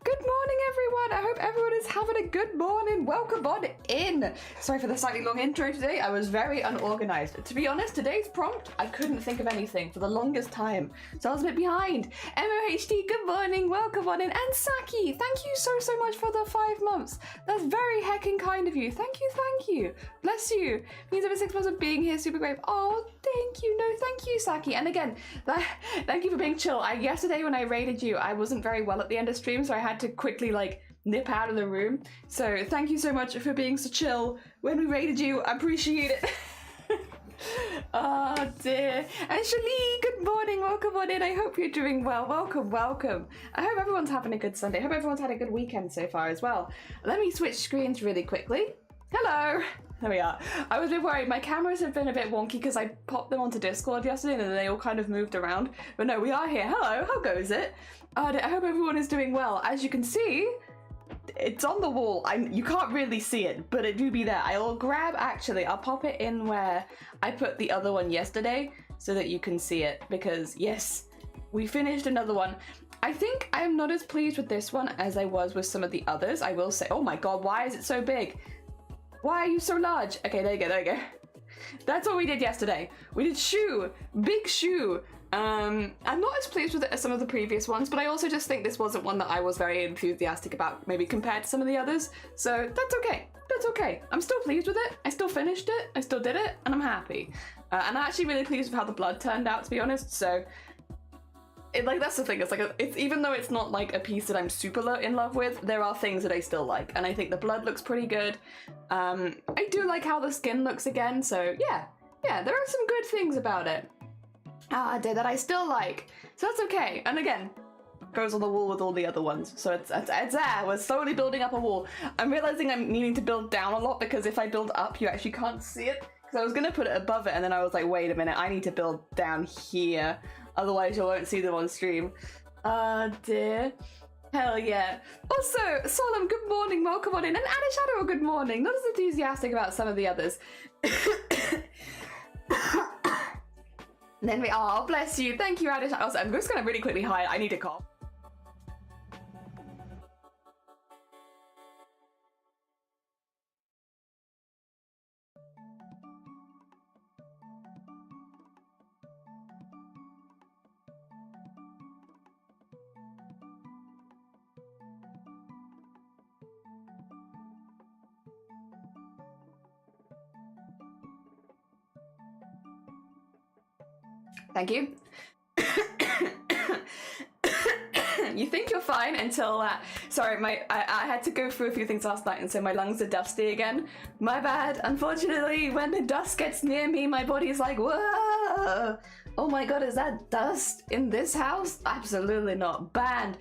Good morning, everyone. I hope everyone is having a good morning. Welcome on in. Sorry for the slightly long intro today. I was very unorganized. To be honest, today's prompt, I couldn't think of anything for the longest time, so I was a bit behind. MOHD, good morning. Welcome on in. And Saki, thank you so much for the 5 months. That's very heckin' kind of you. Thank you. Bless you. Means over 6 months of being here. Super great. Oh, thank you. No, thank you, Saki. And again, thank you for being chill. Yesterday when I raided you, I wasn't very well at the end of stream, so I had to quickly nip out of the room. So thank you so much for being so chill when we raided you. I appreciate it. Oh dear. And Shalee, good morning. Welcome on in. I hope you're doing well. Welcome. I hope everyone's having a good Sunday. I hope everyone's had a good weekend so far as well. Let me switch screens really quickly. Hello. There we are. I was a bit worried. My cameras have been a bit wonky because I popped them onto Discord yesterday and then they all kind of moved around. But no, we are here. Hello. How goes it? I hope everyone is doing well. As you can see, it's on the wall. You can't really see it, but it do be there. I'll pop it in where I put the other one yesterday so that you can see it, because yes, we finished another one. I think I am not as pleased with this one as I was with some of the others. I will say, oh my god, why is it so big? Why are you so large? Okay, there you go. That's what we did yesterday. We did shoe, big shoe. I'm not as pleased with it as some of the previous ones, but I also just think this wasn't one that I was very enthusiastic about, maybe compared to some of the others. So that's okay. I'm still pleased with it. I still finished it. I still did it, and I'm happy. And I'm actually really pleased with how the blood turned out, to be honest. So, that's the thing. It's even though it's not like a piece that I'm super in love with, there are things that I still like, and I think the blood looks pretty good. I do like how the skin looks again. So yeah, there are some good things about it. That I still like, so that's okay. And again, goes on the wall with all the other ones, so it's there. We're slowly building up a wall. I'm realizing I'm needing to build down a lot, because if I build up, you actually can't see it. Because I was gonna put it above it, and then I was like, wait a minute, I need to build down here, otherwise you won't see them on stream. Dear. Hell yeah. Also, Solemn, good morning, welcome on in. And Adishadow, good morning. Not as enthusiastic about some of the others. Then oh, bless you. Thank you, Adish. Also, I'm just gonna really quickly hide. I need to cough. Thank you. You think you're fine until sorry, I had to go through a few things last night, and so my lungs are dusty again. My bad. Unfortunately, when the dust gets near me, my body's like, whoa. Oh my god, is that dust in this house? Absolutely not. Banned.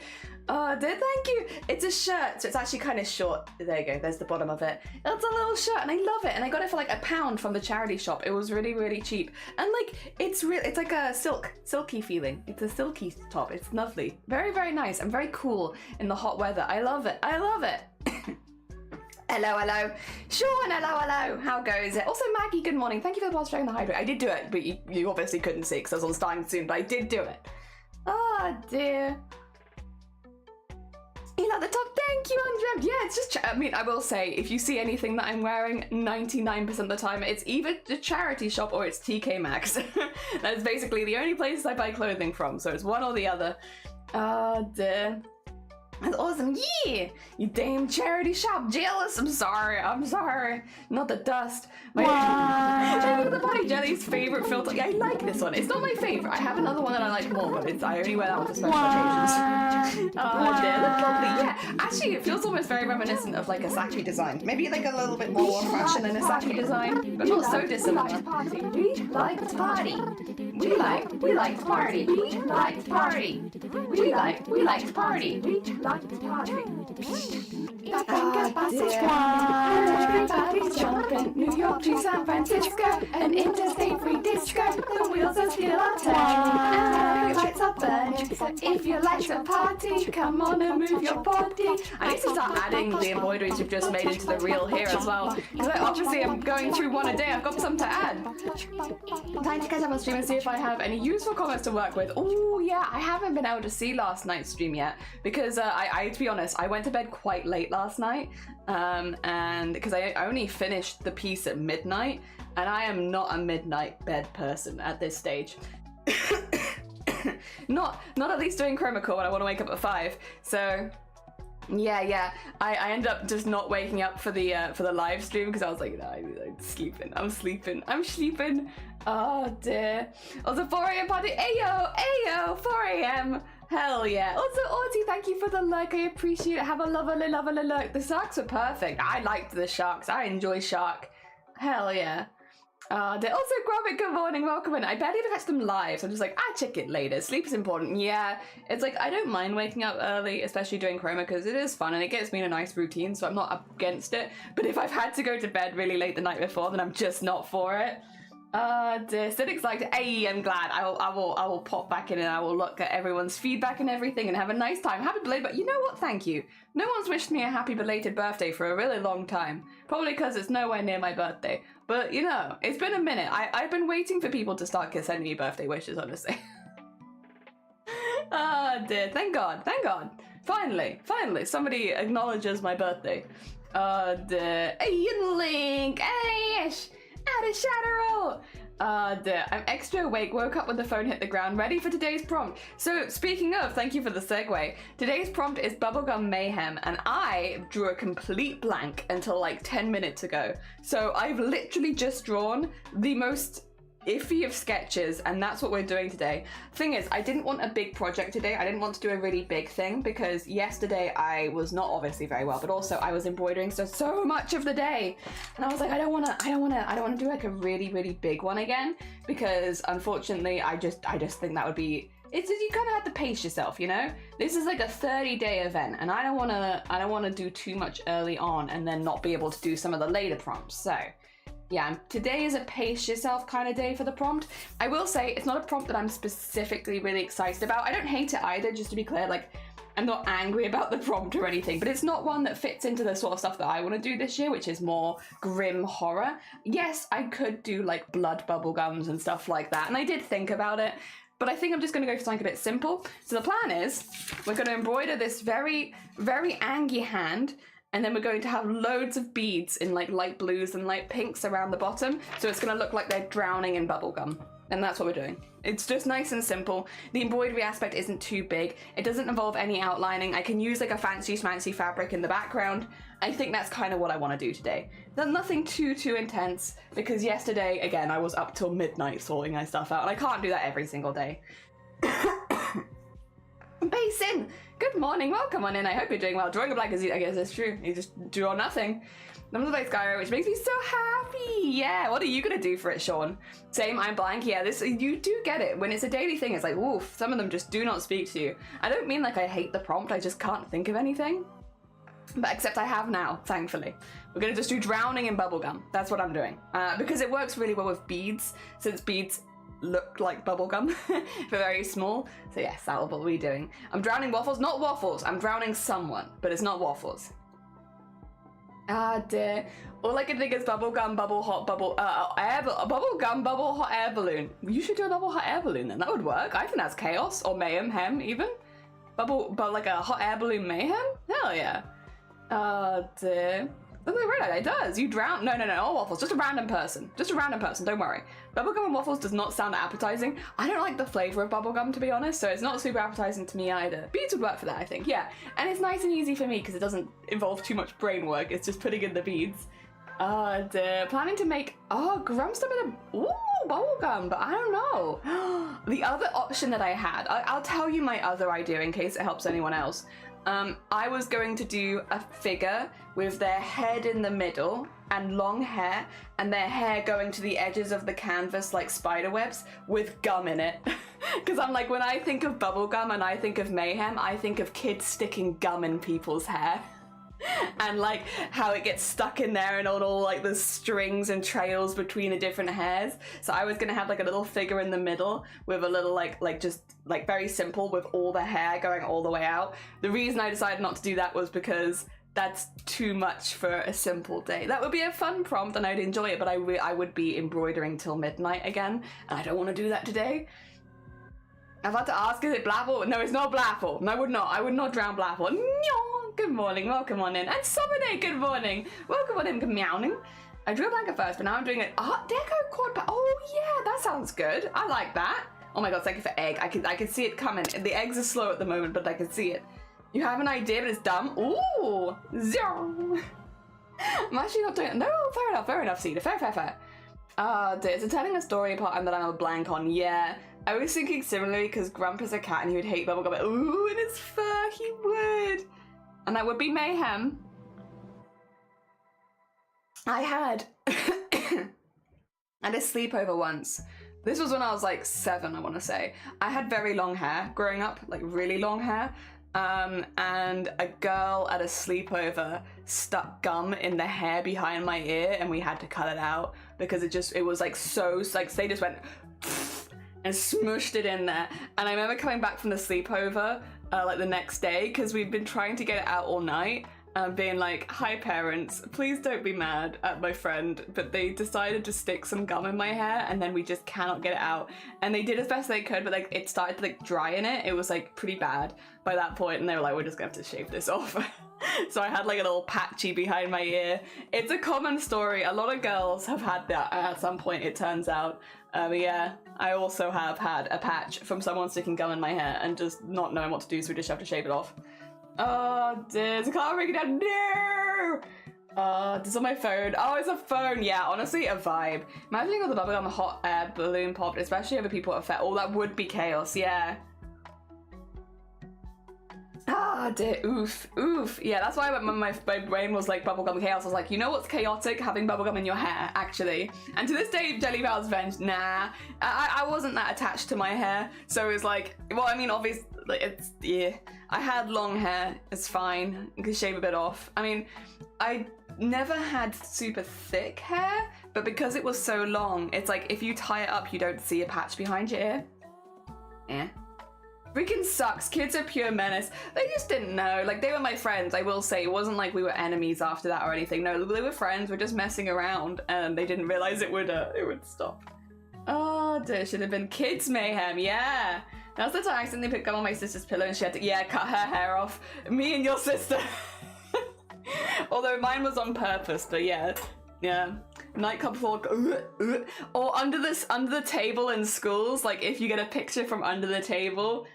Oh, thank you. It's a shirt, so it's actually kind of short. There you go, there's the bottom of it. It's a little shirt, and I love it, and I got it for like £1 from the charity shop. It was really cheap, and it's like a silky feeling. It's a silky top. It's lovely, very nice, and very cool in the hot weather. I love it. Hello. Sean, hello. How goes it? Also, Maggie, good morning. Thank you for the past sharing the hydrate. I did do it, but you obviously couldn't see because I was on starting soon, but I did do it. Oh dear. You like the top? Thank you, Andrea. Yeah, it's just, I will say, if you see anything that I'm wearing, 99% of the time, it's either the charity shop or it's TK Maxx. That is basically the only place I buy clothing from, so it's one or the other. Oh dear. That's awesome. Yeah, you damn charity shop. Jealous. I'm sorry. Not the dust. Look at the Body Jelly's favorite filter. Yeah, I like this one. It's not my favorite. I have another one that I like more, but I only wear that one for special occasions. Oh dear, that's lovely. Yeah, actually, it feels almost very reminiscent of like a Saki design. Maybe like a little bit more fashion than a Saki design, but not so dissimilar. We like to party. We like to party. We like to party. We like to party. Like to party. Everybody's jumping, New York to San Francisco, an interstate free disco. The wheels are still are turning, and the lights are burning. So if you like to party, come on and move your body. I need to start adding the embroideries we've just made into the reel here as well. Because obviously I'm going through one a day, I've got some to add. Time to catch up on stream and see if I have any useful comments to work with. Oh yeah, I haven't been able to see last night's stream yet. Because I to be honest, I went to bed quite late last night. And because I only finished the piece at midnight. And I am not a midnight bed person at this stage. not at least doing chroma core when I want to wake up at 5. So yeah, I ended up just not waking up for the live stream because I was like, no, I'm sleeping. Oh dear. Also 4 a.m. party. Ayo, 4 a.m. Hell yeah. Also Arty, thank you for the like. I appreciate it. Have a lovely look. The sharks are perfect. I liked the sharks. I enjoy shark. Hell yeah. They also Gromit, good morning, welcome in. I barely ever catch them live, so I'm just like, check it later. Sleep is important. Yeah, it's like, I don't mind waking up early, especially doing chroma, because it is fun and it gets me in a nice routine, so I'm not against it. But if I've had to go to bed really late the night before, then I'm just not for it. Dear Cynic's like, hey, I'm glad. I will pop back in and I will look at everyone's feedback and everything and have a nice time. Happy belated, but you know what? Thank you. No one's wished me a happy belated birthday for a really long time. Probably because it's nowhere near my birthday. But you know, it's been a minute. I've been waiting for people to start sending me birthday wishes, honestly. Dear, thank God. Finally, somebody acknowledges my birthday. Dear, hey, Link, hey, Ish. Add a shadow roll! I'm extra awake, woke up when the phone hit the ground, ready for today's prompt. So, speaking of, thank you for the segue. Today's prompt is Bubblegum Mayhem, and I drew a complete blank until like 10 minutes ago. So, I've literally just drawn the most iffy of sketches, and that's what we're doing today. Thing is, I didn't want a big project today. I didn't want to do a really big thing because yesterday I was not obviously very well, but also I was embroidering so much of the day, and I was like, I don't want to do like a really big one again because unfortunately I just think that would be. It's you kind of have to pace yourself, you know. This is like a 30-day event, and I don't want to do too much early on and then not be able to do some of the later prompts. So. Yeah, today is a pace yourself kind of day for the prompt. I will say it's not a prompt that I'm specifically really excited about. I don't hate it either, just to be clear. Like, I'm not angry about the prompt or anything, but it's not one that fits into the sort of stuff that I want to do this year, which is more grim horror. Yes, I could do like blood bubblegums and stuff like that, and I did think about it, but I think I'm just going to go for something a bit simple. So the plan is we're going to embroider this very angry hand, and then we're going to have loads of beads in like light blues and light pinks around the bottom. So it's going to look like they're drowning in bubblegum. And that's what we're doing. It's just nice and simple. The embroidery aspect isn't too big. It doesn't involve any outlining. I can use like a fancy schmancy fabric in the background. I think that's kind of what I want to do today. There's nothing too intense because yesterday, again, I was up till midnight sorting my stuff out, and I can't do that every single day. Basin! Good morning, welcome on in. I hope you're doing well. Drawing a blank, I guess it's true. You just draw nothing. Number like Skyro, which makes me so happy. Yeah, what are you gonna do for it, Sean? Same, I'm blank. Yeah, this you do get it. When it's a daily thing, it's like, woof, some of them just do not speak to you. I don't mean like I hate the prompt, I just can't think of anything. But except I have now, thankfully. We're gonna just do drowning in bubblegum. That's what I'm doing. Because it works really well with beads, since beads look like bubblegum, but very small. So yes, that's what we're doing. I'm drowning waffles, not waffles. I'm drowning someone, but it's not waffles. Dear. All I can think is bubblegum, bubble hot, bubblegum, bubble hot air balloon. You should do a bubble hot air balloon then. That would work. I think that's chaos or mayhem even. But like a hot air balloon mayhem? Hell yeah. Dear. Look at it does. You drown. No, all waffles. Just a random person. Don't worry. Bubblegum and waffles does not sound appetizing. I don't like the flavor of bubblegum, to be honest, so it's not super appetizing to me either. Beads would work for that, I think. Yeah. And it's nice and easy for me because it doesn't involve too much brain work. It's just putting in the beads. Planning to make, grumps with a, bubblegum, but I don't know. The other option that I had, I'll tell you my other idea in case it helps anyone else. I was going to do a figure with their head in the middle and long hair, and their hair going to the edges of the canvas like spider webs with gum in it. Because I'm like, when I think of bubblegum and I think of mayhem, I think of kids sticking gum in people's hair. and like how it gets stuck in there and all like the strings and trails between the different hairs. So I was gonna have like a little figure in the middle with a little like just like very simple with all the hair going all the way out. The reason I decided not to do that was because that's too much for a simple day. That would be a fun prompt and I'd enjoy it, but I would be embroidering till midnight again, and I don't want to do that today. I've had to ask, is it Blapple? No, it's not Blapple. No, I would not drown Blapple. No, good morning, welcome on in. And Summoning, good morning. Welcome on in, good meowing. I drew a blanket first, but now I'm doing an Art Deco quad. Oh yeah, that sounds good. I like that. Oh my god, thank you for egg. I can see it coming. The eggs are slow at the moment, but I can see it. You have an idea, but it's dumb. Ooh, zero. I'm actually not doing it. No, fair enough, Cedar. Fair. Dear, so telling a story part that I'm a blank on, yeah. I was thinking similarly because Grump is a cat and he would hate bubblegum. Ooh, and his fur, he would. And that would be mayhem. I had a sleepover once. This was when I was like 7, I want to say. I had very long hair growing up, like really long hair. And a girl at a sleepover stuck gum in the hair behind my ear and we had to cut it out because it was like so, like they just went and smushed it in there. And I remember coming back from the sleepover like the next day because we'd been trying to get it out all night. Being like, hi parents, please don't be mad at my friend, but they decided to stick some gum in my hair and then we just cannot get it out. And they did as best they could, but like it started to like dry in it. It was like pretty bad by that point and they were like, we're just gonna have to shave this off. So I had like a little patchy behind my ear. It's a common story. A lot of girls have had that at some point, it turns out. Yeah, I also have had a patch from someone sticking gum in my hair and just not knowing what to do, so we just have to shave it off. Oh, dear, I can't break it down. No! This is on my phone. Oh, it's a phone. Yeah, honestly, a vibe. Imagining all the bubblegum hot air balloon popped, especially over people at fair. Oh, that would be chaos, yeah. Ah, dear, oof. Yeah, that's why my brain was like bubblegum chaos. I was like, you know what's chaotic? Having bubblegum in your hair, actually. And to this day, Jelly Bells Venge, nah. I wasn't that attached to my hair. So it was like, well, I mean, obviously, it's, yeah. I had long hair, it's fine. You can shave a bit off. I mean, I never had super thick hair, but because it was so long, it's like if you tie it up, you don't see a patch behind your ear. Yeah. Freaking sucks. Kids are pure menace. They just didn't know. Like, they were my friends, I will say. It wasn't like we were enemies after that or anything. No, they were friends. We're just messing around, and they didn't realize it would stop. Oh, dear. Should have been kids mayhem. Yeah. That's the time I accidentally put gum on my sister's pillow and she had to, yeah, cut her hair off. Me and your sister. Although mine was on purpose, but yeah. Nightclub before, or under the table in schools, like if you get a picture from under the table,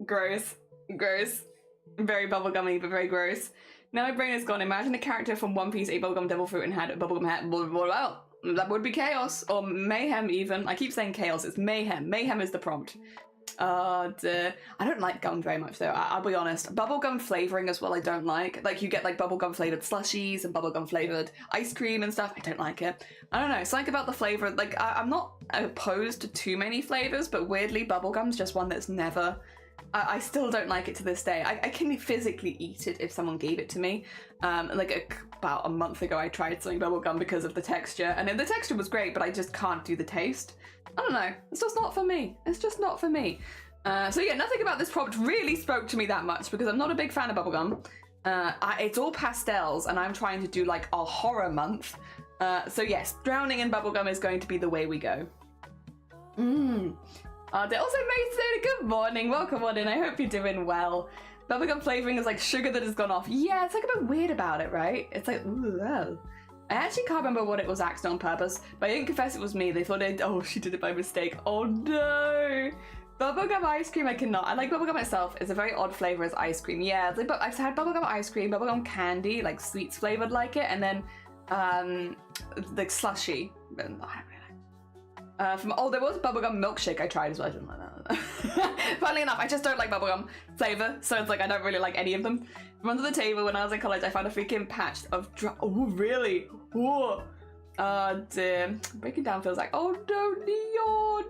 gross. Very bubblegummy, but very gross. Now my brain is gone. Imagine a character from One Piece ate bubblegum devil fruit and had a bubblegum hat. Well, that would be chaos, or mayhem even. I keep saying chaos, it's mayhem. Mayhem is the prompt. Oh dear. I don't like gum very much though, I'll be honest. Bubblegum flavouring as well I don't like. Like you get like bubblegum flavoured slushies and bubblegum flavoured ice cream and stuff. I don't like it. I don't know, it's like about the flavour, like I'm not opposed to too many flavours, but weirdly bubblegum's just one that's never... I still don't like it to this day. I can physically eat it if someone gave it to me. About a month ago I tried something bubblegum because of the texture, and the texture was great, but I just can't do the taste. I don't know, it's just not for me. It's just not for me. So yeah, nothing about this prompt really spoke to me that much because I'm not a big fan of bubblegum. It's all pastels and I'm trying to do like a horror month. So yes, drowning in bubblegum is going to be the way we go. They also made say good morning, welcome on in, I hope you're doing well. Bubblegum flavouring is like sugar that has gone off. Yeah, it's like a bit weird about it, right? It's like, ooh, oh. I actually can't remember what it was axed on purpose, but I didn't confess it was me. They thought she did it by mistake. Oh no! Bubblegum ice cream, I cannot. I like bubblegum itself. It's a very odd flavour as ice cream. Yeah, like, I've had bubblegum ice cream, bubblegum candy, like sweets flavoured like it, and then like slushy. There was bubblegum milkshake I tried as well. I didn't like that. Funnily enough, I just don't like bubblegum flavour, so it's like I don't really like any of them. From under the table when I was in college, I found a freaking patch of oh really? Whoa. Oh dear. Breaking down feels like, oh no, Neon,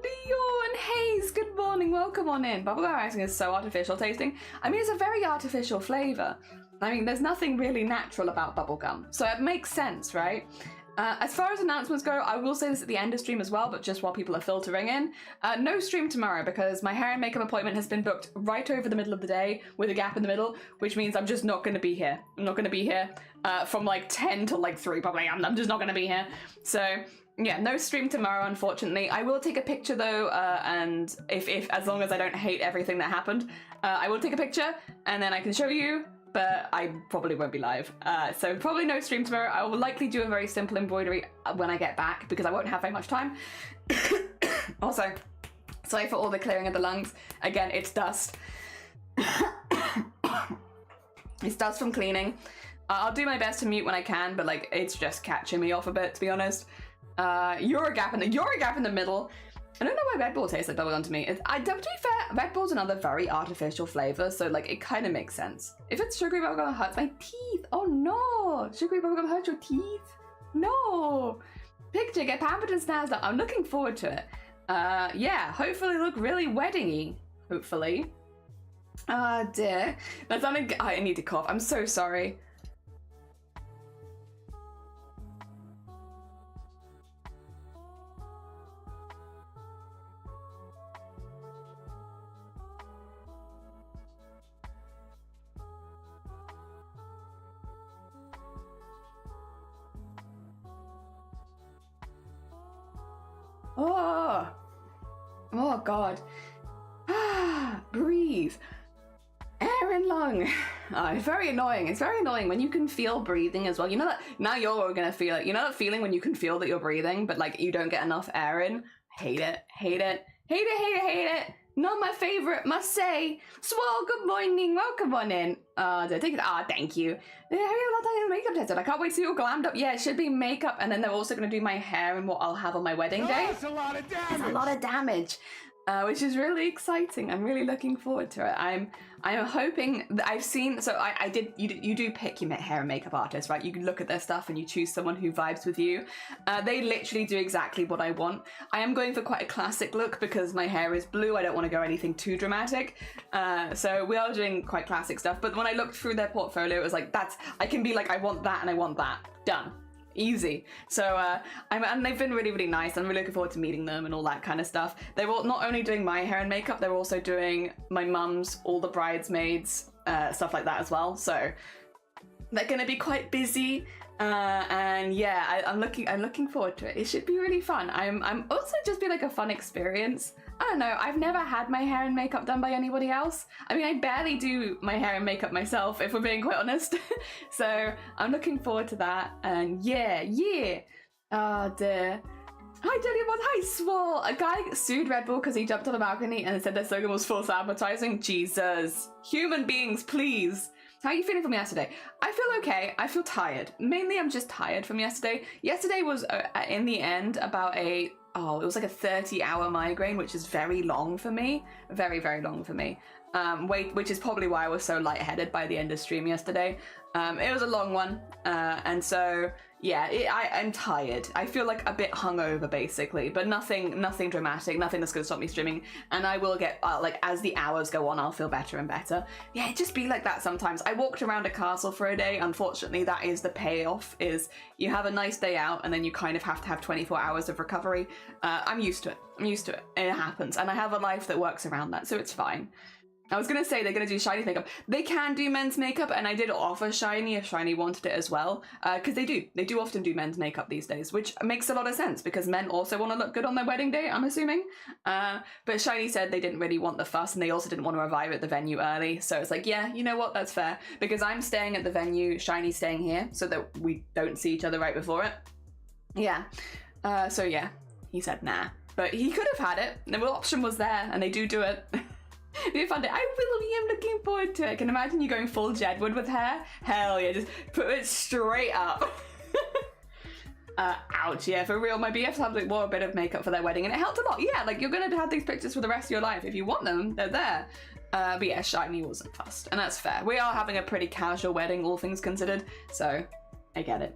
Haze, good morning, welcome on in. Bubblegum ice cream is so artificial tasting. I mean, it's a very artificial flavour. I mean, there's nothing really natural about bubblegum, so it makes sense, right? As far as announcements go, I will say this at the end of stream as well, but just while people are filtering in. No stream tomorrow because my hair and makeup appointment has been booked right over the middle of the day with a gap in the middle, which means I'm just not going to be here. I'm not going to be here from like 10 to like 3 probably. I'm just not going to be here. So yeah, no stream tomorrow, unfortunately. I will take a picture though, and if as long as I don't hate everything that happened, I will take a picture and then I can show you. But I probably won't be live. So probably no stream tomorrow. I will likely do a very simple embroidery when I get back because I won't have very much time. Also, sorry for all the clearing of the lungs. Again, it's dust. It's dust from cleaning. I'll do my best to mute when I can, but like it's just catching me off a bit, to be honest. You're a gap in the middle. I don't know why Red Bull tastes like bubblegum to me. To be fair, Red Bull's another very artificial flavor, so like it kind of makes sense. If it's sugary bubblegum, it hurts my teeth. Oh no! Sugary bubblegum hurts your teeth? No! Picture, get pampered and snazzed up. I'm looking forward to it. Yeah, hopefully look really wedding-y. Hopefully. Ah, dear. That sounded... I need to cough. I'm so sorry. Oh God. Breathe. Air and lung. Oh, it's very annoying. It's very annoying when you can feel breathing as well. You know that now you're gonna feel it. You know that feeling when you can feel that you're breathing, but like you don't get enough air in? Hate it. Hate it. Hate it, hate it, hate it. Not my favorite, must say. Swell, good morning, welcome on in. Thank you. Makeup tested. I can't wait to see you all glammed up. Yeah, it should be makeup, and then they're also going to do my hair and what I'll have on my wedding day. That's a lot of damage. That's a lot of damage, which is really exciting. I'm really looking forward to it. I'm hoping that I've seen. So I did. You do pick your hair and makeup artist, right? You can look at their stuff and you choose someone who vibes with you. They literally do exactly what I want. I am going for quite a classic look because my hair is blue. I don't want to go anything too dramatic. So we are doing quite classic stuff. But when I looked through their portfolio, it was like I can be like I want that and I want that. Done. Easy. So and they've been really, really nice. I'm really looking forward to meeting them and all that kind of stuff. They were not only doing my hair and makeup, they're also doing my mum's, all the bridesmaids, stuff like that as well. So they're gonna be quite busy. And yeah, I'm looking forward to it. It should be really fun. I'm also just be like a fun experience. I don't know, I've never had my hair and makeup done by anybody else. I mean, I barely do my hair and makeup myself, if we're being quite honest. So I'm looking forward to that. And yeah. Oh dear. Hi Dillian, hi Swole. A guy sued Red Bull because he jumped on a balcony and said their slogan was false advertising. Jesus. Human beings, please. How are you feeling from yesterday? I feel okay. I feel tired. Mainly I'm just tired from yesterday. Yesterday was, in the end, about it was like a 30-hour migraine, which is very long for me. Very, very long for me. Which is probably why I was so lightheaded by the end of stream yesterday. It was a long one. And so, yeah, I'm tired. I feel like a bit hungover, basically, but nothing dramatic, nothing that's going to stop me streaming. And I will get, like, as the hours go on, I'll feel better and better. Yeah, it just be like that sometimes. I walked around a castle for a day. Unfortunately, that is the payoff, is you have a nice day out and then you kind of have to have 24 hours of recovery. I'm used to it. It happens. And I have a life that works around that, so it's fine. I was going to say they're going to do Shiny makeup. They can do men's makeup, and I did offer Shiny if Shiny wanted it as well, because they do often do men's makeup these days, which makes a lot of sense because men also want to look good on their wedding day, I'm assuming. But Shiny said they didn't really want the fuss, and they also didn't want to arrive at the venue early, so it's like, yeah, you know what, that's fair, because I'm staying at the venue, Shiny's staying here, so that we don't see each other right before it. Yeah. So yeah, he said nah, but he could have had it. The option was there, and they do it. Be a fun day. I really am looking forward to it. I can imagine you going full Jedward with hair. Hell yeah, just put it straight up. Ouch, yeah, for real. My BFs have like wore a bit of makeup for their wedding and it helped a lot. Yeah, like you're gonna have these pictures for the rest of your life. If you want them, they're there. But yeah, Shiny wasn't fussed, and that's fair. We are having a pretty casual wedding, all things considered, so I get it.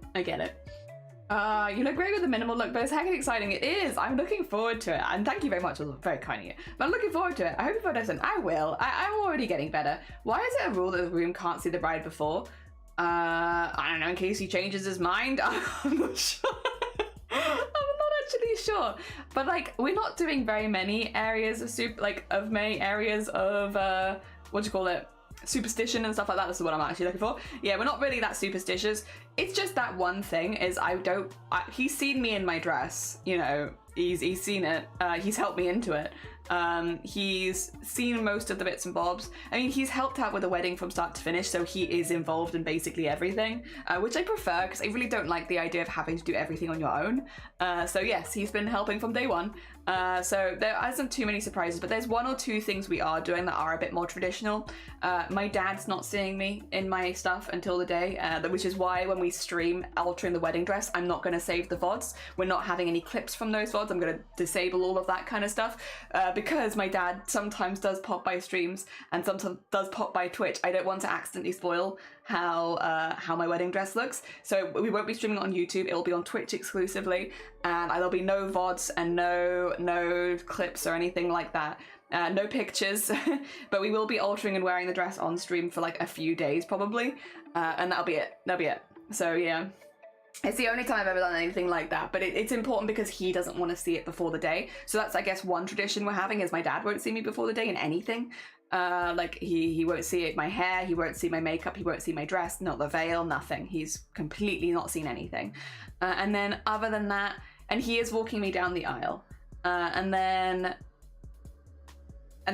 You look great with the minimal look, but it's heckin' exciting. It is. I'm looking forward to it. And thank you very much. It was very kind of you. But I'm looking forward to it. I hope you doesn't. I will. I'm already getting better. Why is it a rule that the groom can't see the bride before? I don't know, in case he changes his mind. I'm not sure. I'm not actually sure. But like, we're not doing very many areas of areas of what do you call it? Superstition and stuff like that. That's what I'm actually looking for. Yeah, we're not really that superstitious. It's just that one thing is he's seen me in my dress, you know, he's seen it. He's helped me into it. He's seen most of the bits and bobs. I mean, he's helped out with the wedding from start to finish, so he is involved in basically everything, which I prefer because I really don't like the idea of having to do everything on your own. So yes, he's been helping from day one. So there isn't too many surprises, but there's one or two things we are doing that are a bit more traditional. My dad's not seeing me in my stuff until the day, which is why when we stream altering the wedding dress, I'm not going to save the VODs. We're not having any clips from those VODs. I'm going to disable all of that kind of stuff because my dad sometimes does pop by streams and sometimes does pop by Twitch. I don't want to accidentally spoil how my wedding dress looks. So we won't be streaming it on YouTube. It'll be on Twitch exclusively, and there'll be no VODs and no clips or anything like that. No pictures, but we will be altering and wearing the dress on stream for like a few days probably, and that'll be it. So yeah, it's the only time I've ever done anything like that, but it's important because he doesn't want to see it before the day. So that's, I guess, one tradition we're having is my dad won't see me before the day in anything. Like he won't see it, my hair, he won't see my makeup, he won't see my dress, not the veil, nothing. He's completely not seen anything. And then other than that, and he is walking me down the aisle. And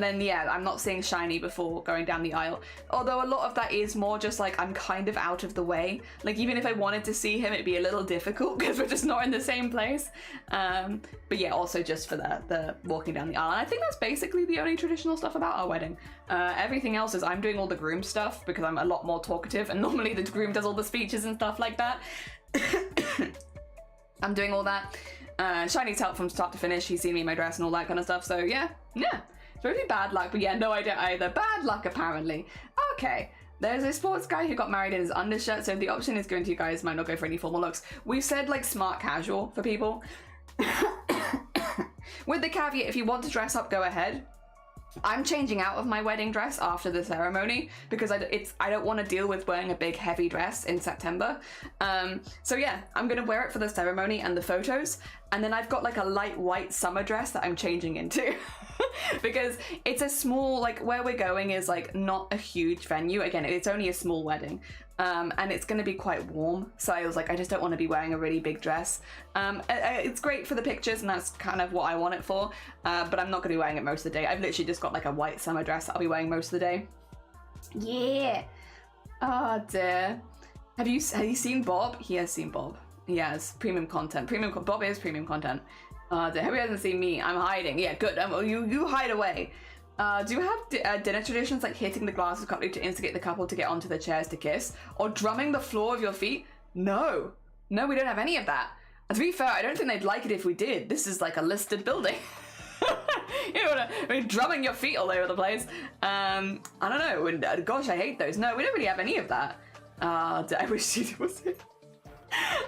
then yeah, I'm not seeing Shiny before going down the aisle. Although a lot of that is more just like I'm kind of out of the way. Like even if I wanted to see him, it'd be a little difficult because we're just not in the same place. But yeah, also just for the walking down the aisle. And I think that's basically the only traditional stuff about our wedding. Everything else is I'm doing all the groom stuff because I'm a lot more talkative, and normally the groom does all the speeches and stuff like that. I'm doing all that. Shiny's helped from start to finish. He's seen me in my dress and all that kind of stuff. So yeah. It's really bad luck, but yeah, no idea either. Bad luck, apparently. Okay. There's a sports guy who got married in his undershirt, so the option is going to you guys might not go for any formal looks. We've said like smart casual for people. With the caveat, if you want to dress up, go ahead. I'm changing out of my wedding dress after the ceremony because I don't want to deal with wearing a big heavy dress in September. So yeah, I'm gonna wear it for the ceremony and the photos, and then I've got like a light white summer dress that I'm changing into. Because it's a small, like where we're going is like not a huge venue. Again, it's only a small wedding. And it's going to be quite warm, so I was like, I just don't want to be wearing a really big dress. It's great for the pictures, and that's kind of what I want it for, but I'm not going to be wearing it most of the day. I've literally just got like a white summer dress that I'll be wearing most of the day. Yeah. Oh dear. Have you seen Bob? He has seen Bob. He has premium content. Bob is premium content. Hope he hasn't seen me. I'm hiding. Yeah, good. You hide away. Do you have dinner traditions like hitting the glass of cutlery to instigate the couple to get onto the chairs to kiss? Or drumming the floor of your feet? No, we don't have any of that. And to be fair, I don't think they'd like it if we did. This is like a listed building. Drumming your feet all over the place. I don't know. And, gosh, I hate those. No, we don't really have any of that. I wish you was it.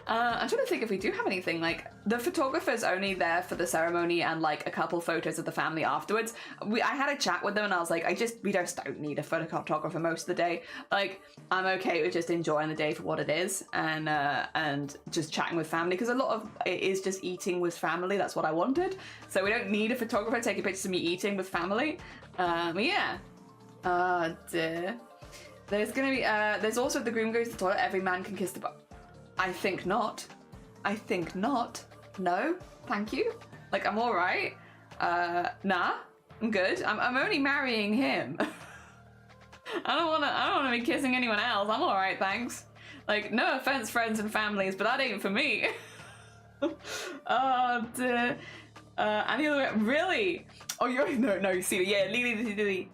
I'm trying to think if we do have anything. Like the photographer's only there for the ceremony and like a couple photos of the family afterwards. I had a chat with them and I was like, we just don't need a photographer most of the day. Like I'm okay with just enjoying the day for what it is and just chatting with family, because a lot of it is just eating with family. That's what I wanted. So we don't need a photographer taking pictures of me eating with family. Yeah. Dear. There's gonna be there's also the groom goes to the toilet. Every man can kiss the butt. I think not. No, thank you. Like, I'm all right. Nah, I'm good. I'm only marrying him. I don't wanna be kissing anyone else. I'm all right, thanks. Like, no offense, friends and families, but that ain't for me. Oh dear. And the other way, really? Oh, no, you see, yeah, Lily.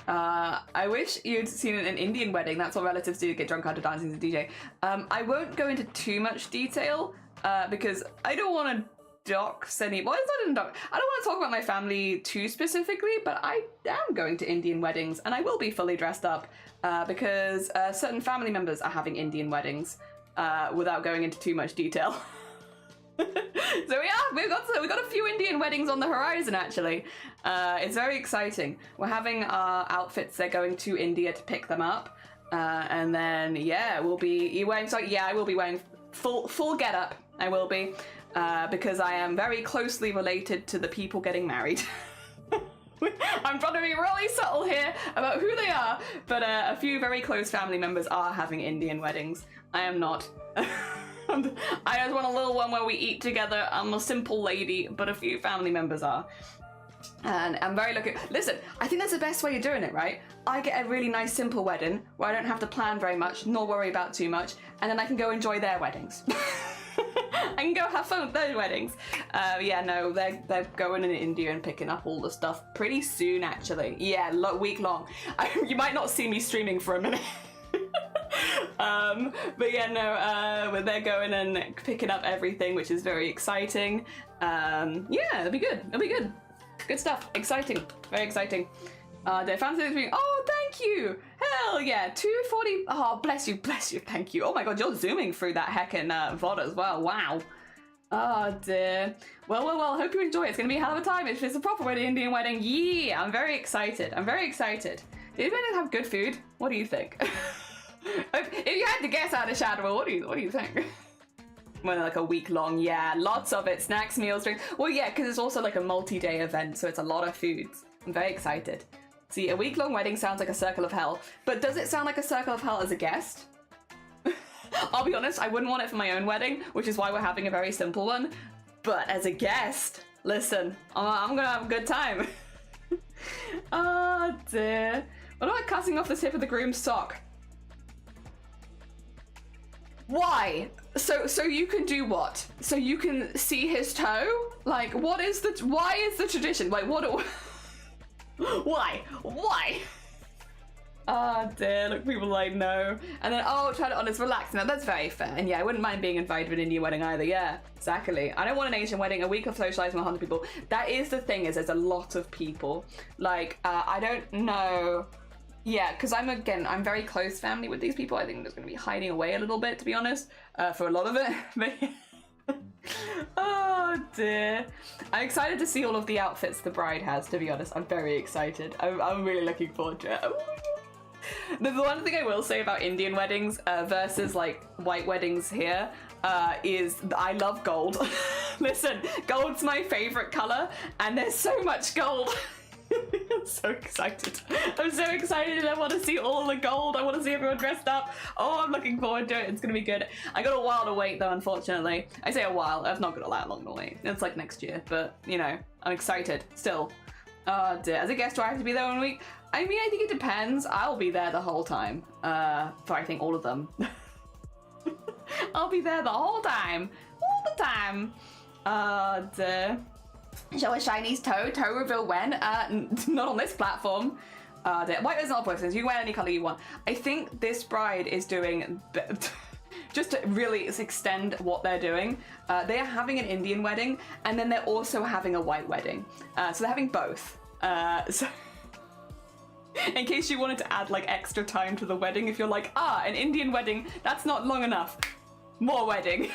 I wish you'd seen an Indian wedding. That's what relatives do, get drunk after dancing as a DJ. I won't go into too much detail because I don't want to dox any... Well, it's not in dox. I don't want to talk about my family too specifically, but I am going to Indian weddings and I will be fully dressed up because certain family members are having Indian weddings without going into too much detail. So we've got a few Indian weddings on the horizon actually. It's very exciting. We're having our outfits. They're going to India to pick them up, and then yeah, we'll be wearing. So yeah, I will be wearing full get up. I will be because I am very closely related to the people getting married. I'm trying to be really subtle here about who they are, but a few very close family members are having Indian weddings. I am not. I just want a little one where we eat together. I'm a simple lady, but a few family members are. And I'm very lucky. Listen, I think that's the best way of doing it, right? I get a really nice simple wedding where I don't have to plan very much, nor worry about too much, and then I can go enjoy their weddings. I can go have fun with those weddings. Yeah, no, they're going in India and picking up all the stuff pretty soon, actually. Yeah, week long. You might not see me streaming for a minute. But yeah, no, they're going and picking up everything, which is very exciting. Yeah, it'll be good. It'll be good. Good stuff. Exciting. Very exciting. Their fans are being, oh, thank you. Hell yeah. 240. Oh, bless you. Bless you. Thank you. Oh my god, you're zooming through that heckin' VOD as well. Wow. Oh dear. Well. Hope you enjoy it. It's gonna be a hell of a time. If it's a proper Indian wedding, yeah. I'm very excited. I'm very excited. Did anyone have good food? What do you think? If you had to guess out of shadow, what do you think? Well, like a week long, yeah, lots of it. Snacks, meals, drinks. Well, yeah, because it's also like a multi-day event, so it's a lot of foods. I'm very excited. See, a week-long wedding sounds like a circle of hell, but does it sound like a circle of hell as a guest? I'll be honest, I wouldn't want it for my own wedding, which is why we're having a very simple one. But as a guest, listen, I'm gonna have a good time. Oh dear. What about cutting off the tip of the groom's sock? Why? So you can do what? So you can see his toe? Like, why is the tradition? Like, what? Why? Oh dear, look, people like, no. And then, oh, try it on, it's relaxing. Now, that's very fair. And yeah, I wouldn't mind being invited to an Indian wedding either. Yeah, exactly. I don't want an Asian wedding, a week of socializing with 100 people. That is the thing, is there's a lot of people. Like, I don't know. Yeah, because I'm very close family with these people. I think I'm just going to be hiding away a little bit, to be honest, for a lot of it. Oh dear. I'm excited to see all of the outfits the bride has, to be honest. I'm very excited. I'm really looking forward to it. Oh my god. The one thing I will say about Indian weddings versus like white weddings here is I love gold. Listen, gold's my favorite color, and there's so much gold. I'm so excited. I'm so excited. I want to see all the gold. I want to see everyone dressed up. Oh, I'm looking forward to it. It's going to be good. I got a while to wait though, unfortunately. I say a while. I've not got that long to wait. It's like next year, but you know, I'm excited still. Oh dear. As a guest, do I have to be there 1 week? I mean, I think it depends. I'll be there the whole time. For I think all of them. I'll be there the whole time. All the time. Oh dear. Show a Shiny's toe reveal when? Not on this platform. White is not boyfriends. You can wear any color you want. I think this bride is doing, just to really extend what they're doing, they are having an Indian wedding, and then they're also having a white wedding. So they're having both. So in case you wanted to add like extra time to the wedding, if you're like, an Indian wedding, that's not long enough. More wedding.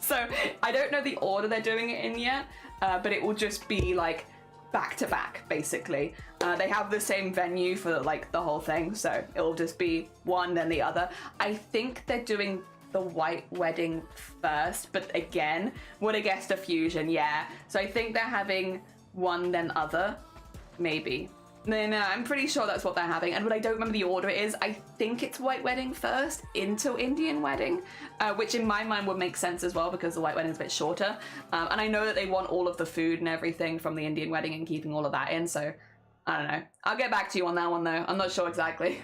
So I don't know the order they're doing it in yet. But it will just be like back to back, basically. They have the same venue for like the whole thing, so it'll just be one then the other. I think they're doing the white wedding first, but again, would have guessed a fusion, yeah. So I think they're having one then other, maybe. No, I'm pretty sure that's what they're having, but I don't remember the order it is. I think it's white wedding first into Indian wedding, which in my mind would make sense as well because the white wedding is a bit shorter. And I know that they want all of the food and everything from the Indian wedding and keeping all of that in, so I don't know. I'll get back to you on that one though. I'm not sure exactly.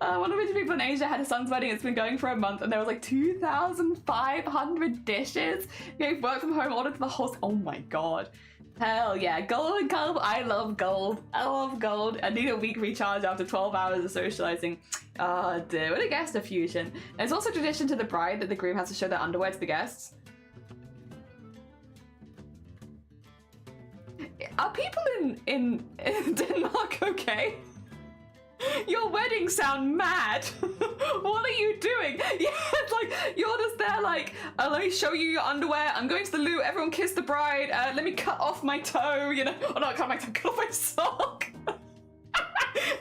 One of the people in Asia had a son's wedding. It's been going for a month and there was like 2,500 dishes. You work from home, ordered to the host. Oh my god. Hell yeah, gold and gold. I love gold. I love gold. I need a week recharge after 12 hours of socializing. Oh dear, what a guest fusion. It's also tradition to the bride that the groom has to show their underwear to the guests. Are people in Denmark okay? Your weddings sound mad. What are you doing? Yeah, it's like you're just there like, let me show you your underwear. I'm going to the loo. Everyone kiss the bride. Let me cut off my toe, you know. Oh, not cut my toe, cut off my sock.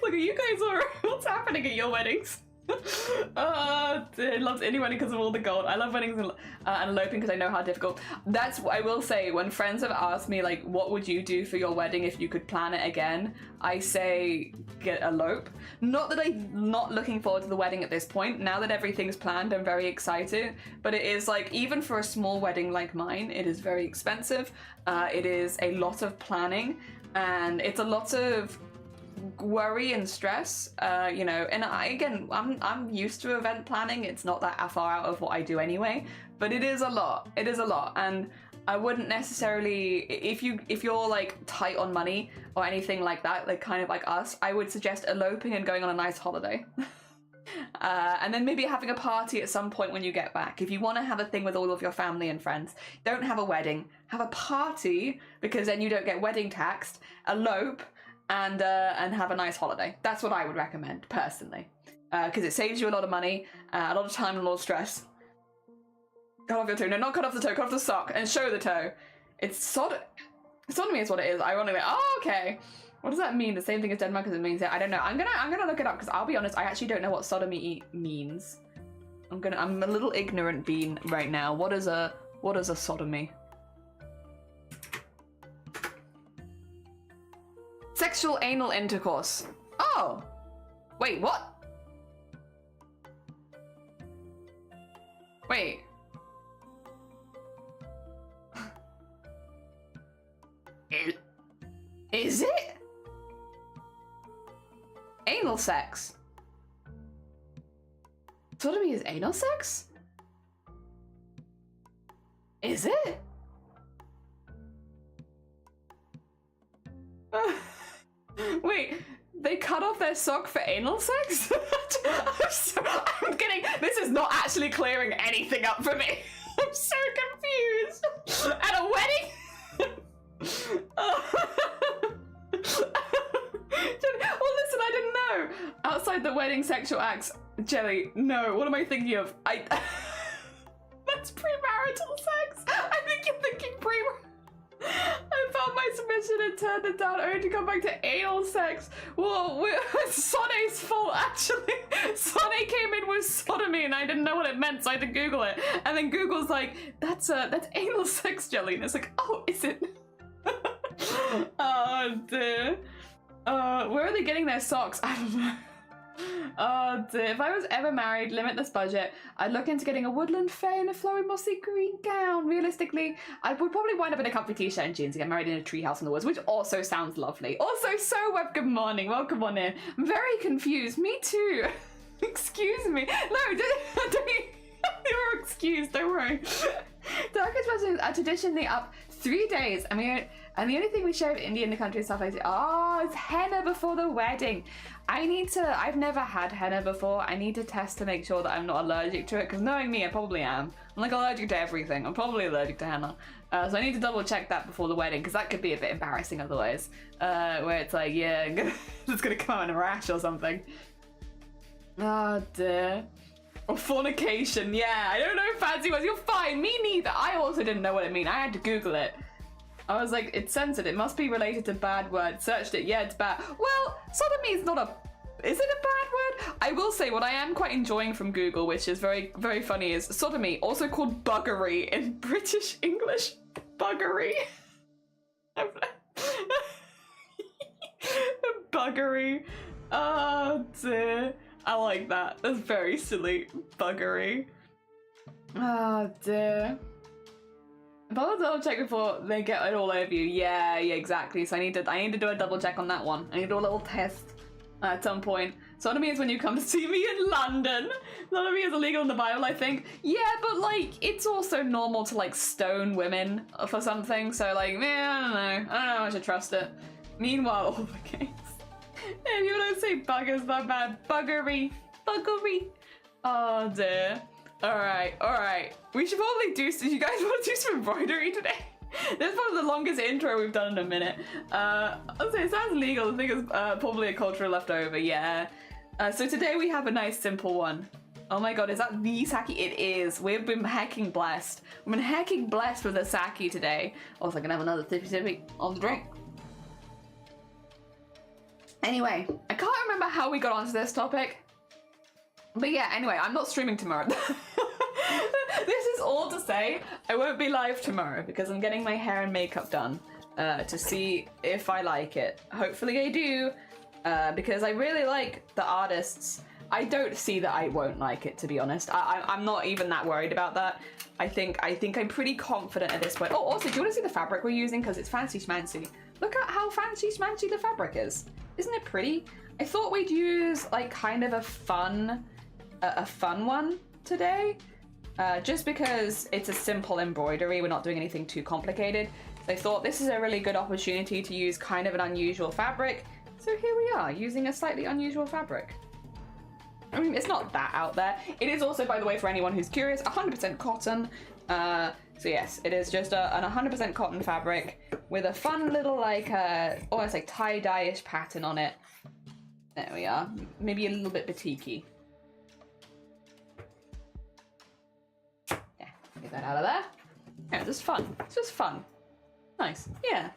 Look at you guys are, what's happening at your weddings? Dear, loves any wedding because of all the gold. I love weddings and eloping because I know how difficult. That's what I will say. When friends have asked me like, what would you do for your wedding if you could plan it again? I say get elope. Not that I'm not looking forward to the wedding at this point. Now that everything's planned, I'm very excited. But it is like, even for a small wedding like mine, it is very expensive. It is a lot of planning, and it's a lot of worry and stress, you know, and I'm used to event planning. It's not that far out of what I do anyway, but it is a lot. It is a lot, and I wouldn't necessarily, if you're like tight on money or anything like that, like kind of like us, I would suggest eloping and going on a nice holiday. And then maybe having a party at some point when you get back. If you want to have a thing with all of your family and friends, don't have a wedding, have a party, because then you don't get wedding taxed. Elope and have a nice holiday. That's what I would recommend personally, because it saves you a lot of money, a lot of time, and a lot of stress. Cut off your toe. No, not cut off the toe. Cut off the sock and show the toe. It's sodomy is what it is. Ironically. Oh, okay. What does that mean? The same thing as Denmark as it means here. I don't know. I'm gonna look it up, because I'll be honest, I actually don't know what sodomy means. I'm a little ignorant bean right now. What is a sodomy? Sexual anal intercourse. Oh! Wait, what? Wait. Is it? Anal sex? Sodomy is anal sex? Is it? Wait, they cut off their sock for anal sex? I'm kidding. This is not actually clearing anything up for me. I'm so confused. At a wedding? Well, listen, I didn't know. Outside the wedding sexual acts, Jelly, no, what am I thinking of? That's premarital sex? I think you're thinking I felt my submission and turned it down only to come back to anal sex. Well, it's Sonny's fault, actually. Sonny came in with sodomy and I didn't know what it meant, so I had to Google it. And then Google's like, that's anal sex, Jelly. And it's like, oh, is it? Oh, dear. Where are they getting their socks? I don't know. Oh dear. If I was ever married, limitless budget, I'd look into getting a woodland fae and a flowy mossy green gown. Realistically, I would probably wind up in a comfy t-shirt and jeans and get married in a treehouse in the woods, which also sounds lovely. Also, so web, good morning. Welcome on in. I'm very confused. Me too. Excuse me. No, don't you're excused, don't worry. Darkest weddings are traditionally up 3 days. I mean, and the only thing we share with India in the country is stuff like, oh, it's henna before the wedding. I've never had henna before. I need to test to make sure that I'm not allergic to it, because knowing me, I probably am. I'm like allergic to everything. I'm probably allergic to henna. So I need to double check that before the wedding, because that could be a bit embarrassing otherwise. Where it's like, yeah, it's gonna come out in a rash or something. Oh dear. Or fornication, yeah. I don't know fancy words. You're fine. Me neither. I also didn't know what it meant. I had to Google it. I was like, it's censored. It must be related to bad word. Searched it. Yeah, it's bad. Well, sodomy is not a... Is it a bad word? I will say what I am quite enjoying from Google, which is very, very funny, is sodomy, also called buggery in British English. Buggery. Buggery. Oh, dear. I like that. That's very silly. Buggery. Oh, dear. But I'll double check before they get it all over you. Yeah, exactly. So I need to do a double check on that one. I need to do a little test at some point. Sodomy is when you come to see me in London. Sodomy is illegal in the Bible, I think. Yeah, but like, it's also normal to like stone women for something. So like, man, I don't know. I don't know if I should trust it. Meanwhile, all the games. If you don't say buggers, not bad. Buggery. Buggery. Oh dear. Alright. We should probably do, you guys want to do some embroidery today? This is probably the longest intro we've done in a minute. I'll say it sounds legal. I think it's probably a cultural leftover, yeah. So today we have a nice simple one. Oh my god, is that the sake? It is. We've been hecking blessed. We've been hecking blessed with the sake today. Also, I can have another sippy on the drink. Anyway, I can't remember how we got onto this topic. But yeah, anyway, I'm not streaming tomorrow. This is all to say, I won't be live tomorrow because I'm getting my hair and makeup done to see if I like it. Hopefully I do, because I really like the artists. I don't see that I won't like it, to be honest. I'm not even that worried about that. I think I'm pretty confident at this point. Oh, also, do you want to see the fabric we're using? Because it's fancy schmancy. Look at how fancy schmancy the fabric is. Isn't it pretty? I thought we'd use like kind of a fun one today. Just because it's a simple embroidery, we're not doing anything too complicated. So I thought this is a really good opportunity to use kind of an unusual fabric. So here we are, using a slightly unusual fabric. I mean, it's not that out there. It is also, by the way, for anyone who's curious, 100% cotton. So yes, it is just an 100% cotton fabric with a fun little like, almost like tie-dye-ish pattern on it. There we are. Maybe a little bit batik-y. Get that out of there. Yeah, it's just fun. It's just fun. Nice. Yeah.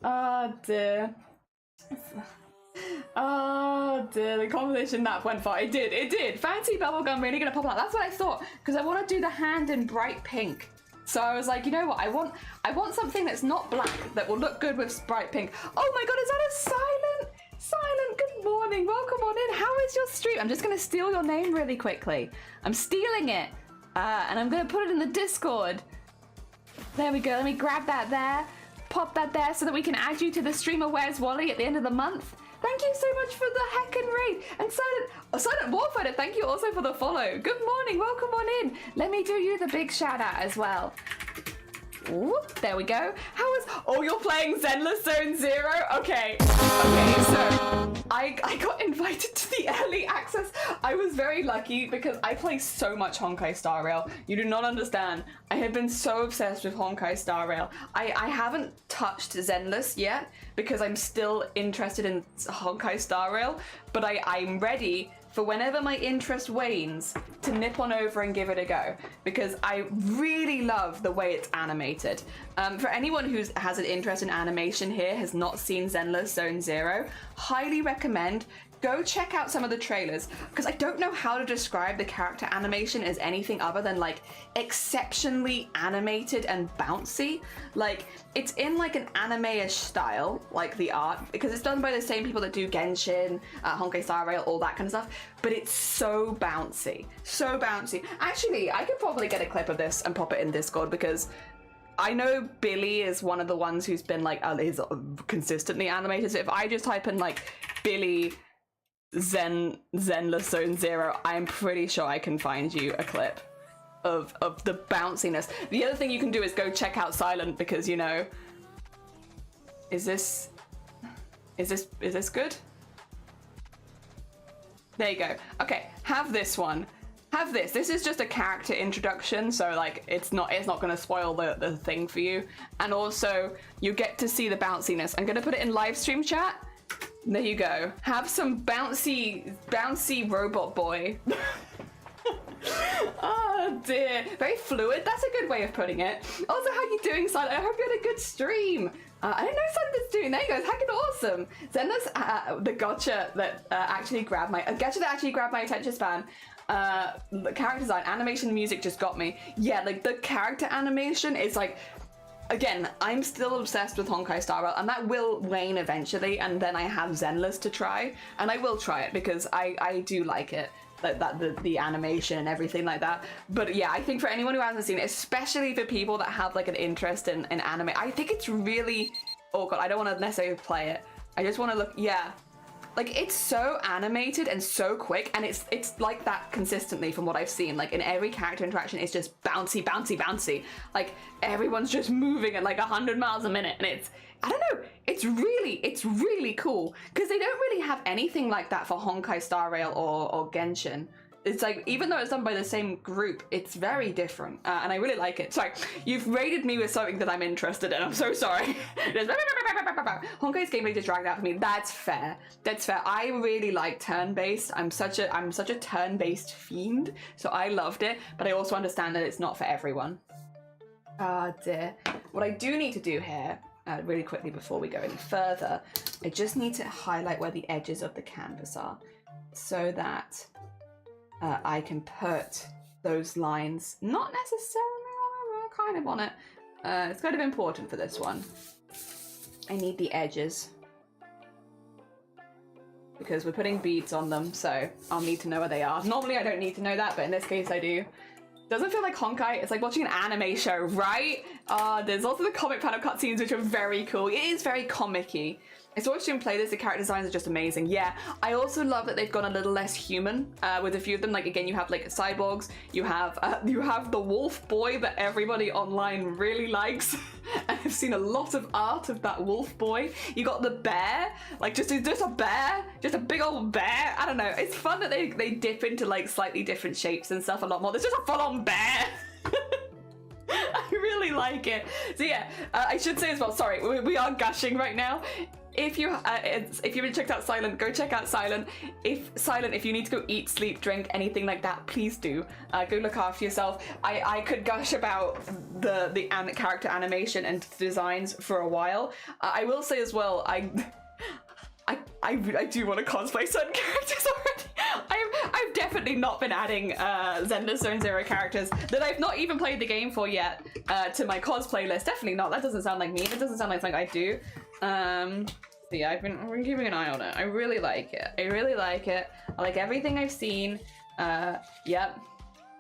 Oh dear. Oh dear, the conversation nap went far. It did. Fancy bubblegum really gonna pop out. That's what I thought, because I want to do the hand in bright pink. So I was like, you know what? I want something that's not black that will look good with bright pink. Oh my god, is that a silent? Silent, good morning. Welcome on in. How is your stream? I'm just gonna steal your name really quickly. I'm stealing it. And I'm gonna put it in the Discord. There we go, let me grab that there, pop that there so that we can add you to the streamer Where's Wally at the end of the month. Thank you so much for the heckin' raid. And Silent Warfighter, thank you also for the follow. Good morning, welcome on in. Let me do you the big shout out as well. Ooh, there we go. How is... Oh, you're playing Zenless Zone Zero? Okay, so I got invited to the early access. I was very lucky because I play so much Honkai Star Rail. You do not understand. I have been so obsessed with Honkai Star Rail. I haven't touched Zenless yet because I'm still interested in Honkai Star Rail, but I'm ready for whenever my interest wanes to nip on over and give it a go, because I really love the way it's animated. For anyone who has an interest in animation here, has not seen Zenless Zone Zero, highly recommend. Go check out some of the trailers, because I don't know how to describe the character animation as anything other than like exceptionally animated and bouncy. Like it's in like an anime-ish style, like the art, because it's done by the same people that do Genshin, Honkai Star Rail, all that kind of stuff, but it's so bouncy, so bouncy. Actually, I could probably get a clip of this and pop it in Discord, because I know Billy is one of the ones who's been like, is consistently animated, so if I just type in like Billy Zenless Zone Zero, I'm pretty sure I can find you a clip of the bounciness. The other thing you can do is go check out Silent, because you know, is this good? There you go. Okay, have this one. Have this. This is just a character introduction, so like it's not gonna spoil the thing for you. And also you get to see the bounciness. I'm gonna put it in live stream chat. There you go. Have some bouncy robot boy. Oh dear. Very fluid. That's a good way of putting it. Also, how you doing, Silent? I hope you had a good stream. I didn't know Silent's doing. There you go. It's heckin' awesome. Zenless, the gotcha that actually grabbed my attention span. The character design, animation, music just got me. Yeah, like the character animation is like, again, I'm still obsessed with Honkai Star Rail, and that will wane eventually, and then I have Zenless to try, and I will try it because I do like it, like the animation and everything like that. But yeah, I think for anyone who hasn't seen it, especially for people that have like an interest in anime, I think it's really, oh god, I don't want to necessarily play it. I just want to look, yeah. Like, it's so animated and so quick, and it's like that consistently from what I've seen. Like, in every character interaction, it's just bouncy, bouncy, bouncy. Like, everyone's just moving at like 100 miles a minute, and it's, I don't know, it's really cool. Because they don't really have anything like that for Honkai Star Rail or Genshin. it's like, even though it's done by the same group, it's very different, and I really like it. Sorry, you've raided me with something that I'm interested in. I'm so sorry. Honkai's gameplay just dragged out for me. That's fair. That's fair. I really like turn-based. I'm such a turn-based fiend, so I loved it. But I also understand that it's not for everyone. Ah dear. What I do need to do here, really quickly before we go any further, I just need to highlight where the edges of the canvas are, so that I can put those lines, not necessarily kind of on it. It's kind of important for this one. I need the edges, because we're putting beads on them, so I'll need to know where they are. Normally I don't need to know that, but in this case I do. Doesn't feel like Honkai, it's like watching an anime show, right? There's also the comic panel cutscenes, which are very cool. It is very comic-y. I saw watching play this, the character designs are just amazing. Yeah, I also love that they've gone a little less human with a few of them. Like, again, you have like cyborgs, you have the wolf boy that everybody online really likes. And I've seen a lot of art of that wolf boy. You got the bear, like just a bear, just a big old bear. I don't know, it's fun that they dip into like slightly different shapes and stuff a lot more. There's just a full-on bear. I really like it. So yeah, I should say as well, sorry, we are gushing right now. If you haven't checked out Silent, go check out Silent. If you need to go eat, sleep, drink, anything like that, please do. Go look after yourself. I could gush about the character animation and designs for a while. I will say as well, I do want to cosplay certain characters already. I've definitely not been adding Zenless Zone Zero characters that I've not even played the game for yet to my cosplay list. Definitely not. That doesn't sound like me. That doesn't sound like something I do. So yeah, I've been keeping an eye on it. I really like it. I really like it. I like everything I've seen. Yep.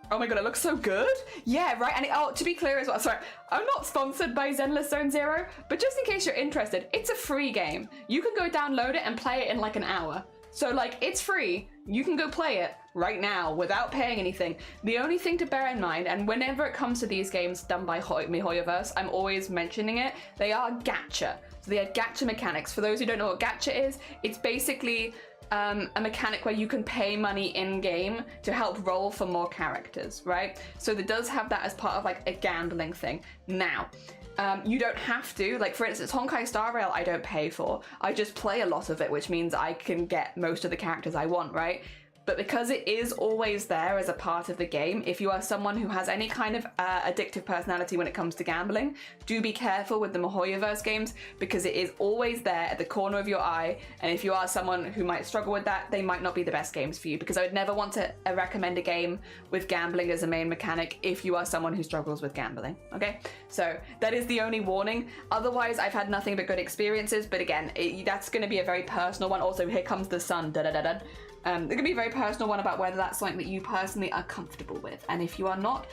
Oh my god, it looks so good. Yeah, right. And to be clear as well, sorry, I'm not sponsored by Zenless Zone Zero, but just in case you're interested, it's a free game. You can go download it and play it in like an hour. So like, it's free. You can go play it right now without paying anything. The only thing to bear in mind, and whenever it comes to these games done by MiHoYoverse, I'm always mentioning it, they are gacha. So they have gacha mechanics. For those who don't know what gacha is, it's basically a mechanic where you can pay money in-game to help roll for more characters, right? So it does have that as part of like a gambling thing. Now, you don't have to, like for instance, Honkai Star Rail I don't pay for. I just play a lot of it, which means I can get most of the characters I want, right? But because it is always there as a part of the game, if you are someone who has any kind of addictive personality when it comes to gambling, do be careful with the MiHoYoverse games, because it is always there at the corner of your eye, and if you are someone who might struggle with that, they might not be the best games for you, because I would never want to recommend a game with gambling as a main mechanic if you are someone who struggles with gambling, okay? So that is the only warning. Otherwise, I've had nothing but good experiences, but again, that's going to be a very personal one. Also, here comes the sun, da-da-da-da. It can be a very personal one about whether that's something that you personally are comfortable with, and if you are not,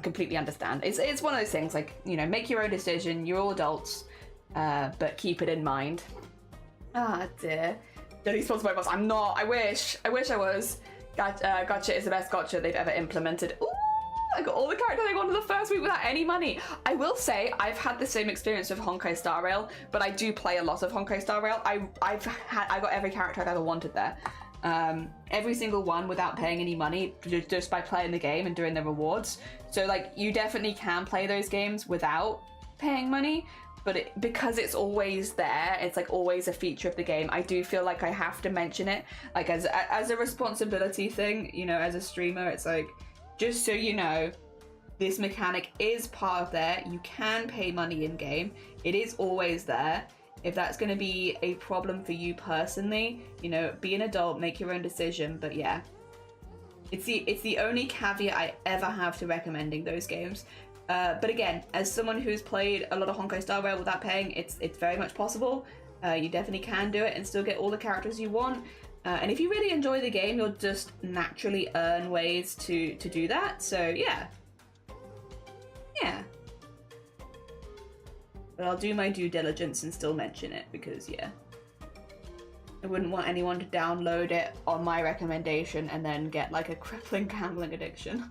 completely understand. It's one of those things, like, you know, make your own decision. You're all adults, but keep it in mind. Ah dear. Don't sponsored by boss. I'm not. I wish I was. Gotcha is the best gotcha they've ever implemented. Ooh, I got all the characters I wanted the first week without any money. I will say I've had the same experience with Honkai Star Rail, but I do play a lot of Honkai Star Rail. I got every character I've ever wanted there. Every single one without paying any money, just by playing the game and doing the rewards. So like, you definitely can play those games without paying money, but because it's always there, it's like always a feature of the game, I do feel like I have to mention it, like as a responsibility thing, you know, as a streamer. It's like, just so you know, this mechanic is part of there. You can pay money in game. It is always there. If that's going to be a problem for you personally, you know, be an adult, make your own decision. But yeah, it's the only caveat I ever have to recommending those games. But again, as someone who's played a lot of Honkai Star Rail without paying, it's very much possible. You definitely can do it and still get all the characters you want. And if you really enjoy the game, you'll just naturally earn ways to do that. So yeah. Yeah. But I'll do my due diligence and still mention it, because yeah, I wouldn't want anyone to download it on my recommendation and then get like a crippling gambling addiction.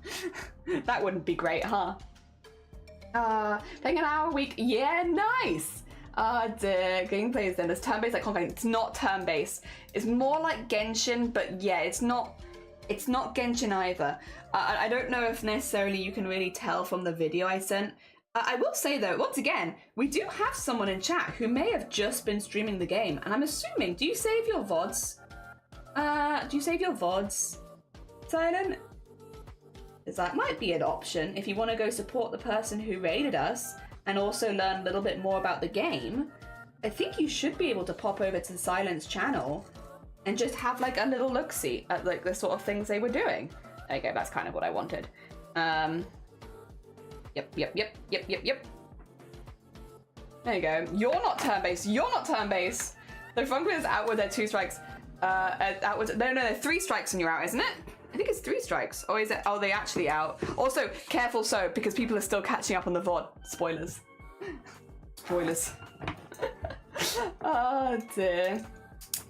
That wouldn't be great, huh? Playing an hour a week, yeah, nice. The gameplay is then it's turn-based like Honkai. It's not turn-based. It's more like Genshin, but yeah, it's not It's not Genshin either. I don't know if necessarily you can really tell from the video I sent. I will say though, once again, we do have someone in chat who may have just been streaming the game, and I'm assuming, do you save your VODs? Silent? Because that might be an option if you want to go support the person who raided us and also learn a little bit more about the game. I think you should be able to pop over to the Silence channel and just have like a little look-see at like the sort of things they were doing. Okay, that's kind of what I wanted. Yep. There you go. You're not turn-based. So Funko is out with their 2 strikes. Outwards. No, they're 3 strikes and you're out, isn't it? I think it's 3 strikes. Or is it? Oh, they actually out. Also, careful because people are still catching up on the VOD. Spoilers. Spoilers. Oh dear.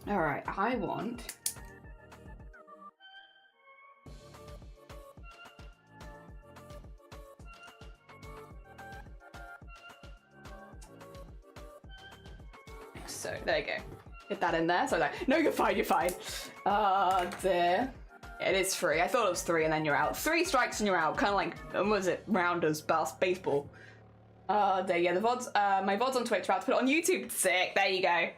All right, I want. So there you go. Get that in there. So like, no, you're fine. Oh dear. It is 3. I thought it was 3 and then you're out. 3 strikes and you're out. Kind of like, what was it? Rounders, baseball. Oh dear. Yeah, the VODs. My VODs on Twitch. About to put it on YouTube. Sick. There you go.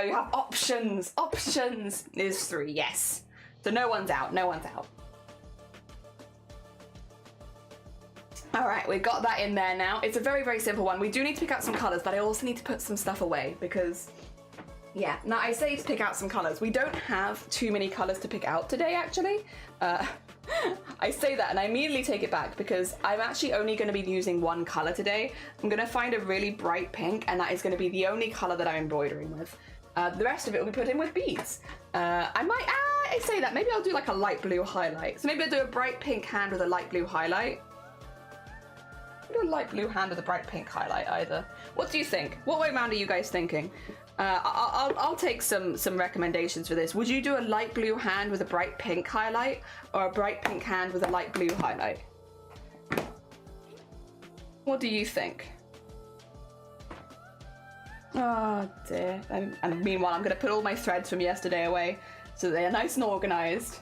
You have options. Options is 3. Yes. So no one's out. All right, we got that in there now. It's a very, very simple one. We do need to pick out some colors, but I also need to put some stuff away because, yeah. Now I say to pick out some colors. We don't have too many colors to pick out today, actually. I say that and I immediately take it back because I'm actually only going to be using one color today. I'm going to find a really bright pink, and that is going to be the only color that I'm embroidering with. The rest of it will be put in with beads. I say that, maybe I'll do like a light blue highlight. So maybe I'll do a bright pink hand with a light blue highlight. I'll do a light blue hand with a bright pink highlight either. What do you think? What way round are you guys thinking? I'll take some recommendations for this. Would you do a light blue hand with a bright pink highlight, or a bright pink hand with a light blue highlight? What do you think? Oh dear. And meanwhile, I'm going to put all my threads from yesterday away so they're nice and organized.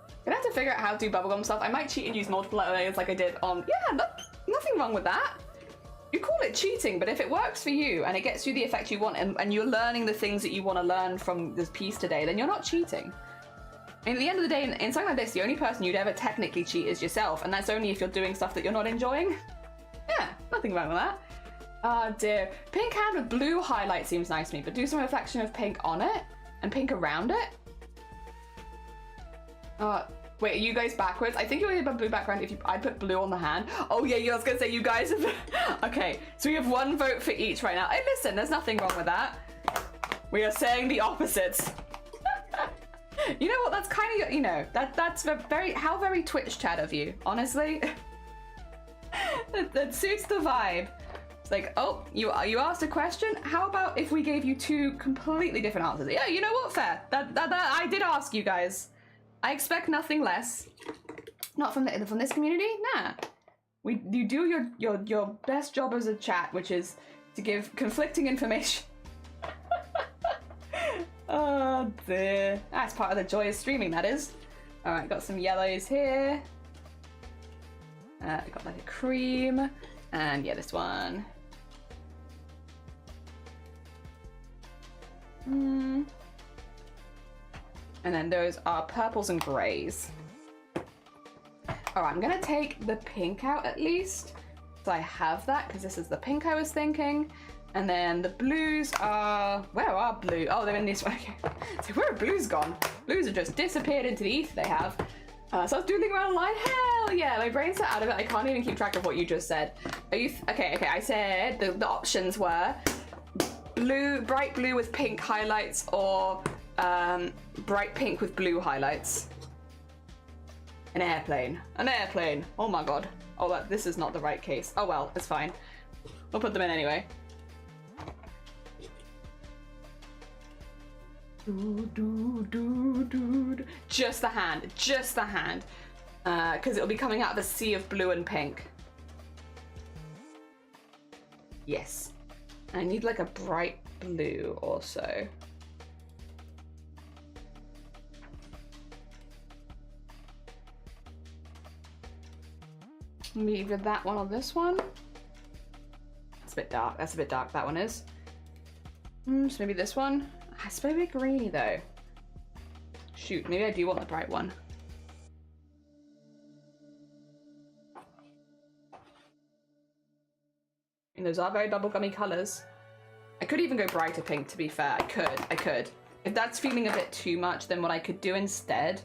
I'm going to have to figure out how to do bubblegum stuff. I might cheat and use multiple layers like I did on... Yeah, nothing wrong with that. You call it cheating, but if it works for you and it gets you the effect you want, and you're learning the things that you want to learn from this piece today, then you're not cheating. I mean, at the end of the day, in something like this, the only person you'd ever technically cheat is yourself, and that's only if you're doing stuff that you're not enjoying. Yeah, nothing wrong with that. Oh dear. Pink hand with blue highlight seems nice to me, but do some reflection of pink on it and pink around it. Wait, are you guys backwards? I think you would have a blue background if I put blue on the hand. Oh yeah, I was gonna say you guys have... Okay, so we have 1 vote for each right now. Hey, listen, there's nothing wrong with that. We are saying the opposites. You know what, that's kind of, you know, that's very, how very Twitch chat of you, honestly. that suits the vibe. It's like, oh, you asked a question? How about if we gave you 2 completely different answers? Yeah, you know what, fair. That I did ask you guys. I expect nothing less. Not from this community, nah. You do your best job as a chat, which is to give conflicting information. Oh dear. That's part of the joy of streaming, that is. Alright, got some yellows here. Got like a cream. And yeah, this one. And then those are purples and grays. Alright, I'm gonna take the pink out at least. So I have that, because this is the pink I was thinking. And then the blues are... Where are blue? Oh, they're in this one. Okay. So where are blues gone? Blues have just disappeared into the ether they have. So I was doodling around a line. Hell yeah, my brain's out of it. I can't even keep track of what you just said. Are you... Okay, I said the options were blue, bright blue with pink highlights, or bright pink with blue highlights. An airplane. An airplane. Oh my god. Oh, this is not the right case. Oh well, it's fine. We'll put them in anyway. Just the hand. Just the hand. Because it'll be coming out of a sea of blue and pink. Yes. I need like a bright blue also. Maybe either that one or this one. It's a bit dark. That's a bit dark, that one is. So maybe this one. It's maybe greeny though. Shoot, maybe I do want the bright one. And those are very bubblegummy colours. I could even go brighter pink, to be fair. I could. If that's feeling a bit too much, then what I could do instead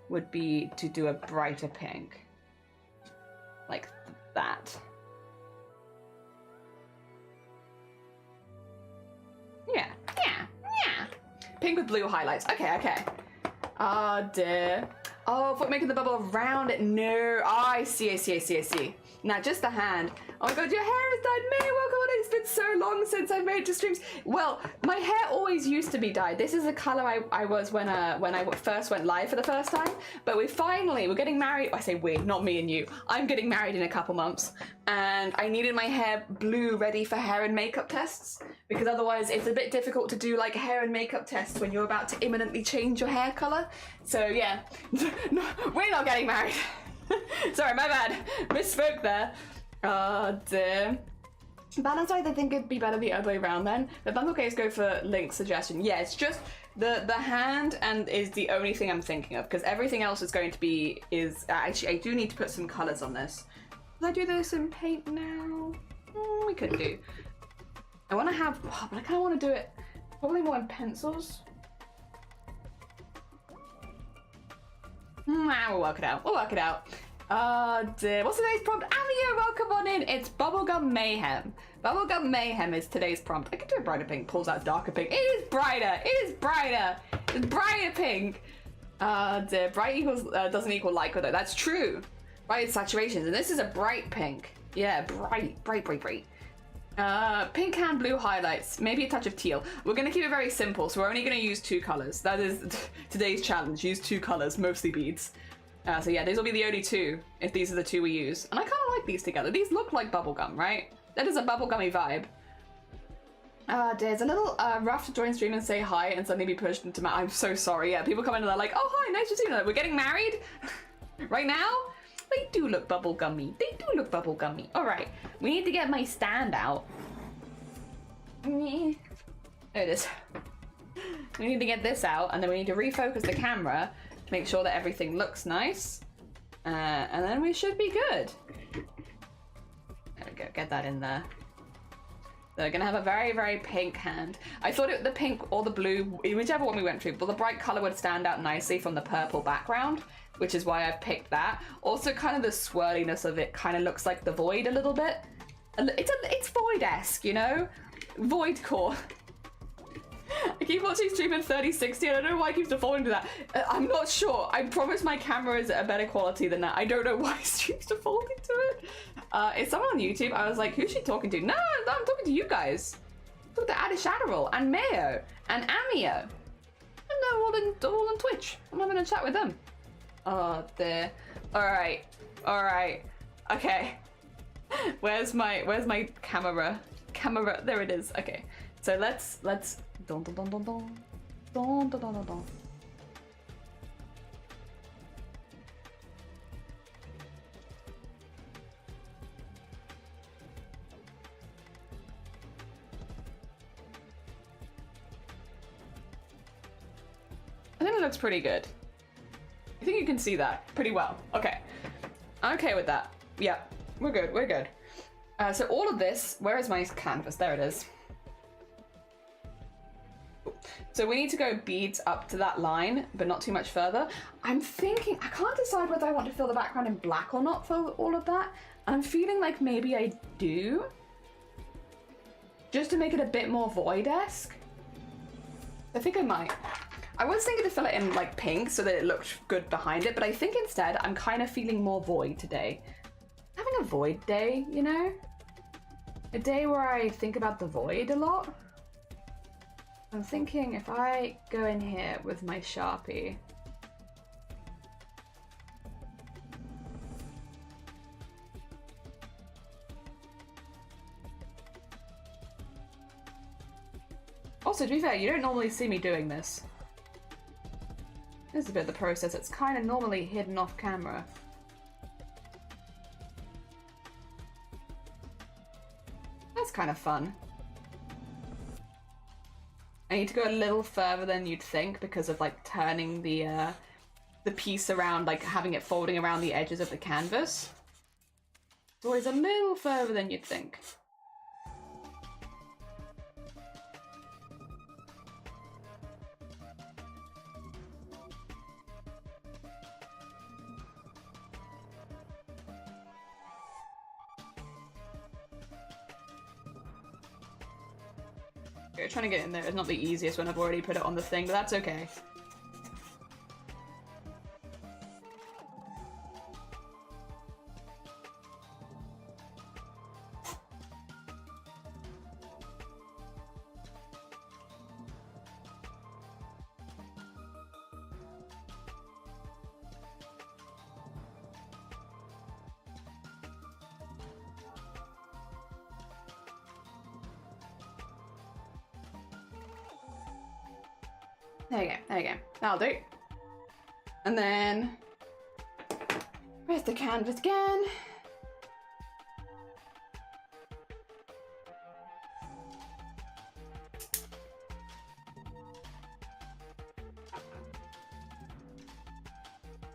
would be to do a brighter pink. Like that. Yeah. Pink with blue highlights. Okay. Oh dear. Oh, for making the bubble around it. No. Oh, I see. Now just the hand. Oh my god, your hair is dyed. May, welcome on. It's been so long since I've made it to streams. Well, my hair always used to be dyed. This is the color I was when I first went live for the first time. But we're getting married. I say we, not me and you. I'm getting married in a couple months. And I needed my hair blue ready for hair and makeup tests. Because otherwise it's a bit difficult to do like hair and makeup tests when you're about to imminently change your hair color. So yeah, no, we're not getting married. Sorry, my bad. Misspoke there. Oh dear. Balance wise, I think it'd be better the other way around then. But that's okay, let's go for Link's suggestion. Yeah, it's just the hand and is the only thing I'm thinking of because everything else is going to be actually I do need to put some colours on this. Will I do this in paint now? We could do. I want to have, but I kind of want to do it probably more in pencils. We'll work it out. Oh dear. What's today's prompt? Amio, welcome on in. It's Bubblegum Mayhem. Bubblegum Mayhem is today's prompt. I could do a brighter pink. Pulls out darker pink. It is brighter. It's brighter pink. Dear. Bright equals doesn't equal light though. That's true. Bright saturations. And this is a bright pink. Yeah, bright. Pink and blue highlights. Maybe a touch of teal. We're going to keep it very simple. So we're only going to use 2 colors. That is today's challenge. Use 2 colors, mostly beads. So yeah, these will be the only 2 if these are the 2 we use. And I kind of like these together. These look like bubblegum, right? That is a bubblegummy vibe. There's a little rough to join stream and say hi and suddenly be pushed into I'm so sorry. Yeah, people come in and they're like, oh hi, nice to see you. We're getting married right now? They do look bubblegummy. All right, we need to get my stand out. There it is. We need to get this out and then we need to refocus the camera to make sure that everything looks nice. And then we should be good. There we go, get that in there. They're gonna have a very, very pink hand. I thought the pink or the blue, whichever one we went through, but the bright color would stand out nicely from the purple background, which is why I picked that. Also, kind of the swirliness of it kind of looks like the void a little bit. It's void-esque, you know? Void core. I keep watching stream in 3060. I don't know why it keeps defaulting to that. I'm not sure. I promise my camera is a better quality than that. I don't know why stream's defaulting to it. Is someone on YouTube? I was like, who's she talking to? No, I'm talking to you guys. I'm talking to Adishadderall and Mayo and Amio. And they're all on Twitch. I'm having a chat with them. Oh, there. All right. Okay. Where's my camera? There it is. Okay. So let's Dun, dun, dun, dun, dun. Dun, dun, dun, dun, dun. I think it looks pretty good. I think you can see that pretty well. Okay. I'm okay with that. Yeah, we're good. So all of this, where is my canvas? There it is. So we need to go beads up to that line, but not too much further. I'm thinking, I can't decide whether I want to fill the background in black or not for all of that. I'm feeling like maybe I do. Just to make it a bit more void-esque. I think I might. I was thinking to fill it in like pink so that it looked good behind it, but I think instead I'm kind of feeling more void today. Having a void day, you know? A day where I think about the void a lot. I'm thinking if I go in here with my Sharpie. Also, to be fair, you don't normally see me doing this. This is a bit of the process. It's kind of normally hidden off camera. that's kind of fun. I need to go a little further than you'd think because of like turning the piece around, like having it folding around the edges of the canvas. It's always a little further than you'd think. Okay, trying to get in there is not the easiest when I've already put it on the thing, but that's okay. There you go, there you go. That'll do. And then, where's the canvas again?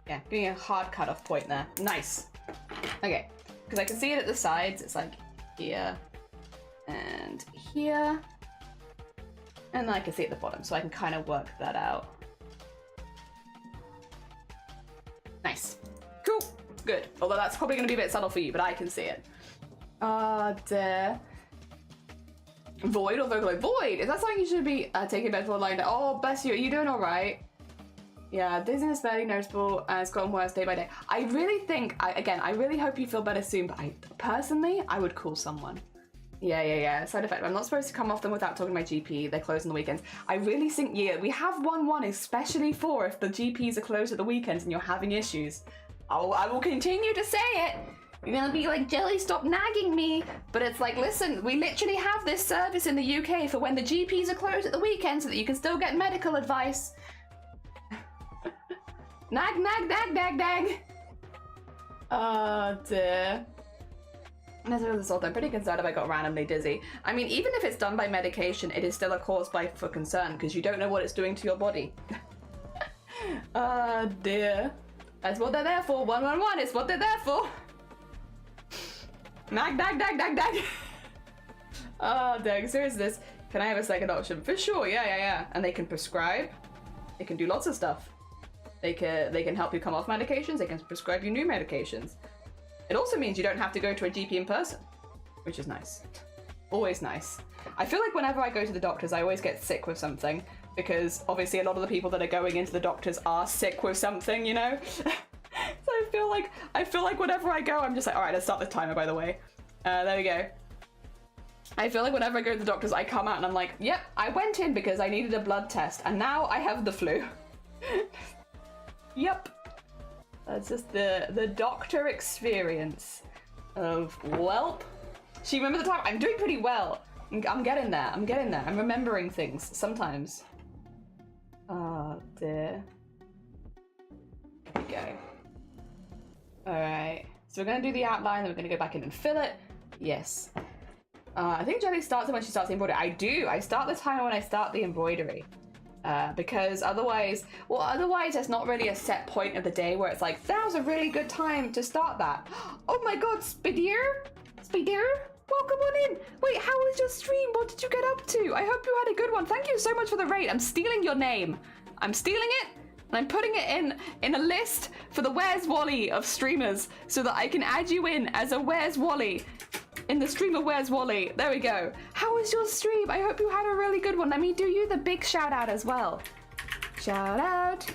Yeah, getting a hard cut-off point there. Nice. Okay, because I can see it at the sides. It's like here and here. And then I can see at the bottom, so I can kind of work that out. Nice. Cool. Good. Although that's probably going to be a bit subtle for you, but I can see it. There. Void or Vocaloid? Void! Is that something you should be taking bed for lying down? Oh, bless you. Are you doing alright? Yeah, dizziness fairly noticeable and it's gotten worse day by day. I really think, I really hope you feel better soon, but personally, I would call someone. Yeah. Side effect. I'm not supposed to come off them without talking to my GP. They're closed on the weekends. I really think, yeah, we have one especially for if the GPs are closed at the weekends and you're having issues. I will continue to say it. You're gonna be like, Jelly, stop nagging me. But it's like, listen, we literally have this service in the UK for when the GPs are closed at the weekend so that you can still get medical advice. Nag. Oh dear. As a result, I'm pretty concerned if I got randomly dizzy. I mean, even if it's done by medication, it is still a cause for concern because you don't know what it's doing to your body. Oh dear. That's what they're there for. 111 is what they're there for. Nag. Oh, dang. So is this? Can I have a second option? For sure. Yeah. And they can prescribe. They can do lots of stuff. They can help you come off medications. They can prescribe you new medications. It also means you don't have to go to a GP in person, which is nice. Always nice. I feel like whenever I go to the doctors, I always get sick with something because obviously a lot of the people that are going into the doctors are sick with something, you know? So I feel like whenever I go, I'm just like, all right, let's start the timer, by the way. There we go. I feel like whenever I go to the doctors, I come out and I'm like, yep, I went in because I needed a blood test and now I have the flu. Yep. That's just the doctor experience of, welp. She remember the time? I'm doing pretty well. I'm getting there. I'm remembering things sometimes. Oh dear. Here we go. Alright. So we're going to do the outline, then we're going to go back in and fill it. Yes. I think Jelly starts it when she starts the embroidery. I do. I start the timer when I start the embroidery. Because otherwise there's not really a set point of the day where it's like, that was a really good time to start that. Oh my god, Spideer, welcome on in. Wait, how was your stream? What did you get up to? I hope you had a good one. Thank you so much for the raid. I'm stealing your name. I'm stealing it and I'm putting it in a list for the Where's Wally of streamers so that I can add you in as a Where's Wally. In the stream of Where's Wally. There we go. How was your stream? I hope you had a really good one. Let me do you the big shout out as well. Shout out.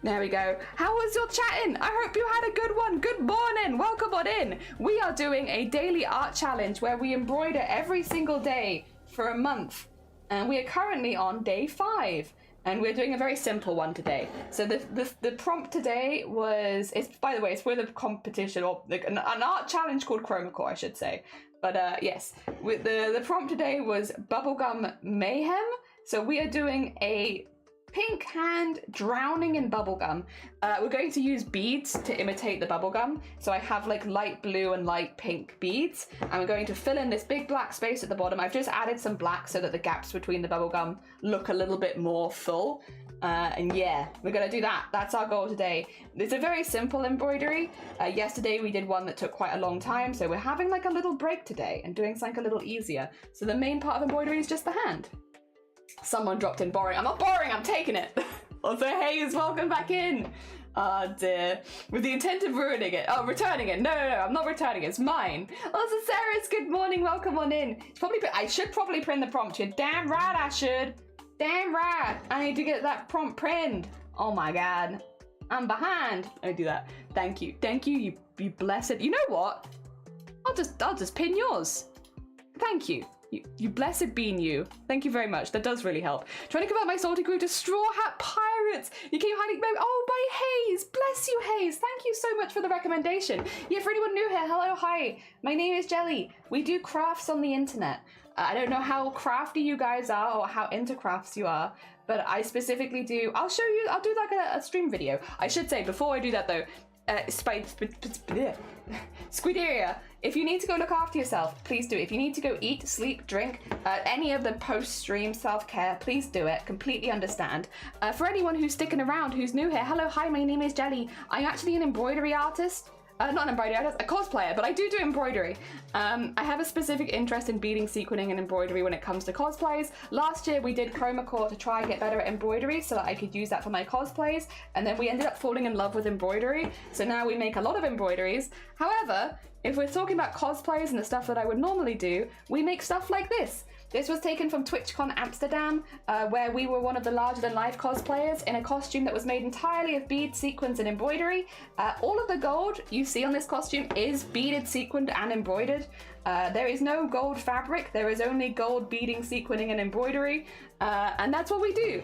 There we go. How was your chatting? I hope you had a good one. Good morning. Welcome on in. We are doing a daily art challenge where we embroider every single day for a month. And we are currently on day 5. And we're doing a very simple one today. So the prompt today was, by the way, it's for the competition, or an art challenge called Chromacore, I should say. But yes, the prompt today was Bubblegum Mayhem. So we are doing a pink hand drowning in bubblegum. We're going to use beads to imitate the bubblegum. So I have like light blue and light pink beads. And we're going to fill in this big black space at the bottom. I've just added some black so that the gaps between the bubblegum look a little bit more full. And yeah, we're gonna do that. That's our goal today. It's a very simple embroidery. Yesterday we did one that took quite a long time, so we're having like a little break today and doing something a little easier. So the main part of embroidery is just the hand. Someone dropped in borrowing. I'm not borrowing, I'm taking it. Also, Hayes, welcome back in. Oh dear. With the intent of ruining it. Oh, returning it. No, I'm not returning it. It's mine. Also, Sarah's good morning. Welcome on in. I should probably print the prompt. You're damn right I should. Damn right, I need to get that prompt printed. Oh my god, I'm behind. I do that. Thank you, you blessed. You know what? I'll just pin yours. Thank you. You blessed being you. Thank you very much. That does really help. Trying to convert my salty crew to Straw Hat Pirates. You keep hiding. Oh, by Hayes. Bless you, Hayes. Thank you so much for the recommendation. Yeah, for anyone new here, hello, hi. My name is Jelly. We do crafts on the internet. I don't know how crafty you guys are or how into crafts you are, but I specifically do. I'll show you. I'll do like a stream video. I should say before I do that though, Squideria, if you need to go look after yourself, please do it. If you need to go eat, sleep, drink, any of the post-stream self-care, please do it. Completely understand. For anyone who's sticking around, who's new here, hello, hi, my name is Jelly. I'm actually an embroidery artist. Not an embroidery artist, a cosplayer, but I do embroidery. I have a specific interest in beading, sequinning, and embroidery when it comes to cosplays. Last year we did chroma core to try and get better at embroidery so that I could use that for my cosplays, and then we ended up falling in love with embroidery, so now we make a lot of embroideries. However, if we're talking about cosplays and the stuff that I would normally do, we make stuff like this. This was taken from TwitchCon Amsterdam, where we were one of the larger-than-life cosplayers in a costume that was made entirely of beads, sequins, and embroidery. All of the gold you see on this costume is beaded, sequined, and embroidered. There is no gold fabric. There is only gold beading, sequining, and embroidery, and that's what we do.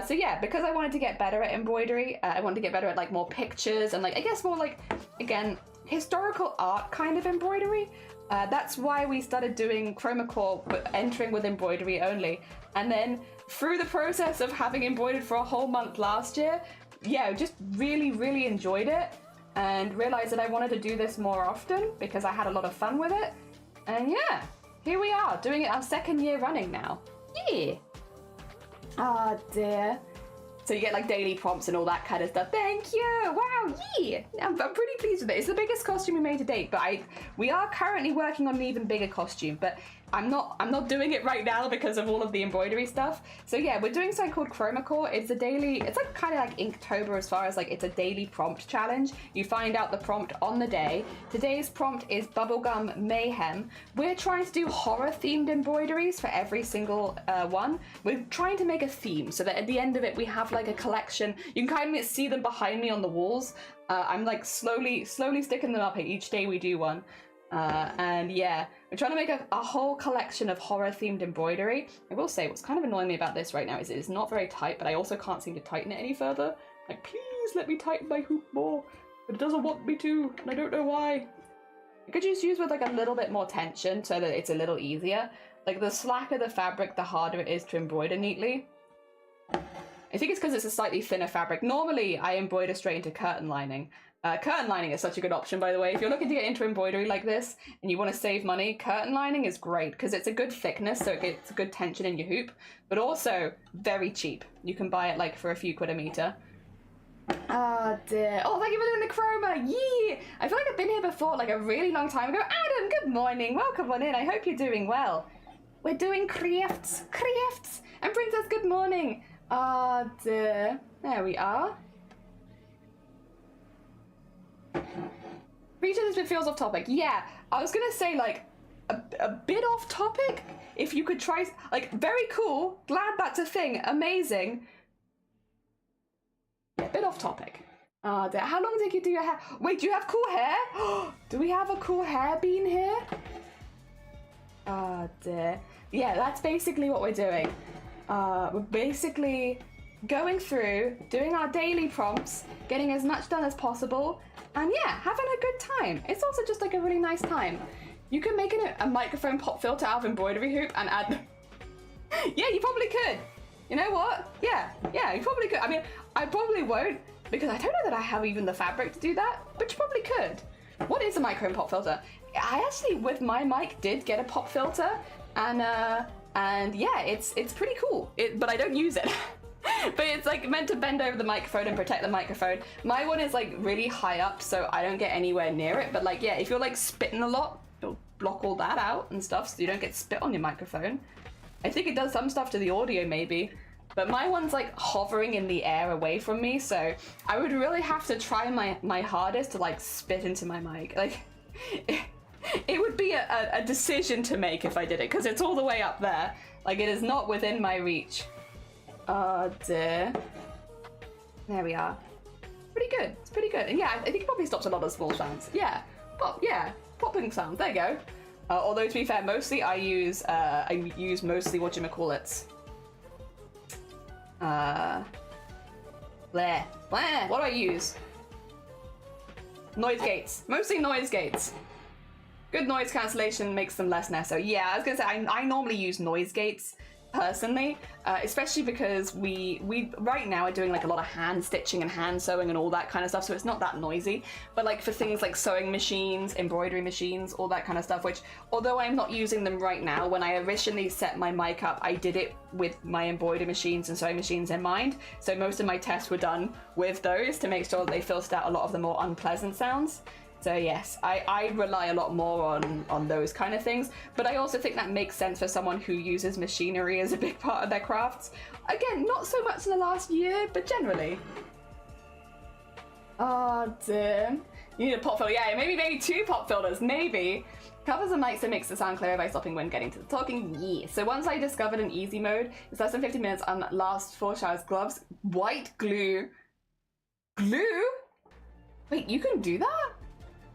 So yeah, because I wanted to get better at embroidery, I wanted to get better at like more pictures and like I guess more like, again, historical art kind of embroidery. That's why we started doing chroma core, but entering with embroidery only. And then through the process of having embroidered for a whole month last year, yeah, just really enjoyed it and realized that I wanted to do this more often because I had a lot of fun with it. And yeah, here we are doing it our 2nd year running now. Yeah. Oh dear. So you get like daily prompts and all that kind of stuff. Thank you. Wow, yeah. I'm pretty pleased with it. It's the biggest costume we made to date, but we are currently working on an even bigger costume, but I'm not doing it right now because of all of the embroidery stuff. So yeah, we're doing something called Chroma Core. It's like kind of like Inktober as far as like it's a daily prompt challenge. You find out the prompt on the day. Today's prompt is Bubblegum Mayhem. We're trying to do horror themed embroideries for every single one. We're trying to make a theme so that at the end of it we have like a collection. You can kind of see them behind me on the walls. I'm like slowly sticking them up each day we do one. And yeah, we're trying to make a whole collection of horror-themed embroidery. I will say, what's kind of annoying me about this right now is it's not very tight, but I also can't seem to tighten it any further. Like, please let me tighten my hoop more. But it doesn't want me to, and I don't know why. I could just use with like a little bit more tension so that it's a little easier. Like, the slacker the fabric, the harder it is to embroider neatly. I think it's because it's a slightly thinner fabric. Normally, I embroider straight into curtain lining. Curtain lining is such a good option, by the way. If you're looking to get into embroidery like this and you want to save money, curtain lining is great because it's a good thickness, so it gets a good tension in your hoop, but also very cheap. You can buy it like for a few quid a meter. Oh dear. Oh, thank you for doing the chroma. Yeah. I feel like I've been here before, like a really long time ago. Adam, good morning. Welcome on in. I hope you're doing well. We're doing crafts. And Princess, good morning. Oh dear. There we are. Pretty sure this bit feels off topic. Yeah, I was gonna say like a bit off topic. If you could try, like, very cool. Glad that's a thing. Amazing. Yeah, bit off topic. How long did you do your hair? Wait, do you have cool hair? Do we have a cool hair bean here? Oh dear. Yeah, that's basically what we're doing. We're basically going through, doing our daily prompts, getting as much done as possible, and yeah, having a good time. It's also just like a really nice time. You can make a microphone pop filter out of embroidery hoop and add... Yeah, you probably could. You know what? Yeah, you probably could. I mean, I probably won't because I don't know that I have even the fabric to do that, but you probably could. What is a micro pop filter? I actually, with my mic, did get a pop filter, and yeah, it's pretty cool. But I don't use it. But it's like meant to bend over the microphone and protect the microphone. My one is like really high up, so I don't get anywhere near it. But like, yeah, if you're like spitting a lot, it'll block all that out and stuff, so you don't get spit on your microphone. I think it does some stuff to the audio maybe, but my one's like hovering in the air away from me, so I would really have to try my hardest to like spit into my mic. Like, it would be a decision to make if I did it, because it's all the way up there. Like, it is not within my reach. Oh dear. There we are. Pretty good. It's pretty good. And yeah, I think it probably stops a lot of small sounds. Yeah. Pop. Yeah. Popping sounds. There you go. Although to be fair, mostly I use mostly whatchamacallits. Bleh. What do I use? Noise gates. Mostly noise gates. Good noise cancellation makes them less necessary. Yeah, I was gonna say I normally use noise gates personally, especially because we right now are doing like a lot of hand stitching and hand sewing and all that kind of stuff, so it's not that noisy. But like for things like sewing machines, embroidery machines, all that kind of stuff, which although I'm not using them right now, when I originally set my mic up, I did it with my embroidery machines and sewing machines in mind, so most of my tests were done with those to make sure that they filtered out a lot of the more unpleasant sounds. So yes, I rely a lot more on those kind of things, but I also think that makes sense for someone who uses machinery as a big part of their crafts. Again, not so much in the last year, but generally. Oh dear. You need a pop filter. Yeah, maybe 2 pop filters, maybe. Covers the mic so it makes the sound clearer by stopping when getting to the talking. Yeah. So once I discovered an easy mode, it's less than 50 minutes and lasts 4 showers. Gloves, white glue. Glue? Wait, you can do that?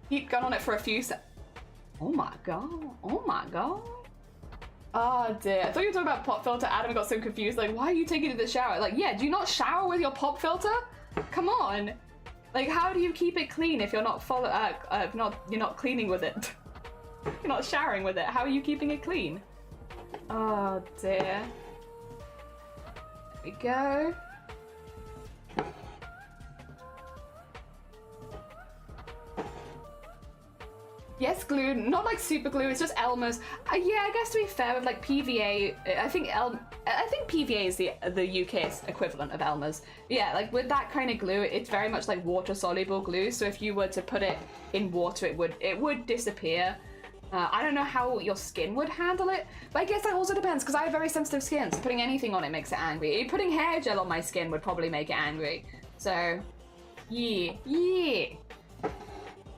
Keep going on it for a few Oh my god. Oh my god. Oh dear. I thought you were talking about pop filter. Adam got so confused. Like, why are you taking it to the shower? Like, yeah, do you not shower with your pop filter? Come on. Like, how do you keep it clean if you're not you're not cleaning with it? You're not showering with it. How are you keeping it clean? Oh dear. There we go. Yes, glue, not like super glue, it's just Elmer's. Yeah, I guess to be fair, with like PVA, I think PVA is the UK's equivalent of Elmer's. Yeah, like with that kind of glue, it's very much like water soluble glue. So if you were to put it in water, it would disappear. I don't know how your skin would handle it, but I guess that also depends because I have very sensitive skin, so putting anything on it makes it angry. Putting hair gel on my skin would probably make it angry. So, yeah.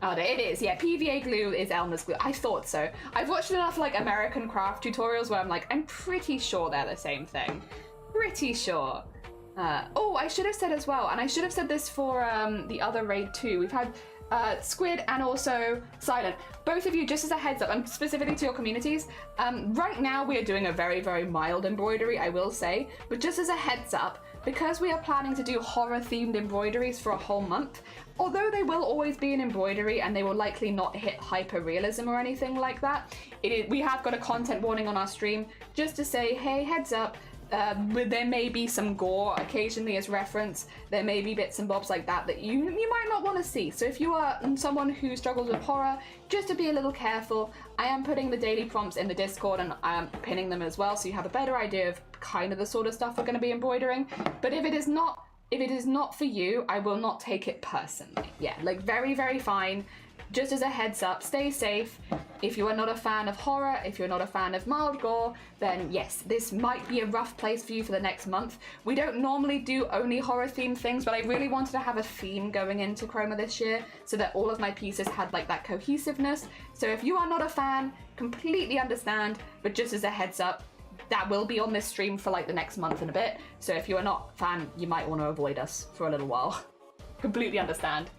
Oh, it is, yeah, PVA glue is Elmer's glue. I thought so. I've watched enough like American craft tutorials where I'm like, I'm pretty sure they're the same thing. Pretty sure. Oh, I should have said as well, and I should have said this for the other raid too. We've had Squid and also Silent. Both of you, just as a heads up, and specifically to your communities, right now we are doing a very, very mild embroidery, I will say, but just as a heads up, because we are planning to do horror-themed embroideries for a whole month, although they will always be an embroidery and they will likely not hit hyper-realism or anything like that, we have got a content warning on our stream just to say, hey, heads up, there may be some gore occasionally as reference. There may be bits and bobs like that that you might not want to see. So if you are someone who struggles with horror, just to be a little careful, I am putting the daily prompts in the Discord and I am pinning them as well, so you have a better idea of kind of the sort of stuff we're going to be embroidering. But if it is not for you, I will not take it personally. Yeah, like very, very fine. Just as a heads up, stay safe. If you are not a fan of horror, if you're not a fan of mild gore, then yes, this might be a rough place for you for the next month. We don't normally do only horror themed things, but I really wanted to have a theme going into Chroma this year so that all of my pieces had like that cohesiveness. So if you are not a fan, completely understand, but just as a heads up, that will be on this stream for like the next month and a bit. So if you are not a fan, you might want to avoid us for a little while. Completely understand.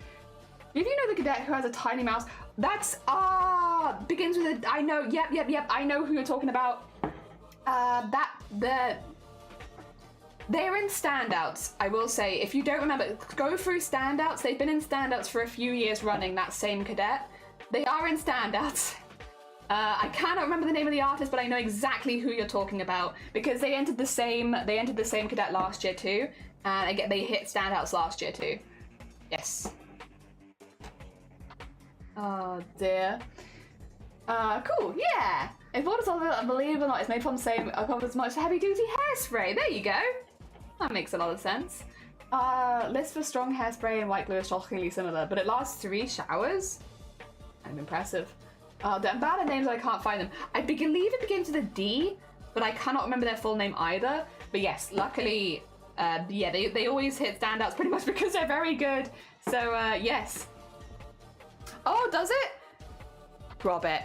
If you know the cadet who has a tiny mouse, that's, begins with a, I know, yep, I know who you're talking about. They're in standouts, I will say. If you don't remember, go through standouts. They've been in standouts for a few years running, that same cadet. They are in standouts. I cannot remember the name of the artist, but I know exactly who you're talking about because they entered the same cadet last year too, and again they hit standouts last year too. Yes. Oh dear. Cool. Yeah. If what is believe it or not, it's made from the same as much heavy duty hairspray. There you go. That makes a lot of sense. List for strong hairspray and white glue is shockingly similar, but it lasts 3 showers. I'm impressive. I'm bad at names, I can't find them. I believe it begins with a D, but I cannot remember their full name either. But yes, luckily, yeah, they always hit standouts pretty much because they're very good. So, yes. Oh, does it? Rob it.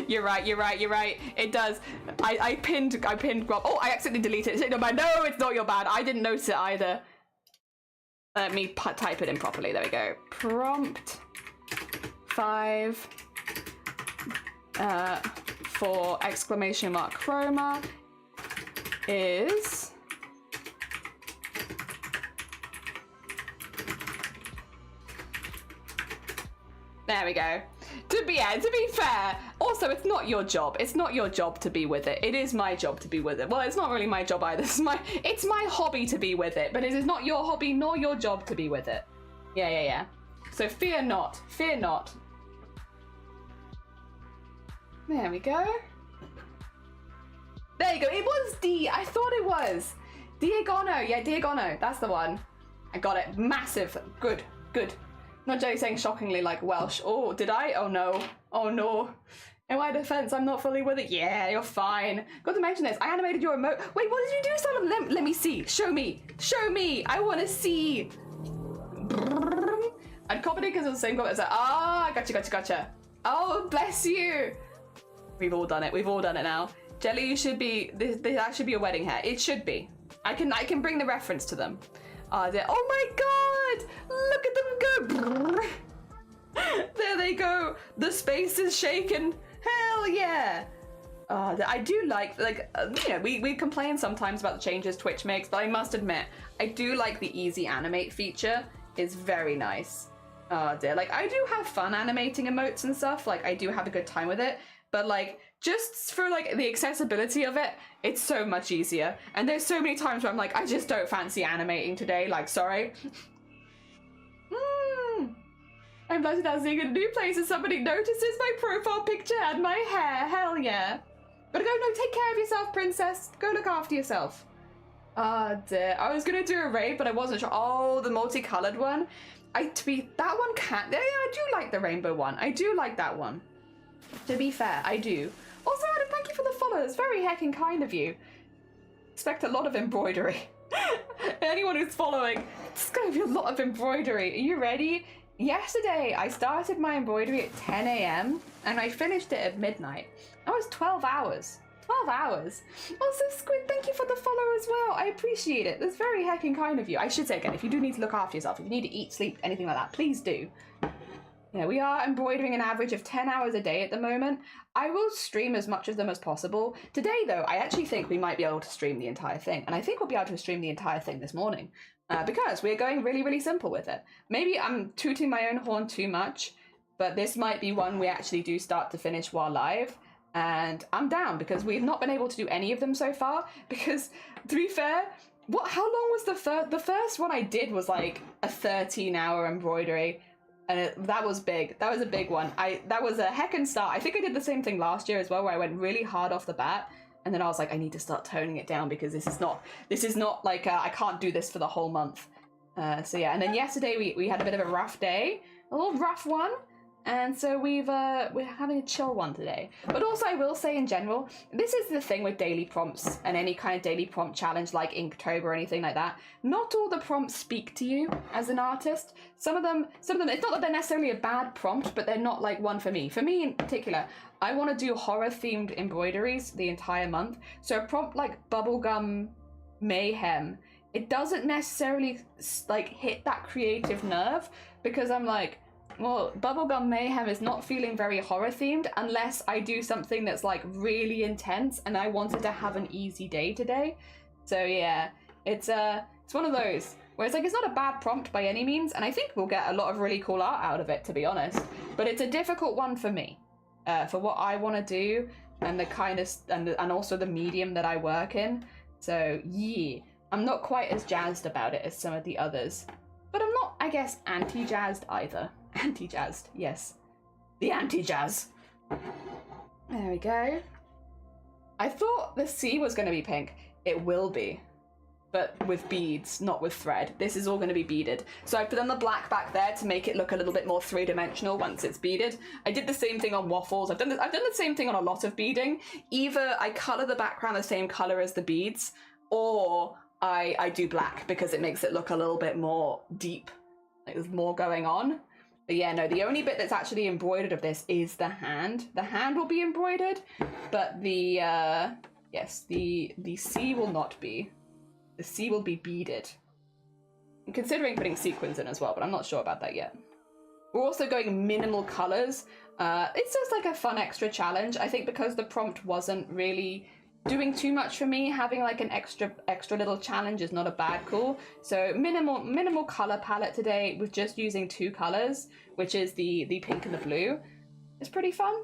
You're right. It does. I pinned Rob. Oh, I accidentally deleted it. No, it's not your bad. I didn't notice it either. Let me type it in properly. There we go. Prompt 5 for exclamation mark chroma is there we go. To be fair, also it's not your job. It's not your job to be with it. It is my job to be with it. Well, it's not really my job either. It's my hobby to be with it, but it is not your hobby nor your job to be with it. Yeah. So fear not. There we go. There you go. It was D. I thought it was. Diagono. Yeah, Diagono. That's the one. I got it. Massive. Good. Not Joey saying shockingly like Welsh. Oh, did I? Oh no. In my defense, I'm not fully with it. Yeah, you're fine. Got to mention this. I animated your emote. Wait, what did you do, Solomon? Let me see. Show me. I want to see. I'd copied it because it was the same comment. Gotcha. Oh, bless you. We've all done it now. Jelly, you should be. That should be a wedding hair. It should be. I can bring the reference to them. Oh my god! Look at them go! There they go. The space is shaken. Hell yeah! I do like you know, we complain sometimes about the changes Twitch makes, but I must admit I do like the easy animate feature. It's very nice. Oh dear, like I do have fun animating emotes and stuff. Like I do have a good time with it, but like just for like the accessibility of it, it's so much easier. And there's so many times where I'm like, I just don't fancy animating today. Like, sorry. I'm blessed now seeing a new place as somebody notices my profile picture and my hair. Hell yeah. Gotta go. No, take care of yourself, princess. Go look after yourself. Oh dear. I was gonna do a raid, but I wasn't sure. Oh, the multicolored one. That one can't. Yeah, I do like the rainbow one. I do like that one. To be fair, I do. Also, Adam, thank you for the follow. It's very heckin' kind of you. Expect a lot of embroidery. Anyone who's following, it's gonna be a lot of embroidery. Are you ready? Yesterday, I started my embroidery at 10 a.m. and I finished it at midnight. That was 12 hours. 12 hours. Also, Squid, thank you for the follow as well. I appreciate it. That's very heckin' kind of you. I should say again, if you do need to look after yourself, if you need to eat, sleep, anything like that, please do. Yeah, we are embroidering an average of 10 hours a day at the moment. I will stream as much of them as possible. Today, though, I actually think we might be able to stream the entire thing. And I think we'll be able to stream the entire thing this morning. Because we're going really, really simple with it. Maybe I'm tooting my own horn too much, but this might be one we actually do start to finish while live. And I'm down because we've not been able to do any of them so far. Because, to be fair, how long was the first one I did was like a 13-hour embroidery. And that was big. That was a big one. That was a heckin' start. I think I did the same thing last year as well, where I went really hard off the bat, and then I was like, I need to start toning it down because this is not like I can't do this for the whole month. So yeah. And then yesterday we had a bit of a rough day, a little rough one, and so we're having a chill one today. But also, I will say in general, this is the thing with daily prompts and any kind of daily prompt challenge like Inktober or anything like that. Not all the prompts speak to you as an artist. Some of them, it's not that they're necessarily a bad prompt, but they're not like one for me. For me in particular, I want to do horror-themed embroideries the entire month. So a prompt like Bubblegum Mayhem, it doesn't necessarily like hit that creative nerve because I'm like, well, Bubblegum Mayhem is not feeling very horror-themed unless I do something that's like really intense and I wanted to have an easy day today. So yeah, it's one of those. Whereas like it's not a bad prompt by any means, and I think we'll get a lot of really cool art out of it, to be honest. But it's a difficult one for me, for what I want to do, and the kind of and also the medium that I work in. So yeah, I'm not quite as jazzed about it as some of the others, but I'm not, I guess, anti-jazzed either. Anti-jazzed, yes, the anti-jazz. There we go. I thought the sea was going to be pink. It will be, but with beads, not with thread. This is all going to be beaded. So I put on the black back there to make it look a little bit more three-dimensional once it's beaded. I did the same thing on waffles. I've done the same thing on a lot of beading. Either I color the background the same color as the beads, or I do black because it makes it look a little bit more deep. Like there's more going on. But yeah, no, the only bit that's actually embroidered of this is the hand. The hand will be embroidered, but the, yes, the C will not be. The C will be beaded. I'm considering putting sequins in as well, but I'm not sure about that yet. We're also going minimal colors. It's just like a fun extra challenge. I think because the prompt wasn't really doing too much for me, having like an extra little challenge is not a bad call. So minimal color palette today with just using 2 colors, which is the pink and the blue. It's pretty fun.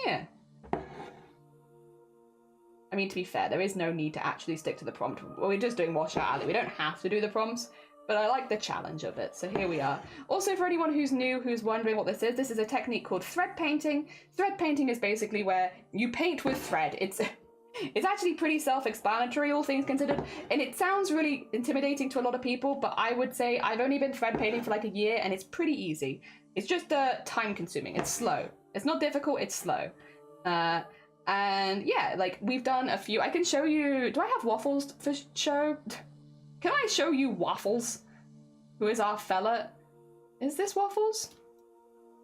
Yeah. I mean, to be fair, there is no need to actually stick to the prompt. We're just doing Washout Alley. We don't have to do the prompts, but I like the challenge of it. So here we are. Also, for anyone who's new, who's wondering what this is a technique called thread painting. Thread painting is basically where you paint with thread. It's actually pretty self-explanatory, all things considered, and it sounds really intimidating to a lot of people, but I would say I've only been thread painting for like a year, and it's pretty easy. It's just time-consuming. It's slow. It's not difficult, it's slow. And yeah, like we've done a few. I can show you. Do I have Waffles for show? Can I show you Waffles, who is our fella? Is this Waffles?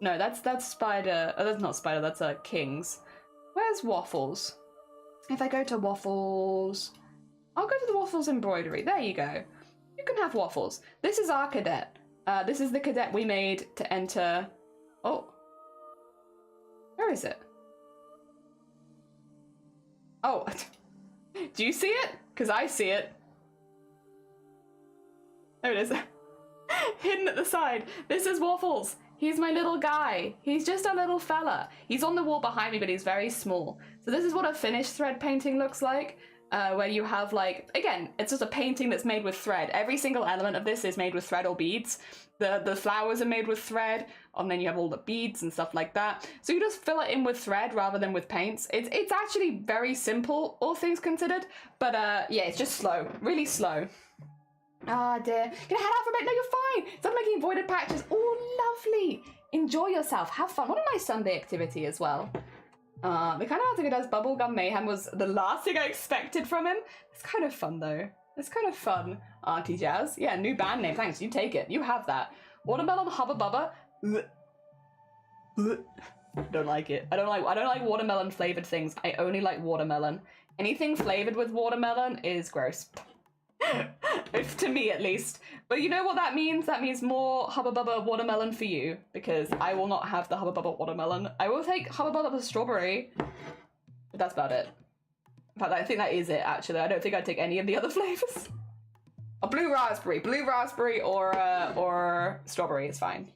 No, that's Spider. Oh, that's not Spider, that's Kings. Where's Waffles? If I go to Waffles, I'll go to the Waffles embroidery. There you go. You can have Waffles. This is our cadet. This is the cadet we made to enter. Oh. Where is it? Oh. Do you see it? Because I see it. There it is. Hidden at the side. This is Waffles. He's my little guy. He's just a little fella. He's on the wall behind me, but he's very small. So this is what a finished thread painting looks like, where you have like, again, it's just a painting that's made with thread. Every single element of this is made with thread or beads. The flowers are made with thread, and then you have all the beads and stuff like that. So you just fill it in with thread rather than with paints. It's actually very simple, all things considered, but yeah, it's just slow, really slow. Ah, dear. Gonna head out for a bit? No, you're fine. Stop making embroidered patches. Oh, lovely. Enjoy yourself. Have fun. What a nice Sunday activity as well. The kind of article does Bubblegum Mayhem was the last thing I expected from him. It's kind of fun, though. It's kind of fun. Arty Jazz. Yeah, new band name. Thanks. You take it. You have that. Watermelon Hubba Bubba. Don't like it. I don't like watermelon flavored things. I only like watermelon. Anything flavored with watermelon is gross. To me at least. But you know what that means? That means more Hubba Bubba watermelon for you, because I will not have the Hubba Bubba watermelon. I will take Hubba Bubba strawberry, but that's about it. In fact, I think that is it actually. I don't think I'd take any of the other flavors. A blue raspberry or strawberry is fine.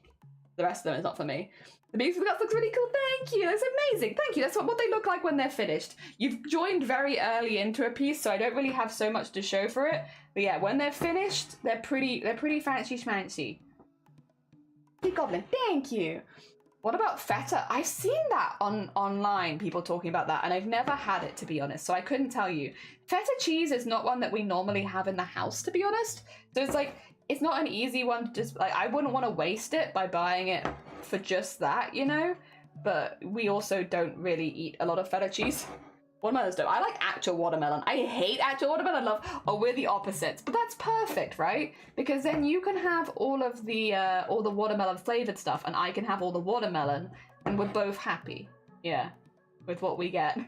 The rest of them is not for me. The music guts looks really cool. Thank you. That's amazing. Thank you. That's what they look like when they're finished. You've joined very early into a piece, so I don't really have so much to show for it. But yeah, when they're finished, they're pretty fancy schmancy. Big Goblin. Thank you. What about feta? I've seen that online, people talking about that, and I've never had it, to be honest, so I couldn't tell you. Feta cheese is not one that we normally have in the house, to be honest. So it's like, it's not an easy one to just, like, I wouldn't want to waste it by buying it for just that, you know? But we also don't really eat a lot of feta cheese. Watermelons don't. I like actual watermelon. I hate actual watermelon. We're the opposites. But that's perfect, right? Because then you can have all the watermelon flavored stuff, and I can have all the watermelon, and we're both happy. Yeah, with what we get.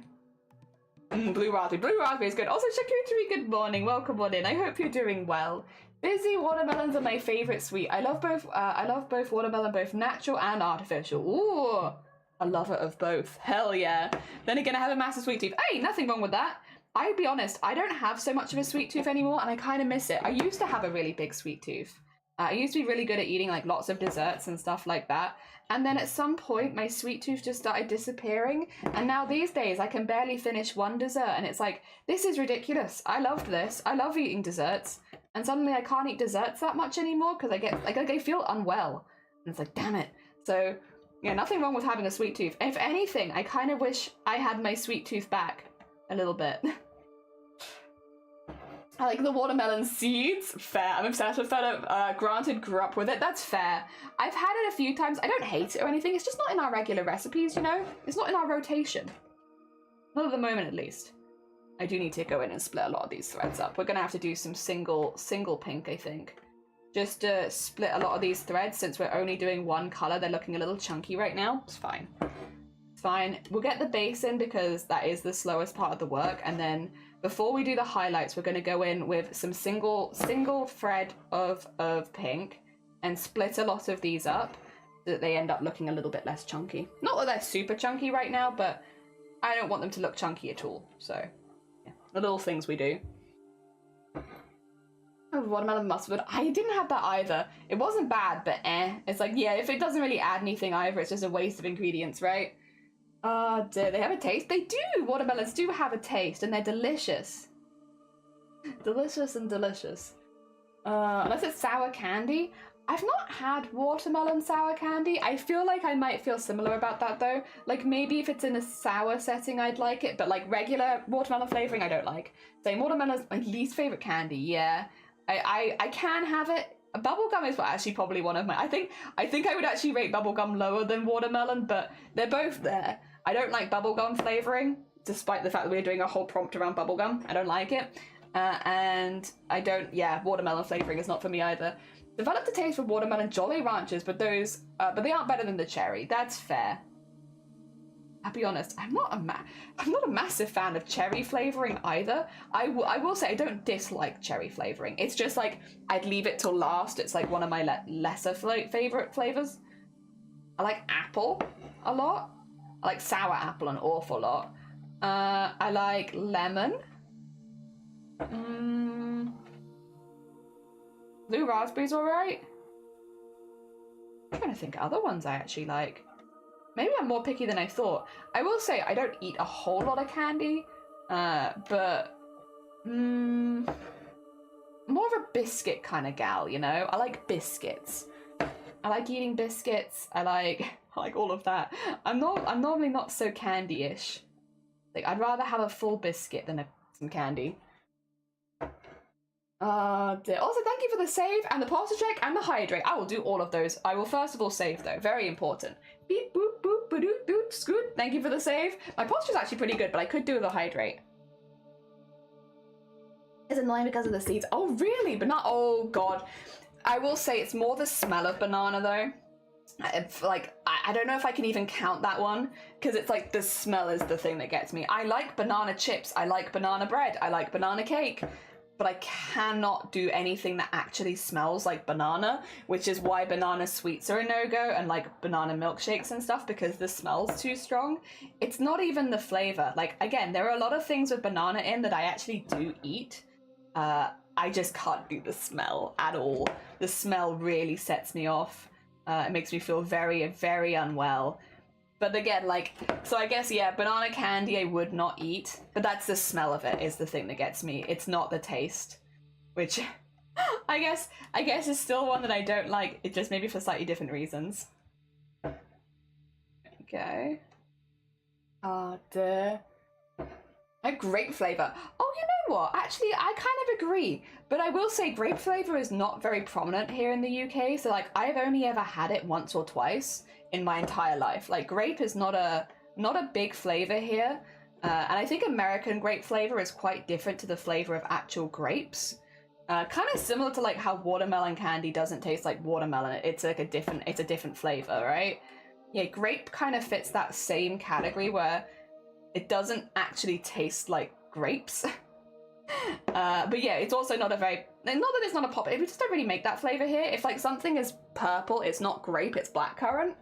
Blue raspberry. Blue raspberry is good. Also, charcuterie, good morning. Welcome on in. I hope you're doing well. Busy watermelons are my favorite sweet. I love both watermelon, both natural and artificial. Ooh, a lover of both. Hell yeah. Then again, I have a massive sweet tooth. Hey, nothing wrong with that. I'll be honest, I don't have so much of a sweet tooth anymore, and I kind of miss it. I used to have a really big sweet tooth. I used to be really good at eating like lots of desserts and stuff like that. And then at some point, my sweet tooth just started disappearing. And now these days, I can barely finish one dessert. And it's like, this is ridiculous. I loved this. I love eating desserts. And suddenly I can't eat desserts that much anymore because I get like I feel unwell. And it's like, damn it. So, yeah, nothing wrong with having a sweet tooth. If anything, I kind of wish I had my sweet tooth back a little bit. I like the watermelon seeds. Fair. I'm obsessed with that. Granted, grew up with it. That's fair. I've had it a few times. I don't hate it or anything. It's just not in our regular recipes, you know? It's not in our rotation. Not at the moment, at least. I do need to go in and split a lot of these threads up. We're going to have to do some single pink, I think. Just to split a lot of these threads, since we're only doing one color. They're looking a little chunky right now. It's fine. It's fine. We'll get the base in because that is the slowest part of the work, and then before we do the highlights, we're going to go in with some single thread of pink and split a lot of these up so that they end up looking a little bit less chunky. Not that they're super chunky right now, but I don't want them to look chunky at all. So, yeah, the little things we do. Oh, watermelon mustard. I didn't have that either. It wasn't bad, but eh. It's like, yeah, if it doesn't really add anything either, it's just a waste of ingredients, right? Do they have a taste? They do! Watermelons do have a taste, and they're delicious. Delicious and delicious. Unless it's sour candy. I've not had watermelon sour candy. I feel like I might feel similar about that, though. Like, maybe if it's in a sour setting, I'd like it, but, like, regular watermelon flavoring, I don't like. Same, watermelon's my least favorite candy, yeah. I can have it. Bubblegum is actually probably one of my... I think I would actually rate bubblegum lower than watermelon, but they're both there. I don't like bubblegum flavoring, despite the fact that we're doing a whole prompt around bubblegum. I don't like it. And I don't... Yeah, watermelon flavoring is not for me either. Developed a taste for watermelon Jolly Ranchers, but those... but they aren't better than the cherry. That's fair. I'll be honest, I'm not a massive fan of cherry flavoring either. I will say I don't dislike cherry flavoring. It's just like I'd leave it till last. It's like one of my lesser favorite flavors. I like apple a lot. I like sour apple an awful lot. I like lemon. Blue raspberry's alright. I'm trying to think of other ones I actually like. Maybe I'm more picky than I thought. I will say I don't eat a whole lot of candy, but more of a biscuit kind of gal, you know? I like biscuits. I like eating biscuits. I like all of that. I'm normally not so candy-ish. Like, I'd rather have a full biscuit than some candy. Also, thank you for the save and the posture check and the hydrate. I will do all of those. I will first of all save, though. Very important. Beep, boop, boop, ba-doop, doop, scoot. Thank you for the save. My posture's actually pretty good, but I could do the hydrate. It's annoying because of the seeds. Oh, really? Banana? Oh, God. I will say it's more the smell of banana, though. I don't know if I can even count that one, because it's like the smell is the thing that gets me. I like banana chips. I like banana bread. I like banana cake. But I cannot do anything that actually smells like banana, which is why banana sweets are a no-go and like banana milkshakes and stuff, because the smell's too strong. It's not even the flavor. Like, again, there are a lot of things with banana in that I actually do eat. I just can't do the smell at all. The smell really sets me off. It makes me feel very, very unwell. But again, like, so I guess, yeah, banana candy I would not eat, but that's the smell of it is the thing that gets me. It's not the taste, which I guess is still one that I don't like. It just maybe for slightly different reasons. Okay. A grape flavor. Oh, you know what? Actually, I kind of agree, but I will say grape flavor is not very prominent here in the UK. So like, I've only ever had it once or twice in my entire life. Like, grape is not a big flavor here, and I think American grape flavor is quite different to the flavor of actual grapes. Kind of similar to like how watermelon candy doesn't taste like watermelon. It's like a different flavor, right? Yeah, grape kind of fits that same category where it doesn't actually taste like grapes. But yeah, it's also not a very, not that it's not a pop, we just don't really make that flavor here. If like something is purple, it's not grape, it's blackcurrant.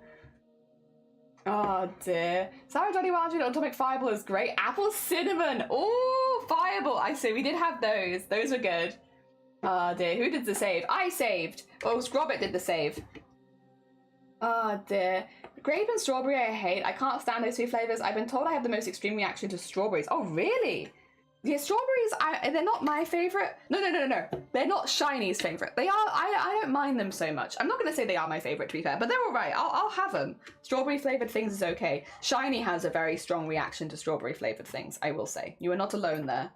Oh dear. Sour Johnny Wildwood Atomic Fireball is great. Apple Cinnamon. Oh, Fireball. I see. We did have those. Those were good. Oh dear. Who did the save? I saved. Oh, Scrobbit did the save. Oh dear. Grape and strawberry I hate. I can't stand those two flavors. I've been told I have the most extreme reaction to strawberries. Oh, really? Yeah, strawberries, they're not my favorite. No. They're not Shiny's favorite. They are, I don't mind them so much. I'm not going to say they are my favorite, to be fair, but they're all right. I'll have them. Strawberry flavored things is okay. Shiny has a very strong reaction to strawberry flavored things, I will say. You are not alone there.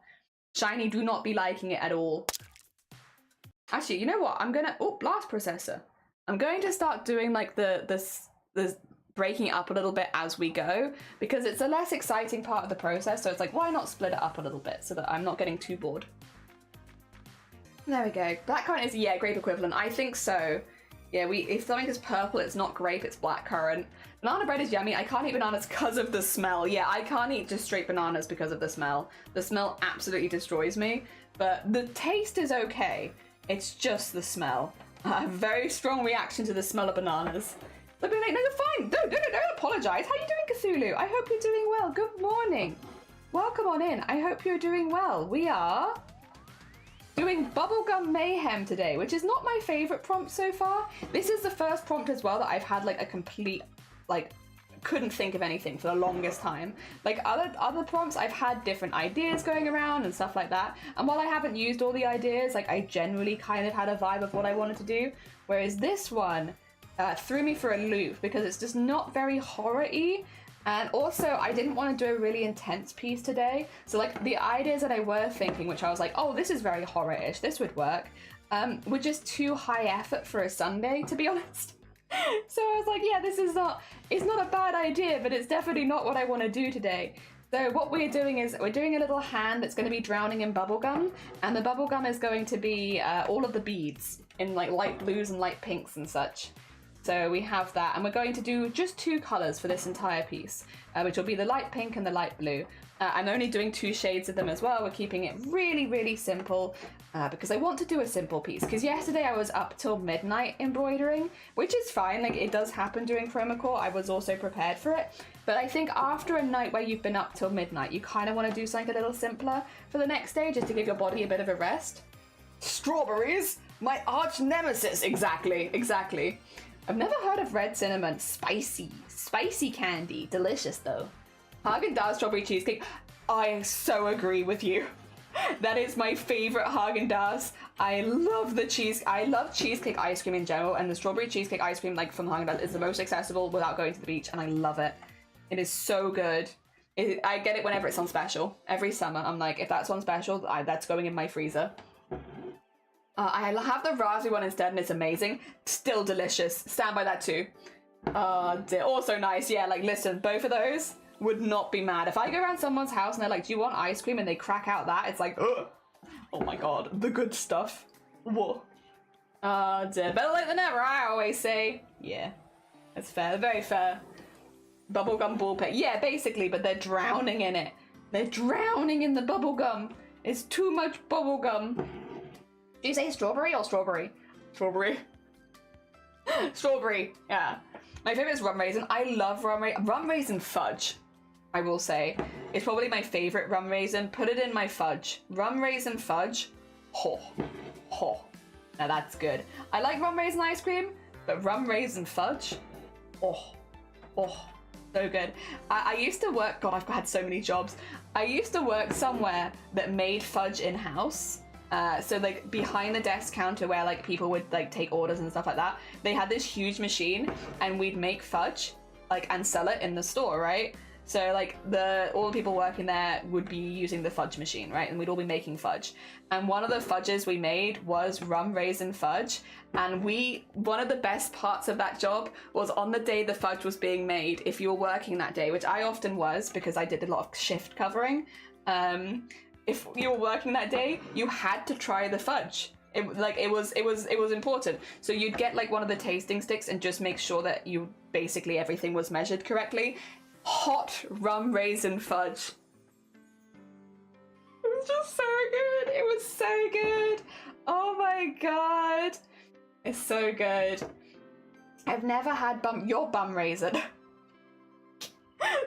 Shiny do not be liking it at all. Actually, you know what? I'm going to, oh, blast processor. I'm going to start doing like the breaking it up a little bit as we go, because it's a less exciting part of the process, so it's like, why not split it up a little bit so that I'm not getting too bored. There we go. Blackcurrant is, yeah, grape equivalent. I think so. Yeah, if something is purple, it's not grape, it's blackcurrant. Banana bread is yummy. I can't eat bananas because of the smell. Yeah, I can't eat just straight bananas because of the smell. The smell absolutely destroys me, but the taste is okay. It's just the smell. I have a very strong reaction to the smell of bananas. They'll be like, no, you're fine. Don't apologize. How are you doing, Cthulhu? I hope you're doing well. Good morning. Welcome on in. I hope you're doing well. We are doing Bubblegum Mayhem today, which is not my favorite prompt so far. This is the first prompt as well that I've had like a complete, like, couldn't think of anything for the longest time. Like other prompts, I've had different ideas going around and stuff like that. And while I haven't used all the ideas, like I generally kind of had a vibe of what I wanted to do. Whereas this one, threw me for a loop because it's just not very horror-y, and also I didn't want to do a really intense piece today, so like the ideas that I were thinking, which I was like, oh, this is very horror-ish, this would work, were just too high effort for a Sunday, to be honest. So I was like, yeah, it's not a bad idea, but it's definitely not what I want to do today. So what we're doing is we're doing a little hand that's going to be drowning in bubblegum, and the bubblegum is going to be all of the beads in like light blues and light pinks and such. So we have that, and we're going to do just 2 colors for this entire piece, which will be the light pink and the light blue. I'm only doing 2 shades of them as well. We're keeping it really, really simple because I want to do a simple piece. Because yesterday I was up till midnight embroidering, which is fine. Like, it does happen during Promocore. I was also prepared for it. But I think after a night where you've been up till midnight, you kind of want to do something a little simpler for the next day, just to give your body a bit of a rest. Strawberries, my arch nemesis. Exactly. I've never heard of red cinnamon. Spicy candy. Delicious though. Haagen-Dazs strawberry cheesecake. I so agree with you. That is my favorite Haagen-Dazs. I love cheesecake ice cream in general, and the strawberry cheesecake ice cream like from Haagen-Dazs is the most accessible without going to the beach, and I love it. It is so good. I get it whenever it's on special. Every summer I'm like, if that's on special, that's going in my freezer. I have the raspberry one instead, and it's amazing. Still delicious. Stand by that too. Also nice. Yeah, like listen, both of those would not be mad. If I go around someone's house and they're like, do you want ice cream? And they crack out that, it's like, ugh. Oh my god, the good stuff. Whoa. Better late than never, I always say. Yeah, that's fair. Very fair. Bubblegum ball pit. Yeah, basically, but they're drowning in it. They're drowning in the bubblegum. It's too much bubblegum. Do you say strawberry or strawberry? Strawberry. Strawberry, yeah. My favorite is rum raisin. I love rum raisin fudge, I will say. It's probably my favorite rum raisin. Put it in my fudge. Rum raisin fudge. Ho. Now that's good. I like rum raisin ice cream, but rum raisin fudge. Oh, so good. I used to work, God, I've had so many jobs. I used to work somewhere that made fudge in-house. So like behind the desk counter where like people would like take orders and stuff like that, they had this huge machine, and we'd make fudge like and sell it in the store, right? So like all the people working there would be using the fudge machine, right? And we'd all be making fudge. And one of the fudges we made was rum raisin fudge. And one of the best parts of that job was on the day the fudge was being made, if you were working that day, which I often was because I did a lot of shift covering. If you were working that day, you had to try the fudge. It was important. So you'd get like one of the tasting sticks and just make sure that basically everything was measured correctly. Hot rum raisin fudge. It was just so good. It was so good. Oh my god. It's so good. I've never had your bum raisin.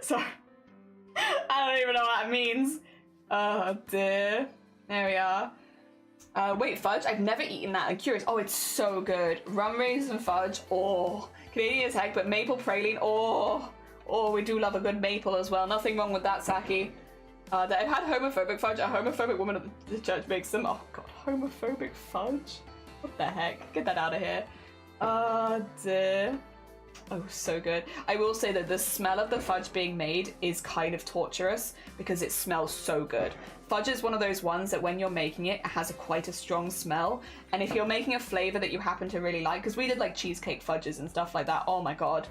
Sorry. I don't even know what that means. Oh dear. There we are. Wait, fudge? I've never eaten that. I'm curious. Oh, it's so good. Rum raisin fudge. Oh, Canadian as heck, but maple praline. Oh, we do love a good maple as well. Nothing wrong with that, Saki. I've had homophobic fudge. A homophobic woman at the church makes them. Oh god, homophobic fudge? What the heck? Get that out of here. Oh dear. Oh, so good. I will say that the smell of the fudge being made is kind of torturous because it smells so good. Fudge is one of those ones that when you're making it, it has quite a strong smell. And if you're making a flavor that you happen to really like, because we did like cheesecake fudges and stuff like that, oh my god,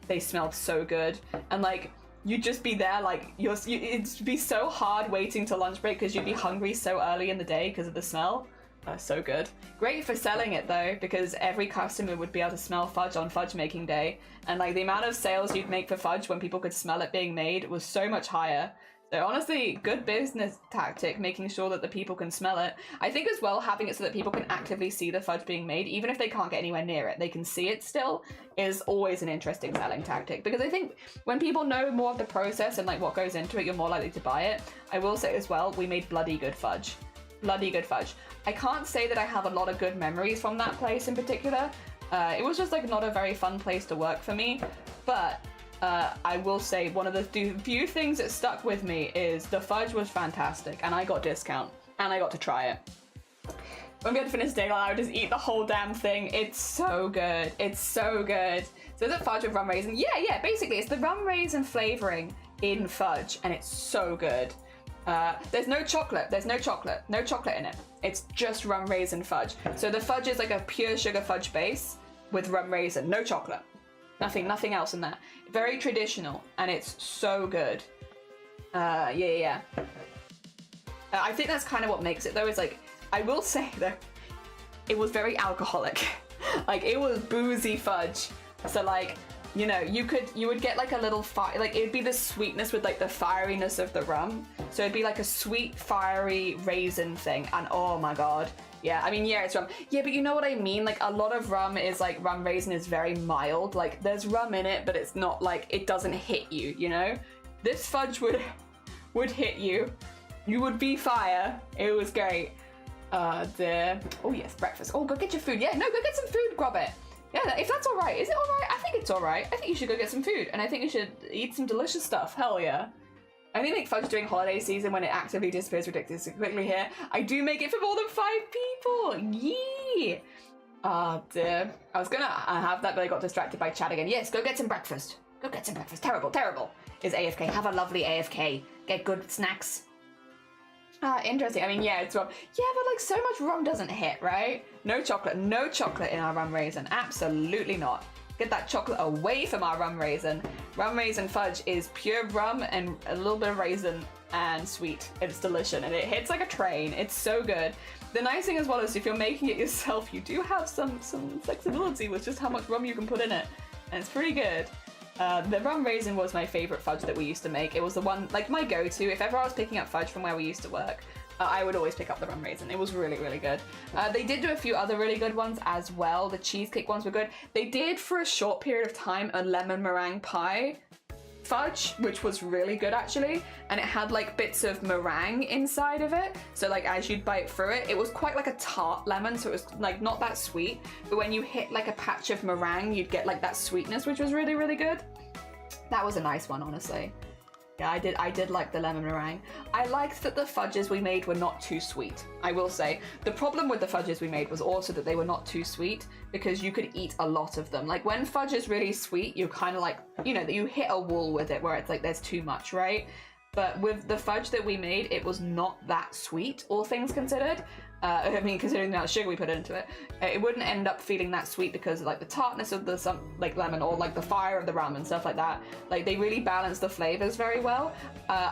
they smelled so good. And like, you'd just be there like, it'd be so hard waiting to lunch break because you'd be hungry so early in the day because of the smell. So good. Great for selling it though, because every customer would be able to smell fudge on fudge making day. And like the amount of sales you'd make for fudge when people could smell it being made was so much higher. So honestly, good business tactic, making sure that the people can smell it. I think as well, having it so that people can actively see the fudge being made, even if they can't get anywhere near it, they can see it still, is always an interesting selling tactic. Because I think when people know more of the process and like what goes into it, you're more likely to buy it. I will say as well, we made bloody good fudge. Bloody good fudge. I can't say that I have a lot of good memories from that place in particular. It was just like not a very fun place to work for me, but I will say one of the few things that stuck with me is the fudge was fantastic and I got discount and I got to try it. When we had to finish dinner, I would just eat the whole damn thing. It's so good. It's so good. So is it fudge with rum raisin? Yeah, basically it's the rum raisin flavoring in fudge and it's so good. There's no chocolate in it. It's just rum raisin fudge. So the fudge is like a pure sugar fudge base with rum raisin, no chocolate. Nothing else in there. Very traditional, and it's so good. Yeah. I think that's kind of what makes it though, is like, I will say though, it was very alcoholic. Like it was boozy fudge. So like, you know, you would get like a little fire, like it'd be the sweetness with like the fieriness of the rum. So it'd be like a sweet, fiery raisin thing. And oh my God. Yeah, I mean, yeah, it's rum. Yeah, but you know what I mean? Like a lot of rum is like, rum raisin is very mild. Like there's rum in it, but it's not like, it doesn't hit you, you know? This fudge would hit you. You would be fire. It was great. Oh yes, breakfast. Oh, go get your food. Yeah, no, go get some food, grab it. Yeah, if that's all right. Is it all right? I think it's all right. I think you should go get some food, and I think you should eat some delicious stuff. Hell yeah. I only make fudge during holiday season when it actively disappears ridiculously quickly here. I do make it for more than 5 people. Yeah. Oh dear. I was gonna have that, but I got distracted by chat again. Yes, go get some breakfast. Go get some breakfast. Terrible. Is AFK. Have a lovely AFK. Get good snacks. Interesting. I mean, yeah, it's rum. Yeah, but like so much rum doesn't hit, right? No chocolate in our rum raisin. Absolutely not. Get that chocolate away from our rum raisin. Rum raisin fudge is pure rum and a little bit of raisin and sweet. It's delicious and it hits like a train. It's so good. The nice thing as well is if you're making it yourself, you do have some flexibility with just how much rum you can put in it. And it's pretty good. The rum raisin was my favorite fudge that we used to make. It was the one, like my go-to. If ever I was picking up fudge from where we used to work, I would always pick up the rum raisin. It was really, really good. They did do a few other really good ones as well. The cheesecake ones were good. They did, for a short period of time, a lemon meringue pie fudge, which was really good actually. And it had like bits of meringue inside of it. So like as you'd bite through it, it was quite like a tart lemon. So it was like not that sweet, but when you hit like a patch of meringue, you'd get like that sweetness, which was really, really good. That was a nice one, honestly. Yeah, I did like the lemon meringue. I liked that the fudges we made were not too sweet, I will say. The problem with the fudges we made was also that they were not too sweet because you could eat a lot of them. Like when fudge is really sweet, you're kind of like, you know, you hit a wall with it where it's like there's too much, right? But with the fudge that we made, it was not that sweet, all things considered. I mean, considering the amount of sugar we put into it, it wouldn't end up feeling that sweet because of like the tartness of the like lemon or like the fire of the rum and stuff like that. Like they really balance the flavors very well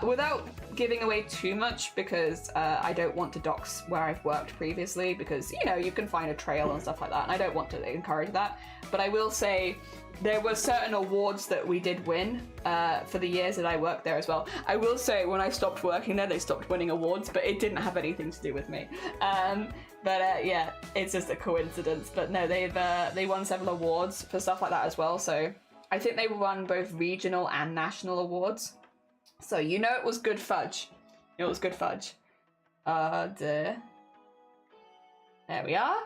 without giving away too much because I don't want to dox where I've worked previously because, you know, you can find a trail and stuff like that and I don't want to encourage that. But I will say there were certain awards that we did win for the years that I worked there as well. I will say when I stopped working there, they stopped winning awards, but it didn't have anything to do with me. Yeah, it's just a coincidence. But no, they won several awards for stuff like that as well. So I think they won both regional and national awards. So you know it was good fudge. It was good fudge. There we are.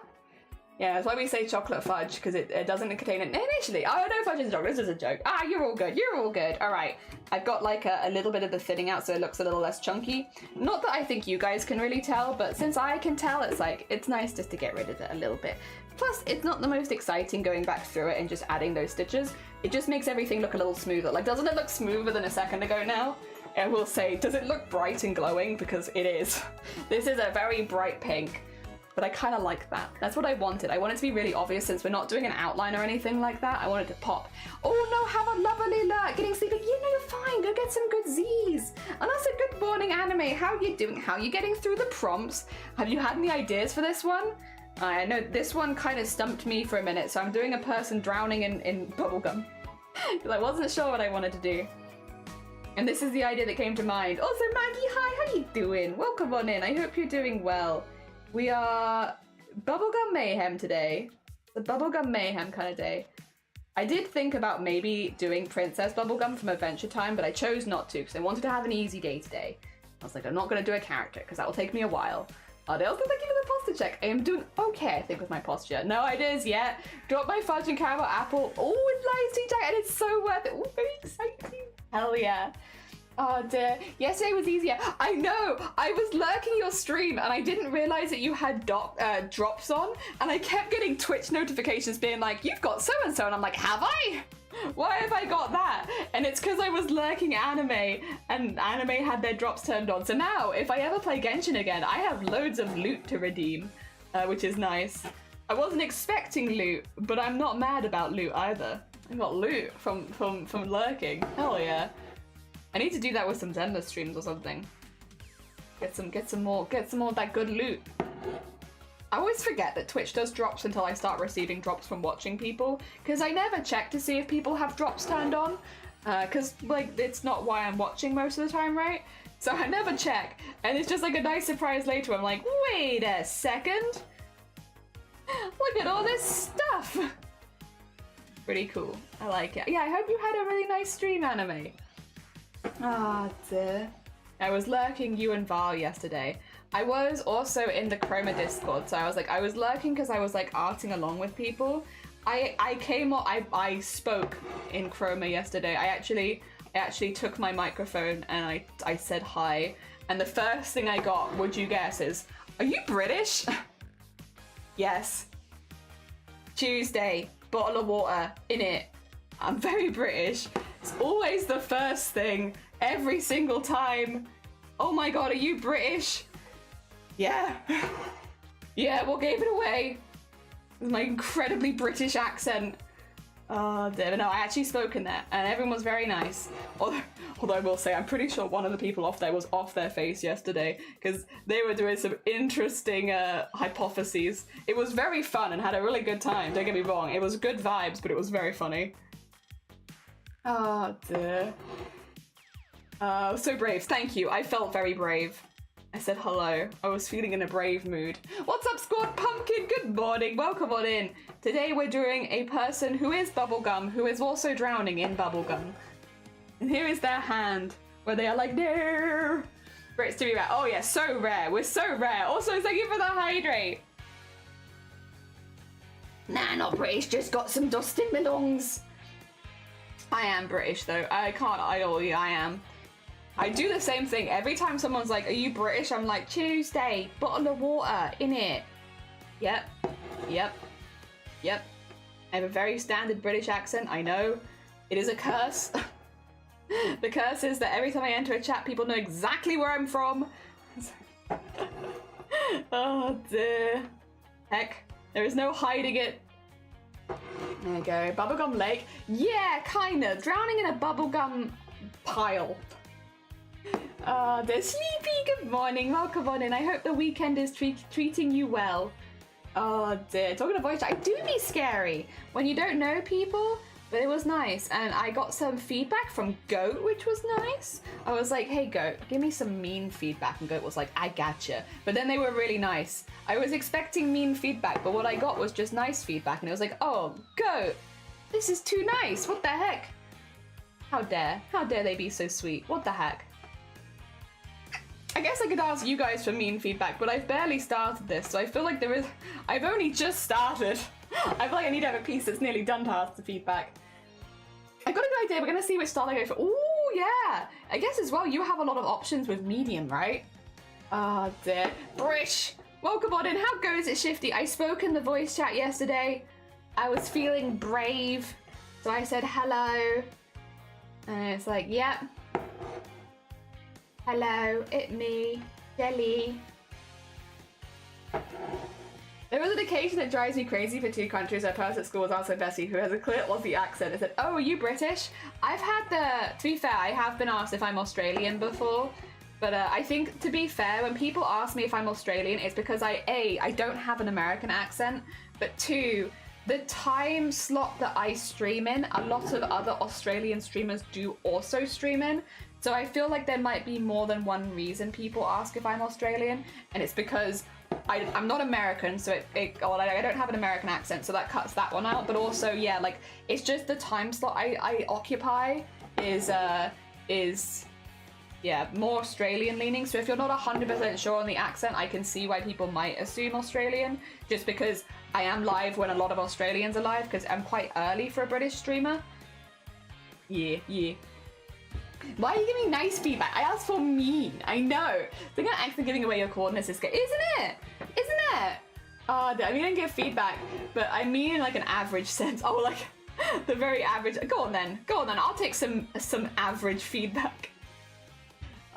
Yeah, that's why we say chocolate fudge, because it doesn't contain it initially. Oh, no, fudge is a joke. This is a joke. Ah, you're all good. You're all good. All right. I've got like a little bit of the thinning out so it looks a little less chunky. Not that I think you guys can really tell, but since I can tell, it's like, it's nice just to get rid of it a little bit. Plus, it's not the most exciting going back through it and just adding those stitches. It just makes everything look a little smoother. Like, doesn't it look smoother than a second ago now? I will say, does it look bright and glowing? Because it is. This is a very bright pink. But I kind of like that. That's what I wanted. I want it to be really obvious since we're not doing an outline or anything like that. I wanted to pop. Oh no, have a lovely look. Getting sleepy. You know, you're fine. Go get some good Z's. And also, good morning, anime. How you doing? How you getting through the prompts? Have you had any ideas for this one? I know this one kind of stumped me for a minute, so I'm doing a person drowning in bubblegum. Because I wasn't sure what I wanted to do. And this is the idea that came to mind. Also, Maggie, hi. How you doing? Welcome on in. I hope you're doing well. We are bubblegum mayhem today. The bubblegum mayhem kind of day. I did think about maybe doing Princess Bubblegum from Adventure Time, but I chose not to because I wanted to have an easy day today. I was like, I'm not going to do a character because that will take me a while. They also thank you for the posture check. I am doing okay, I think, with my posture. No ideas yet. Drop my fudge and caramel apple. Oh, it's nice, TJ, and it's so worth it. Oh, very exciting. Hell yeah. Oh dear, yesterday was easier. I know, I was lurking your stream and I didn't realize that you had drops on, and I kept getting Twitch notifications being like, you've got so-and-so, and I'm like, have I? Why have I got that? And it's because I was lurking anime, and anime had their drops turned on. So now, if I ever play Genshin again, I have loads of loot to redeem, which is nice. I wasn't expecting loot, but I'm not mad about loot either. I got loot from lurking. Hell yeah. I need to do that with some Zenless streams or something. Get some more of that good loot. I always forget that Twitch does drops until I start receiving drops from watching people, because I never check to see if people have drops turned on, because like it's not why I'm watching most of the time, right? So I never check, and it's just like a nice surprise later. I'm like, wait a second, look at all this stuff. Pretty cool. I like it. Yeah, I hope you had a really nice stream, anime. Ah, dear. I was lurking you and Val yesterday. I was also in the Chroma Discord, so I was lurking because I was like arting along with people. I spoke in Chroma yesterday. I actually took my microphone and I said hi, and the first thing I got, would you guess, is, are you British? Yes. Tuesday, bottle of water, in it. I'm very British. It's always the first thing, every single time. Oh my god, are you British? Yeah. Yeah, what gave it away? With my incredibly British accent. Oh, dear. No, I actually spoke in there, and everyone was very nice. Although I will say, I'm pretty sure one of the people off there was off their face yesterday, because they were doing some interesting hypotheses. It was very fun and had a really good time, don't get me wrong. It was good vibes, but it was very funny. Oh, dear. So brave. Thank you. I felt very brave. I said hello. I was feeling in a brave mood. What's up, Squad Pumpkin? Good morning. Welcome on in. Today we're doing a person who is bubblegum, who is also drowning in bubblegum. And here is their hand, where they are like, no. Brits to be rare. Oh yeah, so rare. We're so rare. Also, thank you for the hydrate. Nah, not British. Just got some dust in my lungs. I am British though. I can't idol you. I am. I do the same thing. Every time someone's like, are you British? I'm like, Tuesday, bottle of water, in it. Yep. Yep. Yep. I have a very standard British accent, I know. It is a curse. The curse is that every time I enter a chat, people know exactly where I'm from. Oh dear. Heck, there is no hiding it. There you go. Bubblegum Lake. Yeah, kind of. Drowning in a bubblegum pile. They're sleepy. Good morning. Welcome on in. I hope the weekend is treating you well. Oh dear. Talking to voice chat, I do be scary when you don't know people, but it was nice. And I got some feedback from Goat, which was nice. I was like, hey Goat, give me some mean feedback. And Goat was like, I gotcha. But then they were really nice. I was expecting mean feedback, but what I got was just nice feedback. And it was like, oh, Goat, This is too nice. What the heck? How dare they be so sweet? What the heck? I guess I could ask you guys for mean feedback, but I've barely started this, so I feel like I've only just started. I feel like I need to have a piece that's nearly done to ask the feedback. I got a good idea. We're gonna see which style I go for. Ooh, yeah. I guess as well, you have a lot of options with medium, right? Oh dear. Brish, welcome on in. How goes it, Shifty? I spoke in the voice chat yesterday. I was feeling brave, so I said hello. And it's like, yep. Hello, it me, Jelly. There was an occasion that drives me crazy for two countries. A person at school was also Bessie, who has a clear Aussie accent. I said, oh, are you British? I've had to be fair, I have been asked if I'm Australian before. But I think, to be fair, when people ask me if I'm Australian, it's because I don't have an American accent, but two, the time slot that I stream in, a lot of other Australian streamers do also stream in. So I feel like there might be more than one reason people ask if I'm Australian, and it's because I'm not American, so I don't have an American accent, so that cuts that one out. But also, yeah, like, it's just the time slot I occupy is yeah, more Australian leaning. So if you're not 100% sure on the accent, I can see why people might assume Australian, just because I am live when a lot of Australians are live, because I'm quite early for a British streamer. Yeah. Why are you giving nice feedback? I asked for mean. I know. They're gonna actually giving away your coordinates, isn't it? Oh, I mean, I give feedback, but I mean in like an average sense. Oh, like the very average. Go on then. I'll take some average feedback.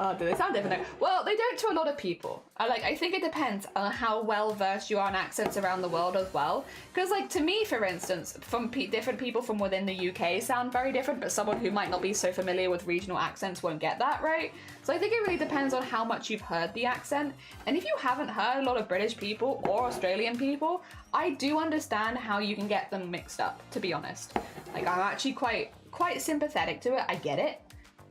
Oh, do they sound different? Well, they don't to a lot of people. I think it depends on how well versed you are in accents around the world as well. Because, like, to me, for instance, from different people from within the UK sound very different, but someone who might not be so familiar with regional accents won't get that, right? So I think it really depends on how much you've heard the accent. And if you haven't heard a lot of British people or Australian people, I do understand how you can get them mixed up, to be honest. Like, I'm actually quite sympathetic to it. I get it.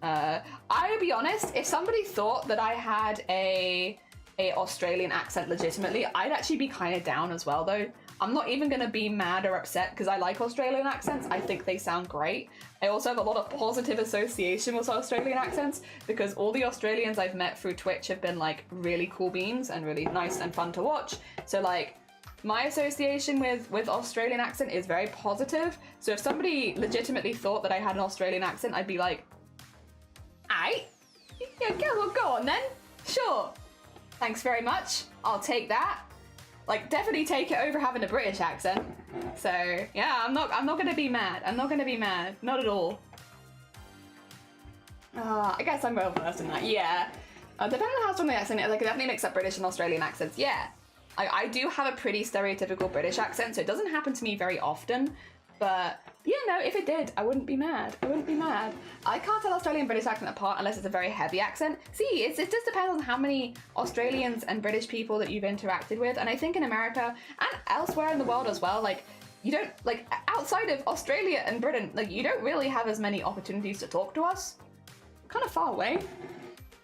I'll be honest, if somebody thought that I had a Australian accent legitimately, I'd actually be kind of down as well, though. I'm not even going to be mad or upset because I like Australian accents. I think they sound great. I also have a lot of positive association with Australian accents because all the Australians I've met through Twitch have been like really cool beans and really nice and fun to watch. So like, my association with Australian accent is very positive. So if somebody legitimately thought that I had an Australian accent, I'd be like, aight, yeah, go on then. Sure. Thanks very much. I'll take that. Like, definitely take it over having a British accent. So, yeah, I'm not gonna be mad. Not at all. I guess I'm well versed in that. Yeah. Depending on how strong the accent is, like, I definitely mix up British and Australian accents. Yeah. I do have a pretty stereotypical British accent, so it doesn't happen to me very often. But, yeah, no, if it did, I wouldn't be mad. I can't tell Australian and British accent apart unless it's a very heavy accent. See, it just depends on how many Australians and British people that you've interacted with. And I think in America and elsewhere in the world as well, like, you don't, like, outside of Australia and Britain, like, you don't really have as many opportunities to talk to us. We're kind of far away.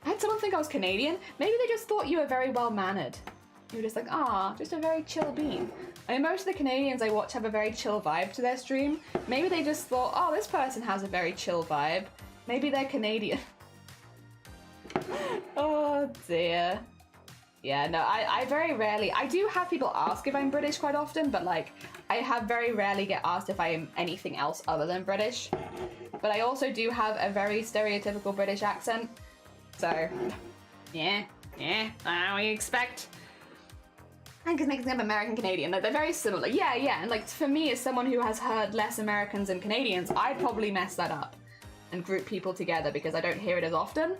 I had someone think I was Canadian. Maybe they just thought you were very well-mannered. You were just like, just a very chill bean. I mean, most of the Canadians I watch have a very chill vibe to their stream. Maybe they just thought, this person has a very chill vibe. Maybe they're Canadian. Oh dear. Yeah, no, I very rarely, I do have people ask if I'm British quite often, but like, I have very rarely get asked if I am anything else other than British. But I also do have a very stereotypical British accent. So, yeah, we expect. I think it's American Canadian. Like, they're very similar. Yeah. And like, for me, as someone who has heard less Americans than Canadians, I'd probably mess that up and group people together because I don't hear it as often.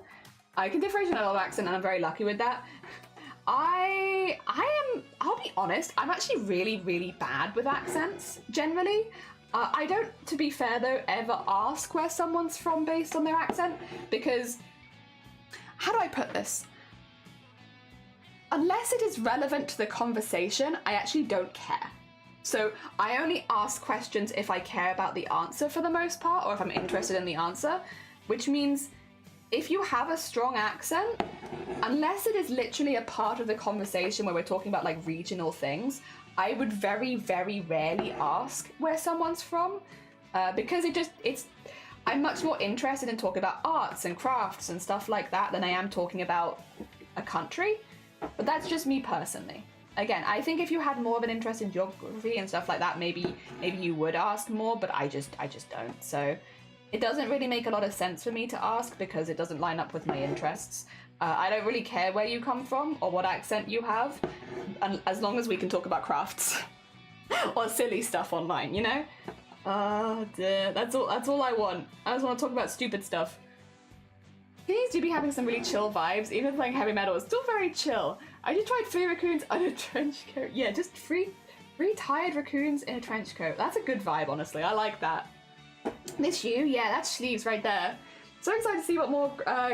I can differentiate a lot of accent, and I'm very lucky with that. I'll be honest, I'm actually really, really bad with accents, generally. I don't, to be fair though, ever ask where someone's from based on their accent, because, how do I put this? Unless it is relevant to the conversation, I actually don't care. So I only ask questions if I care about the answer for the most part, or if I'm interested in the answer, which means if you have a strong accent, unless it is literally a part of the conversation where we're talking about like regional things, I would very, very rarely ask where someone's from. because I'm much more interested in talking about arts and crafts and stuff like that than I am talking about a country. But that's just me personally. Again, I think if you had more of an interest in geography and stuff like that, maybe you would ask more, but I just don't. So it doesn't really make a lot of sense for me to ask because it doesn't line up with my interests. I don't really care where you come from or what accent you have, as long as we can talk about crafts or silly stuff online, you know? Oh dear, that's all I want. I just want to talk about stupid stuff. These do be having some really chill vibes, even playing heavy metal is still very chill. I just tried 3 raccoons on a trench coat. Yeah, just three tired raccoons in a trench coat. That's a good vibe, honestly. I like that. This you? Yeah, that's sleeves right there. So excited to see what more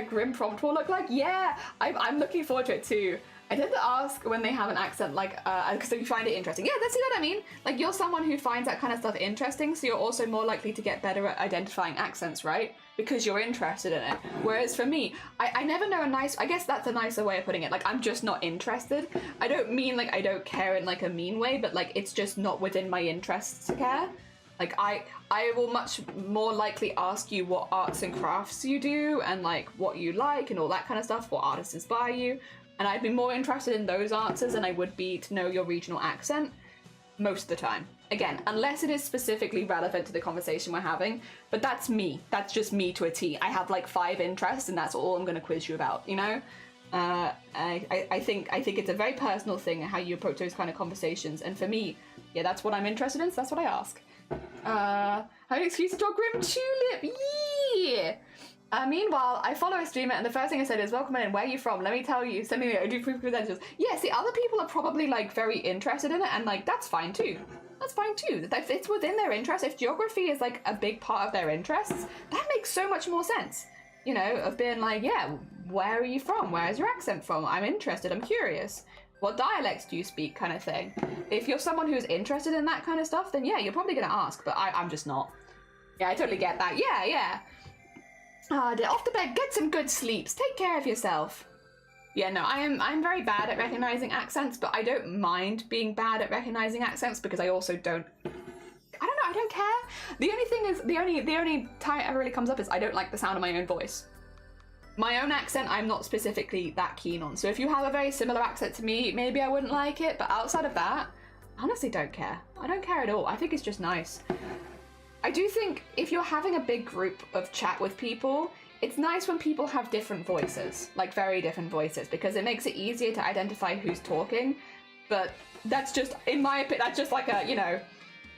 Grim Prompt will look like. Yeah, I'm looking forward to it too. I tend to ask when they have an accent, like, because you find it interesting. Yeah, that's what I mean. Like, you're someone who finds that kind of stuff interesting, so you're also more likely to get better at identifying accents, right? Because you're interested in it. Whereas for me, I never know I guess that's a nicer way of putting it. Like, I'm just not interested. I don't mean, like, I don't care in, like, a mean way, but, like, it's just not within my interests to care. Like, I will much more likely ask you what arts and crafts you do, and, like, what you like, and all that kind of stuff, what artists inspire you. And I'd be more interested in those answers than I would be to know your regional accent most of the time. Again, unless it is specifically relevant to the conversation we're having, but that's me. That's just me to a T. I have like 5 interests and that's all I'm gonna quiz you about, you know? I think it's a very personal thing how you approach those kind of conversations. And for me, yeah, that's what I'm interested in, so that's what I ask. Have an excuse to talk Grim Tulip, yeah! Meanwhile, I follow a streamer and the first thing I said is, welcome in, where are you from? Let me tell you, send me, I do proof credentials. Yeah, see, other people are probably like very interested in it and like, that's fine too. That's fine too. It's within their interest. If geography is like a big part of their interests, that makes so much more sense. You know, of being like, yeah, where are you from? Where is your accent from? I'm interested, I'm curious. What dialects do you speak, kind of thing. If you're someone who's interested in that kind of stuff, then yeah, you're probably gonna ask, but I'm just not. Yeah, I totally get that. Yeah. Off to bed, get some good sleeps, take care of yourself. Yeah, no, I'm very bad at recognizing accents, but I don't mind being bad at recognizing accents because I also don't, I don't care. The only thing is, the only time it ever really comes up is I don't like the sound of my own voice. My own accent, I'm not specifically that keen on. So if you have a very similar accent to me, maybe I wouldn't like it, but outside of that, I honestly don't care. I don't care at all. I think it's just nice. I do think if you're having a big group of chat with people, it's nice when people have different voices, like very different voices, because it makes it easier to identify who's talking. But that's just, in my opinion, that's just like a, you know,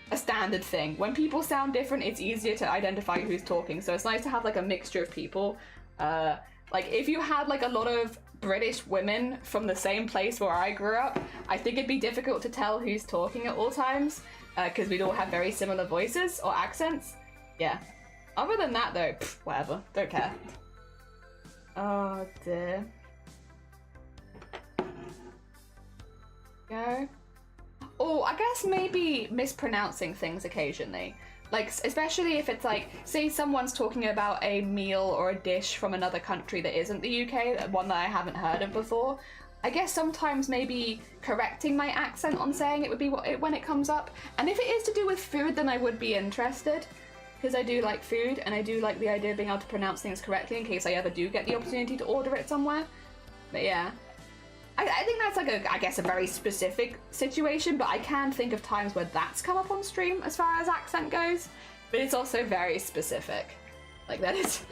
a standard thing. When people sound different, it's easier to identify who's talking. So it's nice to have like a mixture of people. Like if you had like a lot of British women from the same place where I grew up, I think it'd be difficult to tell who's talking at all times. Because we'd all have very similar voices or accents. Yeah. Other than that, though, whatever. Don't care. Oh, dear. Go. Oh, I guess maybe mispronouncing things occasionally. Like, especially if it's like, say someone's talking about a meal or a dish from another country that isn't the UK, one that I haven't heard of before. I guess sometimes maybe correcting my accent on saying it would be when it comes up. And if it is to do with food, then I would be interested. Because I do like food, and I do like the idea of being able to pronounce things correctly in case I ever do get the opportunity to order it somewhere. But yeah. I think that's like I guess a very specific situation, but I can think of times where that's come up on stream as far as accent goes. But it's also very specific. Like that is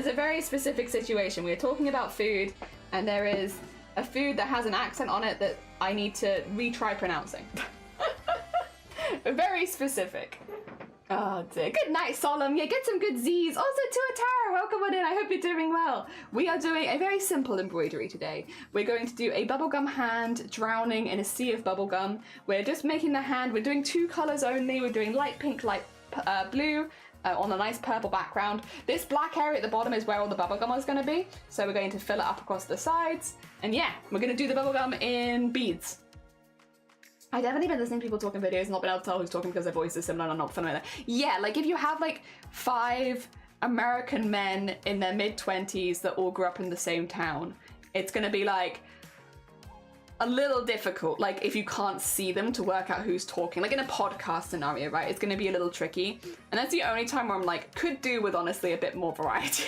a very specific situation. We're talking about food, and there is a food that has an accent on it that I need to retry pronouncing. Very specific. Oh dear. Good night, Solemn. Yeah, get some good Z's. Also, Tuatara, welcome on in. I hope you're doing well. We are doing a very simple embroidery today. We're going to do a bubblegum hand drowning in a sea of bubblegum. We're just making the hand. We're doing 2 colors only. We're doing light pink, light blue, on a nice purple background. This black area at the bottom is where all the bubblegum is going to be. So we're going to fill it up across the sides. And yeah, we're going to do the bubblegum in beads. I've definitely been listening to people talking videos and not been able to tell who's talking because their voice is similar and I'm not familiar. Yeah, like if you have like 5 American men in their mid-20s that all grew up in the same town, it's going to be like, a little difficult, like if you can't see them, to work out who's talking. Like in a podcast scenario, right? It's going to be a little tricky. And that's the only time where I'm like, could do with honestly a bit more variety.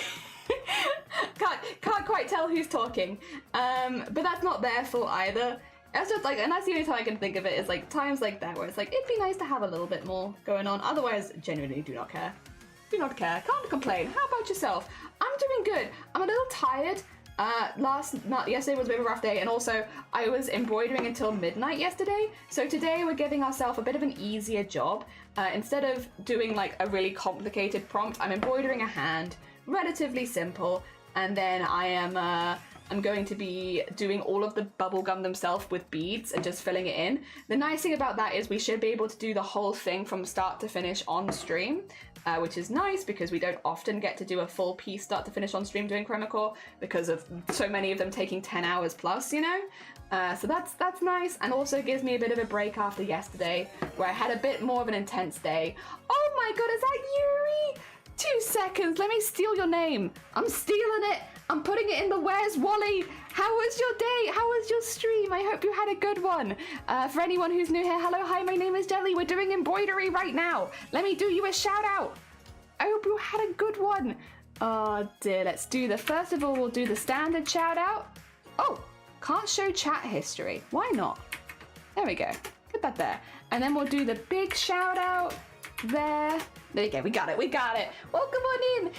can't quite tell who's talking. But that's not their fault either. That's just like, and that's the only time I can think of it, is like times like that where it's like, it'd be nice to have a little bit more going on. Otherwise, genuinely do not care. Do not care. Can't complain. How about yourself? I'm doing good. I'm a little tired. Yesterday was a bit of a rough day, and also I was embroidering until midnight yesterday. So today we're giving ourselves a bit of an easier job. Instead of doing like a really complicated prompt, I'm embroidering a hand, relatively simple, and then I'm going to be doing all of the bubblegum themselves with beads and just filling it in. The nice thing about that is we should be able to do the whole thing from start to finish on stream, which is nice because we don't often get to do a full piece start to finish on stream doing Chromacore because of so many of them taking 10 hours plus, you know? So that's nice, and also gives me a bit of a break after yesterday where I had a bit more of an intense day. Oh my god, is that Yuri? 2 seconds, let me steal your name. I'm stealing it. I'm putting it in the Where's Wally? How was your day? How was your stream? I hope you had a good one. For anyone who's new here, hello, hi, my name is Jelly. We're doing embroidery right now. Let me do you a shout out. I hope you had a good one. Oh dear, let's do first of all, we'll do the standard shout out. Oh, can't show chat history. Why not? There we go. Get that there. And then we'll do the big shout out there. There you go, we got it. Welcome on in.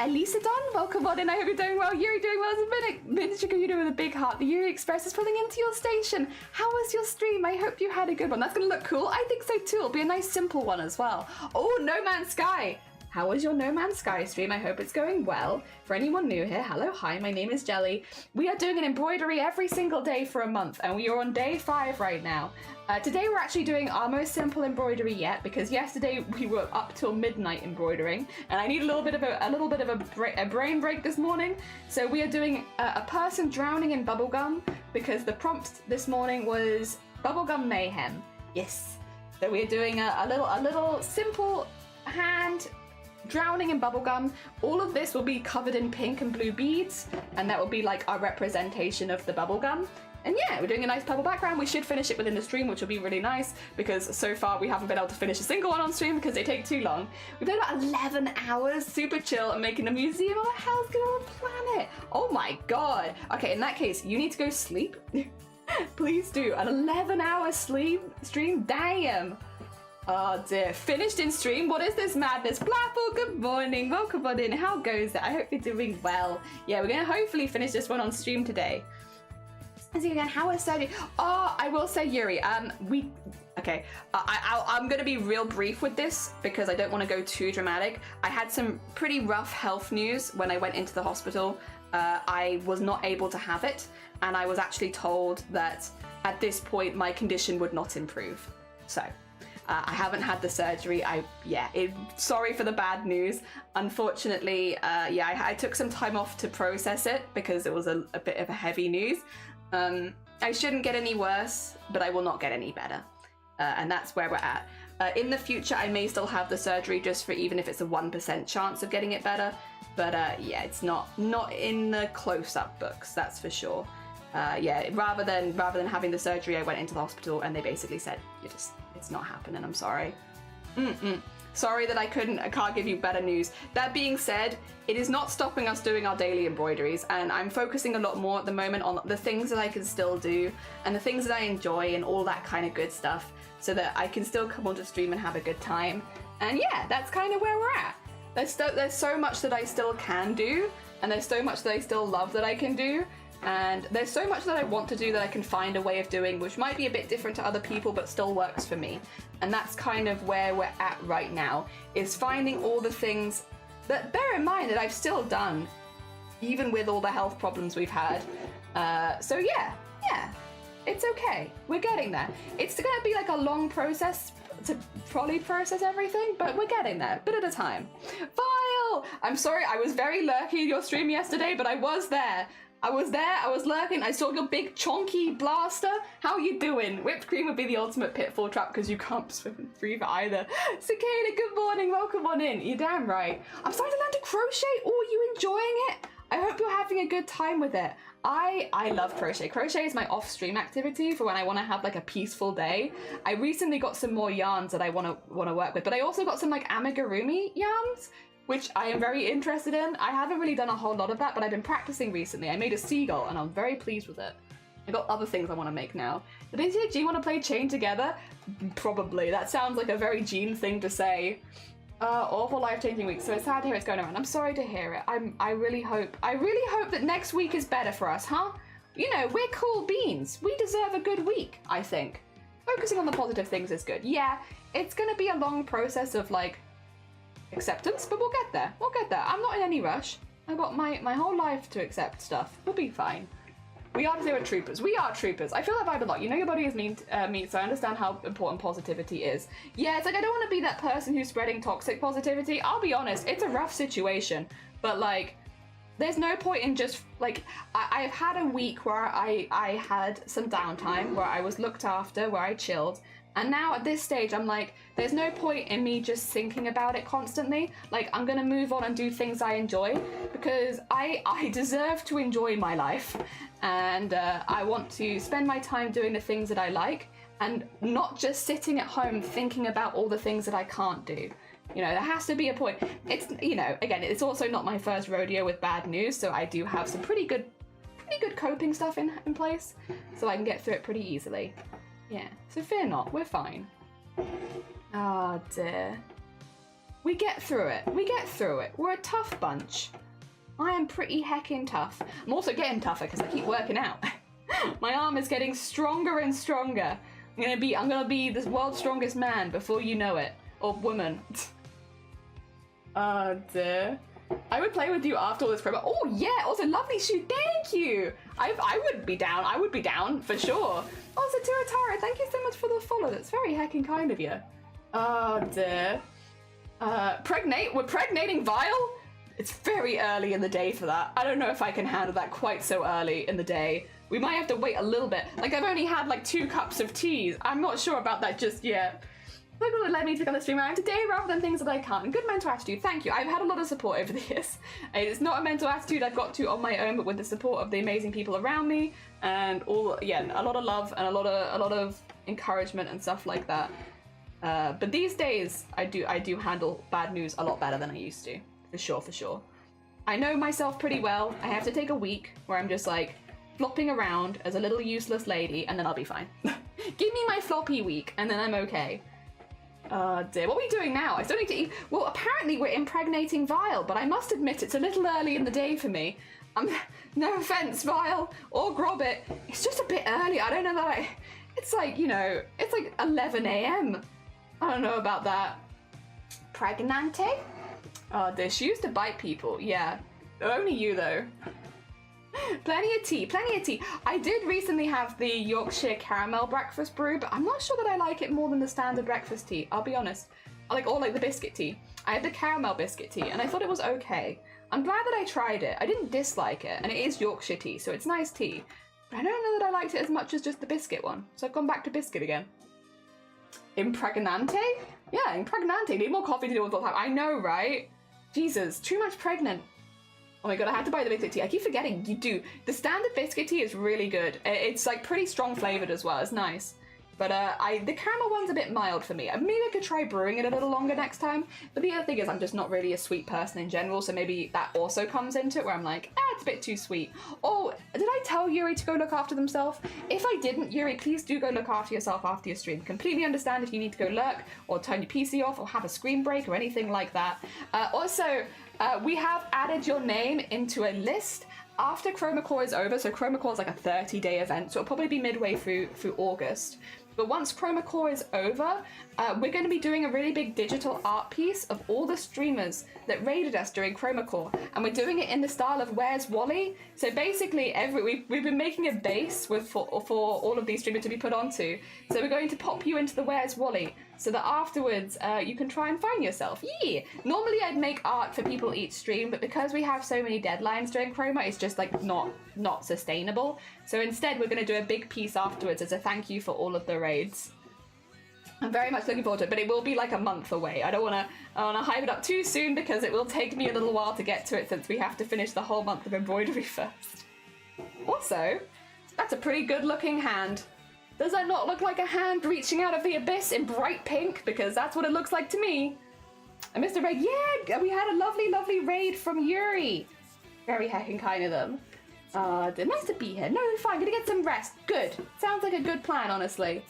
Elisa Don, welcome on in. I hope you're doing well. Yuri doing well. It's a minute. You doing with a big heart. The Yuri Express is pulling into your station. How was your stream? I hope you had a good one. That's going to look cool. I think so too. It'll be a nice simple one as well. Oh, No Man's Sky. How was your No Man's Sky stream? I hope it's going well. For anyone new here, hello, hi, my name is Jelly. We are doing an embroidery every single day for a month, and we are on day 5 right now. Today we're actually doing our most simple embroidery yet, because yesterday we were up till midnight embroidering, and I need a little bit of a brain break this morning. So we are doing a person drowning in bubblegum, because the prompt this morning was bubblegum mayhem. Yes. So we are doing a little simple hand drowning in bubblegum. All of this will be covered in pink and blue beads, and that will be like our representation of the bubblegum. And yeah, we're doing a nice purple background. We should finish it within the stream, which will be really nice, because so far we haven't been able to finish a single one on stream because they take too long. We've done about 11 hours, super chill, and making a museum. What the hell's going on the planet? Oh my god. Okay, in that case, you need to go sleep. Please do. An 11-hour sleep stream? Damn. Oh dear, finished in stream. What is this madness? Blapple, good morning. Welcome on in. How goes it? I hope you're doing well. Yeah, we're gonna hopefully finish this one on stream today. Again, how was Saturday? Oh, I will say, Yuri, I'm gonna be real brief with this because I don't want to go too dramatic. I had some pretty rough health news when I went into the hospital. I was not able to have it, and I was actually told that at this point my condition would not improve. So I haven't had the surgery. Sorry for the bad news. Unfortunately, I took some time off to process it because it was a bit of a heavy news. I shouldn't get any worse, but I will not get any better. And that's where we're at. In the future, I may still have the surgery just for even if it's a 1% chance of getting it better. But it's not in the close-up books, that's for sure. Rather than having the surgery, I went into the hospital and they basically said, it's not happening, I'm sorry. Sorry that I can't give you better news. That being said, it is not stopping us doing our daily embroideries, and I'm focusing a lot more at the moment on the things that I can still do and the things that I enjoy and all that kind of good stuff, so that I can still come onto stream and have a good time. And yeah, that's kind of where we're at. There's so much that I still can do, and there's so much that I still love that I can do, and there's so much that I want to do that I can find a way of doing, which might be a bit different to other people but still works for me. And that's kind of where we're at right now, is finding all the things that, bear in mind, that I've still done, even with all the health problems we've had. So yeah, it's okay. We're getting there. It's gonna be like a long process to probably process everything, but we're getting there, bit at a time. Vile! I'm sorry, I was very lurky in your stream yesterday, but I was there. I was lurking, I saw your big chonky blaster. How are you doing? Whipped cream would be the ultimate pitfall trap because you can't swim and breathe either. Cicada, good morning, welcome on in. You're damn right. I'm starting to learn to crochet. Oh, are you enjoying it? I hope you're having a good time with it. I love crochet. Crochet is my off-stream activity for when I want to have like a peaceful day. I recently got some more yarns that I want to work with, but I also got some like amigurumi yarns, which I am very interested in. I haven't really done a whole lot of that, but I've been practicing recently. I made a seagull and I'm very pleased with it. I got other things I want to make now. Did they say, do you want to play Chain Together? Probably. That sounds like a very Jean thing to say. Awful life-changing week, so it's sad to hear it's going around. I'm sorry to hear it. I really hope that next week is better for us, huh? You know, we're cool beans. We deserve a good week, I think. Focusing on the positive things is good. Yeah, it's gonna be a long process of, like, acceptance, but we'll get there. We'll get there. I'm not in any rush. I've got my whole life to accept stuff. We'll be fine. We are zero troopers. We are troopers. I feel that vibe a lot. You know your body is meat, so I understand how important positivity is. Yeah, it's like I don't want to be that person who's spreading toxic positivity. I'll be honest, it's a rough situation, but like, there's no point in just like, I've had a week where I had some downtime, where I was looked after, where I chilled, and now at this stage I'm like, there's no point in me just thinking about it constantly. Like, I'm gonna move on and do things I enjoy, because I deserve to enjoy my life, and I want to spend my time doing the things that I like, and not just sitting at home thinking about all the things that I can't do. You know, there has to be a point. It's, you know, again, it's also not my first rodeo with bad news, so I do have some pretty good coping stuff in place, so I can get through it pretty easily. Yeah, so fear not, we're fine. Oh dear. We get through it, We're a tough bunch. I am pretty heckin' tough. I'm also getting tougher because I keep working out. My arm is getting stronger and stronger. I'm gonna be this world's strongest man before you know it. Or woman. Oh dear. I would play with you after all this program. Oh yeah, also lovely shoot, thank you! I would be down for sure. Also Turatara, thank you so much for the follow, that's very heckin' kind of you. Oh dear. We're pregnating Vile? It's very early in the day for that. I don't know if I can handle that quite so early in the day. We might have to wait a little bit. Like, I've only had like 2 cups of tea. I'm not sure about that just yet. People would let me take on the stream around today rather than things that I can't. Good mental attitude, thank you. I've had a lot of support over the years. It's not a mental attitude I've got to on my own, but with the support of the amazing people around me, and all, yeah, a lot of love and a lot of encouragement and stuff like that. But these days, I do handle bad news a lot better than I used to, for sure. I know myself pretty well. I have to take a week where I'm just like flopping around as a little useless lady, and then I'll be fine. Give me my floppy week, and then I'm okay. Dear, what are we doing now? I still need to eat. Well, apparently we're impregnating Vile, but I must admit it's a little early in the day for me. No offense, Vile or Grobbit. It's just a bit early. I don't know that it's like, you know, it's like 11 a.m. I don't know about that. Pregnante? Oh, dear, she used to bite people. Yeah, only you though. Plenty of tea. I did recently have the Yorkshire caramel breakfast brew, but I'm not sure that I like it more than the standard breakfast tea, I'll be honest. I like the biscuit tea. I had the caramel biscuit tea and I thought it was okay. I'm glad that I tried it. I didn't dislike it, and it is Yorkshire tea, so it's nice tea. But I don't know that I liked it as much as just the biscuit one, so I've gone back to biscuit again. Impregnante? Yeah, impregnante. Need more coffee to deal with all the time. I know, right? Jesus, too much pregnant. Oh my god, I had to buy the biscuit tea. I keep forgetting, you do. The standard biscuit tea is really good. It's like pretty strong flavored as well, it's nice. But the caramel one's a bit mild for me. Maybe I could try brewing it a little longer next time. But the other thing is I'm just not really a sweet person in general, so maybe that also comes into it where I'm like, it's a bit too sweet. Oh, did I tell Yuri to go look after themselves? If I didn't, Yuri, please do go look after yourself after your stream. Completely understand if you need to go lurk or turn your PC off or have a screen break or anything like that. Also, we have added your name into a list after Chroma Core is over. So Chroma Core is like a 30-day event, so it'll probably be midway through August. But once Chroma Core is over, we're going to be doing a really big digital art piece of all the streamers that raided us during Chroma Core, and we're doing it in the style of Where's Wally? So basically, we've been making a base for all of these streamers to be put onto. So we're going to pop you into the Where's Wally, so that afterwards you can try and find yourself. Yeah. Normally I'd make art for people each stream, but because we have so many deadlines during Chroma, it's just like not sustainable. So instead we're going to do a big piece afterwards as a thank you for all of the raids. I'm very much looking forward to it, but it will be like a month away. I don't want to hype it up too soon because it will take me a little while to get to it since we have to finish the whole month of embroidery first. Also, that's a pretty good looking hand. Does that not look like a hand reaching out of the abyss in bright pink? Because that's what it looks like to me. I missed a raid. Yeah, we had a lovely, lovely raid from Yuri. Very heckin' kind of them. Nice to be here. No, fine, gonna get some rest. Good. Sounds like a good plan, honestly.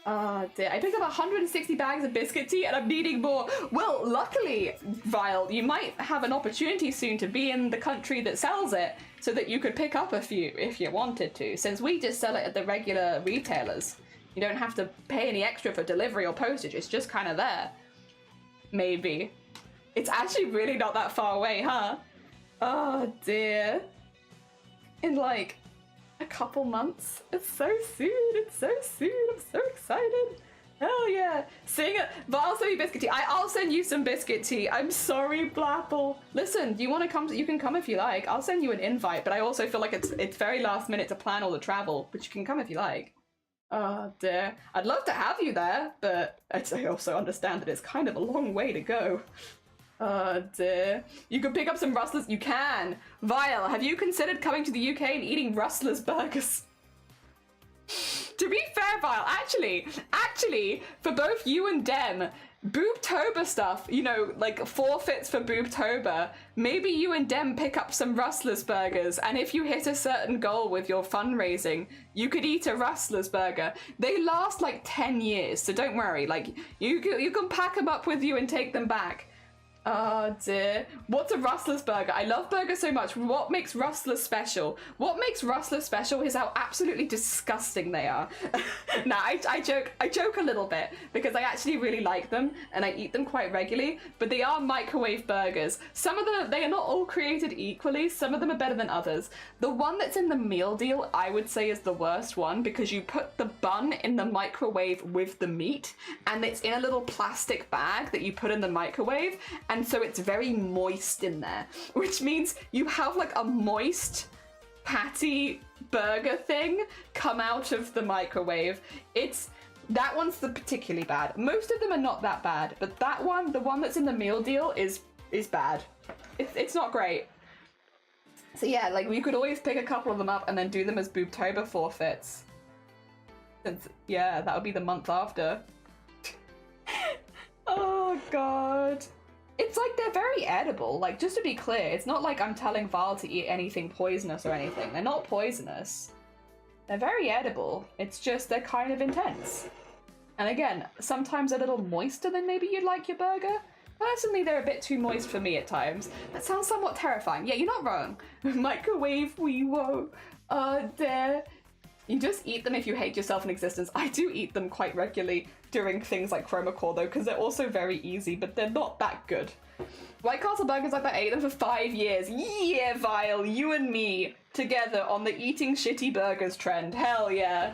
Dear. I picked up 160 bags of biscuit tea and I'm needing more. Well, luckily, Vile, you might have an opportunity soon to be in the country that sells it so that you could pick up a few if you wanted to, since we just sell it at the regular retailers. You don't have to pay any extra for delivery or postage. It's just kind of there. Maybe. It's actually really not that far away, huh? Oh, dear. In like a couple months. It's so soon. It's so soon. I'm so excited. Hell yeah. Seeing it. But I'll send you biscuit tea. I'll send you some biscuit tea. I'm sorry, Blapple. Listen, do you want to come? You can come if you like. I'll send you an invite, but I also feel like it's very last minute to plan all the travel, but you can come if you like. Oh dear. I'd love to have you there, but I also understand that it's kind of a long way to go. Oh dear. You could pick up some Rustlers. You can. Vile, have you considered coming to the UK and eating Rustlers burgers? To be fair, Vile, actually, for both you and Dem, Boobtober stuff, you know, like forfeits for Boobtober, maybe you and Dem pick up some Rustlers burgers, and if you hit a certain goal with your fundraising, you could eat a Rustlers burger. They last like 10 years, so don't worry. Like, you can pack them up with you and take them back. Oh dear. What's a Rustler's burger? I love burgers so much. What makes Rustlers special? What makes Rustlers special is how absolutely disgusting they are. Nah, I joke a little bit because I actually really like them and I eat them quite regularly, but they are microwave burgers. Some of them, they are not all created equally. Some of them are better than others. The one that's in the meal deal, I would say, is the worst one because you put the bun in the microwave with the meat and it's in a little plastic bag that you put in the microwave. And so it's very moist in there, which means you have like a moist patty burger thing come out of the microwave. That one's the particularly bad. Most of them are not that bad, but that one, the one that's in the meal deal, is bad. It's not great. So yeah, like we could always pick a couple of them up and then do them as Boobtober forfeits. Since, yeah, that would be the month after. Oh god. It's like they're very edible. Like, just to be clear, it's not like I'm telling Val to eat anything poisonous or anything. They're not poisonous. They're very edible. It's just they're kind of intense. And again, sometimes a little moister than maybe you'd like your burger. Personally, they're a bit too moist for me at times. That sounds somewhat terrifying. Yeah, you're not wrong. Microwave we won't. Oh, dear. You just eat them if you hate yourself in existence. I do eat them quite regularly during things like Chromacore though, because they're also very easy, but they're not that good. White Castle burgers, I've ate them for 5 years. Yeah, Vile, you and me together on the eating shitty burgers trend. Hell yeah.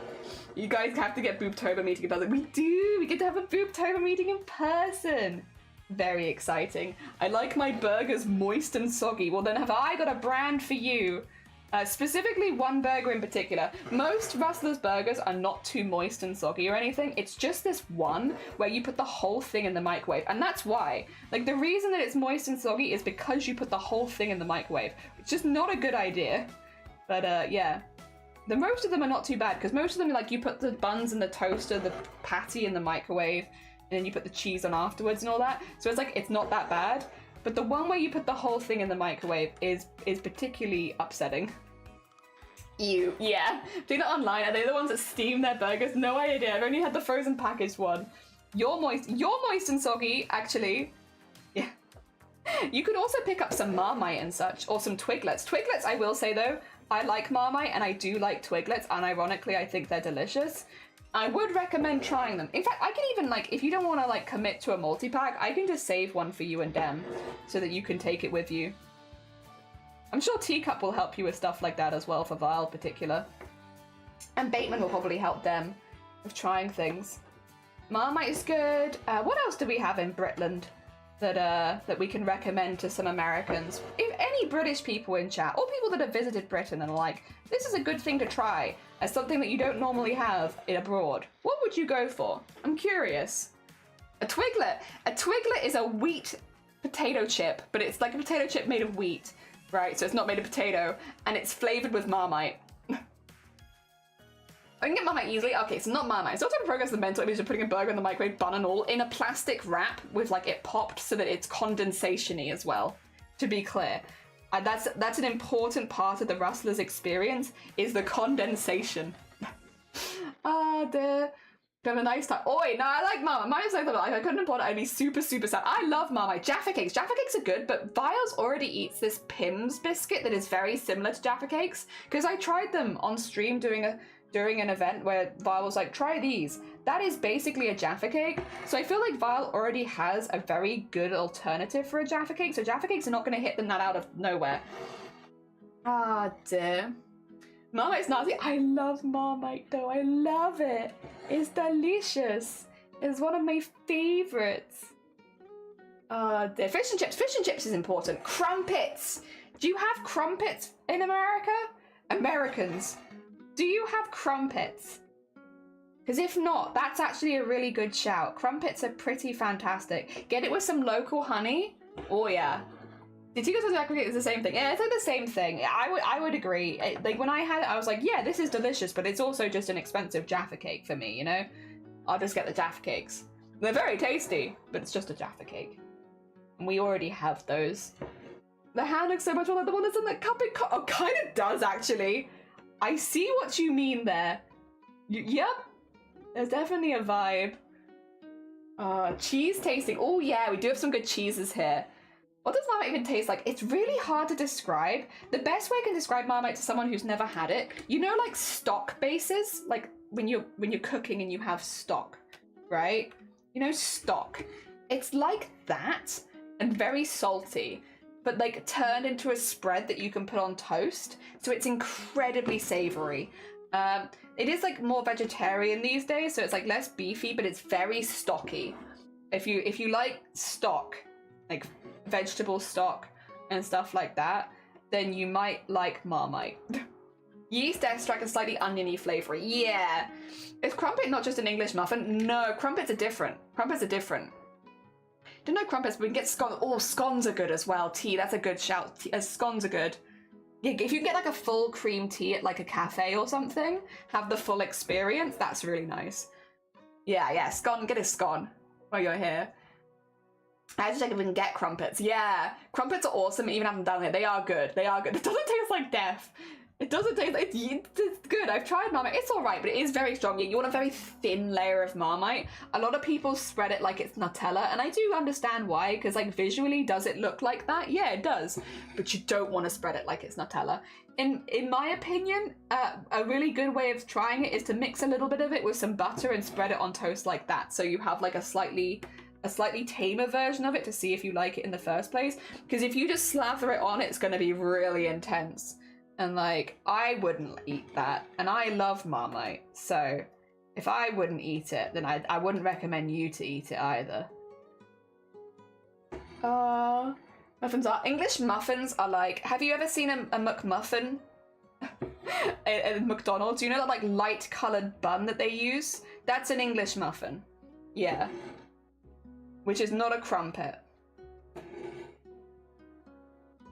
You guys have to get Boobtober meeting in person. We do, we get to have a Boobtober meeting in person. Very exciting. I like my burgers moist and soggy. Well then have I got a brand for you. Specifically one burger in particular. Most Rustler's burgers are not too moist and soggy or anything. It's just this one where you put the whole thing in the microwave. And that's why. Like, the reason that it's moist and soggy is because you put the whole thing in the microwave. It's just not a good idea. But, yeah. Most of them are not too bad, because most of them, like, you put the buns in the toaster, the patty in the microwave, and then you put the cheese on afterwards and all that. So it's like, it's not that bad. But the one where you put the whole thing in the microwave is particularly upsetting. Ew. Yeah. Doing that online, are they the ones that steam their burgers? No idea. I've only had the frozen packaged one. You're moist and soggy, actually. Yeah. You could also pick up some Marmite and such, or some Twiglets. Twiglets, I will say though, I like Marmite and I do like Twiglets, and ironically, I think they're delicious. I would recommend trying them. In fact, I can even, like, if you don't want to, like, commit to a multi-pack, I can just save one for you and Dem so that you can take it with you. I'm sure Teacup will help you with stuff like that as well, for Vile in particular. And Bateman will probably help Dem with trying things. Marmite is good. What else do we have in Britland that we can recommend to some Americans? If any British people in chat, or people that have visited Britain and are like, this is a good thing to try as something that you don't normally have in abroad, what would you go for? I'm curious. A Twiglet. A Twiglet is a wheat potato chip, but it's like a potato chip made of wheat, right? So it's not made of potato, and it's flavored with Marmite. I can get Marmite easily. Okay, so not Marmite. It's also in progress the mental image of putting a burger in the microwave, bun and all, in a plastic wrap with like it popped so that it's condensation-y as well, to be clear. That's an important part of the Rustler's experience, is the condensation. Dear. Have a nice time. Oi, no, I like Marmite. Marmite's like the life. I couldn't afford it. I'd be super, super sad. I love Marmite. Jaffa Cakes. Jaffa Cakes are good, but Viles already eats this Pim's biscuit that is very similar to Jaffa Cakes, because I tried them on stream during an event where Vile was like, try these. That is basically a Jaffa Cake. So I feel like Vile already has a very good alternative for a Jaffa Cake, so Jaffa Cakes are not going to hit them that out of nowhere. Dear. Marmite's nasty. I love Marmite though. I love it. It's delicious. It's one of my favorites. Dear. Fish and chips. Fish and chips is important. Crumpets. Do you have crumpets in America? Americans. Do you have crumpets? Because if not, that's actually a really good shout. Crumpets are pretty fantastic. Get it with some local honey. Oh yeah. The Tigos aggregate is the same thing. Yeah, it's like the same thing. I would agree. Like when I had it, I was like, yeah, this is delicious, but it's also just an expensive Jaffa Cake for me, you know? I'll just get the Jaffa Cakes. They're very tasty, but it's just a Jaffa Cake. And we already have those. The hand looks so much more like the one that's in the cup. Oh, kind of does, actually. I see what you mean there. Yep. There's definitely a vibe. Cheese tasting. Oh yeah, we do have some good cheeses here. What does Marmite even taste like? It's really hard to describe. The best way I can describe Marmite to someone who's never had it, you know, like stock bases? Like when you're cooking and you have stock, right? You know, stock. It's like that and very salty, but like turned into a spread that you can put on toast. So it's incredibly savory. It is like more vegetarian these days, so it's like less beefy, but it's very stocky. If you like stock, like vegetable stock and stuff like that, then you might like Marmite. Yeast extract and slightly oniony flavour. Yeah. Is crumpet not just an English muffin? No, crumpets are different. Crumpets are different. Don't know crumpets, but we can get scones. Oh, scones are good as well. Tea, that's a good shout. Scones are good. Yeah, if you get like a full cream tea at like a cafe or something, have the full experience, that's really nice. Yeah, scone, get a scone while you're here. I have to check if we can get crumpets. Yeah, crumpets are awesome, even haven't done it. They are good. They are good. It doesn't taste like death. It doesn't taste like, it's good. I've tried Marmite. It's all right, but it is very strong. You want a very thin layer of Marmite. A lot of people spread it like it's Nutella, and I do understand why, because like visually, does it look like that? Yeah, it does. But you don't want to spread it like it's Nutella. In my opinion, a really good way of trying it is to mix a little bit of it with some butter and spread it on toast like that. So you have like a slightly tamer version of it to see if you like it in the first place. Because if you just slather it on, it's going to be really intense. And like, I wouldn't eat that. And I love Marmite. So if I wouldn't eat it, then I wouldn't recommend you to eat it either. Muffins are... English muffins are like... Have you ever seen a McMuffin? At McDonald's? You know that like light coloured bun that they use? That's an English muffin. Yeah. Which is not a crumpet.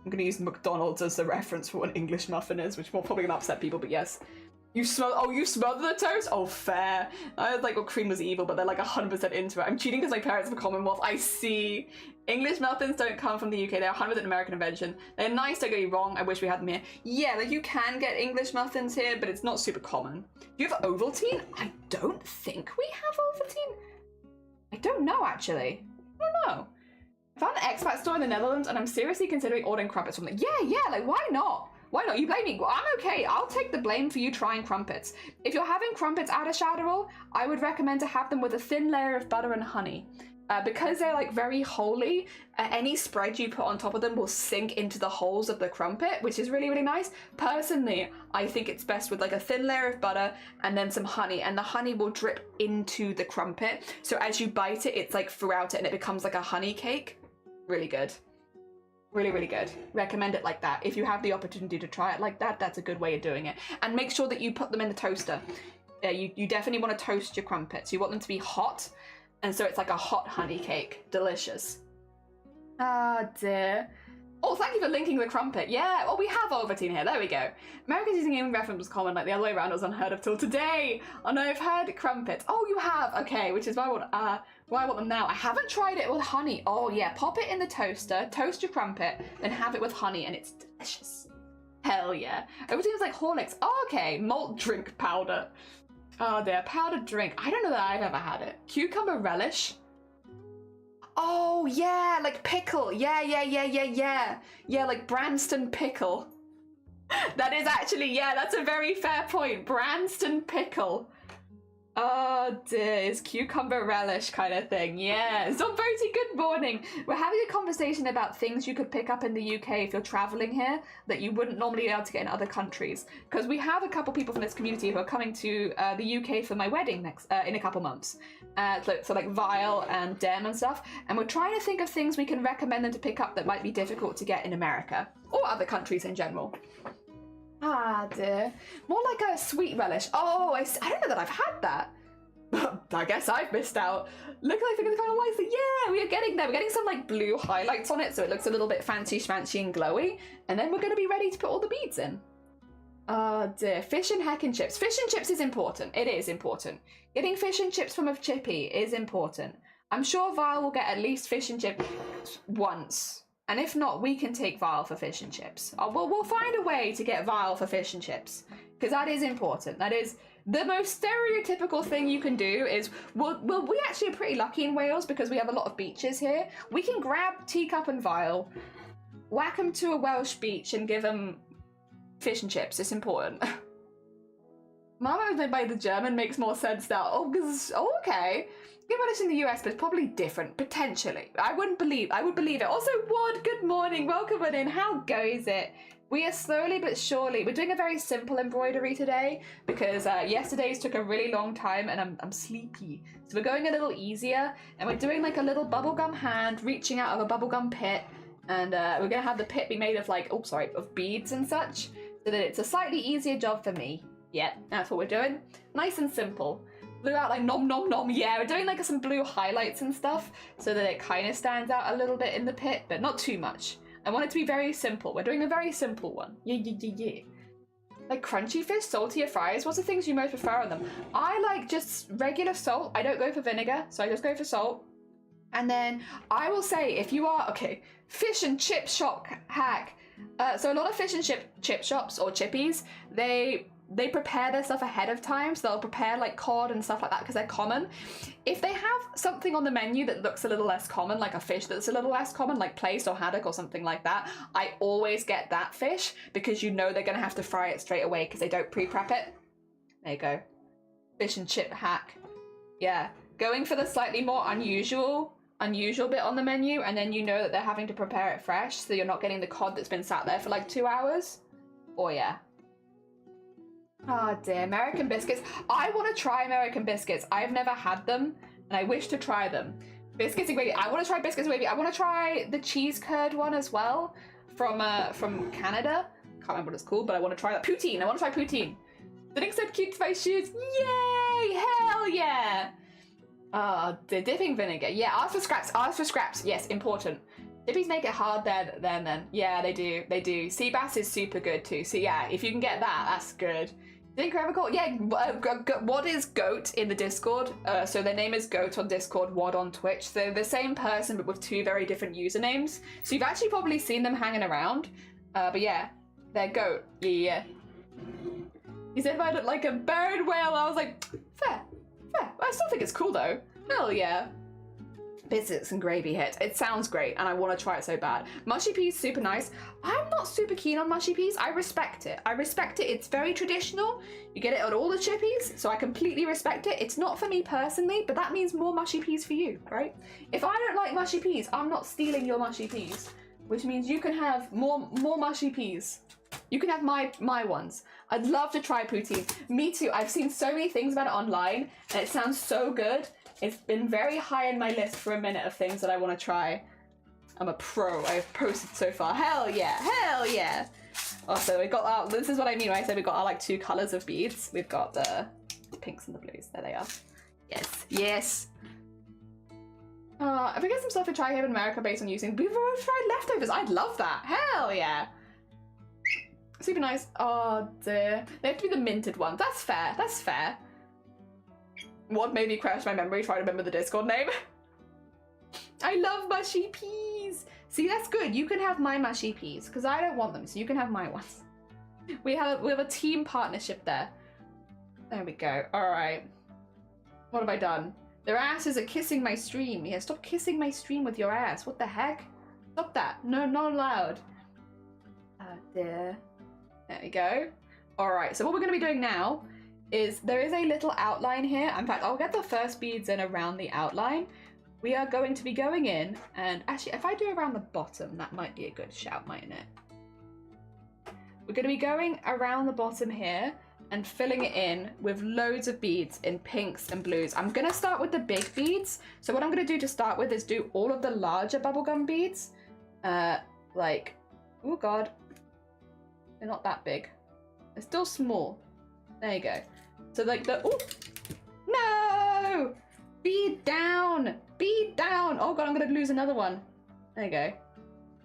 I'm going to use McDonald's as the reference for what English muffin is, which will probably gonna upset people, but yes. You smother the toast? Oh, fair. I was like, well, cream was evil, but they're like 100% into it. I'm cheating because my parents have a Commonwealth. I see. English muffins don't come from the UK. They're 100% American invention. They're nice, don't get me wrong. I wish we had them here. Yeah, like you can get English muffins here, but it's not super common. Do you have Ovaltine? I don't think we have Ovaltine. I don't know, actually. I don't know. I found an expat store in the Netherlands and I'm seriously considering ordering crumpets from them. Yeah, like why not? Why not? You blame me. Well, I'm okay. I'll take the blame for you trying crumpets. If you're having crumpets at a Shadowroll, I would recommend to have them with a thin layer of butter and honey. Because they're like very holy, any spread you put on top of them will sink into the holes of the crumpet, which is really, really nice. Personally, I think it's best with like a thin layer of butter and then some honey, and the honey will drip into the crumpet. So as you bite it, it's like throughout it and it becomes like a honey cake. Really good. Really, really good. Recommend it like that. If you have the opportunity to try it like that, that's a good way of doing it. And make sure that you put them in the toaster. You definitely want to toast your crumpets. You want them to be hot, and so it's like a hot honey cake. Delicious. Ah, dear. Oh, thank you for linking the crumpet. Yeah, well, we have Ovaltine here. There we go. Americans using gaming reference was common, like the other way around was unheard of till today. Oh no, I've heard crumpets. Oh, you have? Okay, which is why I want them now. I haven't tried it with honey. Oh yeah, pop it in the toaster, toast your crumpet, then have it with honey, and it's delicious. Hell yeah. Ovaltine's like Horlicks. Oh, okay, malt drink powder. Oh, dear, powdered drink. I don't know that I've ever had it. Cucumber relish. Oh, yeah, like pickle. Yeah. Yeah, like Branston pickle. That is actually, yeah, that's a very fair point. Branston pickle. Oh dear, it's cucumber relish kind of thing. Yeah, Zomboti, good morning. We're having a conversation about things you could pick up in the UK if you're traveling here that you wouldn't normally be able to get in other countries. Because we have a couple people from this community who are coming to the UK for my wedding next in a couple months. So like Vile and Dem and stuff. And we're trying to think of things we can recommend them to pick up that might be difficult to get in America or other countries in general. Ah, dear. More like a sweet relish. Oh, I don't know that I've had that. I guess I've missed out. Look, I think it's kind of like, yeah, we are getting there. We're getting some like blue highlights on it so it looks a little bit fancy schmancy and glowy. And then we're going to be ready to put all the beads in. Oh dear. Fish and heck and chips. Fish and chips is important. It is important. Getting fish and chips from a chippy is important. I'm sure Vile will get at least fish and chips once. And if not, we can take Vile for fish and chips. We'll find a way to get Vile for fish and chips. Because that is important. That is the most stereotypical thing you can do is, we actually are pretty lucky in Wales because we have a lot of beaches here. We can grab Teacup and Vile, whack them to a Welsh beach and give them fish and chips. It's important. Mama was made by the German makes more sense now. Oh, okay. Give it in the US, but it's probably different, potentially. I would believe it. Also, Ward, good morning. Welcome on in. How goes it? We are slowly but surely, we're doing a very simple embroidery today because yesterday's took a really long time and I'm sleepy. So we're going a little easier and we're doing like a little bubblegum hand reaching out of a bubblegum pit and we're gonna have the pit be made of like, of beads and such so that it's a slightly easier job for me. Yeah, that's what we're doing. Nice and simple. Blue out like nom nom nom. Yeah, we're doing like some blue highlights and stuff so that it kind of stands out a little bit in the pit, but not too much. I want it to be very simple. We're doing a very simple one. Yeah. Like crunchy fish, saltier fries. What's the things you most prefer on them? I like just regular salt. I don't go for vinegar, so I just go for salt. And then I will say, if you are, fish and chip shop hack. So a lot of fish and chip shops or chippies, they prepare their stuff ahead of time, so they'll prepare like cod and stuff like that because they're common. If they have something on the menu that looks a little less common, like a fish that's a little less common, like plaice or haddock or something like that, I always get that fish because you know they're going to have to fry it straight away because they don't pre-prep it. There you go. Fish and chip hack. Yeah. Going for the slightly more unusual bit on the menu, and then you know that they're having to prepare it fresh, so you're not getting the cod that's been sat there for like 2 hours. Oh yeah. Oh dear, American biscuits. I want to try American biscuits. I've never had them, and I wish to try them. Biscuits and gravy. I want to try biscuits and gravy. I want to try the cheese curd one as well from Canada. Can't remember what it's called, but I want to try that. Poutine. I want to try poutine. Didn't accept cute my shoes. Yay! Hell yeah! The dipping vinegar. Yeah, ask for scraps. Ask for scraps. Yes, important. Dippies make it hard there then. Yeah, they do. They do. Sea bass is super good too. So yeah, if you can get that, that's good. Think I recall? Yeah, Wad is Goat in the Discord. So their name is Goat on Discord, Wad on Twitch. They're the same person, but with 2 very different usernames. So you've actually probably seen them hanging around. But yeah, they're Goat. Yeah. He said if I looked like a bird whale, I was like, fair. I still think it's cool though. Hell yeah. Biscuits and gravy hit. It sounds great and I want to try it so bad. Mushy peas, super nice. I'm not super keen on mushy peas. I respect it. It's very traditional. You get it on all the chippies, so I completely respect it. It's not for me personally, but that means more mushy peas for you, right? If I don't like mushy peas, I'm not stealing your mushy peas, which means you can have more mushy peas. You can have my ones. I'd love to try poutine. Me too. I've seen so many things about it online and it sounds so good. It's been very high in my list for a minute of things that I want to try. I'm a pro. I've posted so far. Hell yeah. Also, we got our, this is what I mean when I said we got our like 2 colours of beads. We've got the pinks and the blues. There they are. Yes. If we get some stuff to try here in America based on using blue fried leftovers, I'd love that. Hell yeah. Super nice. Oh dear. They have to be the minted ones. That's fair. That's fair. What made me crash my memory trying to remember the Discord name? I love mushy peas. See, that's good. You can have my mushy peas because I don't want them, so you can have my ones. We have a team partnership there. There we go. All right. What have I done? Their asses are kissing my stream. Yeah, stop kissing my stream with your ass. What the heck? Stop that. No, not allowed. There. There we go. All right. So what we're going to be doing now is there is a little outline here. In fact, I'll get the first beads in around the outline. We are going to be going in, and actually, if I do around the bottom, that might be a good shout, mightn't it? We're going to be going around the bottom here and filling it in with loads of beads in pinks and blues. I'm going to start with the big beads. So what I'm going to do to start with is do all of the larger bubblegum beads. Like, oh god, they're not that big. They're still small. There you go. So like the, oh, no! Bead down! Bead down! Oh god, I'm gonna lose another one. There you go.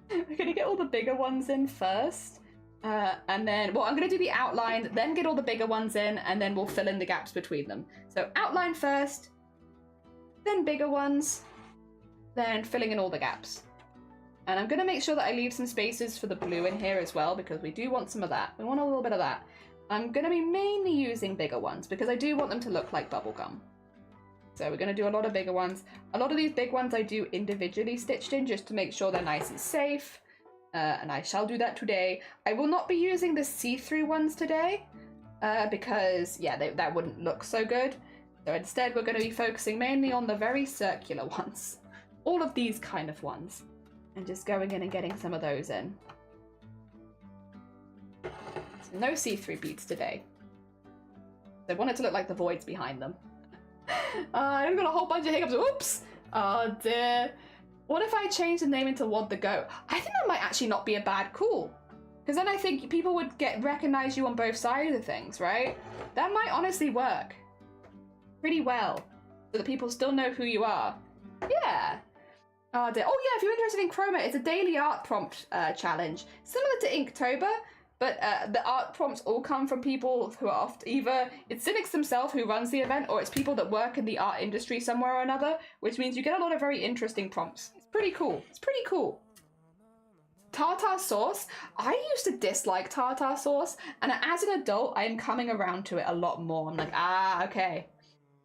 We're gonna get all the bigger ones in first. And then, well, I'm gonna do the outline, then get all the bigger ones in, and then we'll fill in the gaps between them. So outline first, then bigger ones, then filling in all the gaps. And I'm gonna make sure that I leave some spaces for the blue in here as well, because we do want some of that. We want a little bit of that. I'm gonna be mainly using bigger ones, because I do want them to look like bubblegum. So we're going to do a lot of bigger ones. A lot of these big ones I do individually stitched in just to make sure they're nice and safe. And I shall do that today. I will not be using the see-through ones today because, yeah, that wouldn't look so good. So instead we're going to be focusing mainly on the very circular ones. All of these kind of ones. And just going in and getting some of those in. So no see-through beads today. I want it to look like the voids behind them. I've got a whole bunch of hiccups. Oops! Oh dear. What if I change the name into What the Go? I think that might actually not be a bad call. Because then I think people would recognize you on both sides of things, right? That might honestly work pretty well. So that people still know who you are. Yeah. Oh dear. Oh yeah, if you're interested in Chroma, it's a daily art prompt challenge. Similar to Inktober. But the art prompts all come from people who are either it's Cynics themselves who runs the event, or it's people that work in the art industry somewhere or another, which means you get a lot of very interesting prompts. It's pretty cool. It's pretty cool. Tartar sauce. I used to dislike tartar sauce, and as an adult, I am coming around to it a lot more. I'm like, okay,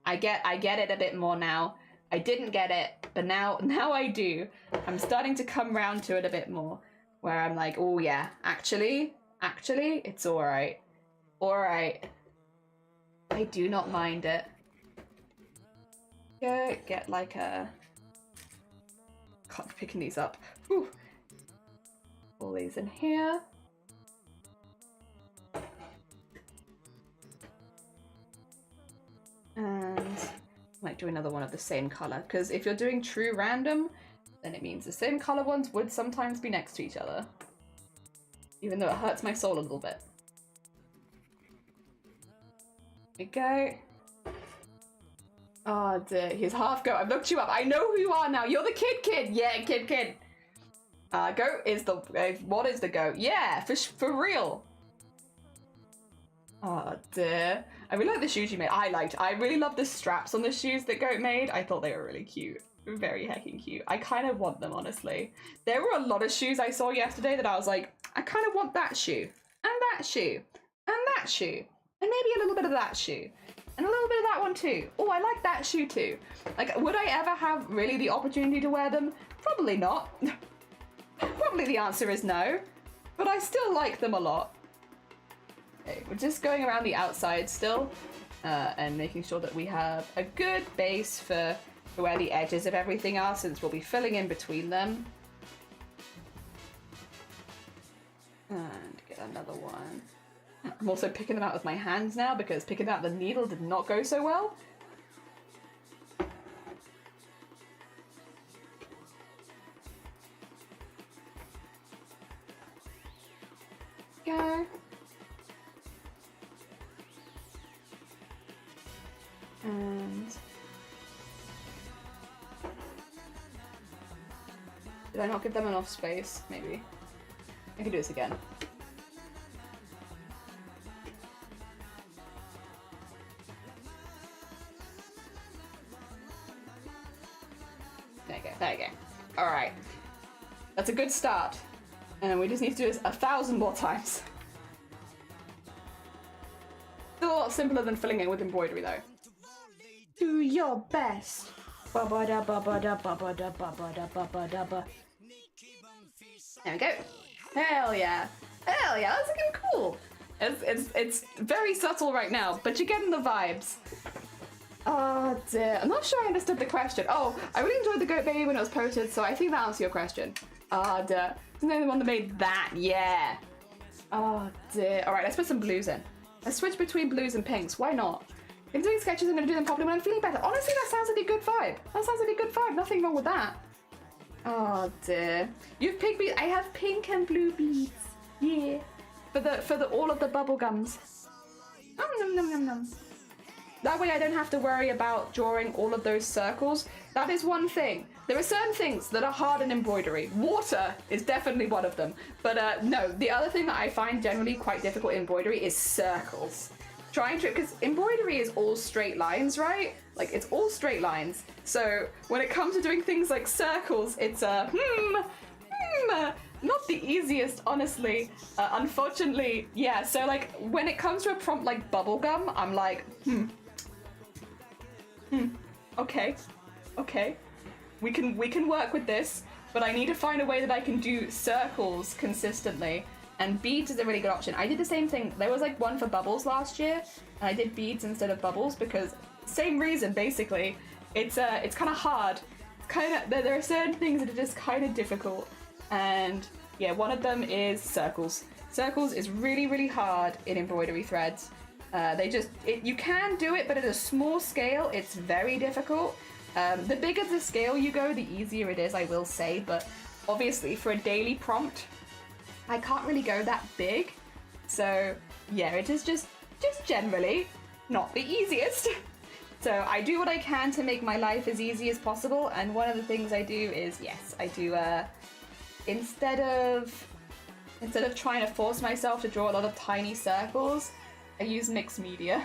I get it a bit more now. I didn't get it, but now I do. I'm starting to come around to it a bit more, where I'm like, oh yeah, actually, it's alright. Alright. I do not mind it. Go get like a... Can't be picking these up. Whew. All these in here. And I might do another one of the same colour, because if you're doing true random, then it means the same colour ones would sometimes be next to each other. Even though it hurts my soul a little bit. There we go. Oh dear, he's half go. I've looked you up. I know who you are now. You're the kid. Yeah, kid. Goat is the... what is the goat? Yeah, for real. Oh dear. I really like the shoes you made. I really love the straps on the shoes that Goat made. I thought they were really cute. Very heckin' cute. I kind of want them, honestly. There were a lot of shoes I saw yesterday that I was like, I kind of want that shoe, and that shoe, and that shoe, and maybe a little bit of that shoe, and a little bit of that one too. Oh, I like that shoe too. Like, would I ever have really the opportunity to wear them? Probably not. Probably the answer is no, but I still like them a lot. Okay, we're just going around the outside still, and making sure that we have a good base for where the edges of everything are, since we'll be filling in between them. And get another one. I'm also picking them out with my hands now, because picking out the needle did not go so well. Go. And Did I not give them enough space? Maybe. I can do this again. There you go, there you go. Alright. That's a good start. And we just need to do this 1,000 more times. Still a lot simpler than filling it with embroidery though. Do your best. Ba-ba-da, ba-ba-da, ba-ba-da, ba-ba-da, ba-ba-da, ba. There we go. Hell yeah. Hell yeah, that's looking cool. It's very subtle right now, but you're getting the vibes. Oh dear. I'm not sure I understood the question. Oh, I really enjoyed the goat baby when it was posted, so I think that answers your question. Oh dear. Isn't there the one that made that? Yeah. Oh dear. Alright, let's put some blues in. Let's switch between blues and pinks. Why not? If I'm doing sketches, I'm going to do them properly when I'm feeling better. Honestly, that sounds like a good vibe. That sounds like a good vibe. Nothing wrong with that. Oh dear. You've pink beads. I have pink and blue beads. Yeah. For the all of the bubble gums. Nom nom nom nom nom. That way I don't have to worry about drawing all of those circles. That is one thing. There are certain things that are hard in embroidery. Water is definitely one of them. But no, the other thing that I find generally quite difficult in embroidery is circles. Trying to, because embroidery is all straight lines, right? Like, it's all straight lines. So when it comes to doing things like circles, it's not the easiest, honestly. Unfortunately, yeah. So like, when it comes to a prompt like bubblegum, I'm like, okay. We can work with this, but I need to find a way that I can do circles consistently. And beads is a really good option. I did the same thing. There was like one for bubbles last year, and I did beads instead of bubbles because same reason basically. It's kind of hard. It's kind of there are certain things that are just kind of difficult, and yeah, one of them is circles. Circles is really hard in embroidery threads. You can do it, but at a small scale, it's very difficult. The bigger the scale you go, the easier it is, I will say. But obviously, for a daily prompt, I can't really go that big. So yeah, it is just generally not the easiest. So I do what I can to make my life as easy as possible. And one of the things I do is, yes, I do, instead of trying to force myself to draw a lot of tiny circles, I use mixed media.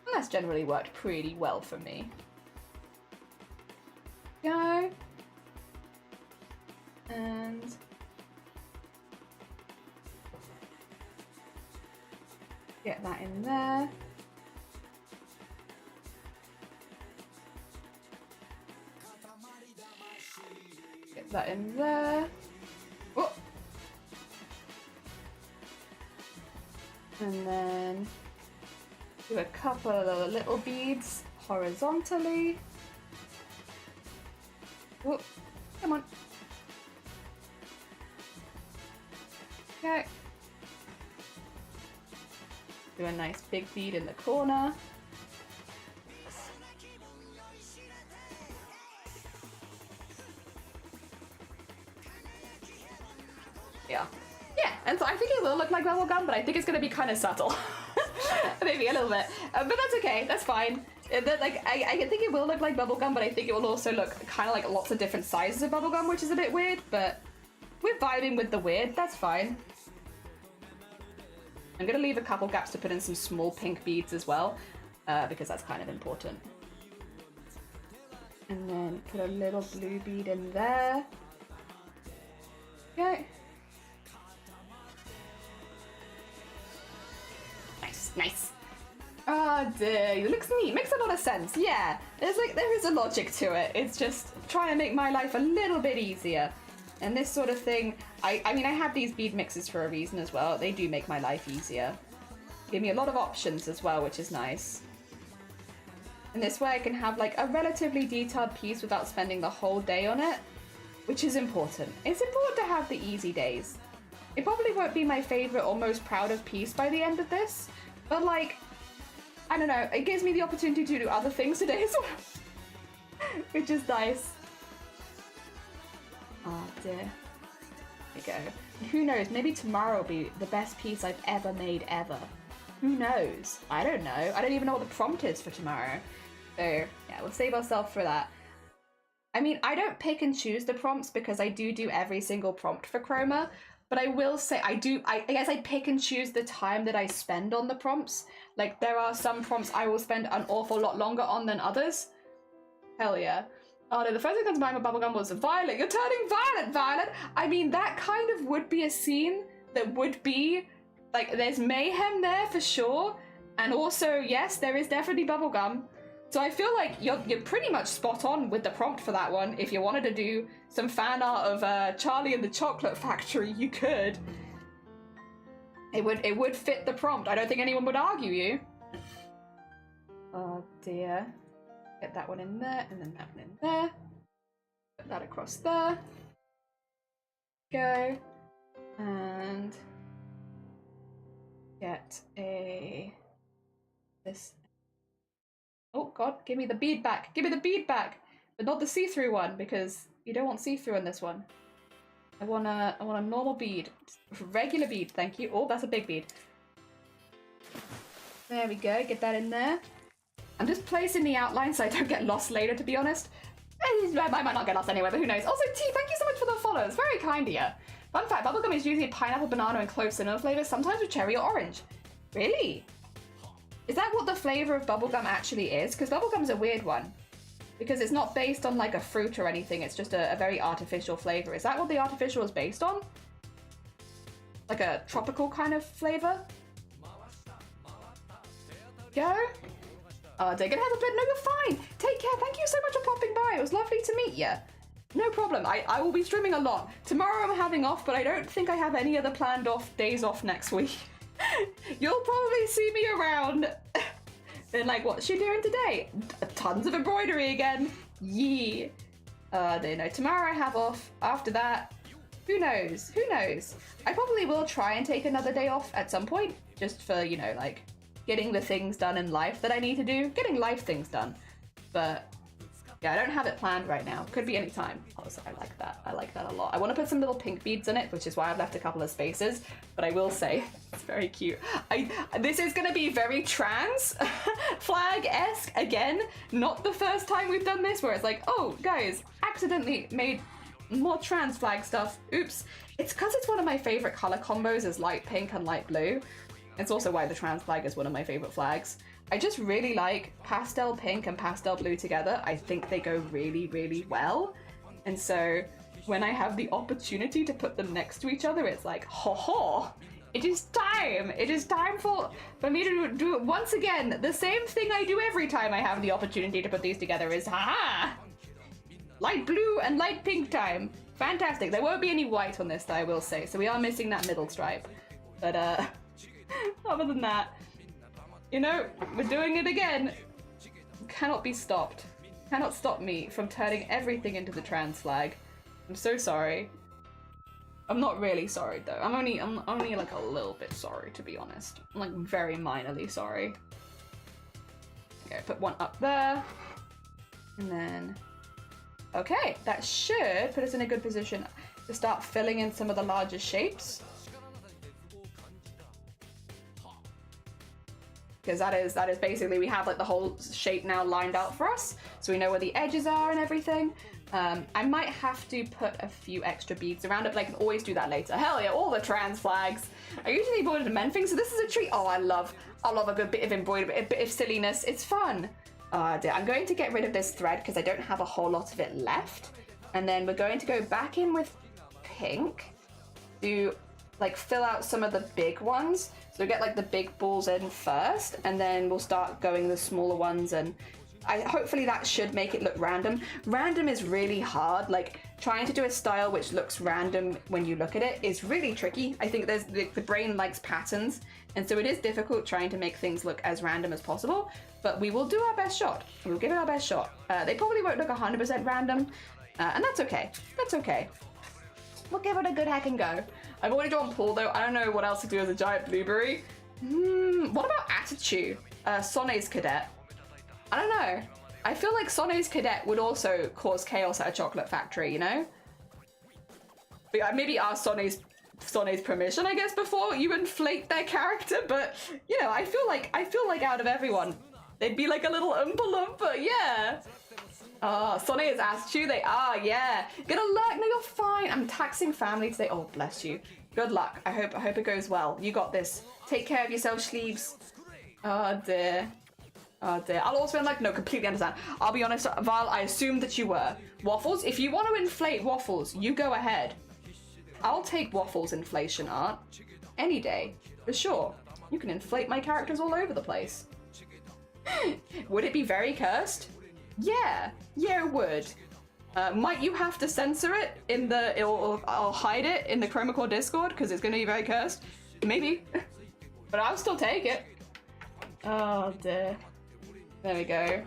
And that's generally worked pretty well for me. Go. And get that in there. Get that in there. Oh. And then do a couple of little beads horizontally. Whoop. Come on. Okay. Do a nice big bead in the corner. Yeah. Yeah, and so I think it will look like bubblegum, but I think it's going to be kind of subtle. Maybe a little bit. But that's okay, that's fine. I think it will look like bubblegum, but I think it will also look kind of like lots of different sizes of bubblegum, which is a bit weird, but we're vibing with the weird, that's fine. I'm going to leave a couple gaps to put in some small pink beads as well, because that's kind of important. And then put a little blue bead in there. Okay. Nice. Oh dear, it looks neat. Makes a lot of sense. Yeah, there is a logic to it. It's just trying to make my life a little bit easier. And this sort of thing, I mean, I have these bead mixes for a reason as well. They do make my life easier. Give me a lot of options as well, which is nice. And this way I can have like a relatively detailed piece without spending the whole day on it, which is important. It's important to have the easy days. It probably won't be my favorite or most proud of piece by the end of this, but like, I don't know, it gives me the opportunity to do other things today as well, which is nice. Oh dear. There we go. Who knows, maybe tomorrow will be the best piece I've ever made ever. Who knows? I don't know. I don't even know what the prompt is for tomorrow. So yeah, we'll save ourselves for that. I mean, I don't pick and choose the prompts because I do every single prompt for Chroma, but I will say I guess I pick and choose the time that I spend on the prompts. Like, there are some prompts I will spend an awful lot longer on than others. Hell yeah. Oh no, the first thing that comes to mind with Bubblegum was Violet. You're turning violet, Violet! I mean, that kind of would be a scene that would be, like, there's mayhem there for sure. And also, yes, there is definitely Bubblegum. So I feel like you're pretty much spot on with the prompt for that one. If you wanted to do some fan art of Charlie and the Chocolate Factory, you could. It would fit the prompt. I don't think anyone would argue you. Oh dear. Get that one in there, and then that one in there. Put that across there. Go. And get this. Oh god, give me the bead back. Give me the bead back. But not the see-through one, because you don't want see-through in this one. I want a normal bead. Regular bead, thank you. Oh, that's a big bead. There we go, get that in there. I'm just placing the outline so I don't get lost later, to be honest. I might not get lost anyway, but who knows. Also, T, thank you so much for the follows. Very kind of you. Fun fact, bubblegum is usually pineapple, banana, and clove cinnamon flavors, sometimes with cherry or orange. Really? Is that what the flavor of bubblegum actually is? Because bubblegum's a weird one. Because it's not based on like a fruit or anything, it's just a very artificial flavor. Is that what the artificial is based on? Like a tropical kind of flavor? Go? Dagan has a bit. No, you're fine. Take care. Thank you so much for popping by. It was lovely to meet you. No problem. I will be streaming a lot. Tomorrow I'm having off, but I don't think I have any other planned days off next week. You'll probably see me around. Then like, what's she doing today? Tons of embroidery again. Yee. Don't know. Tomorrow I have off. After that, who knows? Who knows? I probably will try and take another day off at some point, just for, you know, like, getting the things done in life that I need to do. Getting life things done. But yeah, I don't have it planned right now. Could be any time. Also, I like that. I like that a lot. I want to put some little pink beads in it, which is why I've left a couple of spaces. But I will say, it's very cute. This is going to be very trans flag-esque. Again, not the first time we've done this, where it's like, oh, guys, accidentally made more trans flag stuff. Oops. It's because it's one of my favorite color combos is light pink and light blue. It's also why the trans flag is one of my favorite flags. I just really like pastel pink and pastel blue together. I think they go really, really well. And so when I have the opportunity to put them next to each other, it's like, ho ho, it is time. It is time for me to do it once again. The same thing I do every time I have the opportunity to put these together is, haha, light blue and light pink time. Fantastic. There won't be any white on this though, I will say. So we are missing that middle stripe. But other than that, you know, we're doing it again. Cannot be stopped. Cannot stop me from turning everything into the trans flag. I'm so sorry. I'm not really sorry though. I'm only like a little bit sorry, to be honest. I'm like very minorly sorry. Okay, put one up there. And then, okay, that should put us in a good position to start filling in some of the larger shapes. Because that is basically, we have like the whole shape now lined out for us, so we know where the edges are and everything. I might have to put a few extra beads around it, but I can always do that later. Hell yeah, all the trans flags. I usually embroider men things, so this is a treat. Oh, I love a good bit of embroidery, a bit of silliness. It's fun. Dear. I'm going to get rid of this thread because I don't have a whole lot of it left, and then we're going to go back in with pink to like fill out some of the big ones. So we get like the big balls in first, and then we'll start going the smaller ones, and hopefully that should make it look random. Random is really hard. Like trying to do a style which looks random when you look at it is really tricky. I think the brain likes patterns, and so it is difficult trying to make things look as random as possible, but we will do our best shot. We'll give it our best shot. They probably won't look 100% random, and that's okay. That's okay. We'll give it a good heck and go. I've already drawn Paul though. I don't know what else to do as a giant blueberry. What about Attitude? Sonne's Cadet. I don't know. I feel like Sonne's Cadet would also cause chaos at a chocolate factory, you know? But yeah, maybe ask Sonne's permission, I guess, before you inflate their character. But you know, I feel like out of everyone, They'd be like a little Oompa Loompa, yeah. Oh, Sonny has asked you. They are, yeah. Good luck. No, you're fine. I'm taxing family today. Oh, bless you. Good luck. I hope it goes well. You got this. Take care of yourself, sleeves. Oh dear. Oh dear. I'll also be like, no, completely understand. I'll be honest, Val, I assumed that you were. Waffles, if you want to inflate Waffles, you go ahead. I'll take Waffles inflation art any day, for sure. You can inflate my characters all over the place. Would it be very cursed? Yeah, it would. Might you have to censor it in the, I'll hide it in the Chroma Core Discord because it's going to be very cursed? Maybe. But I'll still take it. Oh dear. There we go.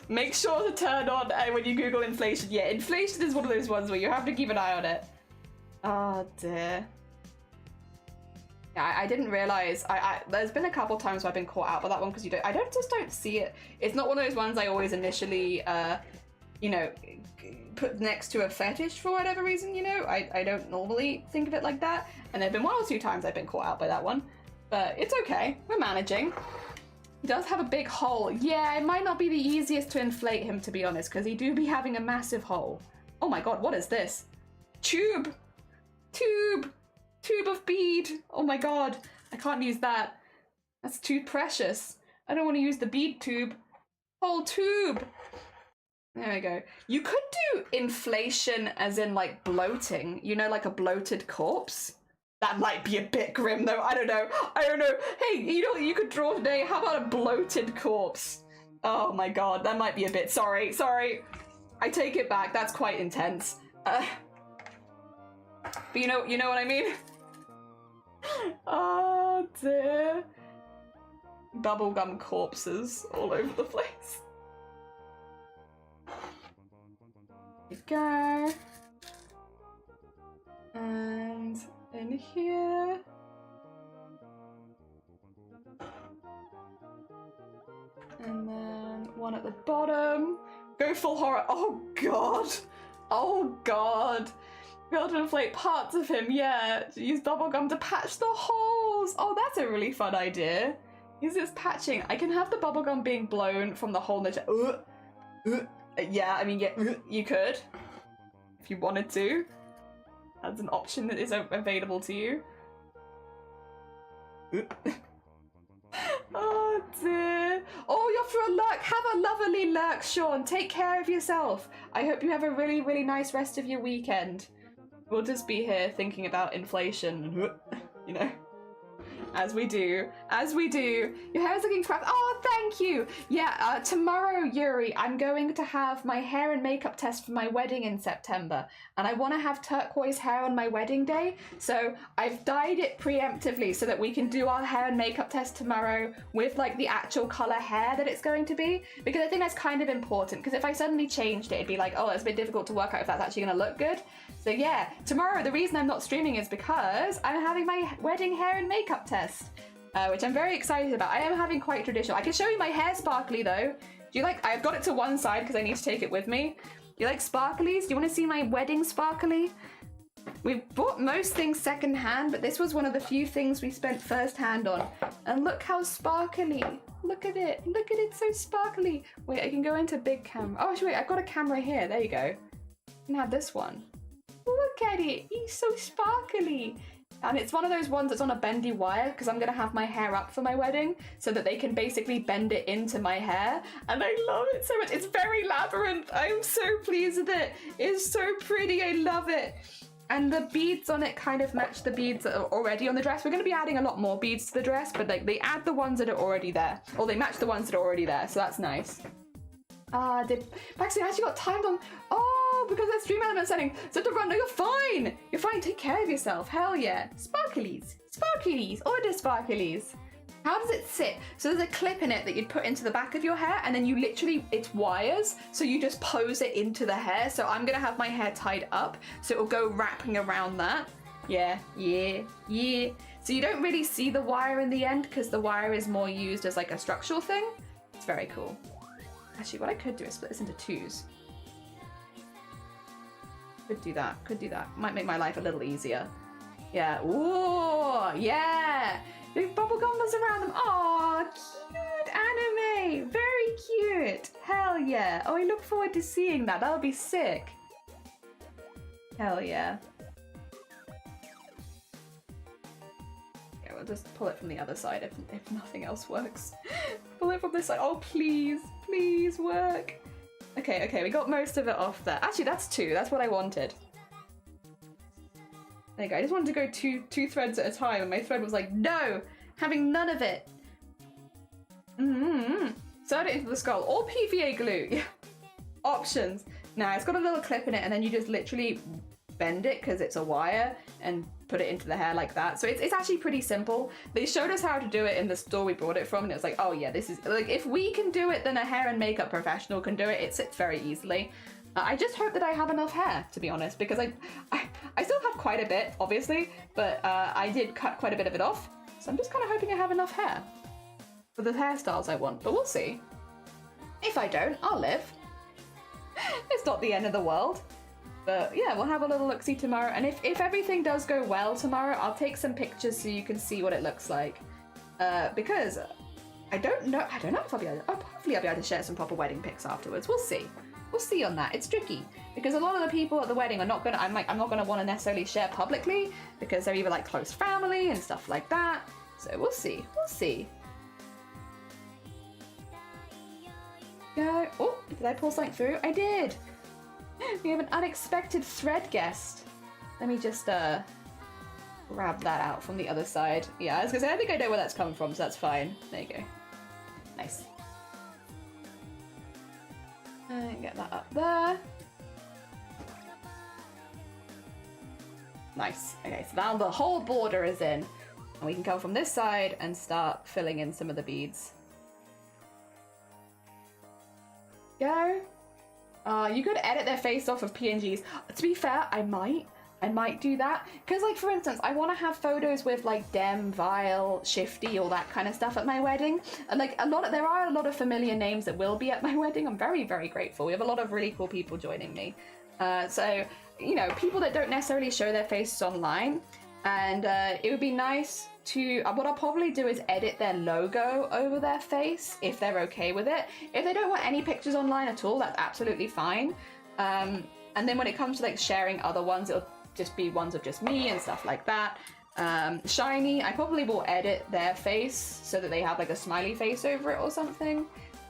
Make sure to turn on when you Google inflation. Yeah, inflation is one of those ones where you have to keep an eye on it. Oh dear. Yeah, I didn't realize. There's been a couple times where I've been caught out by that one because I just don't see it. It's not one of those ones I always initially, you know, put next to a fetish for whatever reason. You know, I don't normally think of it like that. And there've been one or two times I've been caught out by that one, but it's okay. We're managing. He does have a big hole. Yeah, it might not be the easiest to inflate him, to be honest, because he do be having a massive hole. Oh my god, what is this? Tube of bead. Oh my god, I can't use that. That's too precious. I don't want to use the bead tube. Whole tube. There we go. You could do inflation as in like bloating, you know, like a bloated corpse. That might be a bit grim though. I don't know. Hey, you know what you could draw today? How about a bloated corpse? Oh my god, that might be a bit, sorry. I take it back, that's quite intense. But you know what I mean? Oh dear. Bubblegum corpses all over the place. There we go. And in here. And then one at the bottom. Go full horror. Oh god. Oh god. Be able to inflate parts of him, yeah. Use bubblegum to patch the holes. Oh, that's a really fun idea. Use this patching. I can have the bubblegum being blown from the hole in the chest. Yeah, I mean, yeah, you could. If you wanted to. That's an option that is available to you. Oh dear. Oh, you're for a lurk. Have a lovely lurk, Sean. Take care of yourself. I hope you have a really, really nice rest of your weekend. We'll just be here thinking about inflation, you know, as we do. Your hair is looking crap. Oh, thank you. Yeah, tomorrow, Yuri, I'm going to have my hair and makeup test for my wedding in September, and I want to have turquoise hair on my wedding day, so I've dyed it preemptively so that we can do our hair and makeup test tomorrow with like the actual color hair that it's going to be, because I think that's kind of important, because if I suddenly changed it, it'd be like, oh, it's a bit difficult to work out if that's actually going to look good. So yeah, tomorrow, the reason I'm not streaming is because I'm having my wedding hair and makeup test, which I'm very excited about. I am having quite traditional. I can show you my hair sparkly though. Do you like, I've got it to one side because I need to take it with me. You like sparklies? Do you want to see my wedding sparkly? We've bought most things second hand, but this was one of the few things we spent first hand on. And look how sparkly. Look at it. Look at it, so sparkly. Wait, I can go into big camera. Oh, actually, wait, I've got a camera here. There you go. You can have this one. Look at it. He's so sparkly. And it's one of those ones that's on a bendy wire because I'm going to have my hair up for my wedding so that they can basically bend it into my hair. And I love it so much. It's very labyrinth. I'm so pleased with it. It's so pretty. I love it. And the beads on it kind of match the beads that are already on the dress. We're going to be adding a lot more beads to the dress, but like they add the ones that are already there. Or they match the ones that are already there. So that's nice. Maxine, I actually got timed on. Oh, because that stream element setting. So to run. No, you're fine. You're fine. Take care of yourself. Hell yeah. Sparklies. Order sparklies. How does it sit? So there's a clip in it that you'd put into the back of your hair, and then you literally, it's wires. So you just pose it into the hair. So I'm going to have my hair tied up. So it'll go wrapping around that. Yeah. So you don't really see the wire in the end because the wire is more used as like a structural thing. It's very cool. Actually, what I could do is split this into twos. Could do that. Might make my life a little easier. Yeah. Ooh, yeah. Big bubble gumbers around them. Aw, cute anime. Very yeah. Oh, I look forward to seeing that. That'll be sick. Hell yeah. Yeah, we'll just pull it from the other side if nothing else works. Pull it from this side. Oh, please. Please work. Okay, okay, we got most of it off there. Actually, that's 2. That's what I wanted. There you go. I just wanted to go two threads at a time, and my thread was like, no, having none of it. Insert it into the skull or PVA glue. Yeah. Options. Now it's got a little clip in it, and then you just literally bend it because it's a wire and put it into the hair like that. So it's actually pretty simple. They showed us how to do it in the store we bought it from, and it was like, oh yeah, this is like, if we can do it, then a hair and makeup professional can do it. It sits very easily. I just hope that I have enough hair, to be honest, because I still have quite a bit, obviously, but I did cut quite a bit of it off. So I'm just kind of hoping I have enough hair for the hairstyles I want, but we'll see. If I don't, I'll live. It's not the end of the world. But yeah, we'll have a little look-see tomorrow, and if everything does go well tomorrow, I'll take some pictures so you can see what it looks like. Because I don't know if I'll be able to, hopefully I'll be able to share some proper wedding pics afterwards. We'll see. We'll see on that. It's tricky because a lot of the people at the wedding are not gonna. I'm not gonna want to necessarily share publicly because they're either like close family and stuff like that. So we'll see. We'll see. Go. Oh, did I pull something through? I did. We have an unexpected thread guest. Let me just grab that out from the other side. Yeah, I was gonna say I think I know where that's come from, so that's fine. There you go. Nice. And get that up there. Nice. Okay, so now the whole border is in. And we can come from this side and start filling in some of the beads. Go. You could edit their face off of PNGs. To be fair, I might do that. Because, like, for instance, I want to have photos with, like, Dem, Vile, Shifty, all that kind of stuff at my wedding. And, like, there are a lot of familiar names that will be at my wedding. I'm very, very grateful. We have a lot of really cool people joining me. So, you know, people that don't necessarily show their faces online. And it would be nice to, what I'll probably do is edit their logo over their face if they're okay with it. If they don't want any pictures online at all, that's absolutely fine. And then when it comes to like sharing other ones, it'll just be ones of just me and stuff like that. Shiny, I probably will edit their face so that they have like a smiley face over it or something,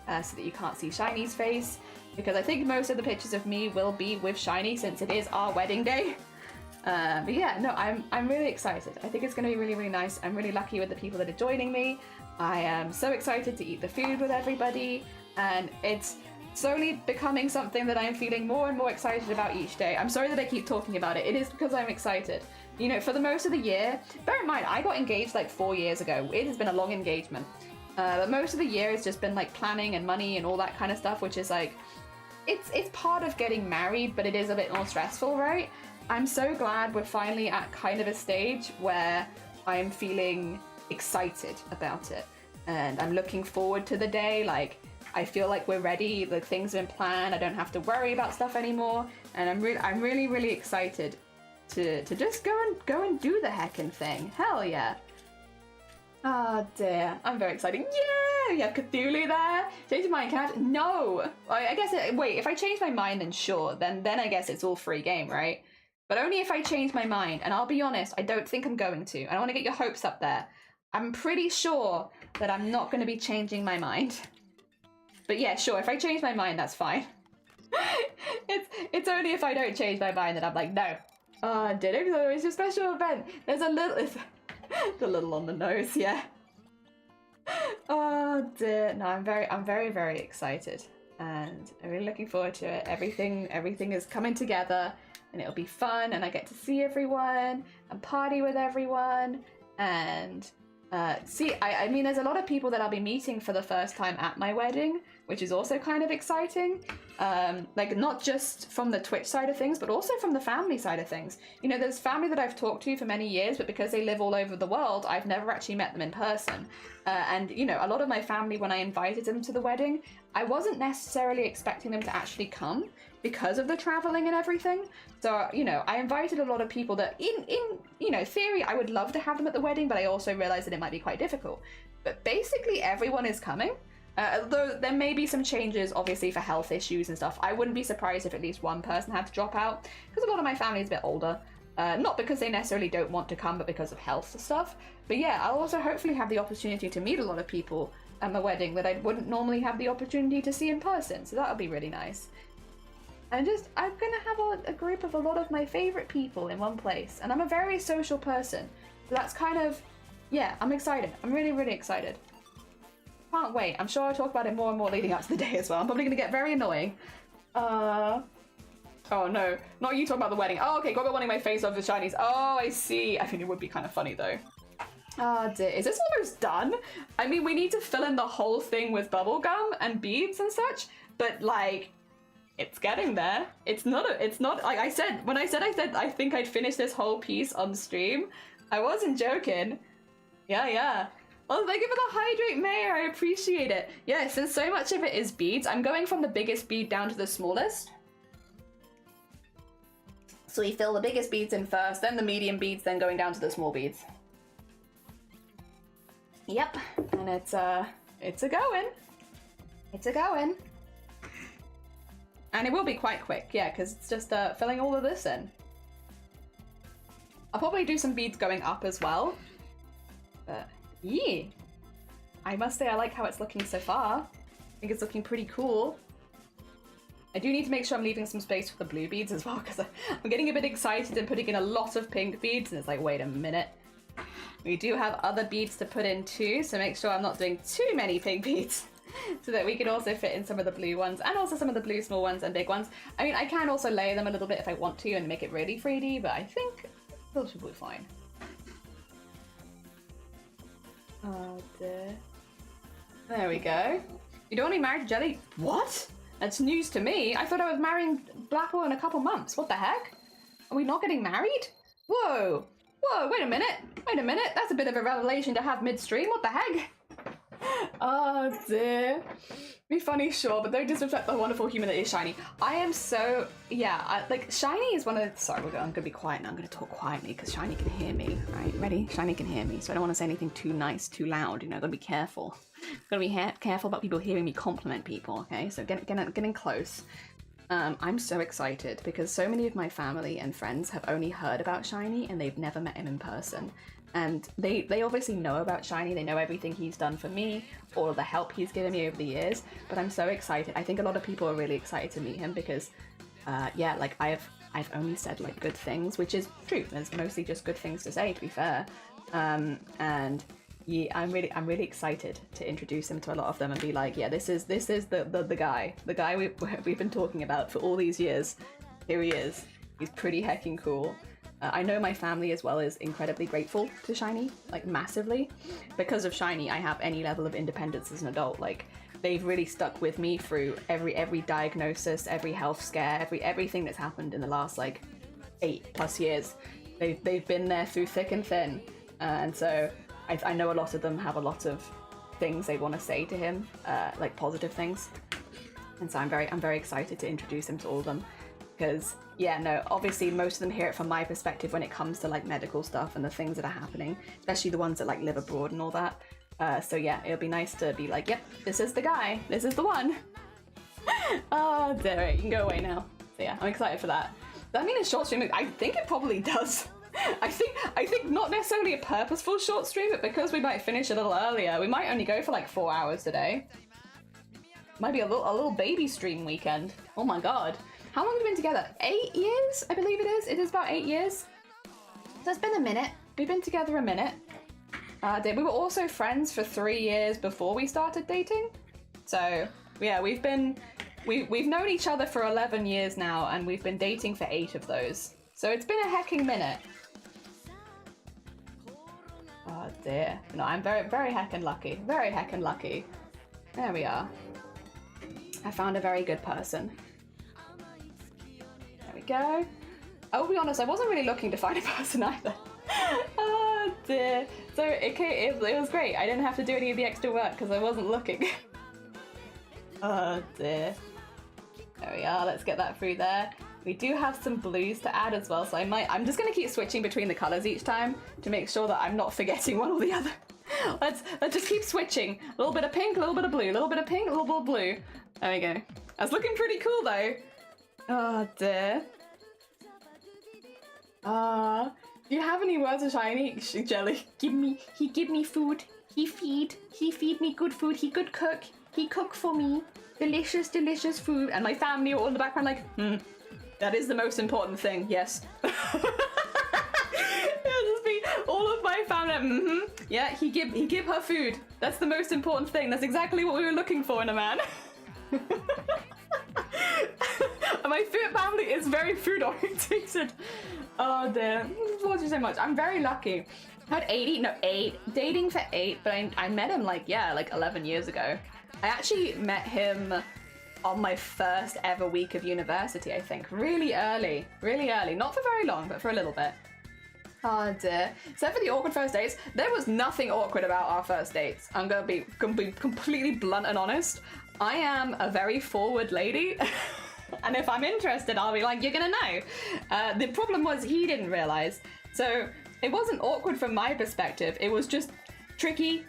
so that you can't see Shiny's face. Because I think most of the pictures of me will be with Shiny since it is our wedding day. But yeah, no, I'm really excited. I think it's going to be really, really nice. I'm really lucky with the people that are joining me. I am so excited to eat the food with everybody, and it's slowly becoming something that I'm feeling more and more excited about each day. I'm sorry that I keep talking about it. It is because I'm excited. You know, for the most of the year, bear in mind, I got engaged like 4 years ago. It has been a long engagement. But most of the year has just been like planning and money and all that kind of stuff, which is like, it's part of getting married, but it is a bit more stressful, right? I'm so glad we're finally at kind of a stage where I'm feeling excited about it. And I'm looking forward to the day. Like, I feel like we're ready. The things have been planned. I don't have to worry about stuff anymore. And I'm really, really excited to just go and do the heckin' thing. Hell yeah. Oh dear. I'm very excited. Yeah! We have Cthulhu there. Change your mind. Can I have... No! I guess... Wait, if I change my mind, then sure. Then I guess it's all free game, right? But only if I change my mind, and I'll be honest, I don't think I'm going to. I don't want to get your hopes up there. I'm pretty sure that I'm not going to be changing my mind. But yeah, sure, if I change my mind, that's fine. It's only if I don't change my mind that I'm like, no. Oh, dinner is always a special event. There's a little... It's a little on the nose, yeah. Oh dear. No, I'm very, very excited. And I'm really looking forward to it. Everything is coming together. And it'll be fun, and I get to see everyone and party with everyone and I mean, there's a lot of people that I'll be meeting for the first time at my wedding, which is also kind of exciting. Like, not just from the Twitch side of things, but also from the family side of things. You know, there's family that I've talked to for many years, but because they live all over the world, I've never actually met them in person. And, you know, a lot of my family, when I invited them to the wedding, I wasn't necessarily expecting them to actually come because of the traveling and everything. So, you know, I invited a lot of people that in you know, theory, I would love to have them at the wedding, but I also realized that it might be quite difficult. But basically everyone is coming. Although there may be some changes, obviously, for health issues and stuff. I wouldn't be surprised if at least one person had to drop out, because a lot of my family is a bit older. Not because they necessarily don't want to come, but because of health stuff. But yeah, I'll also hopefully have the opportunity to meet a lot of people at my wedding that I wouldn't normally have the opportunity to see in person, so that'll be really nice. And I'm gonna have a group of a lot of my favorite people in one place, and I'm a very social person, so that's kind of, yeah, I'm excited. I'm really, really excited. Can't wait. I'm sure I'll talk about it more and more leading up to the day as well. I'm probably gonna get very annoying. Oh no, not you talking about the wedding. Oh, okay, got wanting my face off the shinies. Oh, I see. I think it would be kind of funny though. Oh dear, is this almost done? I mean, we need to fill in the whole thing with bubble gum and beads and such, but like, it's getting there. It's not, like I said, when I said I think I'd finish this whole piece on stream, I wasn't joking. Yeah. Well, thank you for the hydrate, Mayor. I appreciate it. Yeah, since so much of it is beads, I'm going from the biggest bead down to the smallest. So we fill the biggest beads in first, then the medium beads, then going down to the small beads. Yep, and it's a going. It's a going. And it will be quite quick, yeah, because it's just filling all of this in. I'll probably do some beads going up as well. But yeah, I must say I like how it's looking so far. I think it's looking pretty cool. I do need to make sure I'm leaving some space for the blue beads as well, because I'm getting a bit excited and putting in a lot of pink beads, and it's like, wait a minute. We do have other beads to put in too, so make sure I'm not doing too many pink beads, so that we can also fit in some of the blue ones, and also some of the blue small ones and big ones. I mean, I can also layer them a little bit if I want to and make it really 3D, but I think those should be fine. Oh dear. There we go. You don't want to marry Jelly? What? That's news to me. I thought I was marrying Blackwell in a couple months. What the heck? Are we not getting married? Whoa. Whoa, wait a minute. Wait a minute. That's a bit of a revelation to have midstream. What the heck? Oh dear. Be funny, sure, but don't disrespect the wonderful human that is Shiny. I am so, yeah, like Shiny is one of the, sorry, I'm gonna be quiet now. I'm gonna talk quietly because Shiny can hear me. Right, ready? Shiny can hear me, so I don't want to say anything too nice, too loud, you know, gotta be careful. Gotta be careful about people hearing me compliment people, okay? So getting close. I'm so excited because so many of my family and friends have only heard about Shiny and they've never met him in person. And they obviously know about Shiny, they know everything he's done for me, all of the help he's given me over the years, but I'm so excited. I think a lot of people are really excited to meet him because, yeah, like I've only said like good things, which is true. There's mostly just good things to say, to be fair. And yeah, I'm really excited to introduce him to a lot of them and be like, yeah, this is the guy we've been talking about for all these years. Here he is. He's pretty heckin' cool. I know my family as well is incredibly grateful to Shiny, like massively. Because of Shiny, I have any level of independence as an adult. Like, they've really stuck with me through every diagnosis, every health scare, everything that's happened in the last like 8+ years. They've been there through thick and thin, and so I know a lot of them have a lot of things they want to say to him, like positive things. And so I'm very excited to introduce him to all of them. Because, yeah, no, obviously most of them hear it from my perspective when it comes to like medical stuff and the things that are happening, especially the ones that like live abroad and all that. So yeah, it'll be nice to be like, yep, this is the guy, this is the one. Oh, dear, you can go away now. So yeah, I'm excited for that. Does that mean a short stream? I think it probably does. I think not necessarily a purposeful short stream, but because we might finish a little earlier, we might only go for like 4 hours today. Might be a little baby stream weekend. Oh my god. How long have we been together? 8 years, I believe it is. It is about 8 years. So it's been a minute. We've been together a minute. We were also friends for 3 years before we started dating. So yeah, we've known each other for 11 years now, and we've been dating for 8 of those. So it's been a hecking minute. Oh dear. No, I'm very heckin' lucky. Very heckin' lucky. There we are. I found a very good person. There we go. I'll be honest, I wasn't really looking to find a person either. Oh dear. So it was great. I didn't have to do any of the extra work because I wasn't looking. Oh dear. There we are. Let's get that through there. We do have some blues to add as well, so I'm just going to keep switching between the colours each time to make sure that I'm not forgetting one or the other. Let's just keep switching. A little bit of pink, a little bit of blue, a little bit of pink, a little bit of blue. There we go. That's looking pretty cool though. Oh dear. Do you have any words of shiny? Jelly. He give me food. He feed me good food. He good cook. He cook for me. Delicious, delicious food. And my family are all in the background like, that is the most important thing, yes. All of my family, yeah, he give her food. That's the most important thing. That's exactly what we were looking for in a man. My family is very food oriented. Oh dear, thank you so much. I'm very lucky. I had 8, dating for 8, but I met him like 11 years ago. I actually met him on my first ever week of university, I think. Really early. Not for very long, but for a little bit. Oh dear. Except for the awkward first dates, there was nothing awkward about our first dates. I'm gonna be completely blunt and honest. I am a very forward lady. And if I'm interested, I'll be like, you're gonna know. The problem was he didn't realize. So it wasn't awkward from my perspective. It was just tricky.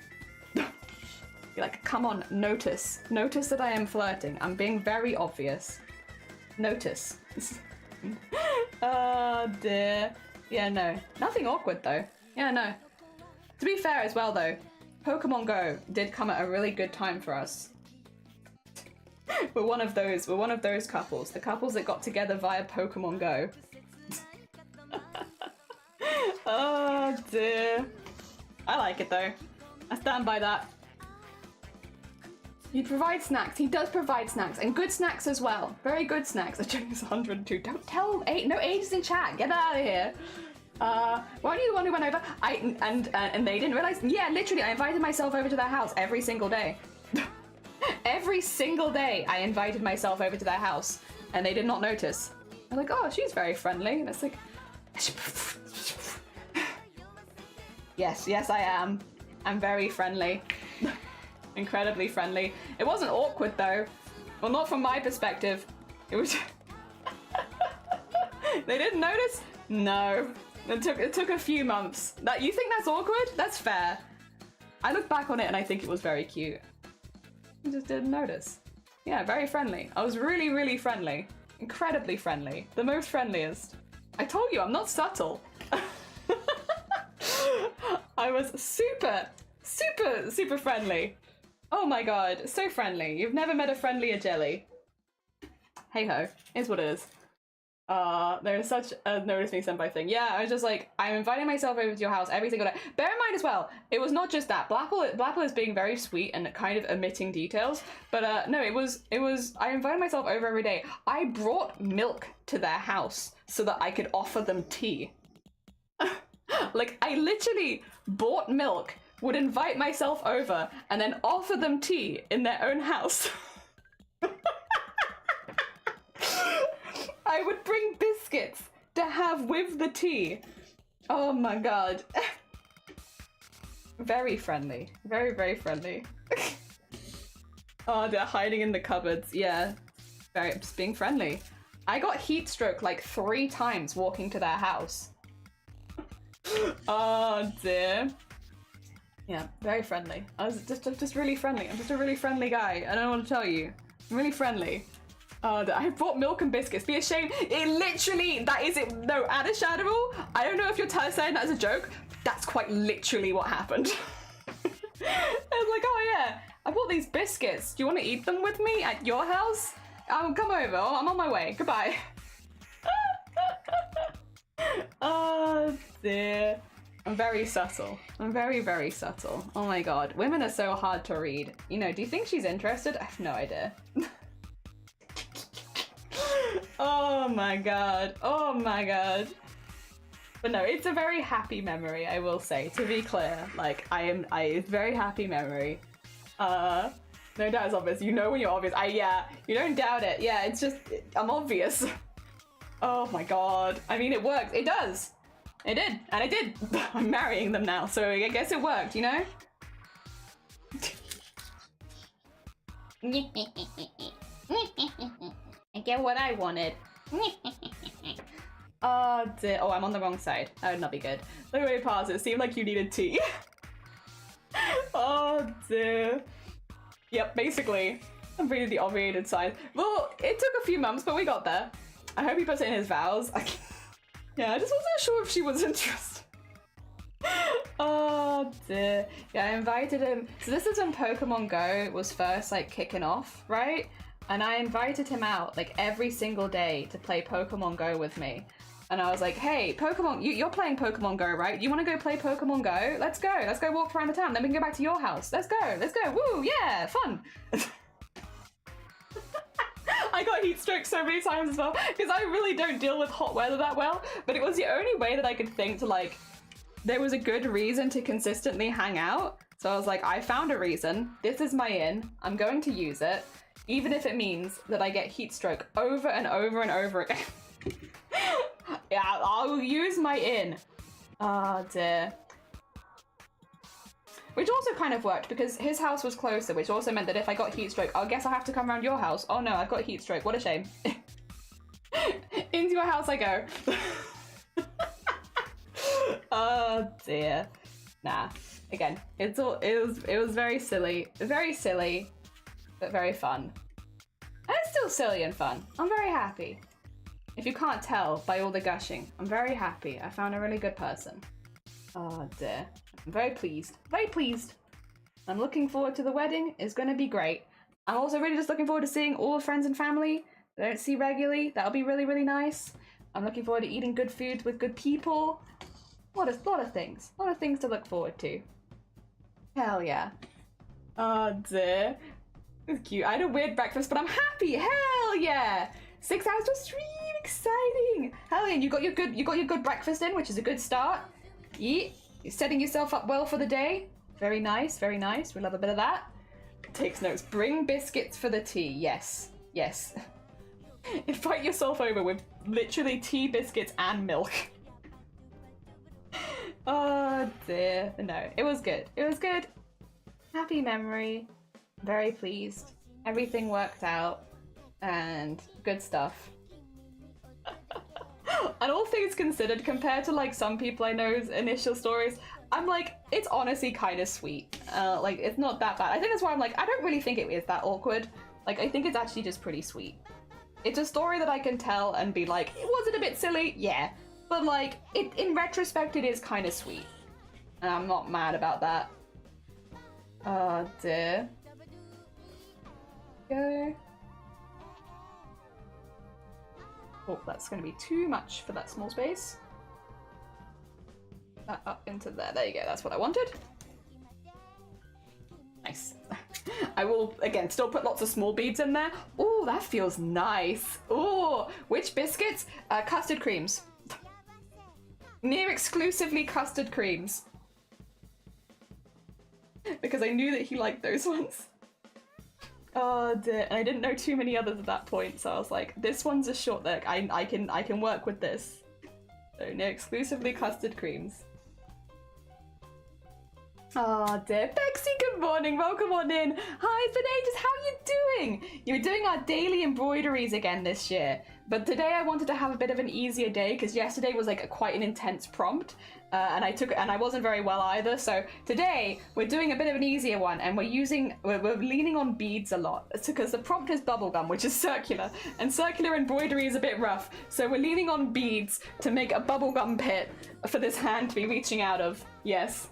Like, come on, notice. Notice that I am flirting. I'm being very obvious. Notice. Oh dear. Yeah, no. Nothing awkward though. Yeah, no. To be fair as well though, Pokemon Go did come at a really good time for us. We're one of those couples. The couples that got together via Pokemon Go. Oh dear. I like it though. I stand by that. He provides snacks. He does provide snacks, and good snacks as well. Very good snacks. I checked this 102. Don't tell no ages in chat. Get out of here. Weren't you the one who went over? And they didn't realize. Yeah, literally, I invited myself over to their house every single day. Every single day, I invited myself over to their house, and they did not notice. I'm like, oh, she's very friendly, and it's like, yes, I am. I'm very friendly. Incredibly friendly. It wasn't awkward though. Well, not from my perspective. It was. They didn't notice? No. It took a few months. That you think that's awkward? That's fair. I look back on it and I think it was very cute. I just didn't notice. Yeah, very friendly. I was really, really friendly. Incredibly friendly. The most friendliest. I told you, I'm not subtle. I was super, super, super friendly. Oh my god, so friendly. You've never met a friendlier jelly. Hey ho, is what it is. There is such a notice me senpai thing. Yeah, I was just like, I'm inviting myself over to your house every single day. Bear in mind as well, it was not just that. Blapple is being very sweet and kind of omitting details. But no, it was, I invited myself over every day. I brought milk to their house so that I could offer them tea. Like, I literally bought milk, would invite myself over, and then offer them tea in their own house. I would bring biscuits to have with the tea. Oh my god. Very friendly. Very, very friendly. Oh, they're hiding in the cupboards. Yeah. Just being friendly. I got heat stroke like 3 times walking to their house. Oh dear. Yeah, very friendly. I was just really friendly. I'm just a really friendly guy. I don't know what to tell you. I'm really friendly. I brought milk and biscuits. Be ashamed. It literally, that is it. No, Adishadable, I don't know if you're saying that as a joke. That's quite literally what happened. I was like, oh yeah, I bought these biscuits. Do you want to eat them with me at your house? Come over. I'm on my way. Goodbye. Oh dear. I'm very subtle. I'm very, very subtle. Oh my god. Women are so hard to read. You know, do you think she's interested? I have no idea. Oh my god. Oh my god. But no, it's a very happy memory, I will say, to be clear. Like, it's a very happy memory. No doubt it's obvious. You know when you're obvious. Yeah, you don't doubt it. Yeah, it's just, I'm obvious. Oh my god. I mean, it works. It does. It did. And it did. I'm marrying them now, so I guess it worked, you know? I get what I wanted. Oh dear. Oh, I'm on the wrong side. That would not be good. Look at my pause. It seemed like you needed tea. Yep, basically. I'm reading the obviated sign. Well, it took a few months, but we got there. I hope he puts it in his vows. Yeah, I just wasn't sure if she was interested. Oh dear. Yeah, I invited him. So this is when Pokemon Go was first like kicking off, right? And I invited him out like every single day to play Pokemon Go with me. And I was like, hey, Pokemon, you're playing Pokemon Go, right? You want to go play Pokemon Go? Let's go walk around the town. Then we can go back to your house. Let's go. Woo, yeah, fun. I got heat stroke so many times as well because I really don't deal with hot weather that well. But it was the only way that I could think to like, there was a good reason to consistently hang out. So I was like, I found a reason. This is my in. I'm going to use it, even if it means that I get heat stroke over and over and over again. Yeah, I'll use my in. Oh dear. Which also kind of worked because his house was closer, which also meant that if I got heat stroke, I guess I have to come around your house. Oh no, I've got heat stroke. What a shame. Into your house I go. Oh dear. Nah. Again, it was very silly, but very fun. And it's still silly and fun. I'm very happy. If you can't tell by all the gushing, I'm very happy. I found a really good person. Oh dear. I'm very pleased. Very pleased. I'm looking forward to the wedding. It's going to be great. I'm also really just looking forward to seeing all the friends and family that I don't see regularly. That'll be really, really nice. I'm looking forward to eating good food with good people. A lot of things. A lot of things to look forward to. Hell yeah. Oh dear. It's cute. I had a weird breakfast, but I'm happy. Hell yeah. 6 hours of stream. Exciting. Hell yeah. You got your good breakfast in, which is a good start. Yeah. You're setting yourself up well for the day. Very nice, very nice. We love a bit of that. Takes notes. Bring biscuits for the tea. Yes. Yes. Invite yourself over with literally tea, biscuits, and milk. Oh dear. No, it was good. It was good. Happy memory. Very pleased. Everything worked out. And good stuff. And all things considered, compared to like some people I know's initial stories, I'm like, it's honestly kind of sweet. Like, it's not that bad. I think that's why I'm like, I don't really think it is that awkward. Like, I think it's actually just pretty sweet. It's a story that I can tell and be like, was it a bit silly? Yeah. But like, in retrospect, it is kind of sweet. And I'm not mad about that. Oh dear. Go. Oh, that's going to be too much for that small space. Up into there. There you go. That's what I wanted. Nice. I will, again, still put lots of small beads in there. Oh, that feels nice. Oh, which biscuits? Custard creams. Near exclusively custard creams. Because I knew that he liked those ones. Oh dear, and I didn't know too many others at that point, so I was like, this one's a short look. I can work with this. So near exclusively custard creams. Oh dear. Bexy, good morning. Welcome on in. Hi, it's been ages. How are you doing? You were doing our daily embroideries again this year. But today I wanted to have a bit of an easier day because yesterday was like quite an intense prompt. And I wasn't very well either. So today we're doing a bit of an easier one and we're leaning on beads a lot. It's because the prompt is bubblegum, which is circular. And circular embroidery is a bit rough. So we're leaning on beads to make a bubblegum pit for this hand to be reaching out of. Yes.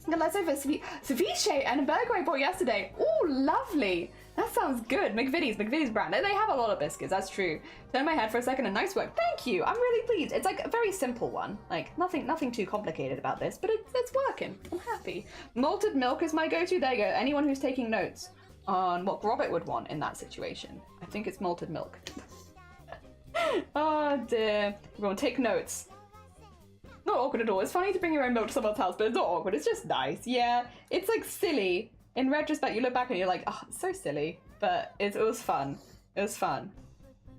Let's over ceviche and a burger I bought yesterday. Oh, lovely. That sounds good. McVitie's brand. They have a lot of biscuits, that's true. Turn my head for a second and nice work. Thank you. I'm really pleased. It's like a very simple one. Like nothing too complicated about this, but it's working. I'm happy. Malted milk is my go-to. There you go. Anyone who's taking notes on what Robert would want in that situation. I think it's malted milk. Oh dear. Everyone take notes. Not awkward at all. It's funny to bring your own milk to someone's house, but it's not awkward. It's just nice. Yeah, it's like silly. In retrospect, you look back and you're like, oh, it's so silly. But it was fun. It was fun.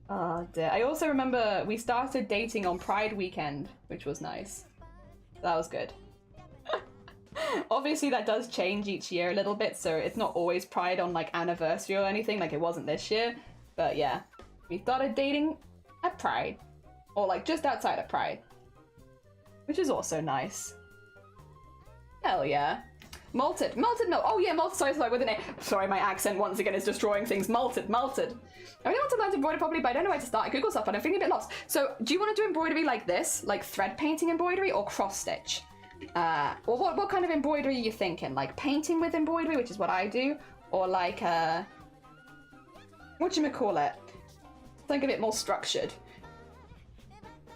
Oh dear. I also remember we started dating on Pride weekend, which was nice. That was good. Obviously, that does change each year a little bit, so it's not always Pride on like anniversary or anything, like it wasn't this year. But yeah, we started dating at Pride, or like just outside of Pride. Which is also nice. Hell yeah. Malted milk. Oh yeah, malted, sorry, with an A. Sorry, my accent once again is destroying things. Malted. I really want to learn to embroider properly, but I don't know where to start. I Google stuff, but I'm feeling a bit lost. So, do you want to do embroidery like this, like thread painting embroidery, or cross stitch? Or what kind of embroidery are you thinking? Like painting with embroidery, which is what I do, or like whatchamacallit? Something a bit more structured.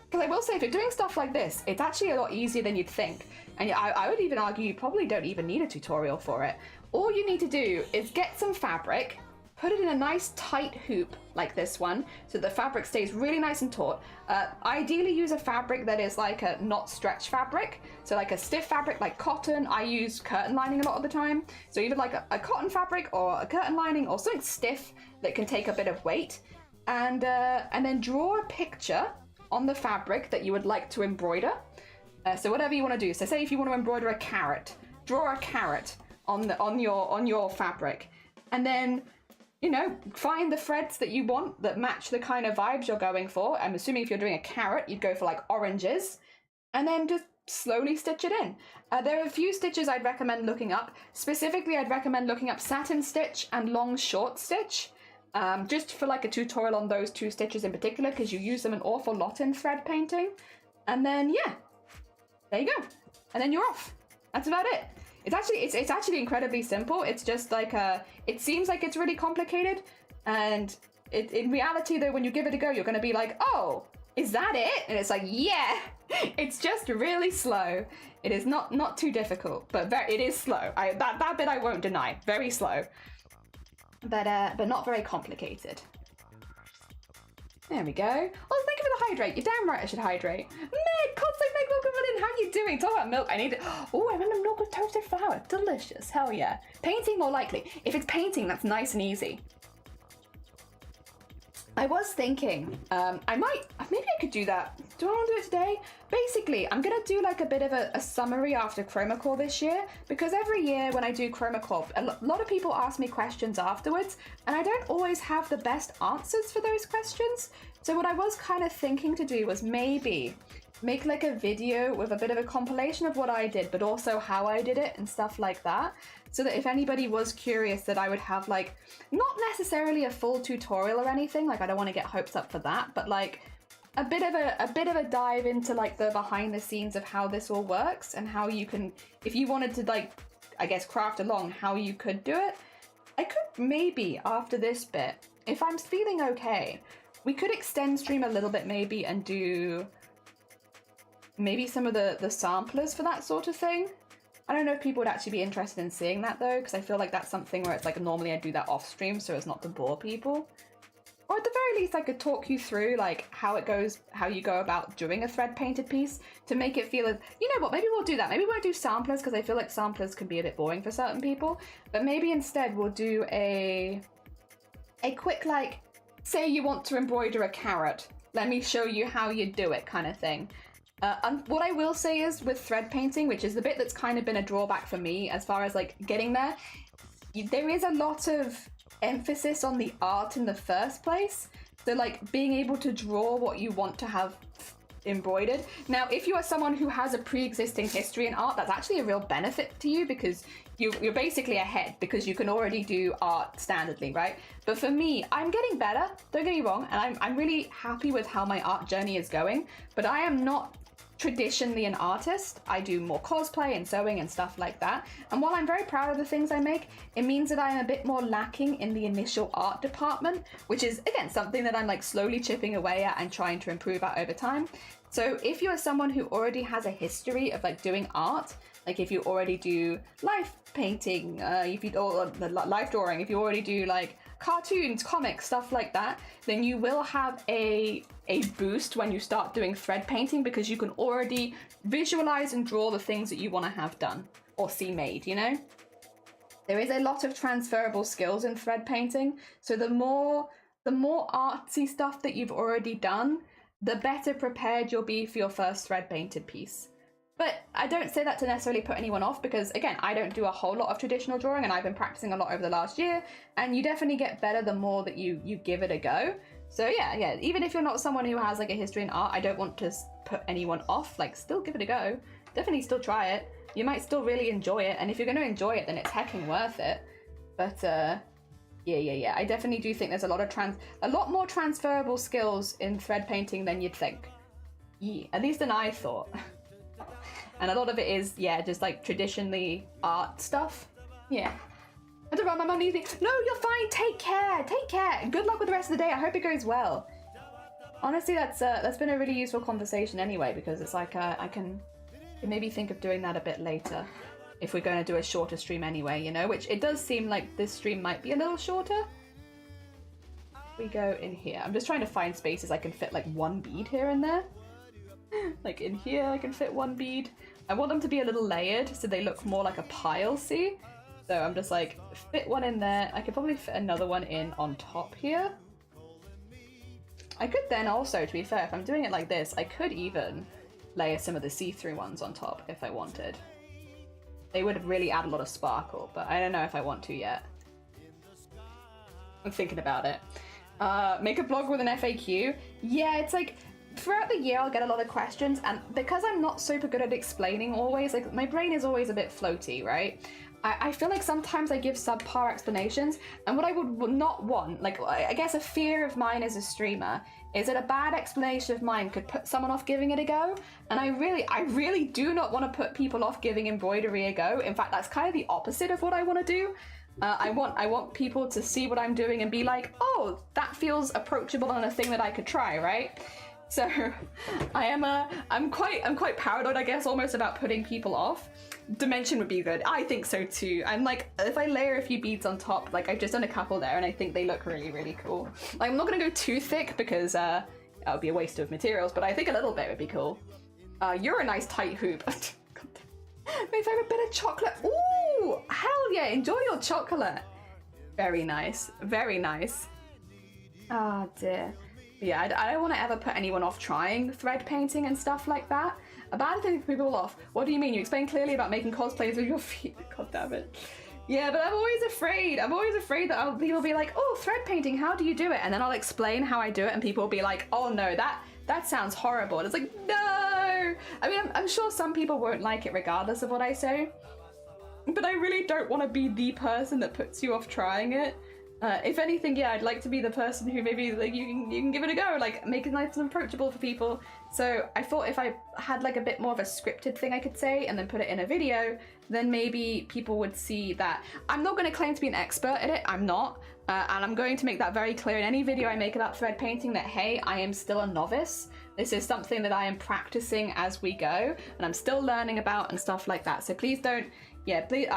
Because I will say, if you're doing stuff like this, it's actually a lot easier than you'd think. And I would even argue you probably don't even need a tutorial for it. All you need to do is get some fabric, put it in a nice tight hoop like this one, so the fabric stays really nice and taut. Ideally use a fabric that is like a not stretch fabric, so like a stiff fabric like cotton. I use curtain lining a lot of the time, so either like a cotton fabric or a curtain lining or something stiff that can take a bit of weight, and then draw a picture on the fabric that you would like to embroider. So whatever you want to do. So say if you want to embroider a carrot, draw a carrot on your fabric, and then, you know, find the threads that you want that match the kind of vibes you're going for. I'm assuming if you're doing a carrot, you'd go for like oranges, and then just slowly stitch it in. There are a few stitches I'd recommend looking up. Specifically, I'd recommend looking up satin stitch and long short stitch. Just for like a tutorial on those two stitches in particular, because you use them an awful lot in thread painting. And then yeah, there you go, and then you're off. That's about it. It's actually incredibly simple. It's just like it seems like it's really complicated, and in reality though, when you give it a go, you're going to be like, oh, is that it? And it's like, yeah, it's just really slow. It is not too difficult, but it is slow. That bit I won't deny, very slow. But not very complicated. There we go. Oh, thank you for the hydrate. You're damn right I should hydrate. Meg, cosplay Meg, welcome on in. How you doing? Talk about milk. I need it. Oh, I remember milk with toasted flour. Delicious. Hell yeah. Painting more likely. If it's painting, that's nice and easy. I was thinking, maybe I could do that. Do I want to do it today? Basically, I'm going to do like a bit of a summary after Chroma Core this year, because every year when I do Chroma Core, a lot of people ask me questions afterwards, and I don't always have the best answers for those questions. So what I was kind of thinking to do was maybe make like a video with a bit of a compilation of what I did, but also how I did it and stuff like that. So that if anybody was curious, that I would have like, not necessarily a full tutorial or anything, like I don't want to get hopes up for that, but like a bit of a dive into like the behind the scenes of how this all works and how you can, if you wanted to like, I guess craft along, how you could do it. I could maybe after this bit, if I'm feeling okay, we could extend stream a little bit maybe and do maybe some of the samplers for that sort of thing. I don't know if people would actually be interested in seeing that though, because I feel like that's something where it's like normally I do that off stream so as not to bore people. Or at the very least I could talk you through like how it goes, how you go about doing a thread painted piece to make it feel as, you know what, maybe we'll do that. Maybe we won't do samplers because I feel like samplers can be a bit boring for certain people, but maybe instead we'll do a quick like, say you want to embroider a carrot, let me show you how you do it kind of thing. And what I will say is with thread painting, which is the bit that's kind of been a drawback for me as far as like getting there, there is a lot of emphasis on the art in the first place. So like being able to draw what you want to have embroidered. Now, if you are someone who has a pre-existing history in art, that's actually a real benefit to you because you're basically ahead because you can already do art standardly, right? But for me, I'm getting better, don't get me wrong, and I'm really happy with how my art journey is going, but I am not traditionally an artist. I do more cosplay and sewing and stuff like that. And while I'm very proud of the things I make, it means that I'm a bit more lacking in the initial art department, which is, again, something that I'm like slowly chipping away at and trying to improve at over time. So if you're someone who already has a history of like doing art, like if you already do life painting, or life drawing, if you already do like cartoons, comics, stuff like that, then you will have a boost when you start doing thread painting because you can already visualize and draw the things that you want to have done or see made, you know? There is a lot of transferable skills in thread painting, so the more artsy stuff that you've already done, the better prepared you'll be for your first thread painted piece. But I don't say that to necessarily put anyone off because, again, I don't do a whole lot of traditional drawing and I've been practicing a lot over the last year, and you definitely get better the more that you give it a go. So yeah, even if you're not someone who has like a history in art, I don't want to put anyone off, like still give it a go. Definitely still try it. you might still really enjoy it. And if you're going to enjoy it, then it's hecking worth it. But yeah. I definitely do think there's a lot more transferable skills in thread painting than you'd think. Yeah, at least than I thought. And a lot of it is, yeah, just like traditionally art stuff. Yeah. I don't know, my mum needs me. No, you're fine. Take care. Take care. Good luck with the rest of the day. I hope it goes well. Honestly, that's been a really useful conversation anyway, because it's like I can maybe think of doing that a bit later if we're going to do a shorter stream anyway, you know, which it does seem like this stream might be a little shorter. We go in here. I'm just trying to find spaces I can fit like one bead here and there. Like in here I can fit one bead. I want them to be a little layered so they look more like a pile, see? So I'm just like, fit one in there. I could probably fit another one in on top here. I could then also, to be fair, if I'm doing it like this, I could even layer some of the see-through ones on top if I wanted. They would really add a lot of sparkle, but I don't know if I want to yet. I'm thinking about it. Make a blog with an FAQ. Yeah, it's like, throughout the year I'll get a lot of questions, and because I'm not super good at explaining always, like my brain is always a bit floaty, right? I feel like sometimes I give subpar explanations, and what I would not want, like I guess a fear of mine as a streamer, is that a bad explanation of mine could put someone off giving it a go, and I really do not want to put people off giving embroidery a go. In fact, that's kind of the opposite of what I want to do. I want people to see what I'm doing and be like, oh, that feels approachable and a thing that I could try, right? So I'm quite paranoid, I guess, almost about putting people off. Dimension would be good. I think so too. I'm like, if I layer a few beads on top, like I've just done a couple there and I think they look really, really cool. Like, I'm not gonna go too thick because that would be a waste of materials, but I think a little bit would be cool. You're a nice tight hoop. My favorite bit of chocolate. Ooh, hell yeah, enjoy your chocolate. Very nice, very nice. Oh dear. Yeah, I don't want to ever put anyone off trying thread painting and stuff like that. A bad thing for people off. What do you mean? You explained clearly about making cosplayers with your feet. God damn it. Yeah, but I'm always afraid. I'm always afraid that people will be like, oh, thread painting, how do you do it? And then I'll explain how I do it and people will be like, oh no, that sounds horrible. And it's like, no! I mean, I'm sure some people won't like it regardless of what I say. But I really don't want to be the person that puts you off trying it. If anything, yeah, I'd like to be the person who maybe like you can give it a go, like make it nice and approachable for people. So I thought if I had like a bit more of a scripted thing I could say and then put it in a video, then maybe people would see that. I'm not going to claim to be an expert at it, I'm not. And I'm going to make that very clear in any video I make about thread painting that, hey, I am still a novice. This is something that I am practicing as we go and I'm still learning about and stuff like that. So please don't, yeah, please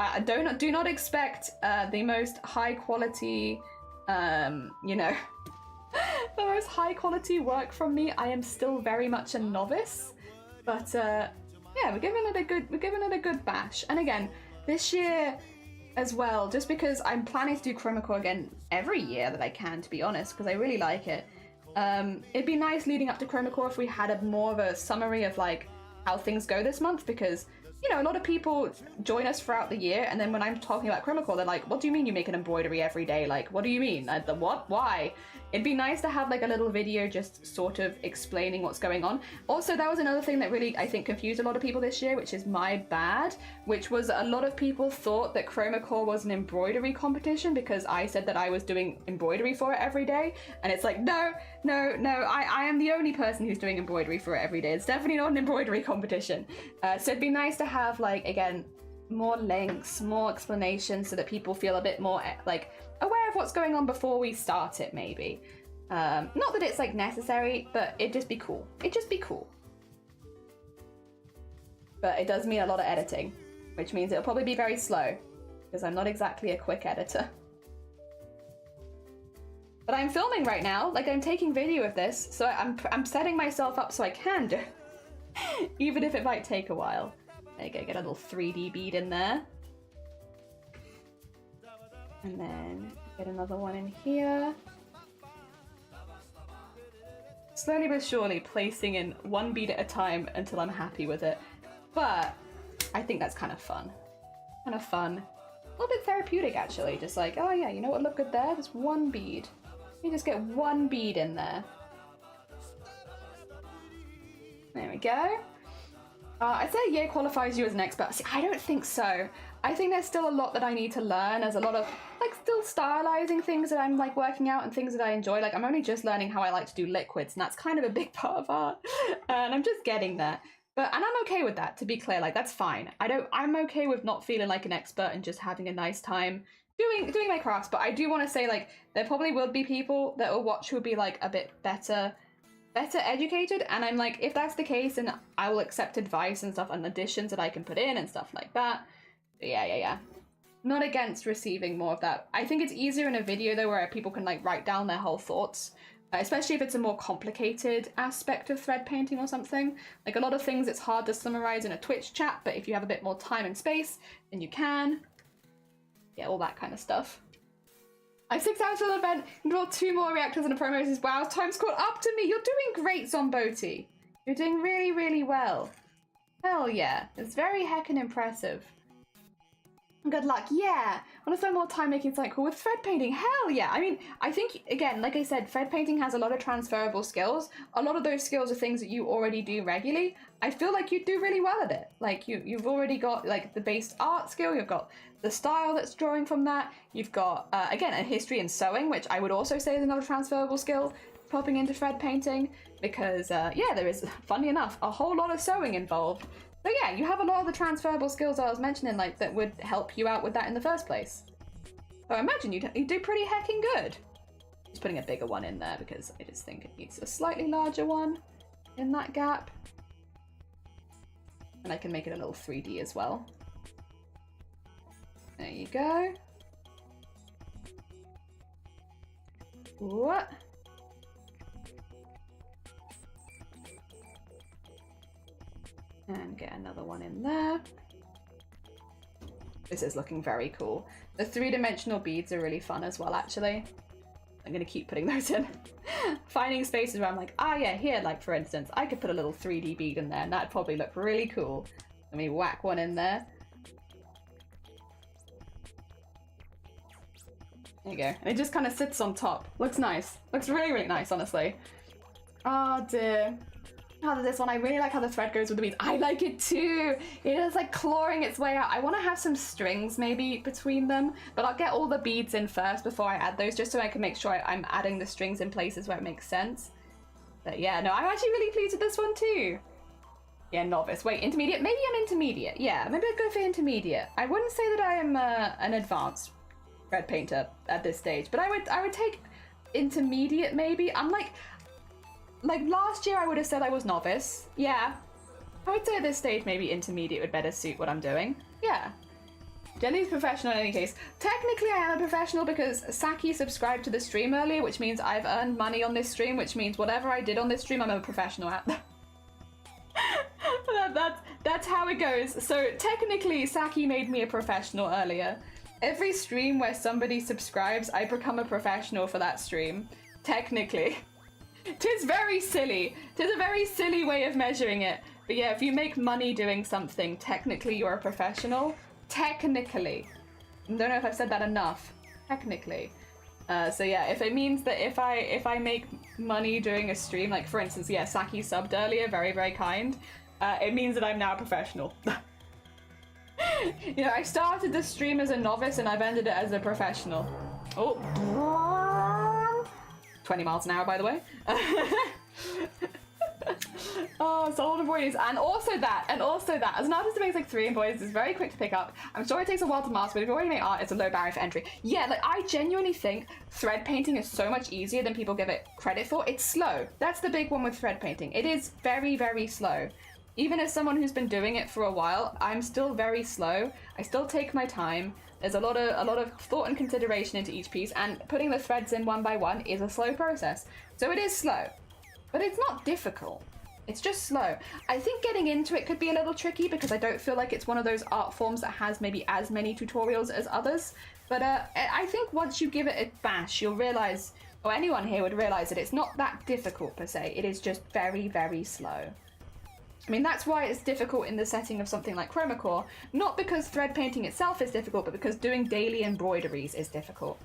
do not expect the most high quality, you know, the most high quality work from me. I am still very much a novice, but yeah, we're giving it a good bash. And again, this year as well, just because I'm planning to do Chromacor again every year that I can, to be honest, because I really like it. It'd be nice leading up to Chromacor if we had more of a summary of like how things go this month, because you know, a lot of people join us throughout the year, and then when I'm talking about Chromacor, they're like, what do you mean you make an embroidery every day? Like, what do you mean? The what? Why? It'd be nice to have like a little video just sort of explaining what's going on. Also, that was another thing that really, I think, confused a lot of people this year, which is my bad, which was a lot of people thought that Chromacor was an embroidery competition because I said that I was doing embroidery for it every day. And it's like, no, I am the only person who's doing embroidery for it every day. It's definitely not an embroidery competition. So it'd be nice to have, like, again, more links, more explanations so that people feel a bit more like aware of what's going on before we start it, maybe. Not that it's like necessary, but it'd just be cool. It'd just be cool. But it does mean a lot of editing, which means it'll probably be very slow because I'm not exactly a quick editor. But I'm filming right now, like I'm taking video of this, so I'm setting myself up so I can do it, even if it might take a while. There you go, get a little 3D bead in there. And then get another one in here. Slowly but surely placing in one bead at a time until I'm happy with it. But I think that's kind of fun. Kind of fun. A little bit therapeutic actually, just like, oh yeah, you know what would look good there? Just one bead. You just get one bead in there. There we go. I'd say a year qualifies you as an expert. See, I don't think so. I think there's still a lot that I need to learn. There's a lot of, like, still stylizing things that I'm, like, working out and things that I enjoy. Like, I'm only just learning how I like to do liquids, and that's kind of a big part of art. And I'm just getting there. And I'm okay with that, to be clear. Like, that's fine. I'm okay with not feeling like an expert and just having a nice time doing my crafts. But I do want to say, like, there probably will be people that will watch who will be, like, a bit better educated, and I'm like, if that's the case, then I will accept advice and stuff and additions that I can put in and stuff like that. But yeah. Not against receiving more of that. I think it's easier in a video though, where people can like write down their whole thoughts, especially if it's a more complicated aspect of thread painting or something. Like a lot of things it's hard to summarize in a Twitch chat, but if you have a bit more time and space, then you can. Yeah, all that kind of stuff. I have 6 hours for the event, and draw 2 more reactors and a promo. Wow, time's caught up to me. You're doing great, Zomboti. You're doing really, really well. Hell yeah. It's very heckin' impressive. Good luck. Yeah. I want to spend more time making something cool with thread painting. Hell yeah. I mean, I think, again, like I said, thread painting has a lot of transferable skills. A lot of those skills are things that you already do regularly. I feel like you do really well at it. Like, you've already got, like, the base art skill. You've got the style that's drawing from that. You've got, again, a history in sewing, which I would also say is another transferable skill popping into thread painting. Because, yeah, there is, funny enough, a whole lot of sewing involved. So yeah, you have a lot of the transferable skills I was mentioning, like, that would help you out with that in the first place. So I imagine you do pretty heckin' good. Just putting a bigger one in there because I just think it needs a slightly larger one in that gap. And I can make it a little 3D as well. There you go. What? And get another one in there. This is looking very cool. The 3-dimensional beads are really fun as well, actually. I'm gonna keep putting those in. Finding spaces where I'm like, ah yeah, here, like for instance, I could put a little 3D bead in there and that'd probably look really cool. Let me whack one in there. There you go. And it just kind of sits on top. Looks nice. Looks really, really nice, honestly. Oh dear. Oh, this one, I really like how the thread goes with the beads. I like it too. It is like clawing its way out. I want to have some strings maybe between them, but I'll get all the beads in first before I add those, just so I can make sure I'm adding the strings in places where it makes sense. But yeah, no, I'm actually really pleased with this one too. Yeah, novice. Wait, intermediate? Maybe I'm intermediate. Yeah, maybe I'd go for intermediate. I wouldn't say that I am an advanced thread painter at this stage, but I would take intermediate maybe. I'm like last year I would have said I was novice. Yeah. I would say at this stage maybe intermediate would better suit what I'm doing. Yeah. Jenny's professional in any case. Technically I am a professional because Saki subscribed to the stream earlier, which means I've earned money on this stream, which means whatever I did on this stream I'm a professional at. That's how it goes. So technically Saki made me a professional earlier. Every stream where somebody subscribes, I become a professional for that stream. Technically. Tis very silly. Tis a very silly way of measuring it. But yeah, if you make money doing something, technically you're a professional. Technically. I don't know if I've said that enough. Technically. So yeah, if it means that if I make money doing a stream, like for instance, yeah, Saki subbed earlier, very, very kind. It means that I'm now a professional. You know, I started the stream as a novice and I've ended it as a professional. Oh. 20 miles an hour, by the way. Oh, solid embroideries, and also that. As an artist who makes like 3 embroideries, it's very quick to pick up. I'm sure it takes a while to master, but if you already make art, it's a low barrier for entry. Yeah, like I genuinely think thread painting is so much easier than people give it credit for. It's slow. That's the big one with thread painting. It is very, very slow. Even as someone who's been doing it for a while, I'm still very slow. I still take my time. There's a lot of thought and consideration into each piece, and putting the threads in one by one is a slow process. So it is slow, but it's not difficult. It's just slow. I think getting into it could be a little tricky because I don't feel like it's one of those art forms that has maybe as many tutorials as others. But I think once you give it a bash, you'll realize, or anyone here would realize, that it's not that difficult per se. It is just very, very slow. I mean, that's why it's difficult in the setting of something like Chromacore. Not because thread painting itself is difficult, but because doing daily embroideries is difficult.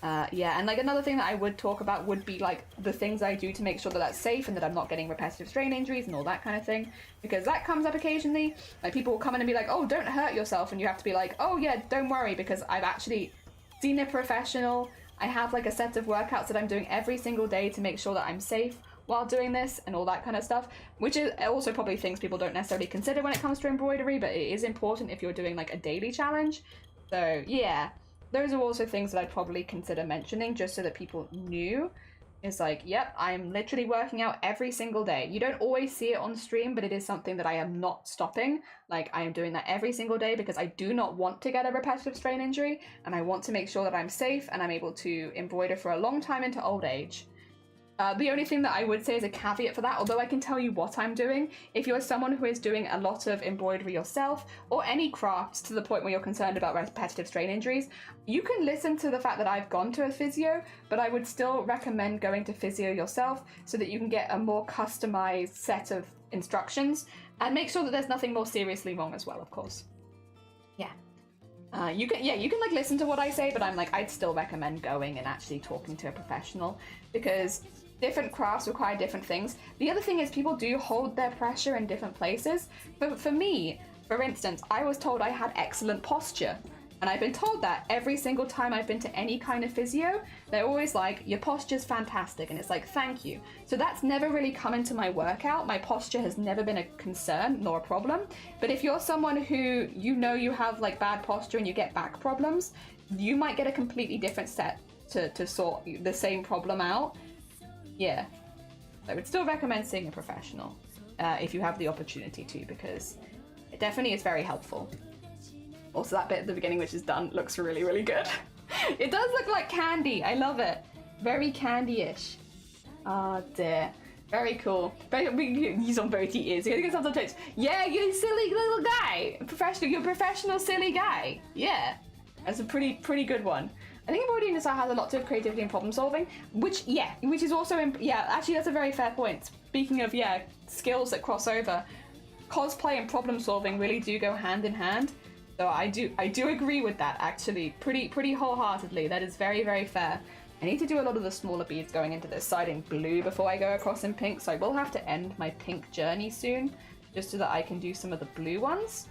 Yeah, and like another thing that I would talk about would be like the things I do to make sure that that's safe and that I'm not getting repetitive strain injuries and all that kind of thing, because that comes up occasionally. Like people will come in and be like, oh, don't hurt yourself, and you have to be like, oh yeah, don't worry, because I've actually seen a professional. I have like a set of workouts that I'm doing every single day to make sure that I'm safe while doing this and all that kind of stuff, which is also probably things people don't necessarily consider when it comes to embroidery, but it is important if you're doing like a daily challenge. So yeah, those are also things that I'd probably consider mentioning just so that people knew. It's like, yep, I'm literally working out every single day. You don't always see it on stream, but it is something that I am not stopping. Like, I am doing that every single day because I do not want to get a repetitive strain injury, and I want to make sure that I'm safe and I'm able to embroider for a long time into old age. The only thing that I would say is a caveat for that, although I can tell you what I'm doing, if you're someone who is doing a lot of embroidery yourself, or any crafts to the point where you're concerned about repetitive strain injuries, you can listen to the fact that I've gone to a physio, but I would still recommend going to physio yourself so that you can get a more customized set of instructions, and make sure that there's nothing more seriously wrong as well, of course. Yeah. You can like listen to what I say, but I'm like, I'd still recommend going and actually talking to a professional, because different crafts require different things. The other thing is people do hold their pressure in different places. But for me, for instance, I was told I had excellent posture. And I've been told that every single time I've been to any kind of physio. They're always like, your posture's fantastic. And it's like, thank you. So that's never really come into my workout. My posture has never been a concern nor a problem. But if you're someone who you have like bad posture and you get back problems, you might get a completely different set to sort the same problem out. Yeah, I would still recommend seeing a professional if you have the opportunity to, because it definitely is very helpful. Also, that bit at the beginning, which is done, looks really, really good. It does look like candy. I love it. Very candy-ish. Oh dear. Very cool. He's on both ears. I think it's sometimes. Yeah, you silly little guy. You're a professional silly guy. Yeah, that's a pretty good one. I think embroidery in style has a lot to do with creativity and problem solving, which is also, actually that's a very fair point. Speaking of, skills that cross over, cosplay and problem solving really do go hand in hand. So I do agree with that, actually, pretty wholeheartedly. That is very, very fair. I need to do a lot of the smaller beads going into this side in blue before I go across in pink, so I will have to end my pink journey soon, just so that I can do some of the blue ones.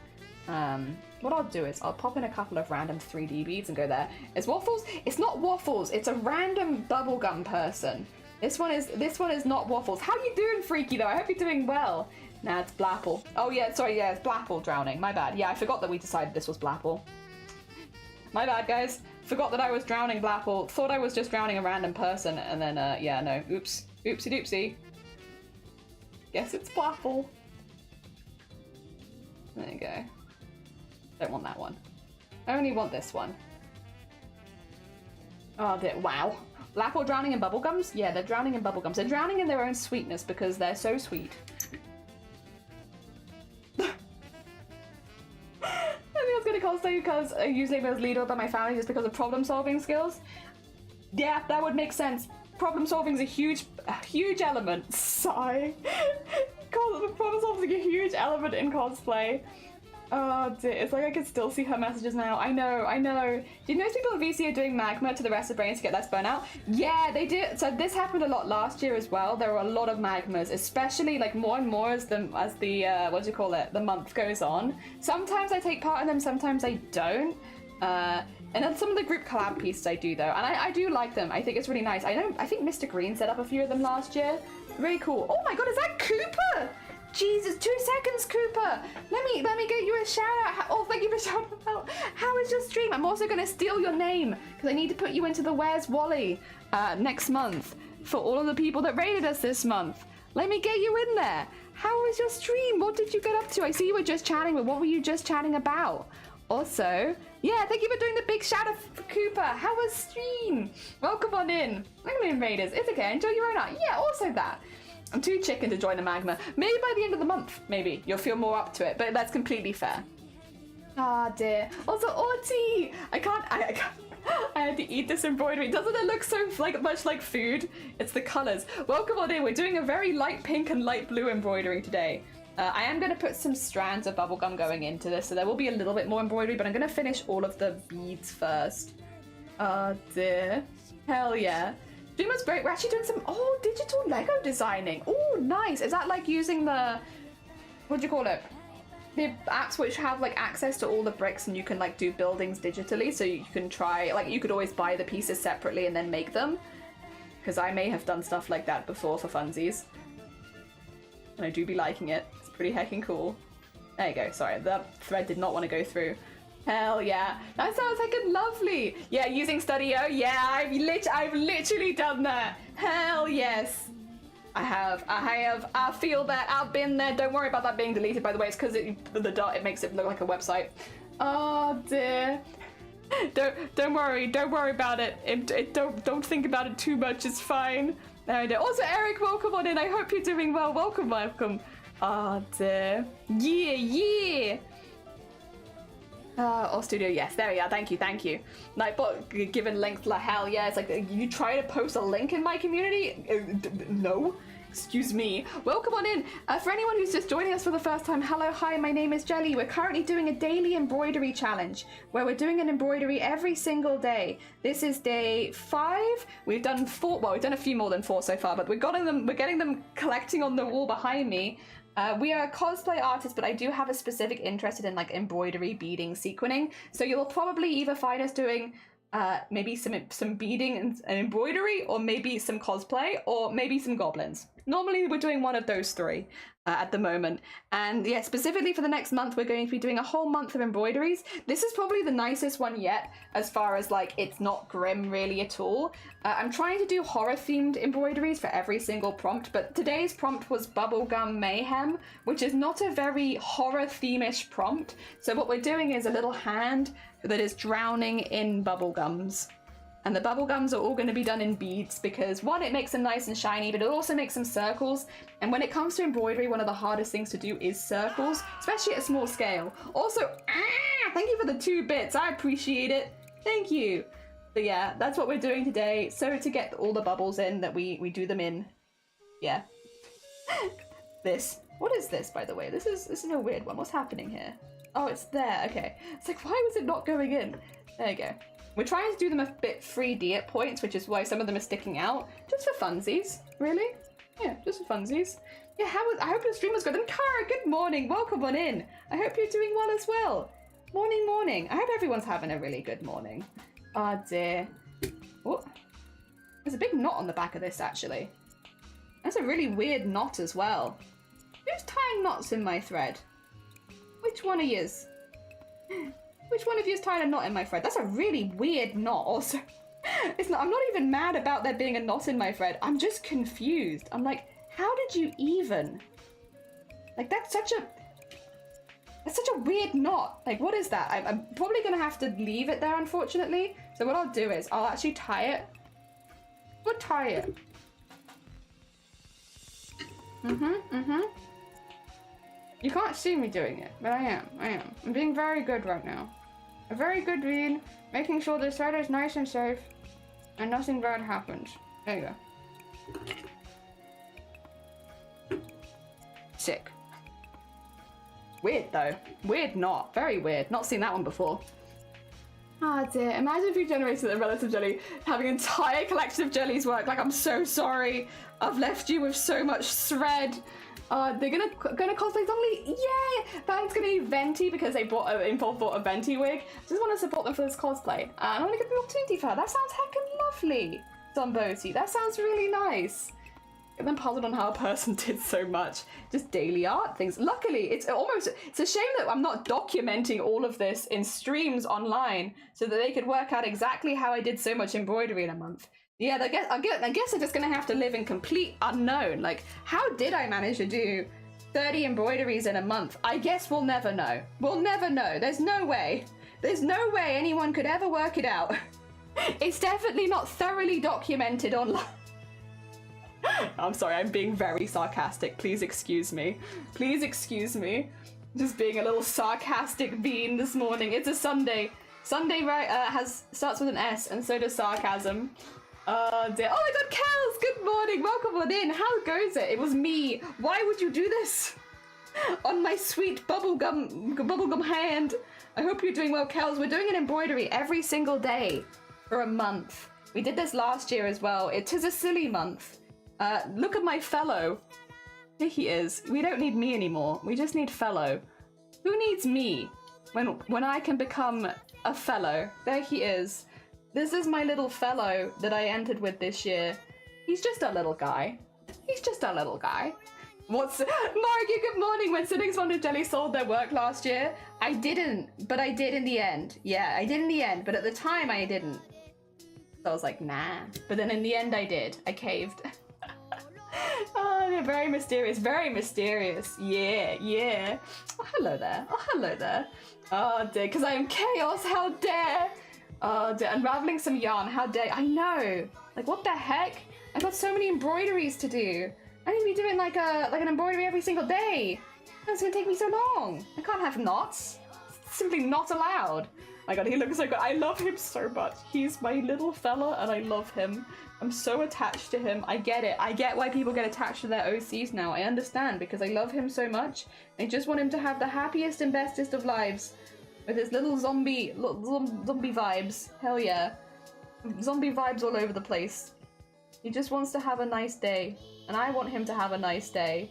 What I'll do is I'll pop in a couple of random 3D beads and go there. It's Waffles? It's not Waffles, it's a random bubblegum person. This one is not Waffles. How you doing, Freaky, though? I hope you're doing well. Nah, it's Blapple. Oh yeah, sorry, yeah, it's Blapple drowning. My bad. Yeah, I forgot that we decided this was Blapple. My bad, guys. Forgot that I was drowning Blapple. Thought I was just drowning a random person, and then, yeah, no. Oops. Oopsie doopsie. Guess it's Blapple. There you go. Don't want that one. I only want this one. Oh, wow. Blapple drowning in bubblegums? Yeah, they're drowning in bubblegums. They're drowning in their own sweetness because they're so sweet. I was gonna cosplay because I usually was leader by my family just because of problem solving skills. Yeah, that would make sense. Problem solving is a huge element. Sigh. Problem solving is a huge element in cosplay. Oh dear, it's like I can still see her messages now. I know. Do you know people in VC are doing magma to the rest of brains to get less burnout? Yeah, they do. So this happened a lot last year as well. There were a lot of magmas, especially like more and more as the the month goes on. Sometimes I take part in them, sometimes I don't. And then some of the group collab pieces I do though, and I do like them. I think it's really nice. I think Mr. Green set up a few of them last year. Really cool. Oh my god, is that Cooper? Jesus, 2 seconds, Cooper. Let me get you a shout out. Oh, thank you for shouting out. How is your stream? I'm also gonna steal your name because I need to put you into the Where's Wally next month for all of the people that raided us this month. Let me get you in there. How was your stream? What did you get up to? I see you were just chatting, but what were you just chatting about? Also, yeah, thank you for doing the big shout out for Cooper. How was stream? Welcome on in. I'm in Raiders. It's okay. Enjoy your own art. Yeah, also that. I'm too chicken to join a magma. Maybe by the end of the month, maybe. You'll feel more up to it, but that's completely fair. Ah, dear. Also, Arty! I had to eat this embroidery. Doesn't it look so much like food? It's the colors. Welcome on in. We're doing a very light pink and light blue embroidery today. I am going to put some strands of bubblegum going into this, so there will be a little bit more embroidery, but I'm going to finish all of the beads first. Oh dear. Hell yeah. Dreamers break. We're actually doing some digital Lego designing. Oh, nice. Is that like using the, what do you call it? The apps which have like access to all the bricks and you can like do buildings digitally, so you can try, like you could always buy the pieces separately and then make them. Because I may have done stuff like that before for funsies. And I do be liking it. It's pretty heckin' cool. There you go. Sorry, that thread did not want to go through. Hell yeah. That sounds like a lovely. Yeah, using Studio. Yeah, I've literally done that. Hell yes. I have. I feel that. I've been there. Don't worry about that being deleted, by the way. It's because the dot, it makes it look like a website. Oh dear. Don't worry about it. Don't think about it too much. It's fine. There we go. Also, Eric, welcome on in. I hope you're doing well. Welcome. Oh dear. Yeah. Or studio, yes, there we are. Thank you. Nightbot given links, la hell yeah. It's like, you try to post a link in my community? No. Excuse me. Welcome on in. For anyone who's just joining us for the first time, hello, hi, my name is Jelly. We're currently doing a daily embroidery challenge where we're doing an embroidery every single day. This is day 5. We've done 4, well, we've done a few more than 4 so far, but we're getting them collecting on the wall behind me. We are cosplay artists, but I do have a specific interest in like embroidery, beading, sequinning. So you'll probably either find us doing maybe some beading and embroidery, or maybe some cosplay, or maybe some goblins. Normally we're doing one of those 3 at the moment. And yeah, specifically for the next month, we're going to be doing a whole month of embroideries. This is probably the nicest one yet, as far as like, it's not grim really at all. I'm trying to do horror themed embroideries for every single prompt, but today's prompt was bubblegum mayhem, which is not a very horror theme-ish prompt. So what we're doing is a little hand that is drowning in bubblegums. And the bubblegums are all going to be done in beads because, one, it makes them nice and shiny, but it also makes some circles. And when it comes to embroidery, one of the hardest things to do is circles, especially at a small scale. Also, thank you for the 2 bits. I appreciate it. Thank you. But yeah, that's what we're doing today. So to get all the bubbles in, that we do them in. Yeah. What is this, by the way? This is a weird one. What's happening here? Oh, it's there. Okay. It's like, why was it not going in? There you go. We're trying to do them a bit 3D at points, which is why some of them are sticking out. Just for funsies, really. Yeah, just for funsies. Yeah, I hope your stream was good. And Kara, good morning. Welcome on in. I hope you're doing well as well. Morning. I hope everyone's having a really good morning. Oh dear. Oh, there's a big knot on the back of this, actually. That's a really weird knot as well. Who's tying knots in my thread? Which one of yous? Which one of you is tying a knot in my thread? That's a really weird knot also. I'm not even mad about there being a knot in my thread. I'm just confused. I'm like, how did you even? Like, that's such a weird knot. Like, what is that? I'm probably gonna have to leave it there, unfortunately. So what I'll do is I'll actually tie it. We'll tie it. You can't see me doing it, but I am. I'm being very good right now. A very good bead, making sure the thread is nice and safe, and nothing bad happens. There you go. Sick. Weird though. Weird knot. Very weird. Not seen that one before. Ah dear. Imagine if you generated a relative jelly having an entire collection of jellies work. Like, I'm so sorry. I've left you with so much thread. They're gonna cosplay Zombie. Yay! Thanks gonna be Venti because they bought a Venti wig. Just want to support them for this cosplay. And I want to give them the opportunity for her. That sounds heckin' lovely, Zomboti. That sounds really nice. Get them puzzled on how a person did so much. Just daily art things. Luckily, it's a shame that I'm not documenting all of this in streams online so that they could work out exactly how I did so much embroidery in a month. Yeah, I guess I'm just gonna have to live in complete unknown. Like, how did I manage to do 30 embroideries in a month? I guess we'll never know. We'll never know. There's no way. There's no way anyone could ever work it out. It's definitely not thoroughly documented online. I'm sorry, I'm being very sarcastic. Please excuse me. Please excuse me. Just being a little sarcastic bean this morning. It's a Sunday. Sunday, right, starts with an S, and so does sarcasm. Dear. Oh my god, Kels! Good morning! Welcome on in! How goes it? It was me! Why would you do this? On my sweet bubblegum hand. I hope you're doing well, Kels. We're doing an embroidery every single day. for a month. We did this last year as well. It is a silly month. Look at my fellow. Here he is. We don't need me anymore. We just need fellow. Who needs me when I can become a fellow? There he is. This is my little fellow that I entered with this year. He's just a little guy. He's just a little guy. What's Margie, good morning. When Cynics Wanted Jelly sold their work last year, I didn't, but I did in the end. Yeah, I did in the end, but at the time I didn't. So I was like, nah. But then in the end I did. I caved. Oh, they're very mysterious. Very mysterious. Yeah, yeah. Oh, hello there. Oh, hello there. Oh, dear. Because I am chaos. How dare. Oh, dear. Unraveling some yarn. How dare. I know. Like, what the heck? I've got so many embroideries to do. I need to be doing like an embroidery every single day. That's going to take me so long. I can't have knots. It's simply not allowed. My god, he looks so good. I love him so much. He's my little fella and I love him. I'm so attached to him. I get it. I get why people get attached to their OCs now. I understand because I love him so much. I just want him to have the happiest and bestest of lives with his little zombie vibes. Hell yeah. Zombie vibes all over the place. He just wants to have a nice day and I want him to have a nice day.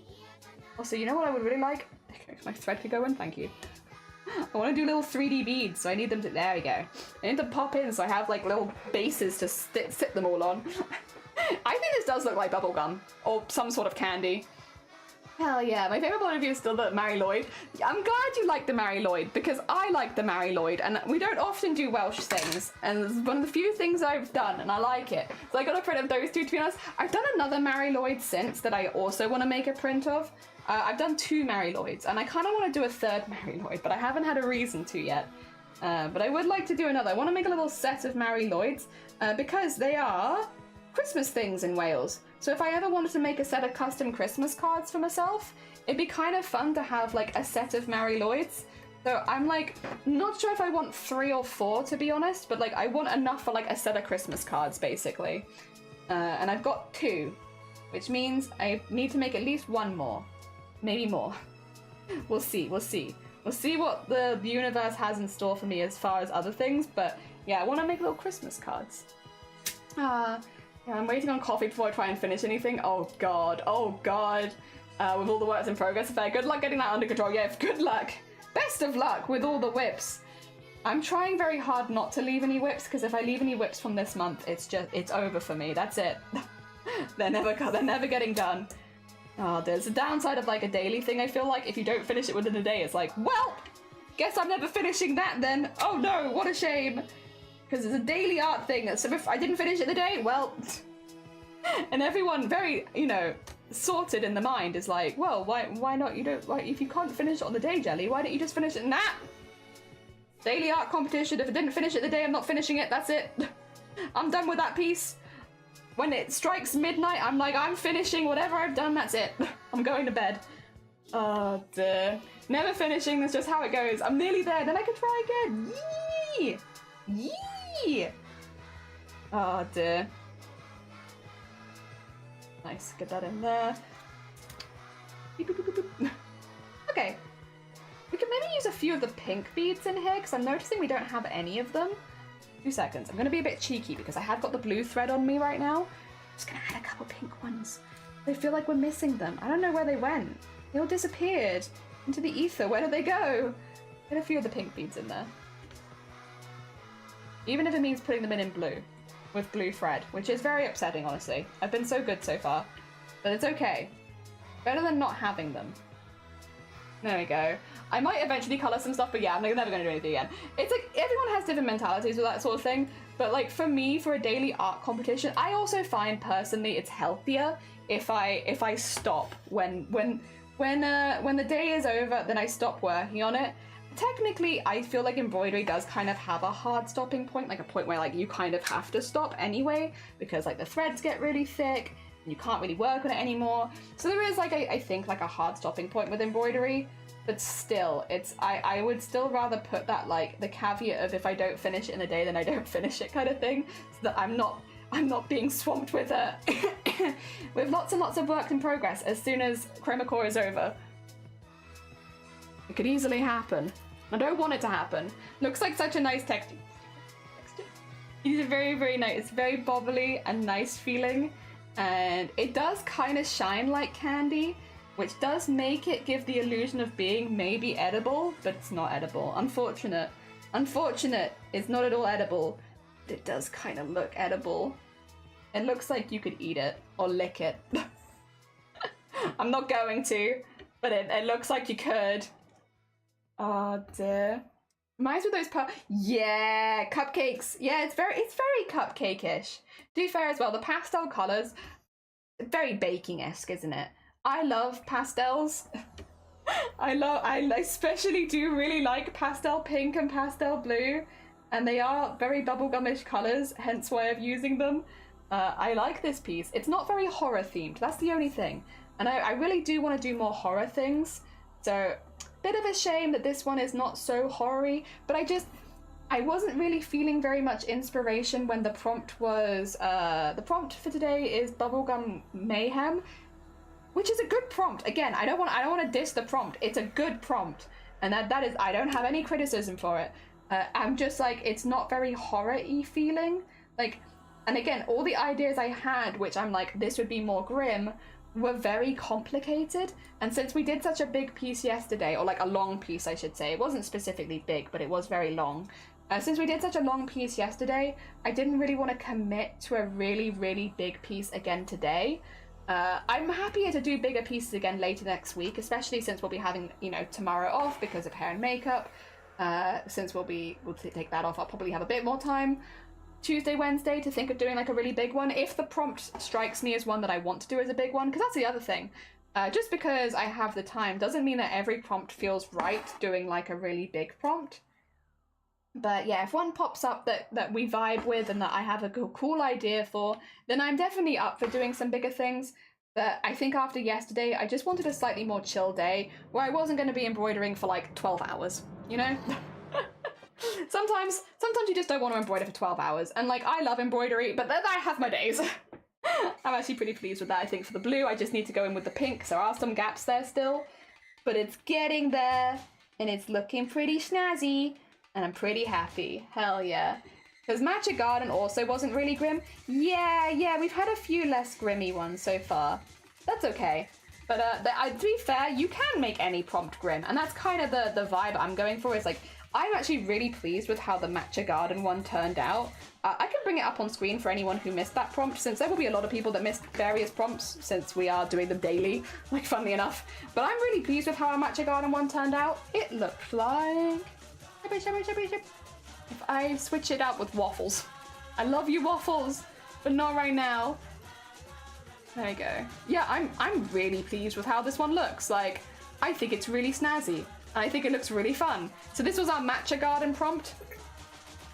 Also, you know what I would really like? My thread could go in, thank you. I want to do little 3D beads, so I need them to, there we go. I need to pop in so I have like little bases to sit them all on. I think this does look like bubblegum, or some sort of candy. Hell yeah, my favourite point of view is still the Mary Lloyd. I'm glad you like the Mary Lloyd, because I like the Mary Lloyd, and we don't often do Welsh things, and it's one of the few things I've done, and I like it. So I got a print of those two, to be honest. I've done another Mary Lloyd since that I also want to make a print of. I've done 2 Mary Lloyds, and I kind of want to do a 3rd Mary Lloyd, but I haven't had a reason to yet. But I would like to do another. I want to make a little set of Mary Lloyds, because they are Christmas things in Wales. So if I ever wanted to make a set of custom Christmas cards for myself, it'd be kind of fun to have like a set of Mary Lloyds. So I'm like, not sure if I want 3 or 4 to be honest, but like I want enough for like a set of Christmas cards basically. And I've got 2, which means I need to make at least 1 more. Maybe more. We'll see, we'll see. We'll see what the universe has in store for me as far as other things, but yeah, I want to make little Christmas cards. Yeah, I'm waiting on coffee before I try and finish anything. Oh god, oh god. With all the works in progress affair. Good luck getting that under control. Yeah, good luck. Best of luck with all the whips. I'm trying very hard not to leave any whips, because if I leave any whips from this month, it's over for me. That's it. They're never getting done. Oh, there's a downside of like a daily thing, I feel like. If you don't finish it within a day, it's like, well, guess I'm never finishing that then. Oh no, what a shame. Because it's a daily art thing, so if I didn't finish it the day, well... And everyone very, you know, sorted in the mind is like, well, why not? You don't, like, if you can't finish it on the day, Jelly, why don't you just finish it? Nah! Daily art competition, if I didn't finish it the day, I'm not finishing it, that's it. I'm done with that piece. When it strikes midnight, I'm like, I'm finishing whatever I've done, that's it. I'm going to bed. Oh, dear. Never finishing, that's just how it goes. I'm nearly there, then I can try again. Yee! Yee! Oh, dear. Nice, get that in there. Okay. We can maybe use a few of the pink beads in here, because I'm noticing we don't have any of them. 2 seconds. I'm going to be a bit cheeky because I have got the blue thread on me right now. I'm just going to add a couple pink ones. I feel like we're missing them. I don't know where they went. They all disappeared into the ether. Where did they go? Get a few of the pink beads in there. Even if it means putting them in blue with blue thread, which is very upsetting, honestly. I've been so good so far, but it's okay. Better than not having them. There we go. I might eventually colour some stuff, but yeah, I'm never going to do anything again. It's like, everyone has different mentalities with that sort of thing, but like for me, for a daily art competition, I also find personally it's healthier if I stop when the day is over, then I stop working on it. Technically, I feel like embroidery does kind of have a hard stopping point, like a point where like you kind of have to stop anyway, because like the threads get really thick, and you can't really work on it anymore. So there is like, I think like a hard stopping point with embroidery, but still, I would still rather put that like the caveat of if I don't finish it in a day, then I don't finish it kind of thing, so that I'm not being swamped with with lots and lots of work in progress as soon as Chroma Core is over. It could easily happen. I don't want it to happen. Looks like such a nice texture. These are very, very nice. It's very bobbly and nice feeling. And it does kind of shine like candy, which does make it give the illusion of being maybe edible, but it's not edible. Unfortunate. Unfortunate. It's not at all edible. But it does kind of look edible. It looks like you could eat it or lick it. I'm not going to, but it looks like you could. Oh dear. Reminds me of those yeah, cupcakes. Yeah, it's very cupcake-ish. To be fair as well, the pastel colours, very baking-esque, isn't it? I love pastels. I especially do really like pastel pink and pastel blue, and they are very bubblegumish colours, hence why I'm using them. I like this piece. It's not very horror themed, that's the only thing. And I really do want to do more horror things, so bit of a shame that this one is not so horror-y, but I wasn't really feeling very much inspiration when the prompt was, the prompt for today is Bubblegum Mayhem, which is a good prompt. Again, I don't want to diss the prompt. It's a good prompt, and that is, I don't have any criticism for it. I'm just like, it's not very horror-y feeling. Like, and again, all the ideas I had, which I'm like, this would be more grim, were very complicated. And since we did such a big piece yesterday, or like a long piece I should say, it wasn't specifically big, but it was very long. Since we did such a long piece yesterday, I didn't really want to commit to a really, really big piece again today. I'm happier to do bigger pieces again later next week, especially since we'll be having, you know, tomorrow off because of hair and makeup. Since we'll take that off, I'll probably have a bit more time Tuesday, Wednesday to think of doing like a really big one, if the prompt strikes me as one that I want to do as a big one, because that's the other thing. Just because I have the time doesn't mean that every prompt feels right doing like a really big prompt. But yeah, if one pops up that we vibe with and that I have a cool idea for, then I'm definitely up for doing some bigger things. But I think after yesterday, I just wanted a slightly more chill day where I wasn't going to be embroidering for like 12 hours, you know? Sometimes you just don't want to embroider for 12 hours. And like, I love embroidery, but then I have my days. I'm actually pretty pleased with that. I think for the blue, I just need to go in with the pink. So there are some gaps there still, but it's getting there and it's looking pretty snazzy. And I'm pretty happy. Hell yeah. Because Matcha Garden also wasn't really grim. Yeah, we've had a few less grimmy ones so far. That's okay. But to be fair, you can make any prompt grim. And that's kind of the vibe I'm going for. Is like, I'm actually really pleased with how the Matcha Garden one turned out. I can bring it up on screen for anyone who missed that prompt, since there will be a lot of people that missed various prompts since we are doing them daily, like funnily enough. But I'm really pleased with how our Matcha Garden one turned out. It looked like... if I switch it out with waffles. I love you, waffles, but not right now. There you go. Yeah, I'm really pleased with how this one looks. Like, I think it's really snazzy. I think it looks really fun. So this was our Matcha Garden prompt.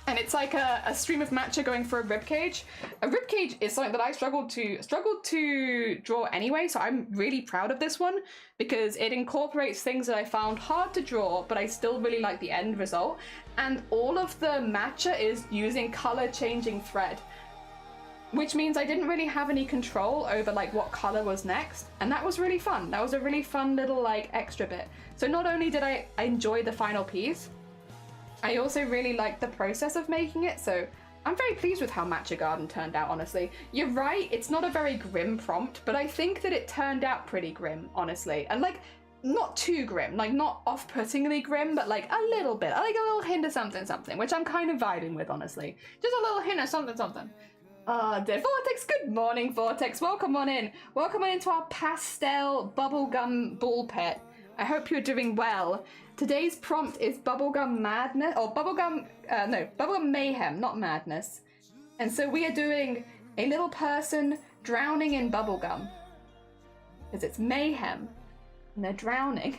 And it's like a stream of matcha going for a ribcage. A ribcage is something that I struggled to draw anyway, so I'm really proud of this one because it incorporates things that I found hard to draw, but I still really like the end result. And all of the matcha is using color changing thread, which means I didn't really have any control over like what color was next. And that was really fun. That was a really fun little like extra bit. So not only did I enjoy the final piece, I also really liked the process of making it, so I'm very pleased with how Matcha Garden turned out, honestly. You're right, it's not a very grim prompt, but I think that it turned out pretty grim, honestly. And like, not too grim, like not off-puttingly grim, but like a little bit, like a little hint of something, which I'm kind of vibing with, honestly. Just a little hint of something. Dear Vortex, good morning, Vortex. Welcome on in. Welcome on into our pastel bubblegum ball pit. I hope you're doing well. Today's prompt is Bubblegum Madness, or Bubblegum Mayhem, not Madness. And so we are doing a little person drowning in bubblegum. Because it's mayhem, and they're drowning.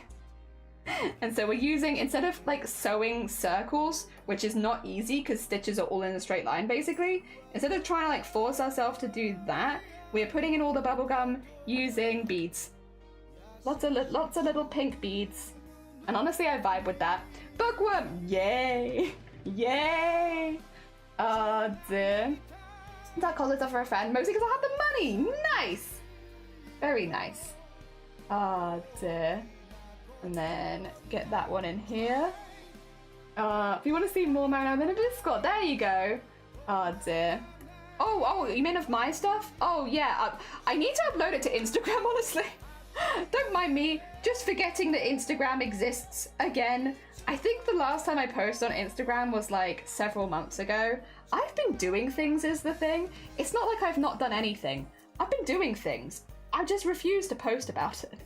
And so we're using, instead of like sewing circles, which is not easy because stitches are all in a straight line basically, instead of trying to like force ourselves to do that, we're putting in all the bubblegum using beads. Lots of little pink beads. And honestly, I vibe with that. Bookworm! Yay! Yay! Oh dear. That calls it for a friend, mostly because I have the money! Nice! Very nice. Oh dear. And then get that one in here. If you want to see more Marino, then a Discord. There you go. Oh dear. Oh, you mean of my stuff? Oh yeah, I need to upload it to Instagram, honestly. Don't mind me just forgetting that Instagram exists again. I think the last time I posted on Instagram was like several months ago. I've been doing things is the thing. It's not like I've not done anything. I've been doing things. I just refuse to post about it.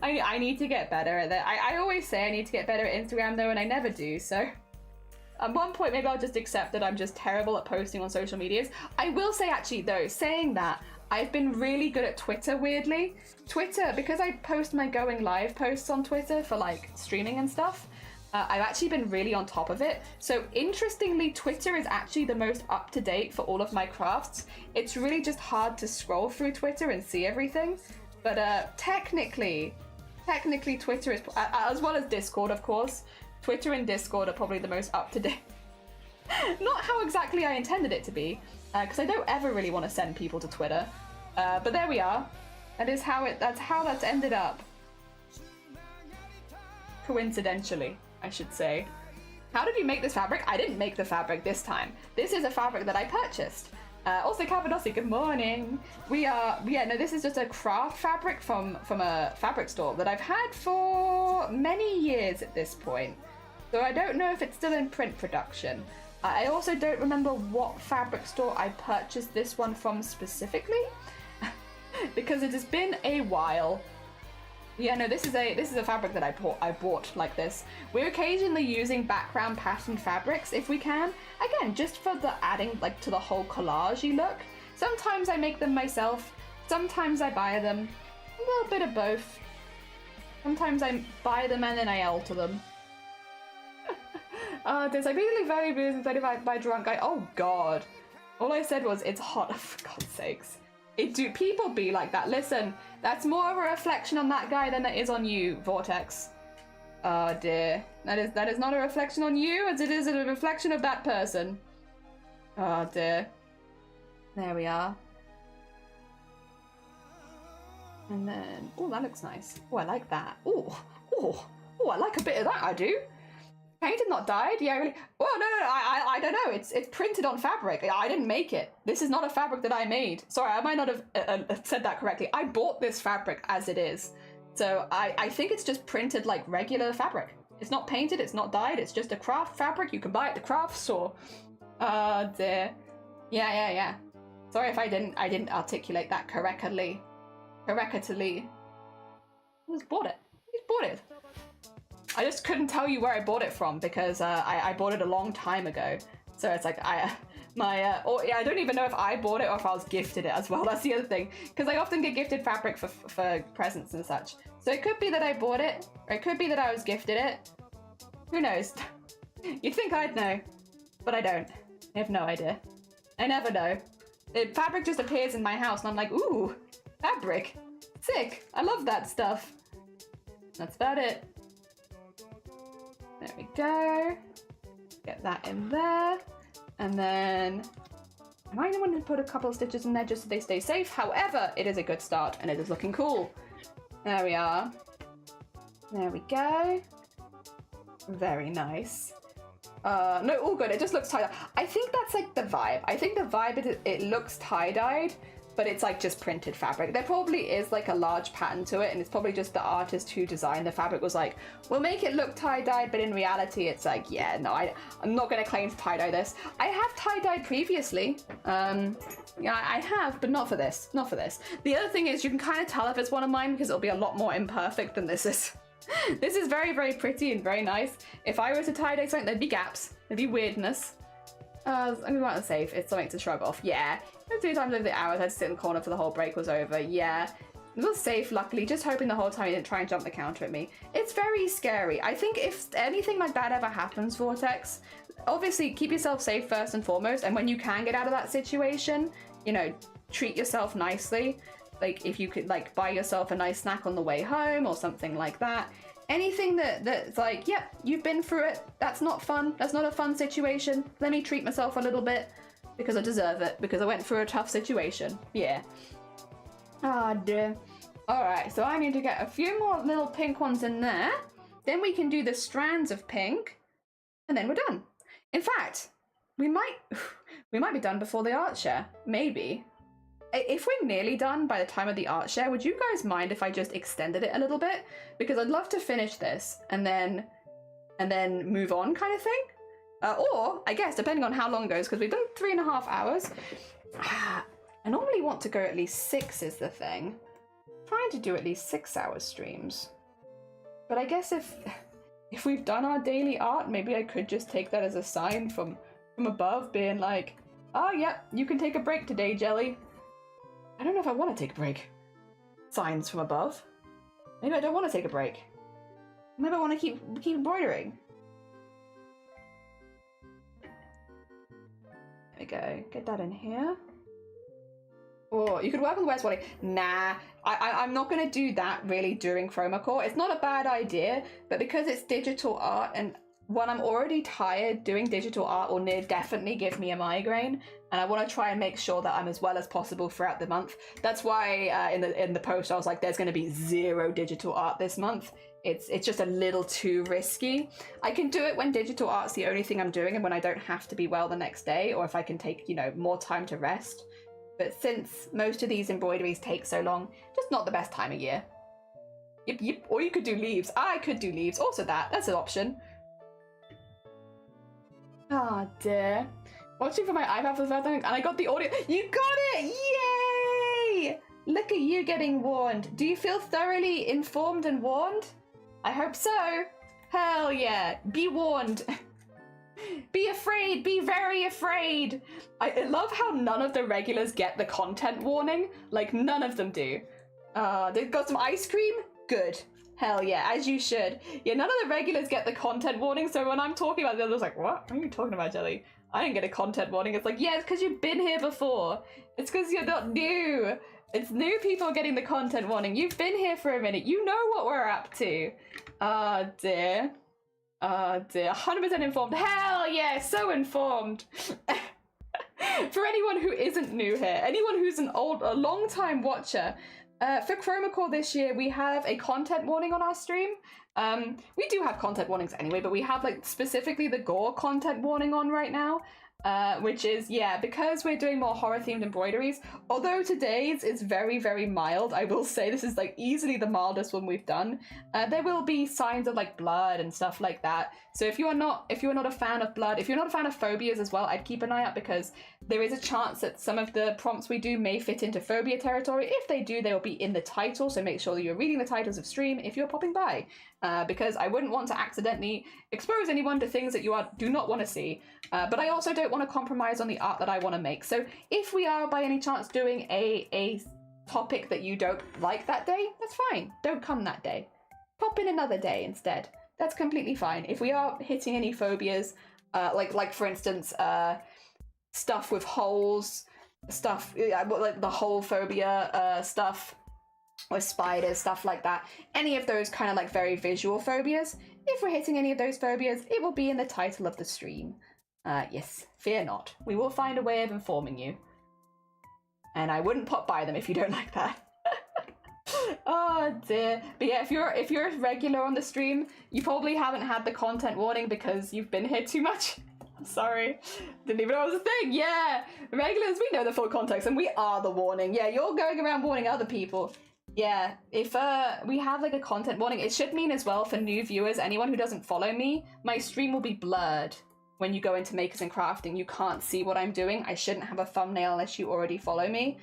I need to get better at that. I always say I need to get better at Instagram though, and I never do, so at one point maybe I'll just accept that I'm just terrible at posting on social medias. I will say actually though, saying that, I've been really good at Twitter, weirdly. Twitter, because I post my going live posts on Twitter for like streaming and stuff, I've actually been really on top of it. So interestingly, Twitter is actually the most up-to-date for all of my crafts. It's really just hard to scroll through Twitter and see everything. But technically Twitter is, as well as Discord of course, Twitter and Discord are probably the most up-to-date. Not how exactly I intended it to be, because I don't ever really want to send people to Twitter. But there we are. That's how that's ended up. Coincidentally, I should say. How did you make this fabric? I didn't make the fabric this time. This is a fabric that I purchased. Also, Cappadocia, good morning. This is just a craft fabric from a fabric store that I've had for many years at this point. So I don't know if it's still in print production. I also don't remember what fabric store I purchased this one from specifically, because it has been a while. Yeah, no, this is a fabric that I bought like this. We're occasionally using background patterned fabrics if we can. Again, just for the adding like to the whole collage-y look. Sometimes I make them myself. Sometimes I buy them. A little bit of both. Sometimes I buy them and then I alter them. There's like really very busy by drunk guy. Oh god. All I said was it's hot, for God's sakes. Do people be like that? Listen, that's more of a reflection on that guy than it is on you, Vortex. Oh dear. That is not a reflection on you as it is a reflection of that person. Oh dear. There we are. And then, oh, that looks nice. Oh, I like that. Oh, I like a bit of that, I do. Painted, not dyed? Yeah, really. Oh, no, I don't know. It's printed on fabric. I didn't make it. This is not a fabric that I made. Sorry, I might not have said that correctly. I bought this fabric as it is. So I think it's just printed like regular fabric. It's not painted, it's not dyed, it's just a craft fabric. You can buy it at the craft store. Dear. Yeah. Sorry if I didn't articulate that correctly. Who's bought it? Who's bought it? I just couldn't tell you where I bought it from because I bought it a long time ago. So it's like I don't even know if I bought it or if I was gifted it as well. That's the other thing, because I often get gifted fabric for presents and such. So it could be that I bought it, or it could be that I was gifted it. Who knows? You'd think I'd know, but I don't. I have no idea. I never know. The fabric just appears in my house and I'm like, ooh, fabric. Sick. I love that stuff. That's about it. There we go. Get that in there. And then I might want to put a couple of stitches in there just so they stay safe. However, it is a good start and it is looking cool. There we are. There we go. Very nice. No, all good. It just looks tie-dyed. I think that's like the vibe. I think the vibe is it looks tie-dyed, but it's like just printed fabric. There probably is like a large pattern to it, and it's probably just the artist who designed the fabric was like, we'll make it look tie-dyed, but in reality it's like, yeah, no, I'm not going to claim to tie-dye this. I have tie-dyed previously. Yeah, I have, but not for this. Not for this. The other thing is you can kind of tell if it's one of mine because it'll be a lot more imperfect than this is. This is very, very pretty and very nice. If I were to tie-dye something, there'd be gaps. There'd be weirdness. I'm going to save. It's something to shrug off. Yeah. 2 times over the hours, I'd sit in the corner for the whole break was over. Yeah. It was safe, luckily. Just hoping the whole time he didn't try and jump the counter at me. It's very scary. I think if anything like that ever happens, Vortex, obviously keep yourself safe first and foremost. And when you can get out of that situation, you know, treat yourself nicely. Like if you could like buy yourself a nice snack on the way home or something like that. Anything that's like, yep, you've been through it. That's not fun. That's not a fun situation. Let me treat myself a little bit because I deserve it. Because I went through a tough situation. Yeah. Ah, dear. All right, so I need to get a few more little pink ones in there. Then we can do the strands of pink. And then we're done. In fact, we might be done before the art share, maybe. If we're nearly done by the time of the art share, would you guys mind if I just extended it a little bit? Because I'd love to finish this and then move on, kind of thing. Or I guess depending on how long it goes, because we've done 3.5 hours. I normally want to go at least 6 is the thing. I'm trying to do at least 6-hour streams. But I guess if we've done our daily art, maybe I could just take that as a sign from above, being like, oh yeah, you can take a break today, Jelly. I don't know if I want to take a break. Signs from above. Maybe I don't want to take a break. Maybe I want to keep embroidering. There we go. Get that in here. Or you could work on the West Wally. Nah, I'm not going to do that really during Chroma Core. It's not a bad idea, but because it's digital art and when I'm already tired, doing digital art will definitely give me a migraine, and I want to try and make sure that I'm as well as possible throughout the month. That's why in the post I was like, there's going to be 0 digital art this month. It's just a little too risky. I can do it when digital art's the only thing I'm doing and when I don't have to be well the next day, or if I can take, more time to rest. But since most of these embroideries take so long, just not the best time of year. Yep. Or you could do leaves. I could do leaves. Also that's an option. Ah, dear. Watching from my iPad for the first time, and I got the audio. You got it! Yay! Look at you getting warned. Do you feel thoroughly informed and warned? I hope so. Hell yeah. Be warned. Be afraid. Be very afraid. I love how none of the regulars get the content warning. Like, none of them do. They've got some ice cream? Good. Hell yeah, as you should. Yeah, none of the regulars get the content warning, so when I'm talking about the others, like, what are you talking about, Jelly? I didn't get a content warning. It's like, yeah, it's because you've been here before. It's because you're not new. It's new people getting the content warning. You've been here for a minute. You know what we're up to. Oh, dear. Oh, dear. 100% informed. Hell yeah, so informed. For anyone who isn't new here, anyone who's a long-time watcher, for Chroma Core this year, we have a content warning on our stream. We do have content warnings anyway, but we have specifically the gore content warning on right now, which is, because we're doing more horror-themed embroideries, although today's is very, very mild, I will say this is easily the mildest one we've done, there will be signs of blood and stuff like that. So if you are not a fan of blood, if you're not a fan of phobias as well, I'd keep an eye out because there is a chance that some of the prompts we do may fit into phobia territory. If they do, they will be in the title, so make sure that you're reading the titles of stream if you're popping by, because I wouldn't want to accidentally expose anyone to things that you do not want to see, but I also don't want to compromise on the art that I want to make. So if we are by any chance doing a topic that you don't like that day, that's fine. Don't come that day. Pop in another day instead. That's completely fine. If we are hitting any phobias, like for instance, stuff with holes, stuff like the hole phobia, stuff with spiders, stuff like that. Any of those kind of very visual phobias. If we're hitting any of those phobias, it will be in the title of the stream. Yes, fear not. We will find a way of informing you. And I wouldn't pop by them if you don't like that. Oh dear. But yeah, if you're a regular on the stream, you probably haven't had the content warning because you've been here too much. I'm sorry. Didn't even know it was a thing. Yeah. Regulars, we know the full context and we are the warning. Yeah, you're going around warning other people. Yeah, if we have a content warning, it should mean as well for new viewers, anyone who doesn't follow me, my stream will be blurred when you go into Makers and Crafting. You can't see what I'm doing. I shouldn't have a thumbnail unless you already follow me,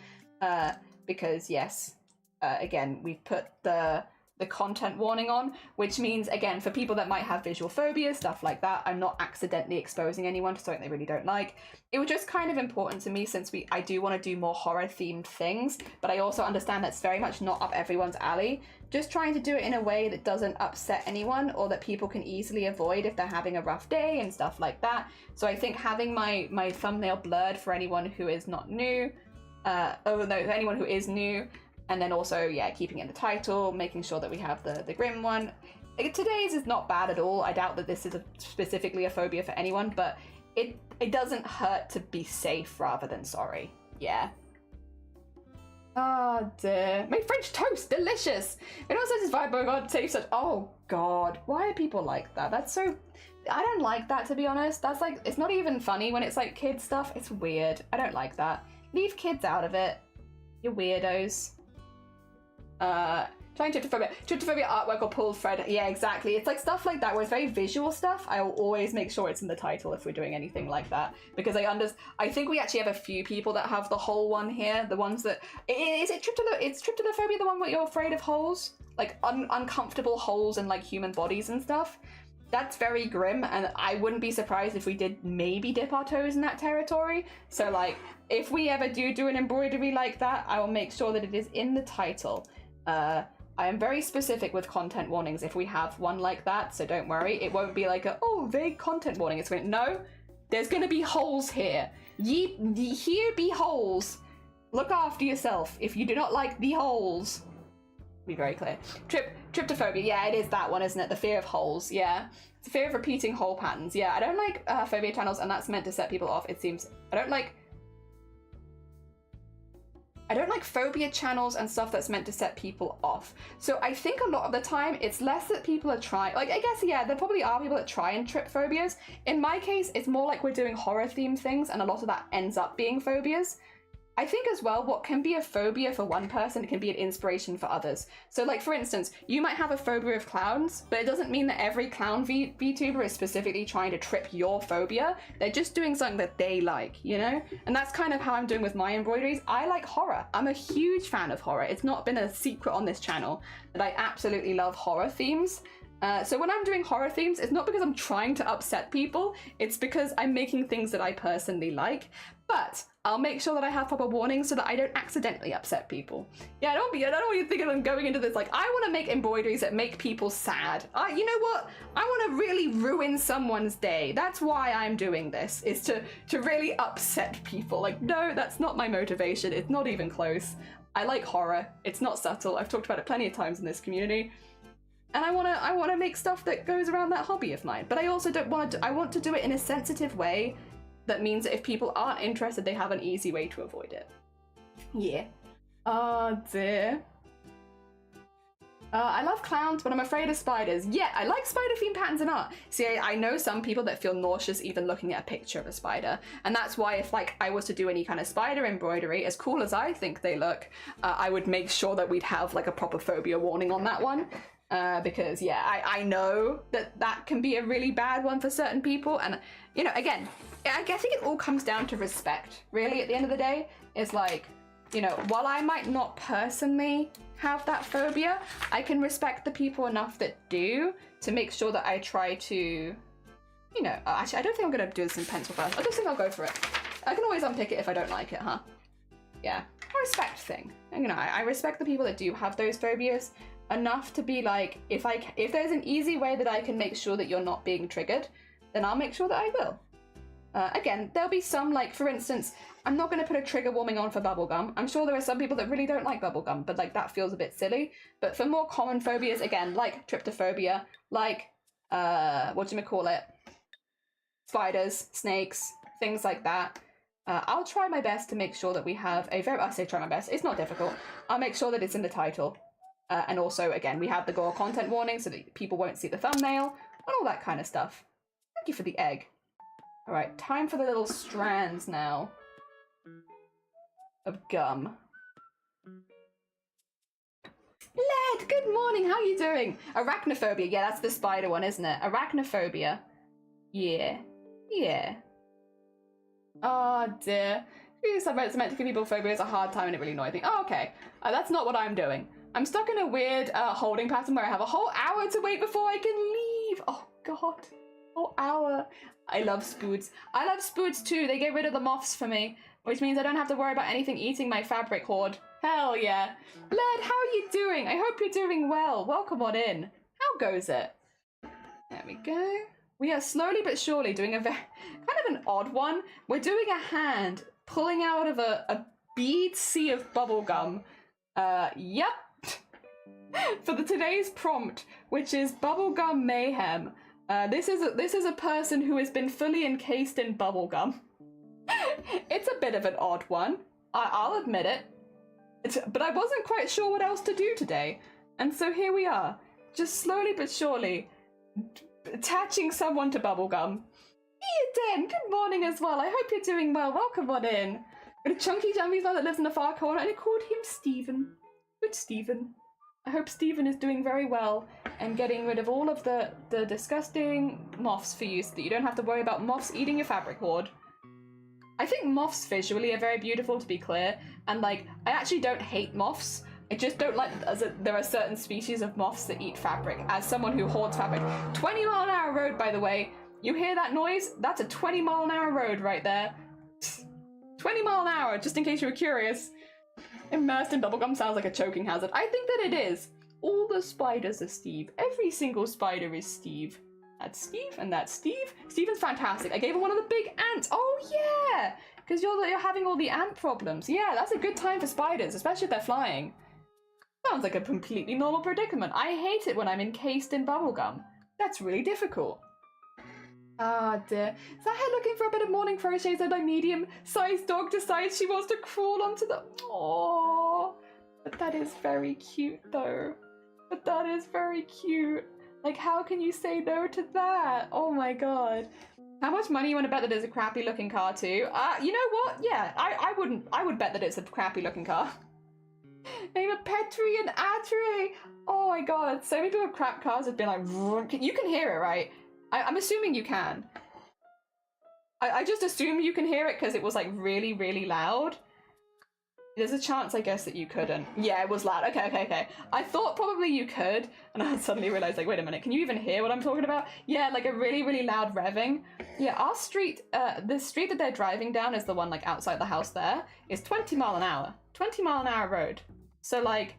because yes, again, we've put the content warning on, which means, again, for people that might have visual phobia, stuff like that, I'm not accidentally exposing anyone to something they really don't like. It was just kind of important to me since I do want to do more horror themed things, but I also understand that's very much not up everyone's alley. Just trying to do it in a way that doesn't upset anyone or that people can easily avoid if they're having a rough day and stuff like that. So I think having my thumbnail blurred for anyone who is not new, anyone who is new, and then also, yeah, keeping it in the title, making sure that we have the grim one. Today's is not bad at all. I doubt that this is specifically a phobia for anyone, but it doesn't hurt to be safe rather than sorry. Yeah. Oh dear. Made French toast, delicious. It also says vibe, oh god, safe such. Oh god, why are people like that? That's so. I don't like that, to be honest. That's like, it's not even funny when it's like kid stuff. It's weird. I don't like that. Leave kids out of it. You weirdos. Trying tryptophobia. Tryptophobia artwork or pulled thread. Yeah, exactly. It's like stuff like that where it's very visual stuff. I will always make sure it's in the title if we're doing anything like that. Because I think we actually have a few people that have the whole one here. The ones that... Is it tryptophobia, the one where you're afraid of holes? Like uncomfortable holes in like human bodies and stuff? That's very grim, and I wouldn't be surprised if we did maybe dip our toes in that territory. So like, if we ever do an embroidery like that, I will make sure that it is in the title. I am very specific with content warnings if we have one like that, so don't worry. It won't be like a, oh, vague content warning. It's going to, no, there's going to be holes here. Here be holes. Look after yourself if you do not like the holes. Be very clear. Tryptophobia, yeah, it is that one, isn't it? The fear of holes, yeah. It's the fear of repeating hole patterns. Yeah, I don't like phobia channels, and that's meant to set people off, it seems. I don't like phobia channels and stuff that's meant to set people off. So I think a lot of the time it's less that people are trying, like I guess, yeah, there probably are people that try and trip phobias. In my case, it's more like we're doing horror themed things and a lot of that ends up being phobias. I think as well, what can be a phobia for one person can be an inspiration for others. So like, for instance, you might have a phobia of clowns, but it doesn't mean that every clown VTuber is specifically trying to trip your phobia. They're just doing something that they like, you know? And that's kind of how I'm doing with my embroideries. I like horror. I'm a huge fan of horror. It's not been a secret on this channel that I absolutely love horror themes. So when I'm doing horror themes, it's not because I'm trying to upset people, it's because I'm making things that I personally like, but I'll make sure that I have proper warnings so that I don't accidentally upset people. Yeah, I don't want you thinking I'm going into this like, I want to make embroideries that make people sad. You know what? I want to really ruin someone's day. That's why I'm doing this, is to really upset people. Like, no, that's not my motivation. It's not even close. I like horror. It's not subtle. I've talked about it plenty of times in this community. And I want to make stuff that goes around that hobby of mine. But I also don't want to, I want to do it in a sensitive way that means that if people aren't interested, they have an easy way to avoid it. Yeah. Oh dear. I love clowns, but I'm afraid of spiders. Yeah, I like spider themed patterns in art. See, I know some people that feel nauseous even looking at a picture of a spider. And that's why if like I was to do any kind of spider embroidery, as cool as I think they look, I would make sure that we'd have like a proper phobia warning on that one. Because yeah, I know that can be a really bad one for certain people. And you know, again, I think it all comes down to respect, really, at the end of the day. It's like, you know, while I might not personally have that phobia, I can respect the people enough that do to make sure that I try to, you know, actually, I don't think I'm going to do this in pencil first. I just think I'll go for it. I can always unpick it if I don't like it, huh? Yeah, a respect thing. And, you know, I respect the people that do have those phobias enough to be like, if there's an easy way that I can make sure that you're not being triggered, then I'll make sure that I will. Again, there'll be some, like, for instance, I'm not going to put a trigger warning on for bubblegum. I'm sure there are some people that really don't like bubblegum, but, like, that feels a bit silly. But for more common phobias, again, like tryptophobia, like, whatchamacallit, spiders, snakes, things like that, I'll try my best to make sure that we have a very, I say try my best, it's not difficult. I'll make sure that it's in the title. And also, again, we have the gore content warning so that people won't see the thumbnail and all that kind of stuff. Thank you for the egg. All right, time for the little strands now of gum. Led, good morning, how are you doing? Arachnophobia, yeah, that's the spider one, isn't it? Arachnophobia. Yeah. Yeah. Oh dear. It's meant to give people phobias a hard time and it really annoys me. Oh, okay. That's not what I'm doing. I'm stuck in a weird holding pattern where I have a whole hour to wait before I can leave. Oh god. Whole hour. I love spoods. I love spoods too. They get rid of the moths for me, which means I don't have to worry about anything eating my fabric hoard. Hell yeah. Led, how are you doing? I hope you're doing well. Welcome on in. How goes it? There we go. We are slowly but surely doing a kind of an odd one. We're doing a hand pulling out of a bead sea of bubblegum. Yep. For today's prompt, which is bubblegum mayhem. This is a person who has been fully encased in bubblegum. It's a bit of an odd one. I'll admit it. But I wasn't quite sure what else to do today. And so here we are, just slowly but surely attaching someone to bubblegum. Den, good morning as well. I hope you're doing well. Welcome on in. Got a chunky jumpy that lives in the far corner, and I called him Stephen. Good Stephen. I hope Stephen is doing very well and getting rid of all of the disgusting moths for you so that you don't have to worry about moths eating your fabric hoard. I think moths visually are very beautiful, to be clear, and like, I actually don't hate moths. I just don't like there are certain species of moths that eat fabric. As someone who hoards fabric. 20-mile-an-hour road, by the way. You hear that noise? That's a 20-mile-an-hour road right there. 20 mile an hour, just in case you were curious. Immersed in bubblegum sounds like a choking hazard. I think that it is. All the spiders are Steve. Every single spider is Steve. That's Steve, and that's Steve. Steven's fantastic. I gave him one of the big ants. Oh yeah! Because you're having all the ant problems. Yeah, that's a good time for spiders, especially if they're flying. Sounds like a completely normal predicament. I hate it when I'm encased in bubblegum. That's really difficult. Ah dear. Is that her looking for a bit of morning crochet so my medium-sized dog decides she wants to crawl onto the... Aww. But that is very cute though. But that is very cute. Like, how can you say no to that? Oh my god. How much money you want to bet that it's a crappy looking car too? You know what? Yeah, I would bet that it's a crappy looking car. Name a Petri and Atri. Oh my god, so many people with crap cars have been like, you can hear it, right? I'm assuming you can. I just assume you can hear it because it was like really, really loud. There's a chance, I guess, that you couldn't. Yeah, it was loud. Okay. I thought probably you could, and I suddenly realized, like, wait a minute, can you even hear what I'm talking about? Yeah, like a really, really loud revving. Yeah, our street, the street that they're driving down is the one, like, outside the house there, is 20 mile an hour. 20 mile an hour road. So, like,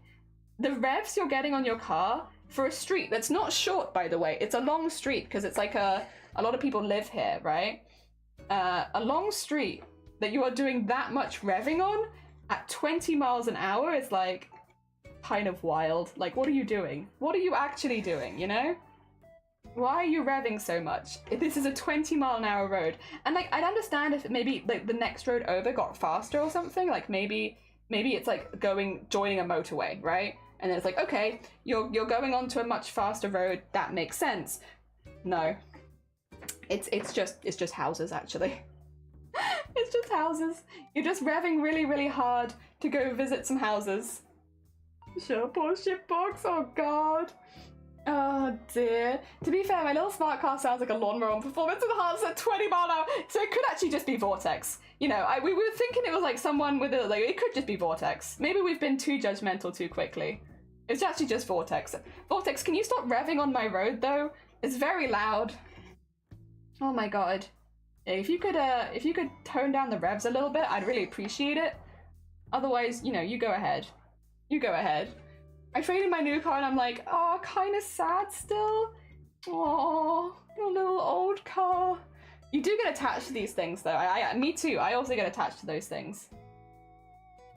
the revs you're getting on your car for a street that's not short, by the way, it's a long street, because it's like a lot of people live here, right? A long street that you are doing that much revving on at 20 miles an hour is like kind of wild. Like, what are you doing? What are you actually doing, you know? Why are you revving so much? If this is a 20 mile an hour road, and like, I'd understand if maybe like the next road over got faster or something, like maybe it's like joining a motorway, right? And then it's like, okay, you're going onto a much faster road, that makes sense. No. It's just houses, actually. It's just houses. You're just revving really, really hard to go visit some houses. Sure, poor shitbox, oh god. Oh dear. To be fair, my little smart car sounds like a lawnmower on performance enhanced at 20 mile an hour, so it could actually just be Vortex. You know, we were thinking it was like someone with a, like, it could just be Vortex. Maybe we've been too judgmental too quickly. It's actually just Vortex. Vortex, can you stop revving on my road though? It's very loud. Oh my god. Yeah, if you could tone down the revs a little bit, I'd really appreciate it. Otherwise, you know, you go ahead. You go ahead. I traded my new car and I'm like, oh, kind of sad still. Oh, your little old car. You do get attached to these things though. Me too. I also get attached to those things.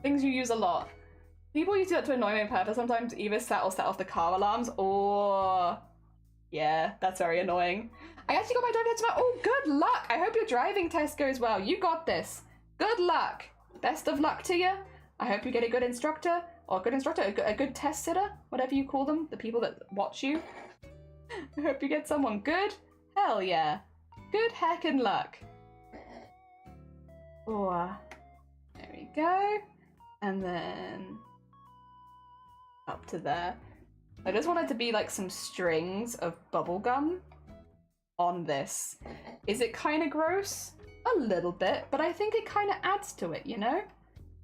Things you use a lot. People use that to annoy me on purpose sometimes, either set off the car alarms, or... Yeah, that's very annoying. I actually got my driving test tomorrow. Oh, good luck! I hope your driving test goes well. You got this. Good luck. Best of luck to you. I hope you get a good instructor, or a good test sitter, whatever you call them, the people that watch you. I hope you get someone good. Hell yeah. Good heckin' luck. Oh, there we go. And then up to there. I just wanted to be like some strings of bubblegum on this. Is it kind of gross? A little bit, but I think it kind of adds to it, you know?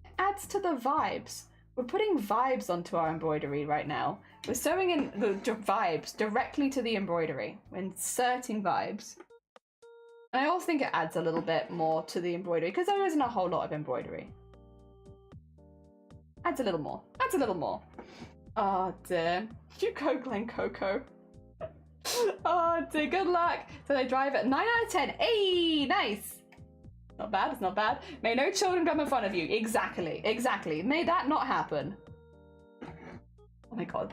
It adds to the vibes. We're putting vibes onto our embroidery right now. We're sewing in the vibes directly to the embroidery. We're inserting vibes. And I also think it adds a little bit more to the embroidery because there isn't a whole lot of embroidery. Adds a little more. Adds a little more. Oh dear. You go, Glen Coco. Oh dear, good luck. So they drive at 9 out of 10. Hey, nice. Not bad, it's not bad. May no children come in front of you. Exactly, exactly. May that not happen. Oh my god.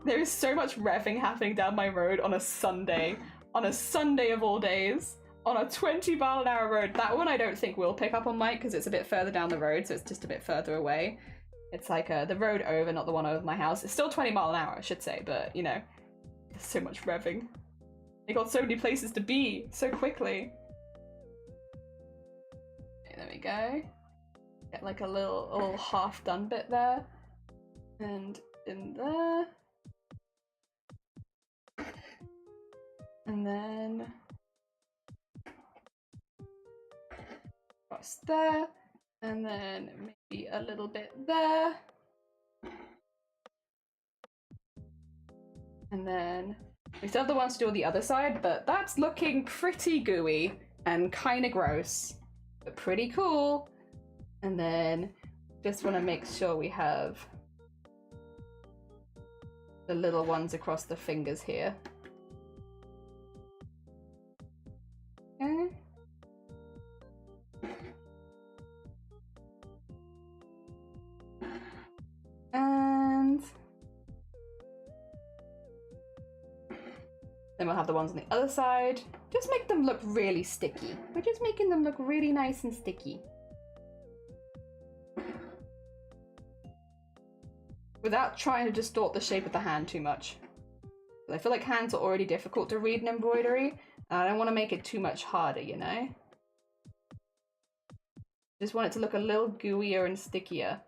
There is so much revving happening down my road on a Sunday. On a Sunday of all days. on a 20-mile-an-hour road. That one I don't think will pick up on mic because it's a bit further down the road, so it's just a bit further away. It's like the road over, not the one over my house. It's still 20 mile an hour, I should say, but you know, there's so much revving. They got so many places to be so quickly. Okay, there we go. Get like a little half done bit there. And in there. And then across there. And then maybe a little bit there. And then we still have the ones to do on the other side, but that's looking pretty gooey and kind of gross, but pretty cool. And then just want to make sure we have the little ones across the fingers here. Okay. And then we'll have the ones on the other side. Just make them look really sticky. We're just making them look really nice and sticky. Without trying to distort the shape of the hand too much. I feel like hands are already difficult to read in embroidery, and I don't want to make it too much harder, you know? Just want it to look a little gooier and stickier.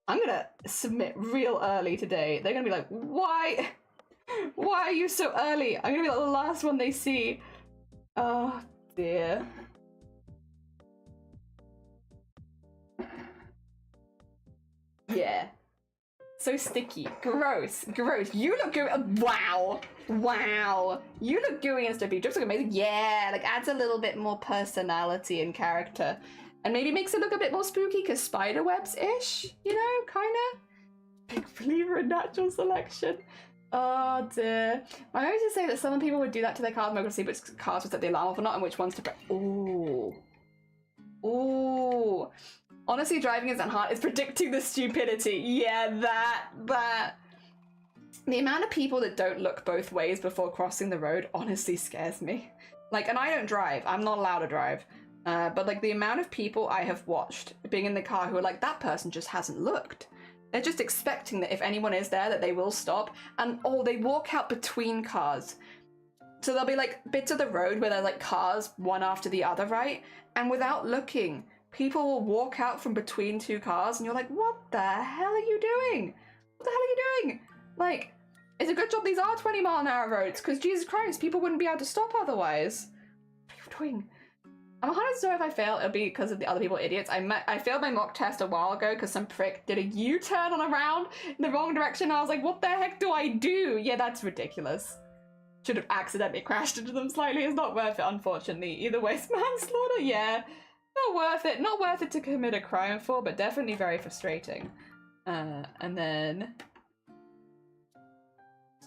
I'm gonna submit real early today. They're gonna be like, why? Why are you so early? I'm gonna be like the last one they see. Oh dear. Yeah. So sticky. Gross. Gross. You look gooey. Wow. Wow. You look gooey and sticky. Just look amazing. Yeah. Like adds a little bit more personality and character. And maybe makes it look a bit more spooky because spider webs-ish, you know, kind of. Big believer in natural selection. Oh dear. I always just say that some people would do that to their cards. I'm going to see which cards would set the alarm off or not and which ones to... Ooh. Ooh. Honestly, driving isn't hard. It's predicting the stupidity. Yeah, that. The amount of people that don't look both ways before crossing the road honestly scares me. Like, and I don't drive. I'm not allowed to drive. But like the amount of people I have watched being in the car who are like, that person just hasn't looked. They're just expecting that if anyone is there that they will stop, and they walk out between cars. So there'll be like bits of the road where there's like cars one after the other, right? And without looking, people will walk out from between two cars and you're like, what the hell are you doing? What the hell are you doing? Like, it's a good job these are 20-mile-an-hour roads, because Jesus Christ, people wouldn't be able to stop otherwise. What are you doing? I'm 100% sure if I fail, it'll be because of the other people idiots. I failed my mock test a while ago because some prick did a U-turn on a round in the wrong direction. I was like, what the heck do I do? Yeah, that's ridiculous. Should have accidentally crashed into them slightly. It's not worth it, unfortunately. Either way, it's manslaughter, yeah. Not worth it. Not worth it to commit a crime for, but definitely very frustrating. And then...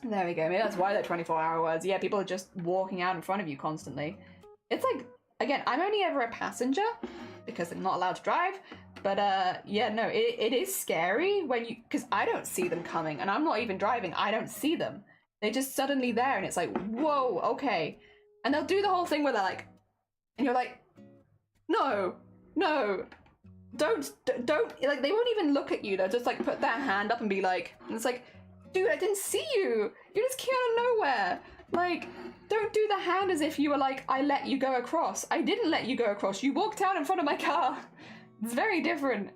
There we go. Maybe that's why they're 24-hour words. Yeah, people are just walking out in front of you constantly. It's like... Again, I'm only ever a passenger because I'm not allowed to drive, but yeah, no, it is scary when you, because I don't see them coming and I'm not even driving, I don't see them. They're just suddenly there and it's like, whoa, okay. And they'll do the whole thing where they're like, and you're like, no, don't, like they won't even look at you, they'll just like put their hand up and be like, and it's like, dude, I didn't see you, you just came out of nowhere. Like, don't do the hand as if you were like, I let you go across. I didn't let you go across. You walked out in front of my car. It's very different.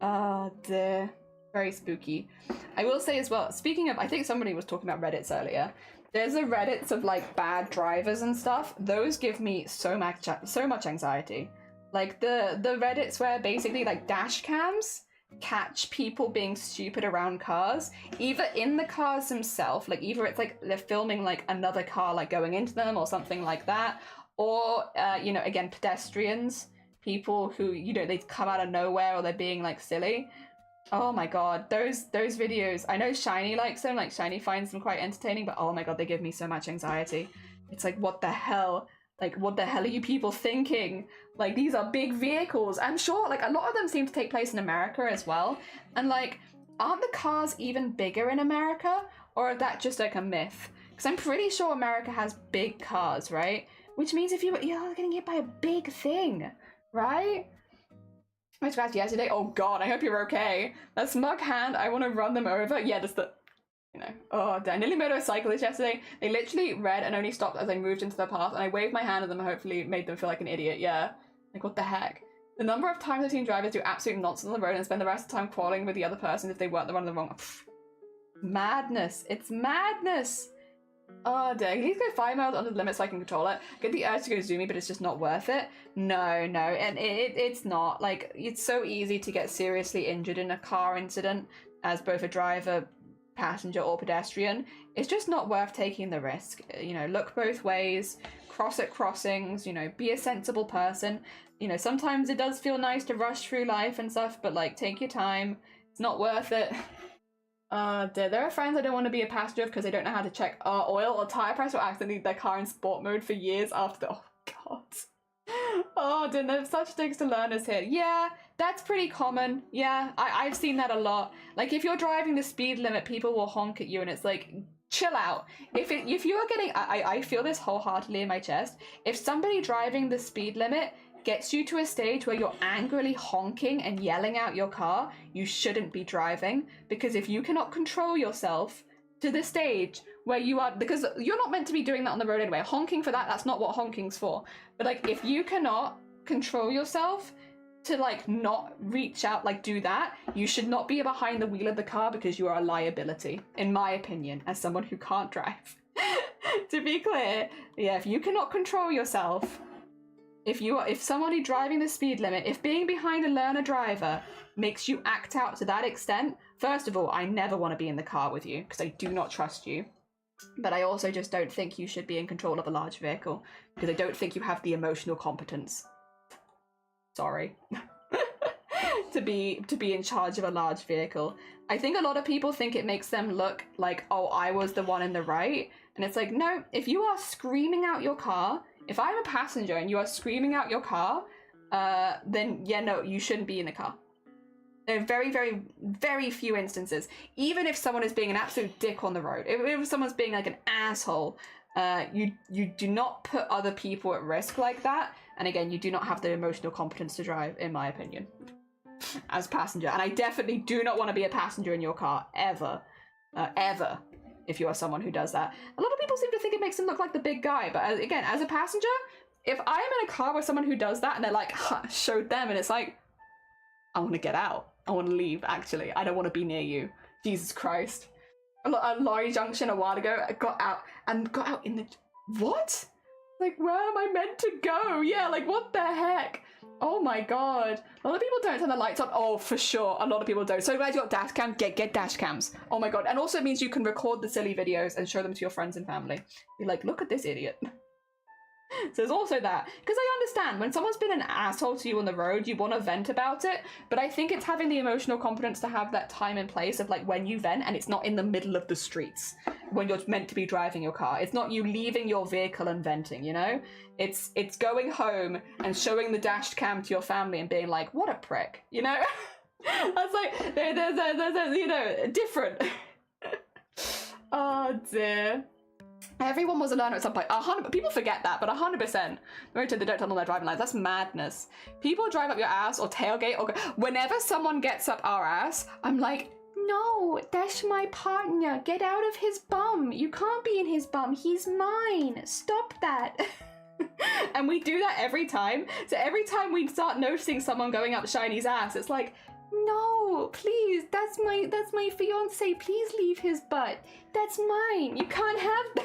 Oh dear. Very spooky. I will say as well, speaking of, I think somebody was talking about Reddits earlier. There's the Reddits of like bad drivers and stuff. Those give me so much anxiety. Like the Reddits where basically like dash cams catch people being stupid around cars, either in the cars themselves, like either it's like they're filming like another car like going into them or something like that, or you know, again, pedestrians, people who, you know, they come out of nowhere or they're being like silly. Oh my god, those videos, I know Shiny likes them, like Shiny finds them quite entertaining, but oh my god, they give me so much anxiety. It's like, what the hell? Like, what the hell are you people thinking? Like, these are big vehicles. I'm sure, like, a lot of them seem to take place in America as well. And, like, aren't the cars even bigger in America? Or is that just, like, a myth? Because I'm pretty sure America has big cars, right? which means if you're getting hit by a big thing, right? I scratched yesterday. Oh god, I hope you're okay. That smug hand, I want to run them over. Yeah, just the, you know. Oh, I nearly made a cyclist yesterday. They literally read and only stopped as I moved into the path, and I waved my hand at them and hopefully made them feel like an idiot. Yeah. Like, what the heck? The number of times I've seen drivers do absolute nonsense on the road and spend the rest of the time quarreling with the other person if they weren't the one in the wrong. Pfft. Madness. It's madness. Oh dear, at least go 5 miles under the limit so I can control it. Get the urge to go zoomy, but it's just not worth it. No, and it's not. Like, it's so easy to get seriously injured in a car incident as both a driver, passenger, or pedestrian. It's just not worth taking the risk. You know, look both ways, cross at crossings, you know, be a sensible person. You know, sometimes it does feel nice to rush through life and stuff, but like, take your time. It's not worth it. There are friends I don't want to be a passenger of because they don't know how to check oil or tire pressure or accidentally leave their car in sport mode for years after the— oh god. Oh dear, there's such things to learners here. Yeah, that's pretty common. Yeah, I've seen that a lot. Like, if you're driving the speed limit, people will honk at you and it's like, chill out. If you are getting— I feel this wholeheartedly in my chest. If somebody driving the speed limit gets you to a stage where you're angrily honking and yelling out your car, you shouldn't be driving, because if you cannot control yourself to the stage where you are— because you're not meant to be doing that on the road anyway. Honking for that's not what honking's for. But like, if you cannot control yourself to like not reach out, like do that, you should not be behind the wheel of the car because you are a liability, in my opinion, as someone who can't drive. To be clear, yeah, if you cannot control yourself, if somebody driving the speed limit, if being behind a learner driver makes you act out to that extent, first of all, I never want to be in the car with you because I do not trust you. But I also just don't think you should be in control of a large vehicle because I don't think you have the emotional competence. Sorry. to be in charge of a large vehicle. I think a lot of people think it makes them look like, oh, I was the one in the right. And it's like, no, if you are screaming out your car— if I'm a passenger and you are screaming out your car, then yeah, no, you shouldn't be in the car. There are very, very, very few instances. Even if someone is being an absolute dick on the road, if someone's being like an asshole, you do not put other people at risk like that. And again, you do not have the emotional competence to drive, in my opinion, as a passenger. And I definitely do not want to be a passenger in your car, ever, ever. If you are someone who does that. A lot of people seem to think it makes them look like the big guy, but again, as a passenger, if I'm in a car with someone who does that and they're like, showed them, and it's like, I want to get out. I want to leave, actually. I don't want to be near you. Jesus Christ. A lorry junction a while ago, I got out in the— what? Like, where am I meant to go? Yeah, like, what the heck? Oh my god. A lot of people don't turn the lights on. Oh, for sure. A lot of people don't. So glad you got dash cam. Get dash cams. Oh my god. And also it means you can record the silly videos and show them to your friends and family. You're like, look at this idiot. So there's also that. Because I understand, when someone's been an asshole to you on the road, you want to vent about it. But I think it's having the emotional competence to have that time and place of like when you vent and it's not in the middle of the streets when you're meant to be driving your car. It's not you leaving your vehicle and venting, you know? It's going home and showing the dash cam to your family and being like, what a prick, you know? That's like, there's you know, different. Oh dear. Everyone was a learner at some point. 100%. People forget that, but 100%. They don't tell them their driving license. That's madness. People drive up your ass or tailgate or whenever someone gets up our ass, I'm like, no, that's my partner. Get out of his bum. You can't be in his bum. He's mine. Stop that. And we do that every time. So every time we start noticing someone going up Shiny's ass, it's like, no, please, that's my fiance. Please leave his butt. That's mine. You can't have that.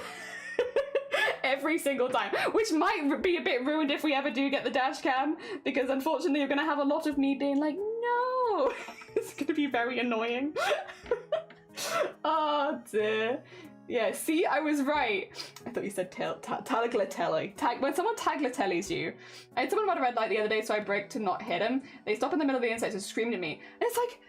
Every single time, which might be a bit ruined if we ever do get the dash cam, because unfortunately you're gonna have a lot of me being like, no. It's gonna be very annoying. Oh dear. Yeah, see, I was right. I thought you said tagliatelle. When someone tagliatellis you, I had someone about a red light the other day, so I braked to not hit him. They stopped in the middle of the intersection and screamed at me. And it's like,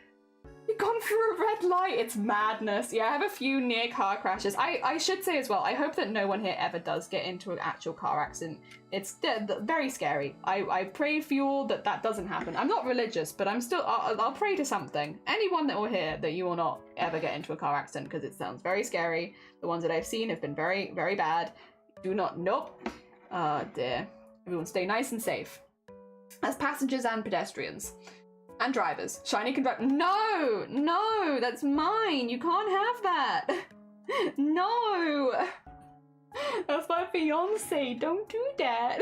you've gone through a red light. It's madness. Yeah, I have a few near car crashes. I should say as well, I hope that no one here ever does get into an actual car accident. It's very scary. I pray for you all that doesn't happen. I'm not religious, but I'll pray to something. Anyone that will hear that you will not ever get into a car accident, because it sounds very scary. The ones that I've seen have been very, very bad. Do not, nope. Oh dear. Everyone stay nice and safe. As passengers and pedestrians. And drivers. Shiny can drive. No! No! That's mine! You can't have that! No! That's my fiance. Don't do that.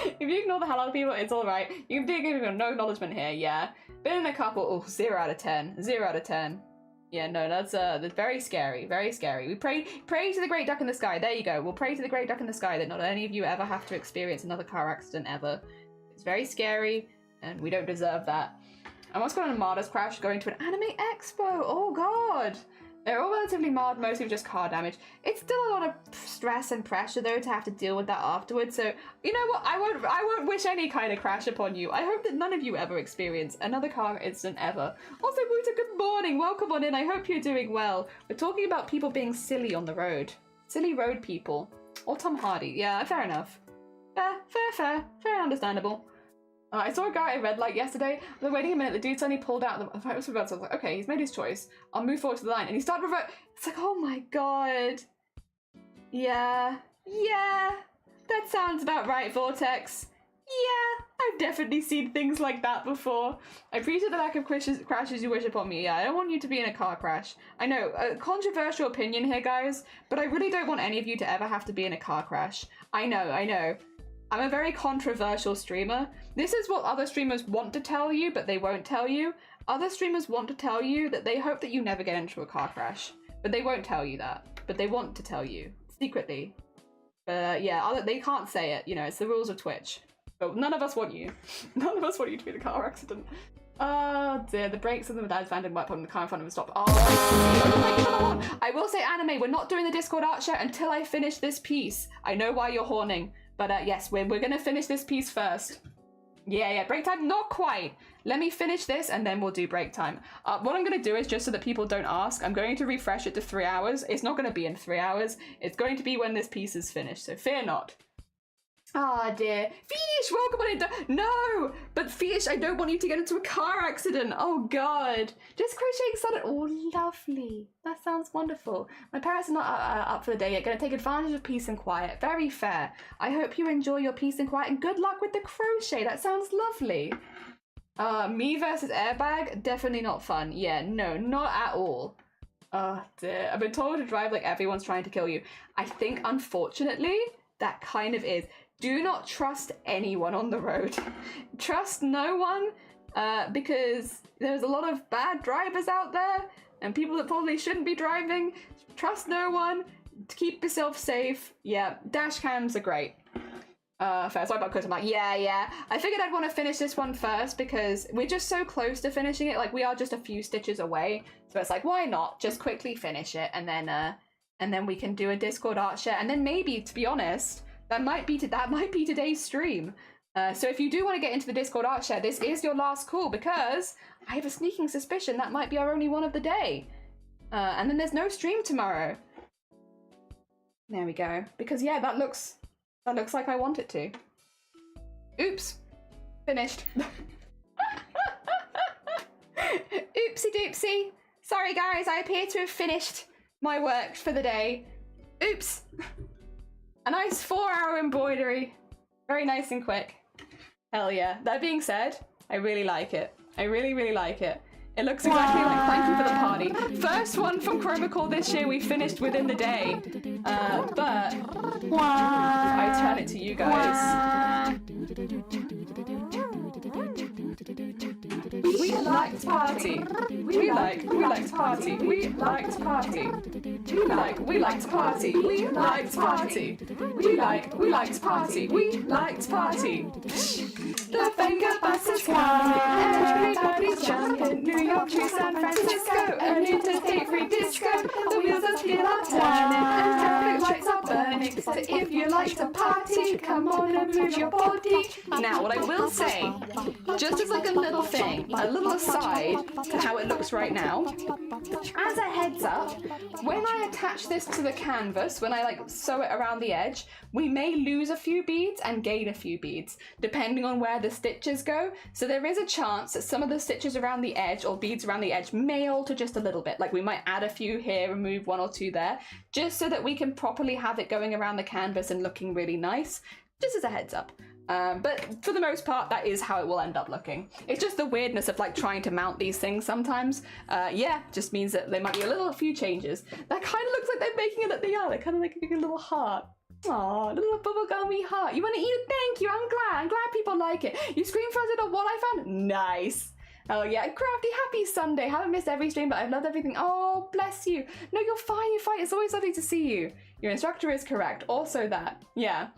If you ignore the hell out of people, it's alright. You can do no acknowledgement here, yeah. Been in a couple. Oh, 0 out of 10. 0 out of 10. Yeah, no, that's very scary. Very scary. We pray to the great duck in the sky. There you go. We'll pray to the great duck in the sky that not any of you ever have to experience another car accident ever. It's very scary, and we don't deserve that. I once got in a martyr's crash going to an anime expo. Oh god. They're all relatively mild, mostly just car damage. It's still a lot of stress and pressure though to have to deal with that afterwards. So you know what? I won't wish any kind of crash upon you. I hope that none of you ever experience another car incident ever. Also, Wuta, good morning. Welcome on in. I hope you're doing well. We're talking about people being silly on the road. Silly road people. Or Tom Hardy. Yeah, fair enough. Fair. Very understandable. I saw a guy at a red light yesterday. I was waiting a minute. The dude suddenly pulled out. I was like, okay, he's made his choice. I'll move forward to the line. And he started revert. It's like, oh my god. Yeah. That sounds about right, Vortex. Yeah, I've definitely seen things like that before. I appreciate the lack of crashes you wish upon me. Yeah, I don't want you to be in a car crash. I know, a controversial opinion here, guys, but I really don't want any of you to ever have to be in a car crash. I know. I'm a very controversial streamer. This is what other streamers want to tell you, but they won't tell you. Other streamers want to tell you that they hope that you never get into a car crash, but they won't tell you that. But they want to tell you, secretly. Yeah, they can't say it, you know, it's the rules of Twitch. But none of us want you. None of us want you to be in a car accident. Oh dear, the brakes of the dad's van didn't work on the car in front of him stop. Oh, I will say, anime, we're not doing the Discord art share until I finish this piece. I know why you're horning. But yes, we're gonna finish this piece first. Yeah, break time, not quite. Let me finish this and then we'll do break time. What I'm gonna do is, just so that people don't ask, I'm going to refresh it to 3 hours. It's not gonna be in 3 hours. It's going to be when this piece is finished, so fear not. Ah dear. Fish, welcome on in. No! But Fish, I don't want you to get into a car accident. Oh god. Just crocheting solid. Oh, lovely. That sounds wonderful. My parents are not up for the day yet. Gonna take advantage of peace and quiet. Very fair. I hope you enjoy your peace and quiet and good luck with the crochet. That sounds lovely. Me versus airbag? Definitely not fun. Yeah, no, not at all. Oh dear. I've been told to drive like everyone's trying to kill you. I think, unfortunately, that kind of is. Do not trust anyone on the road. Trust no one, because there's a lot of bad drivers out there and people that probably shouldn't be driving. Trust no one. Keep yourself safe. Yeah, dash cams are great. Fair. Sorry about Chris. I'm like, yeah. I figured I'd want to finish this one first because we're just so close to finishing it. Like, we are just a few stitches away. So it's like, why not just quickly finish it and then we can do a Discord art share. And then maybe, to be honest, that might be today's stream. So if you do want to get into the Discord art share, this is your last call because I have a sneaking suspicion that might be our only one of the day. And then there's no stream tomorrow. There we go. Because yeah, that looks like I want it to. Oops. Finished. Oopsie doopsie. Sorry guys, I appear to have finished my work for the day. Oops. A nice 4-hour embroidery. Very nice and quick. Hell yeah. That being said, I really like it. I really like it. It looks exactly like Thank You for the Party. First one from Chromacall this year we finished within the day. But I turn it to you guys. We like to party. We like to party. We like to party. We like to party. We like to party. We like to party. We like to party. The finger bus is coming. Everybody's jumping. New York to San Francisco. An interstate free disco. The wheels of steel are turning and traffic lights are burning. So if you like to party, come on and move your body. Now, what I will say, just as like a little thing, a little aside to how it looks right now, as a heads up, when I attach this to the canvas, when I like sew it around the edge, we may lose a few beads and gain a few beads, depending on where the stitches go. So there is a chance that some of the stitches around the edge or beads around the edge may alter just a little bit. Like we might add a few here, remove 1 or 2 there, just so that we can properly have it going around the canvas and looking really nice. Just as a heads up. But for the most part, that is how it will end up looking. It's just the weirdness of like trying to mount these things sometimes. Yeah, just means that there might be a few changes. That kind of looks like they're making it, they're kind of like a little heart. Aw, little bubblegummy heart. You want to eat it? Thank you. I'm glad people like it. You screen frozen on what I found? Nice. Oh yeah, Crafty, happy Sunday. Haven't missed every stream, but I've loved everything. Oh, bless you. No, you're fine, It's always lovely to see you. Your instructor is correct. Also that. Yeah.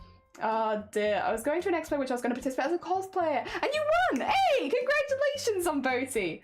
Oh dear. I was going to an expo which I was going to participate as a cosplayer. And you won! Hey! Congratulations on Boaty.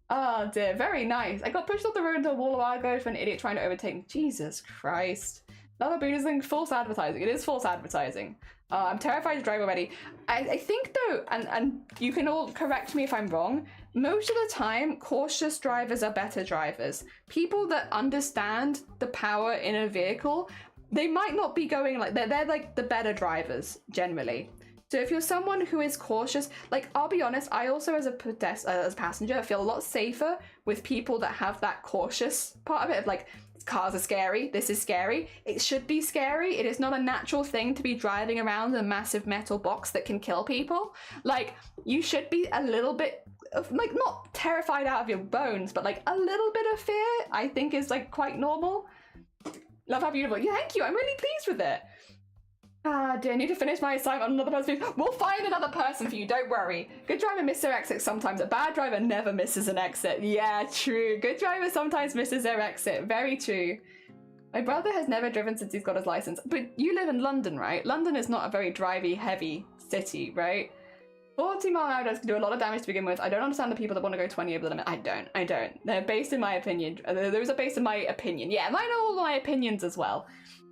Oh dear. Very nice. I got pushed off the road into a wall a while ago for an idiot trying to overtake me. Jesus Christ. Another Buddhism, false advertising. It is false advertising. I'm terrified to drive already. I think though, and you can all correct me if I'm wrong, most of the time, cautious drivers are better drivers. People that understand the power in a vehicle, they might not be going like, they're like the better drivers, generally. So if you're someone who is cautious, like, I'll be honest, I also as a passenger feel a lot safer with people that have that cautious part of it, of like, cars are scary, this is scary. It should be scary. It is not a natural thing to be driving around a massive metal box that can kill people. Like, you should be a little bit of, like, not terrified out of your bones, but like a little bit of fear, I think is like quite normal. Love how beautiful. Yeah, thank you. I'm really pleased with it. Do I need to finish my assignment on another person? We'll find another person for you, don't worry. Good driver misses their exit sometimes. A bad driver never misses an exit. Yeah, true. Good driver sometimes misses their exit. Very true. My brother has never driven since he's got his license. But you live in London, right? London is not a very drivey heavy city, right? 40 mile an hour does do a lot of damage to begin with. I don't understand the people that want to go 20 over the limit. I don't. They're based in my opinion. Those are based in my opinion. Yeah, mine are all my opinions as well.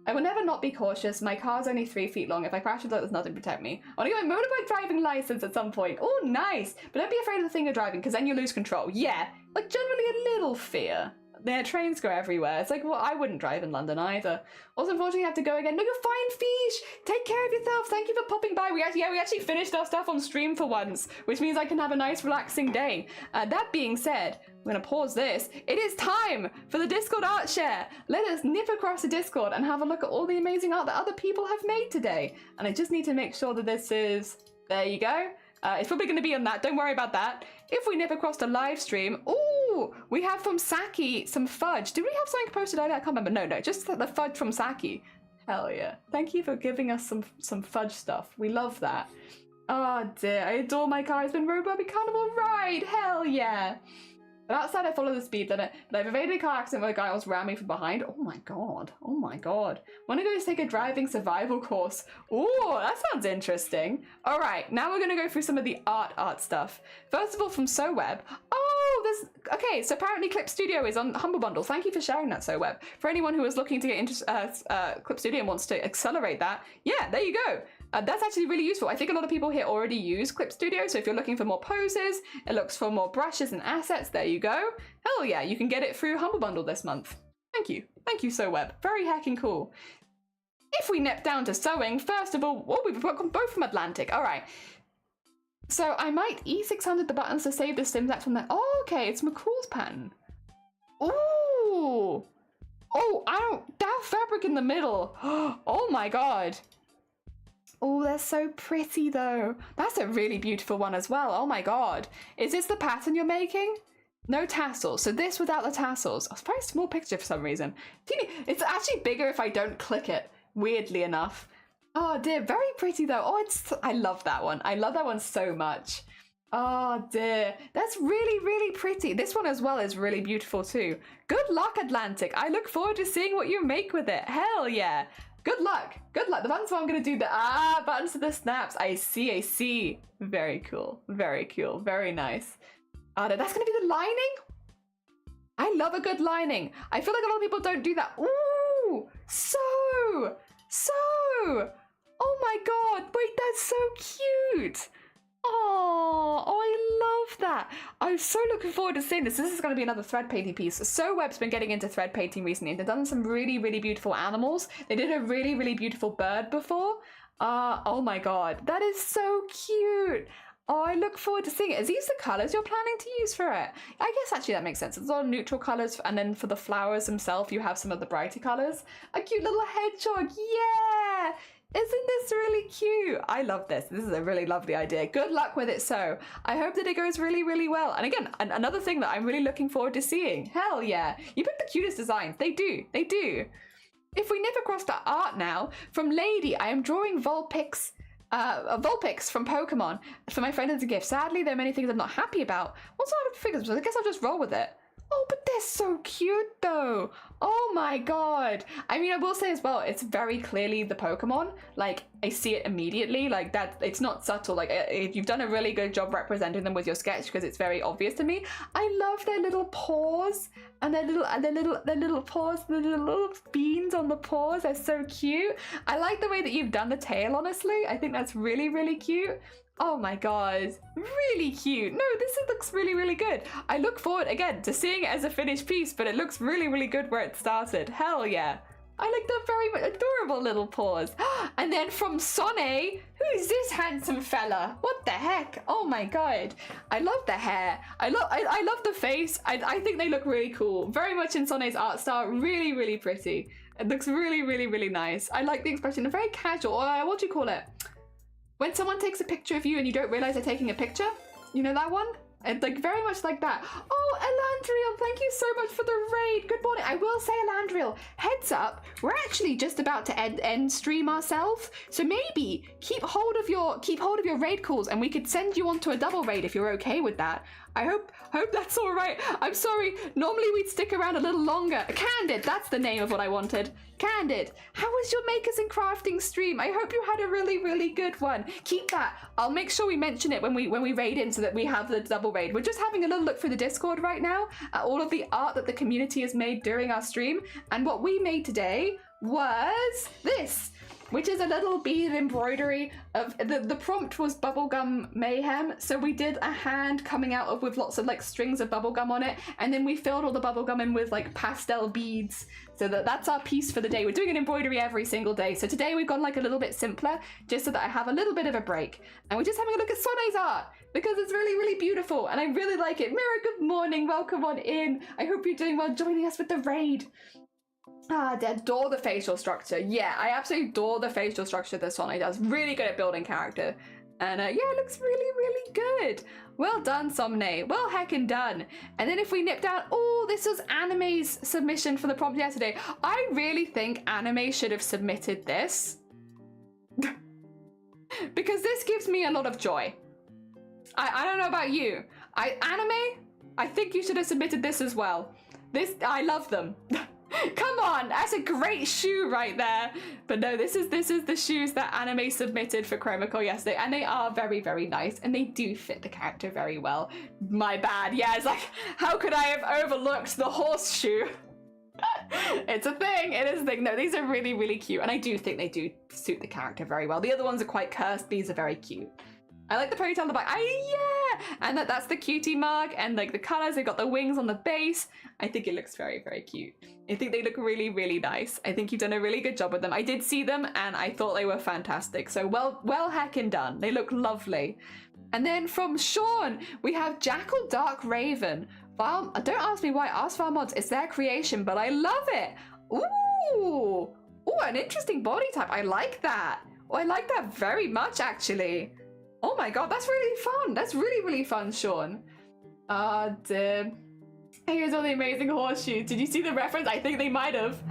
I will never not be cautious. My car's only 3 feet long. If I crash into it, there's nothing to protect me. I want to get my motorbike driving license at some point. Oh, nice. But don't be afraid of the thing of driving, because then you lose control. Yeah, like generally a little fear. Their trains go everywhere. It's like, well, I wouldn't drive in London either. Also, unfortunately, I have to go again. No, you're fine, Fish. Take care of yourself. Thank you for popping by. We actually finished our stuff on stream for once, which means I can have a nice, relaxing day. That being said, I'm going to pause this. It is time for the Discord art share. Let us nip across the Discord and have a look at all the amazing art that other people have made today. And I just need to make sure that this is... There you go. It's probably going to be on that. Don't worry about that. If we nip across the live stream, ooh, we have from Saki some fudge. Did we have something posted earlier? I can't remember. No, just the fudge from Saki. Hell yeah. Thank you for giving us some fudge stuff. We love that. Oh dear, I adore my car. It's been rode by a carnival ride. Hell yeah. But outside, I follow the speed limit. But I've evaded a car accident where a guy was ramming from behind. Oh my god. Oh my god. Want to go take a driving survival course? Ooh, that sounds interesting. All right, now we're going to go through some of the art stuff. First of all, from SoWeb. Oh, there's... Okay, so apparently Clip Studio is on Humble Bundle. Thank you for sharing that, SoWeb. For anyone who is looking to get into Clip Studio and wants to accelerate that, yeah, there you go. That's actually really useful. I think a lot of people here already use Clip Studio, so if you're looking for more poses, it looks for more brushes and assets, there you go. Hell yeah, you can get it through Humble Bundle this month. Thank you, SoWeb. Very hacking cool. If we nip down to sewing, first of all, we've got both from Atlantic. All right. So I might E600 the buttons to save the Simzax from that. Oh, okay, it's McCall's pattern. Ooh. Oh, that fabric in the middle. Oh my god. Oh, they're so pretty though. That's a really beautiful one as well. Oh my god. Is this the pattern you're making? No tassels. So this without the tassels. Oh, it's a very small picture for some reason. It's actually bigger if I don't click it, weirdly enough. Oh dear, very pretty though. Oh, I love that one. I love that one so much. Oh dear, that's really, really pretty. This one as well is really beautiful too. Good luck, Atlantic. I look forward to seeing what you make with it. Hell yeah. Good luck. Good luck. The buttons I'm going to do the buttons to the snaps. I see. Very cool. Very cool. Very nice. That's going to be the lining? I love a good lining. I feel like a lot of people don't do that. Ooh, so. Oh my god. Wait, that's so cute. Oh, I love that. I'm so looking forward to seeing this. This is going to be another thread painting piece. SoWeb's been getting into thread painting recently. They've done some really, really beautiful animals. They did a really, really beautiful bird before. Oh my god, that is so cute. Oh, I look forward to seeing it. Is these the colours you're planning to use for it? I guess actually that makes sense. It's all neutral colours, and then for the flowers themselves, you have some of the brighter colours. A cute little hedgehog, yeah! Isn't this really cute? I love this. This is a really lovely idea. Good luck with it, so. I hope that it goes really, really well. And again, another thing that I'm really looking forward to seeing. Hell yeah. You pick the cutest designs. They do. They do. If we nip across to art now, from Lady, I am drawing Vulpix from Pokemon for my friend as a gift. Sadly, there are many things I'm not happy about. What sort of figures? So I guess I'll just roll with it. Oh, but they're so cute though. Oh my god. I mean, I will say as well, it's very clearly the Pokemon. Like, I see it immediately. Like, that, it's not subtle. Like, you've done a really good job representing them with your sketch because it's very obvious to me. I love their little paws and their little paws, the little beans on the paws. They're so cute. I like the way that you've done the tail, honestly. I think that's really, really cute. Oh my god, really cute. No, this looks really, really good. I look forward, again, to seeing it as a finished piece, but it looks really, really good where it started. Hell yeah. I like the very adorable little paws. And then from Sonne, who's this handsome fella? What the heck? Oh my god. I love the hair. I love the face. I think they look really cool. Very much in Sonne's art style. Really, really pretty. It looks really, really, really nice. I like the expression. They're very casual. What do you call it? When someone takes a picture of you and you don't realize they're taking a picture, you know that one? And like very much like that. Oh, Elandriel, thank you so much for the raid. Good morning. I will say, Elandriel, heads up, we're actually just about to end stream ourselves. So maybe keep hold of your raid calls and we could send you onto a double raid if you're okay with that. I hope that's all right. I'm sorry. Normally we'd stick around a little longer. Candid, that's the name of what I wanted. Candid, how was your makers and crafting stream? I hope you had a really, really good one. Keep that. I'll make sure we mention it when we raid in so that we have the double raid. We're just having a little look through the Discord right now at all of the art that the community has made during our stream. And what we made today was this, which is a little bead embroidery of the prompt was bubblegum mayhem. So we did a hand coming out of with lots of like strings of bubblegum on it, and then we filled all the bubblegum in with like pastel beads. So that's our piece for the day. We're doing an embroidery every single day. So today we've gone like a little bit simpler, just so that I have a little bit of a break. And we're just having a look at Sonne's art because it's really, really beautiful and I really like it. Mira, good morning, welcome on in. I hope you're doing well joining us with the raid. I adore the facial structure. Yeah, I absolutely adore the facial structure this Sonne does. Really good at building character. And yeah, it looks really, really good. Well done, Somne. Well heckin' done. And then if we nip down, oh, this was Anime's submission for the prompt yesterday. I really think Anime should have submitted this. Because this gives me a lot of joy. I don't know about you. Anime, I think you should have submitted this as well. I love them. Come on, that's a great shoe right there. But no, this is the shoes that Anime submitted for Chromacall yesterday, and they are very, very nice, and they do fit the character very well. My bad. Yeah, it's like, how could I have overlooked the horseshoe? It's a thing. It is a thing. No, these are really, really cute, and I do think they do suit the character very well. The other ones are quite cursed. These are very cute. I like the ponytail on the back. Yeah! And that's the cutie mark, and like the colors, they've got the wings on the base. I think it looks very, very cute. I think they look really, really nice. I think you've done a really good job with them. I did see them and I thought they were fantastic. So well heckin' done. They look lovely. And then from Sean, we have Jackal Dark Raven. Don't ask me why, ask Farm Mods. It's their creation, but I love it. Ooh, an interesting body type. I like that. Oh, I like that very much, actually. Oh my god, that's really fun. That's really, really fun, Sean. Here's all the amazing horseshoes. Did you see the reference? I think they might have.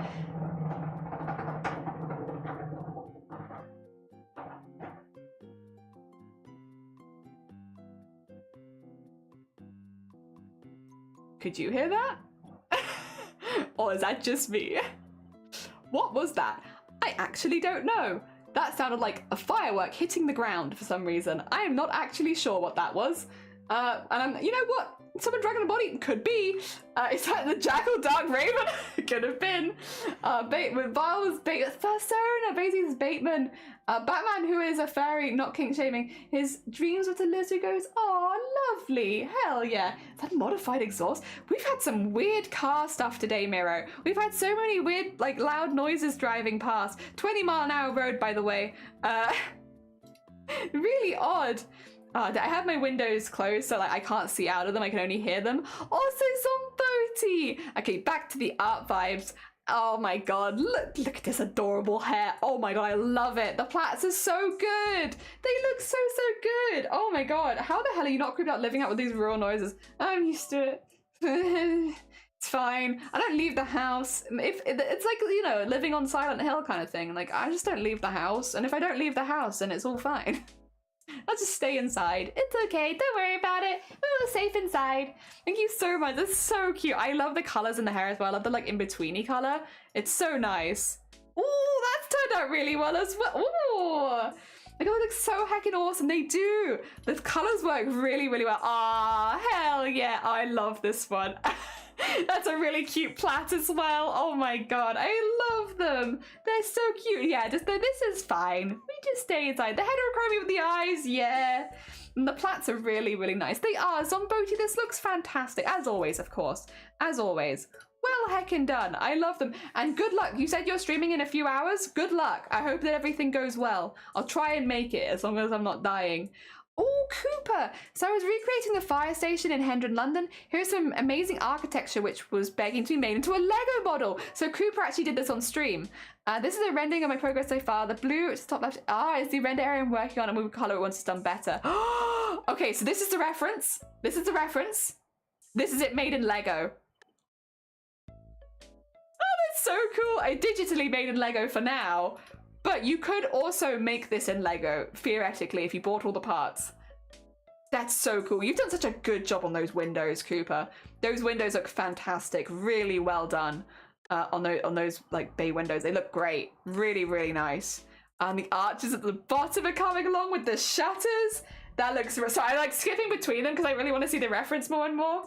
Could you hear that? Or is that just me? What was that? I actually don't know. That sounded like a firework hitting the ground for some reason. I am not actually sure what that was. You know what? Someone dragging a body? Could be. Is that the Jackal Dark Raven? Could have been. With Vile's Persona, Basie's Bateman. Batman, who is a fairy, not kink shaming. His dreams with a lizard goes, oh, lovely. Hell yeah. Is that modified exhaust? We've had some weird car stuff today, Miro. We've had so many weird, like, loud noises driving past. 20-mile-an-hour road, by the way. Really odd. I have my windows closed, so like I can't see out of them. I can only hear them. Also, Zomboti. Okay, back to the art vibes. Oh my god, look at this adorable hair. Oh my god, I love it. The plaits are so good. They look so good. Oh my god, how the hell are you not creeped out living out with these rural noises? I'm used to it. It's fine. I don't leave the house. If it's like, you know, living on Silent Hill kind of thing. Like, I just don't leave the house. And if I don't leave the house, then it's all fine. I'll just stay inside. It's okay. Don't worry about it. We're safe inside. Thank you so much. That's so cute. I love the colors in the hair as well. I love the like in-betweeny color. It's so nice. Ooh, that's turned out really well as well. Ooh. Like, it looks so heckin' awesome. They do. The colors work really, really well. Ah, hell yeah. I love this one. That's a really cute plait as well. Oh my god, I love them. They're so cute. Yeah, just this is fine. We just stay inside. The heterochromy with the eyes, yeah. And the plaits are really, really nice. They are. Zomboti, this looks fantastic. As always, of course. As always. Well heckin' done. I love them. And good luck. You said you're streaming in a few hours? Good luck. I hope that everything goes well. I'll try and make it as long as I'm not dying. Oh, Cooper! So I was recreating the fire station in Hendron, London. Here's some amazing architecture which was begging to be made into a Lego model. So Cooper actually did this on stream. This is a rendering of my progress so far. The blue at the top left is the render area I'm working on, and we will colour it once it's done better. Okay, so this is the reference. This is the reference. This is it made in Lego. Oh, that's so cool. I digitally made in Lego for now. But you could also make this in Lego, theoretically, if you bought all the parts. That's so cool. You've done such a good job on those windows, Cooper. Those windows look fantastic. Really well done on those like bay windows. They look great. Really, really nice. And the arches at the bottom are coming along with the shutters. That looks... So I like skipping between them because I really want to see the reference more and more.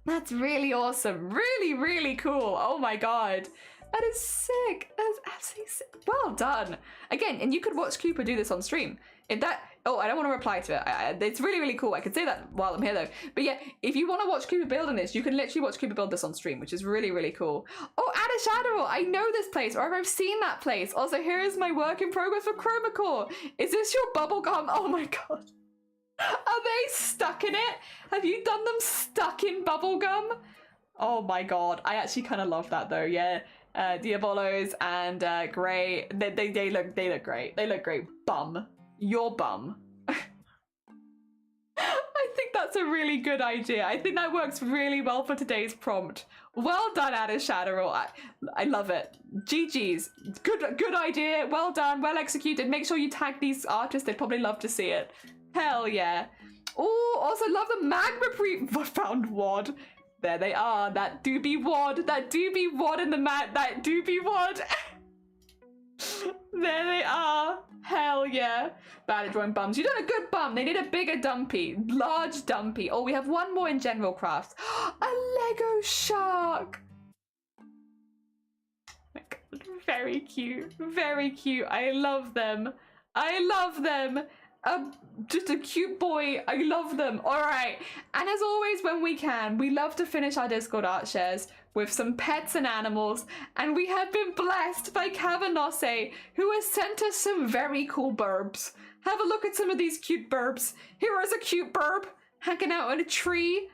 That's really awesome. Really, really cool. Oh my god. That is sick. That is absolutely sick. Well done. Again, and you could watch Cooper do this on stream. If that... Oh, I don't want to reply to it. It's really, really cool. I could say that while I'm here, though. But yeah, if you want to watch Cooper building this, you can literally watch Cooper build this on stream, which is really, really cool. Oh, Ada Shadow! I know this place, or I've seen that place. Also, here is my work in progress for Chromacore. Is this your bubblegum? Oh my god. Are they stuck in it? Have you done them stuck in bubblegum? Oh my god. I actually kind of love that, though. Yeah. Diabolos and Grey, they look great. They look great. Bum. Your bum. I think that's a really good idea. I think that works really well for today's prompt. Well done, Ada Shadow. I love it. GG's. Good idea. Well done. Well executed. Make sure you tag these artists. They'd probably love to see it. Hell yeah. Oh, also love the magma found wad. There they are. That doobie wad. That doobie wad in the mat. That doobie wad. There they are. Hell yeah. Bad at drawing bums. You've done a good bum. They need a bigger dumpy. Large dumpy. Oh, we have one more in general crafts. A Lego shark. Oh my god. Very cute. Very cute. I love them. I love them. Just a cute boy. I love them. All right. And as always, when we can, we love to finish our Discord art shares with some pets and animals. And we have been blessed by Cavanose, who has sent us some very cool burbs. Have a look at some of these cute burbs. Here is a cute burb hanging out in a tree.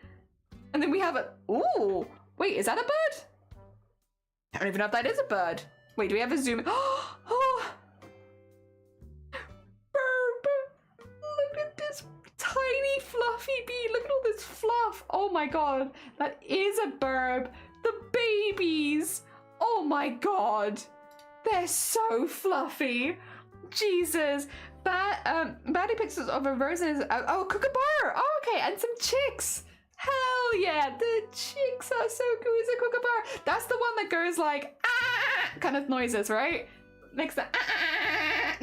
And then we have a... Ooh. Wait, is that a bird? I don't even know if that is a bird. Wait, do we have a zoom? Oh. Tiny fluffy bee. Look at all this fluff. Oh my god. That is a burb. The babies. Oh my god. They're so fluffy. Jesus. Baddie pictures of a rose and oh, kookaburra. Oh, okay. And some chicks. Hell yeah. The chicks are so cool. It's a kookaburra. That's the one that goes like ah kind of noises, right? Makes the ah.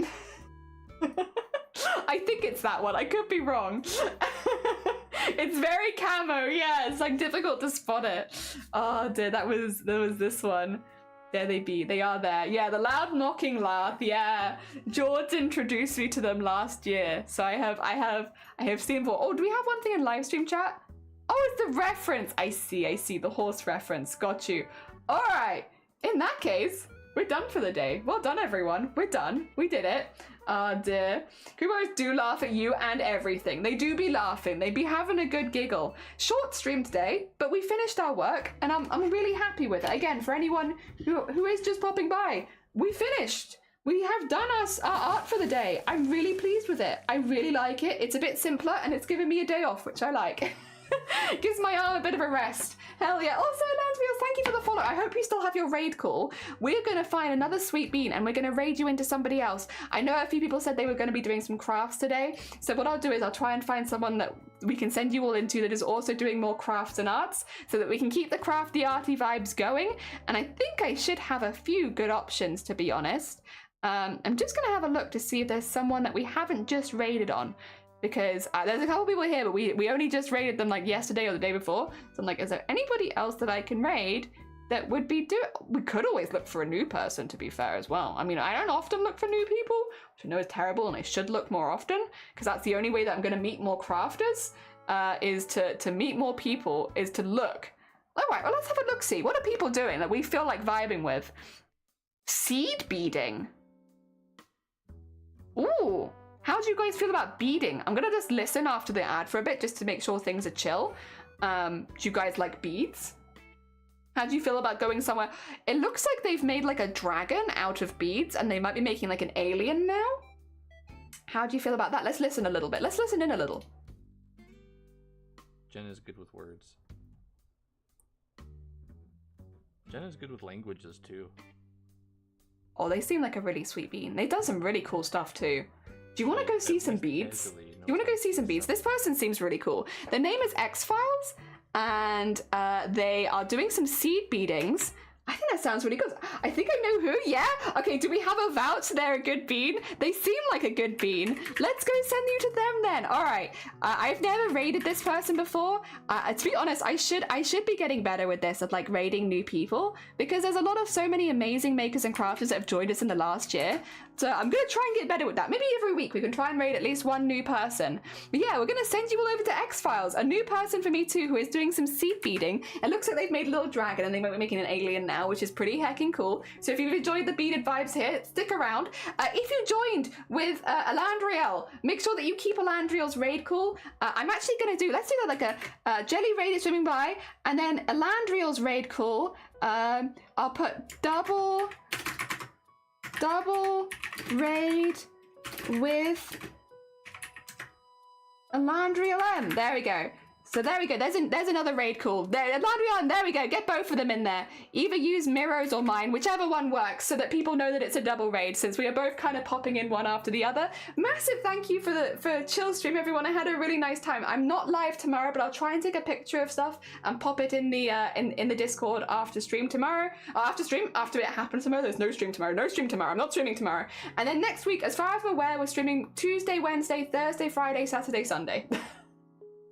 I think it's that one. I could be wrong. It's very camo. Yeah, it's like difficult to spot it. Oh dear, there was this one. There they be. They are there. Yeah, the loud knocking laugh. Yeah, George introduced me to them last year, so I have seen them. Oh, do we have one thing in live stream chat? Oh, it's the reference. I see. The horse reference. Got you. All right. In that case, We're done for the day. Well done, everyone. We're done. We did it. Dear. Creepers do laugh at you and everything. They do be laughing. They be having a good giggle. Short stream today, but we finished our work, and I'm really happy with it. Again, for anyone who is just popping by, we finished. We have done our art for the day. I'm really pleased with it. I really like it. It's a bit simpler, and it's given me a day off, which I like. Gives my arm a bit of a rest. Hell yeah. Also, Landfields, thank you for the follow. I hope you still have your raid call. We're going to find another sweet bean and we're going to raid you into somebody else. I know a few people said they were going to be doing some crafts today. So what I'll do is I'll try and find someone that we can send you all into that is also doing more crafts and arts so that we can keep the crafty arty vibes going. And I think I should have a few good options, to be honest. I'm just going to have a look to see if there's someone that we haven't just raided on. Because there's a couple people here, but we only just raided them like yesterday or the day before. So I'm like, is there anybody else that I can raid that would be we could always look for a new person, to be fair, as well. I mean, I don't often look for new people, which I know is terrible, and I should look more often, because that's the only way that I'm going to meet more crafters, is to meet more people, is to look. All right, well, let's have a look-see. What are people doing that we feel like vibing with? Seed beading. Ooh. How do you guys feel about beading? I'm gonna just listen after the ad for a bit just to make sure things are chill. Do you guys like beads? How do you feel about going somewhere? It looks like they've made like a dragon out of beads and they might be making like an alien now. How do you feel about that? Let's listen a little bit. Let's listen in a little. Jen is good with words. Jen is good with languages too. Oh, they seem like a really sweet bean. They've done some really cool stuff too. Do you want to go see some beads? Do you want to go see some beads? This person seems really cool. Their name is X-Files, and they are doing some seed beadings. I think that sounds really good. I think I know who. Yeah? Okay, do we have a vouch they're a good bean? They seem like a good bean. Let's go send you to them then. All right. I've never raided this person before. To be honest, I should be getting better with this, of like raiding new people, because there's so many amazing makers and crafters that have joined us in the last year. So I'm going to try and get better with that. Maybe every week we can try and raid at least one new person. But yeah, we're going to send you all over to X-Files. A new person for me too, who is doing some seed beading. It looks like they've made a little dragon and they might be making an alien now, which is pretty heckin' cool. So if you've enjoyed the beaded vibes here, stick around. If you joined with Elandriel, make sure that you keep Elandriel's raid call. I'm actually going to let's do that like a Jelly raid is swimming by, and then Elandriel's raid call. I'll put double raid with Elandriel M. There we go. So there we go. There's another raid call. There we go. Get both of them in there. Either use Miro's or mine, whichever one works, so that people know that it's a double raid, since we are both kind of popping in one after the other. Massive thank you for chill stream, everyone. I had a really nice time. I'm not live tomorrow, but I'll try and take a picture of stuff and pop it in the in the Discord after stream tomorrow. After it happens tomorrow. There's no stream tomorrow. No stream tomorrow. I'm not streaming tomorrow. And then next week, as far as I'm aware, we're streaming Tuesday, Wednesday, Thursday, Friday, Saturday, Sunday.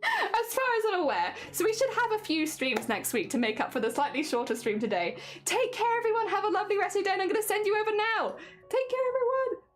As far as I'm aware. So we should have a few streams next week to make up for the slightly shorter stream today. Take care, everyone. Have a lovely rest of your day, and I'm going to send you over now. Take care, everyone.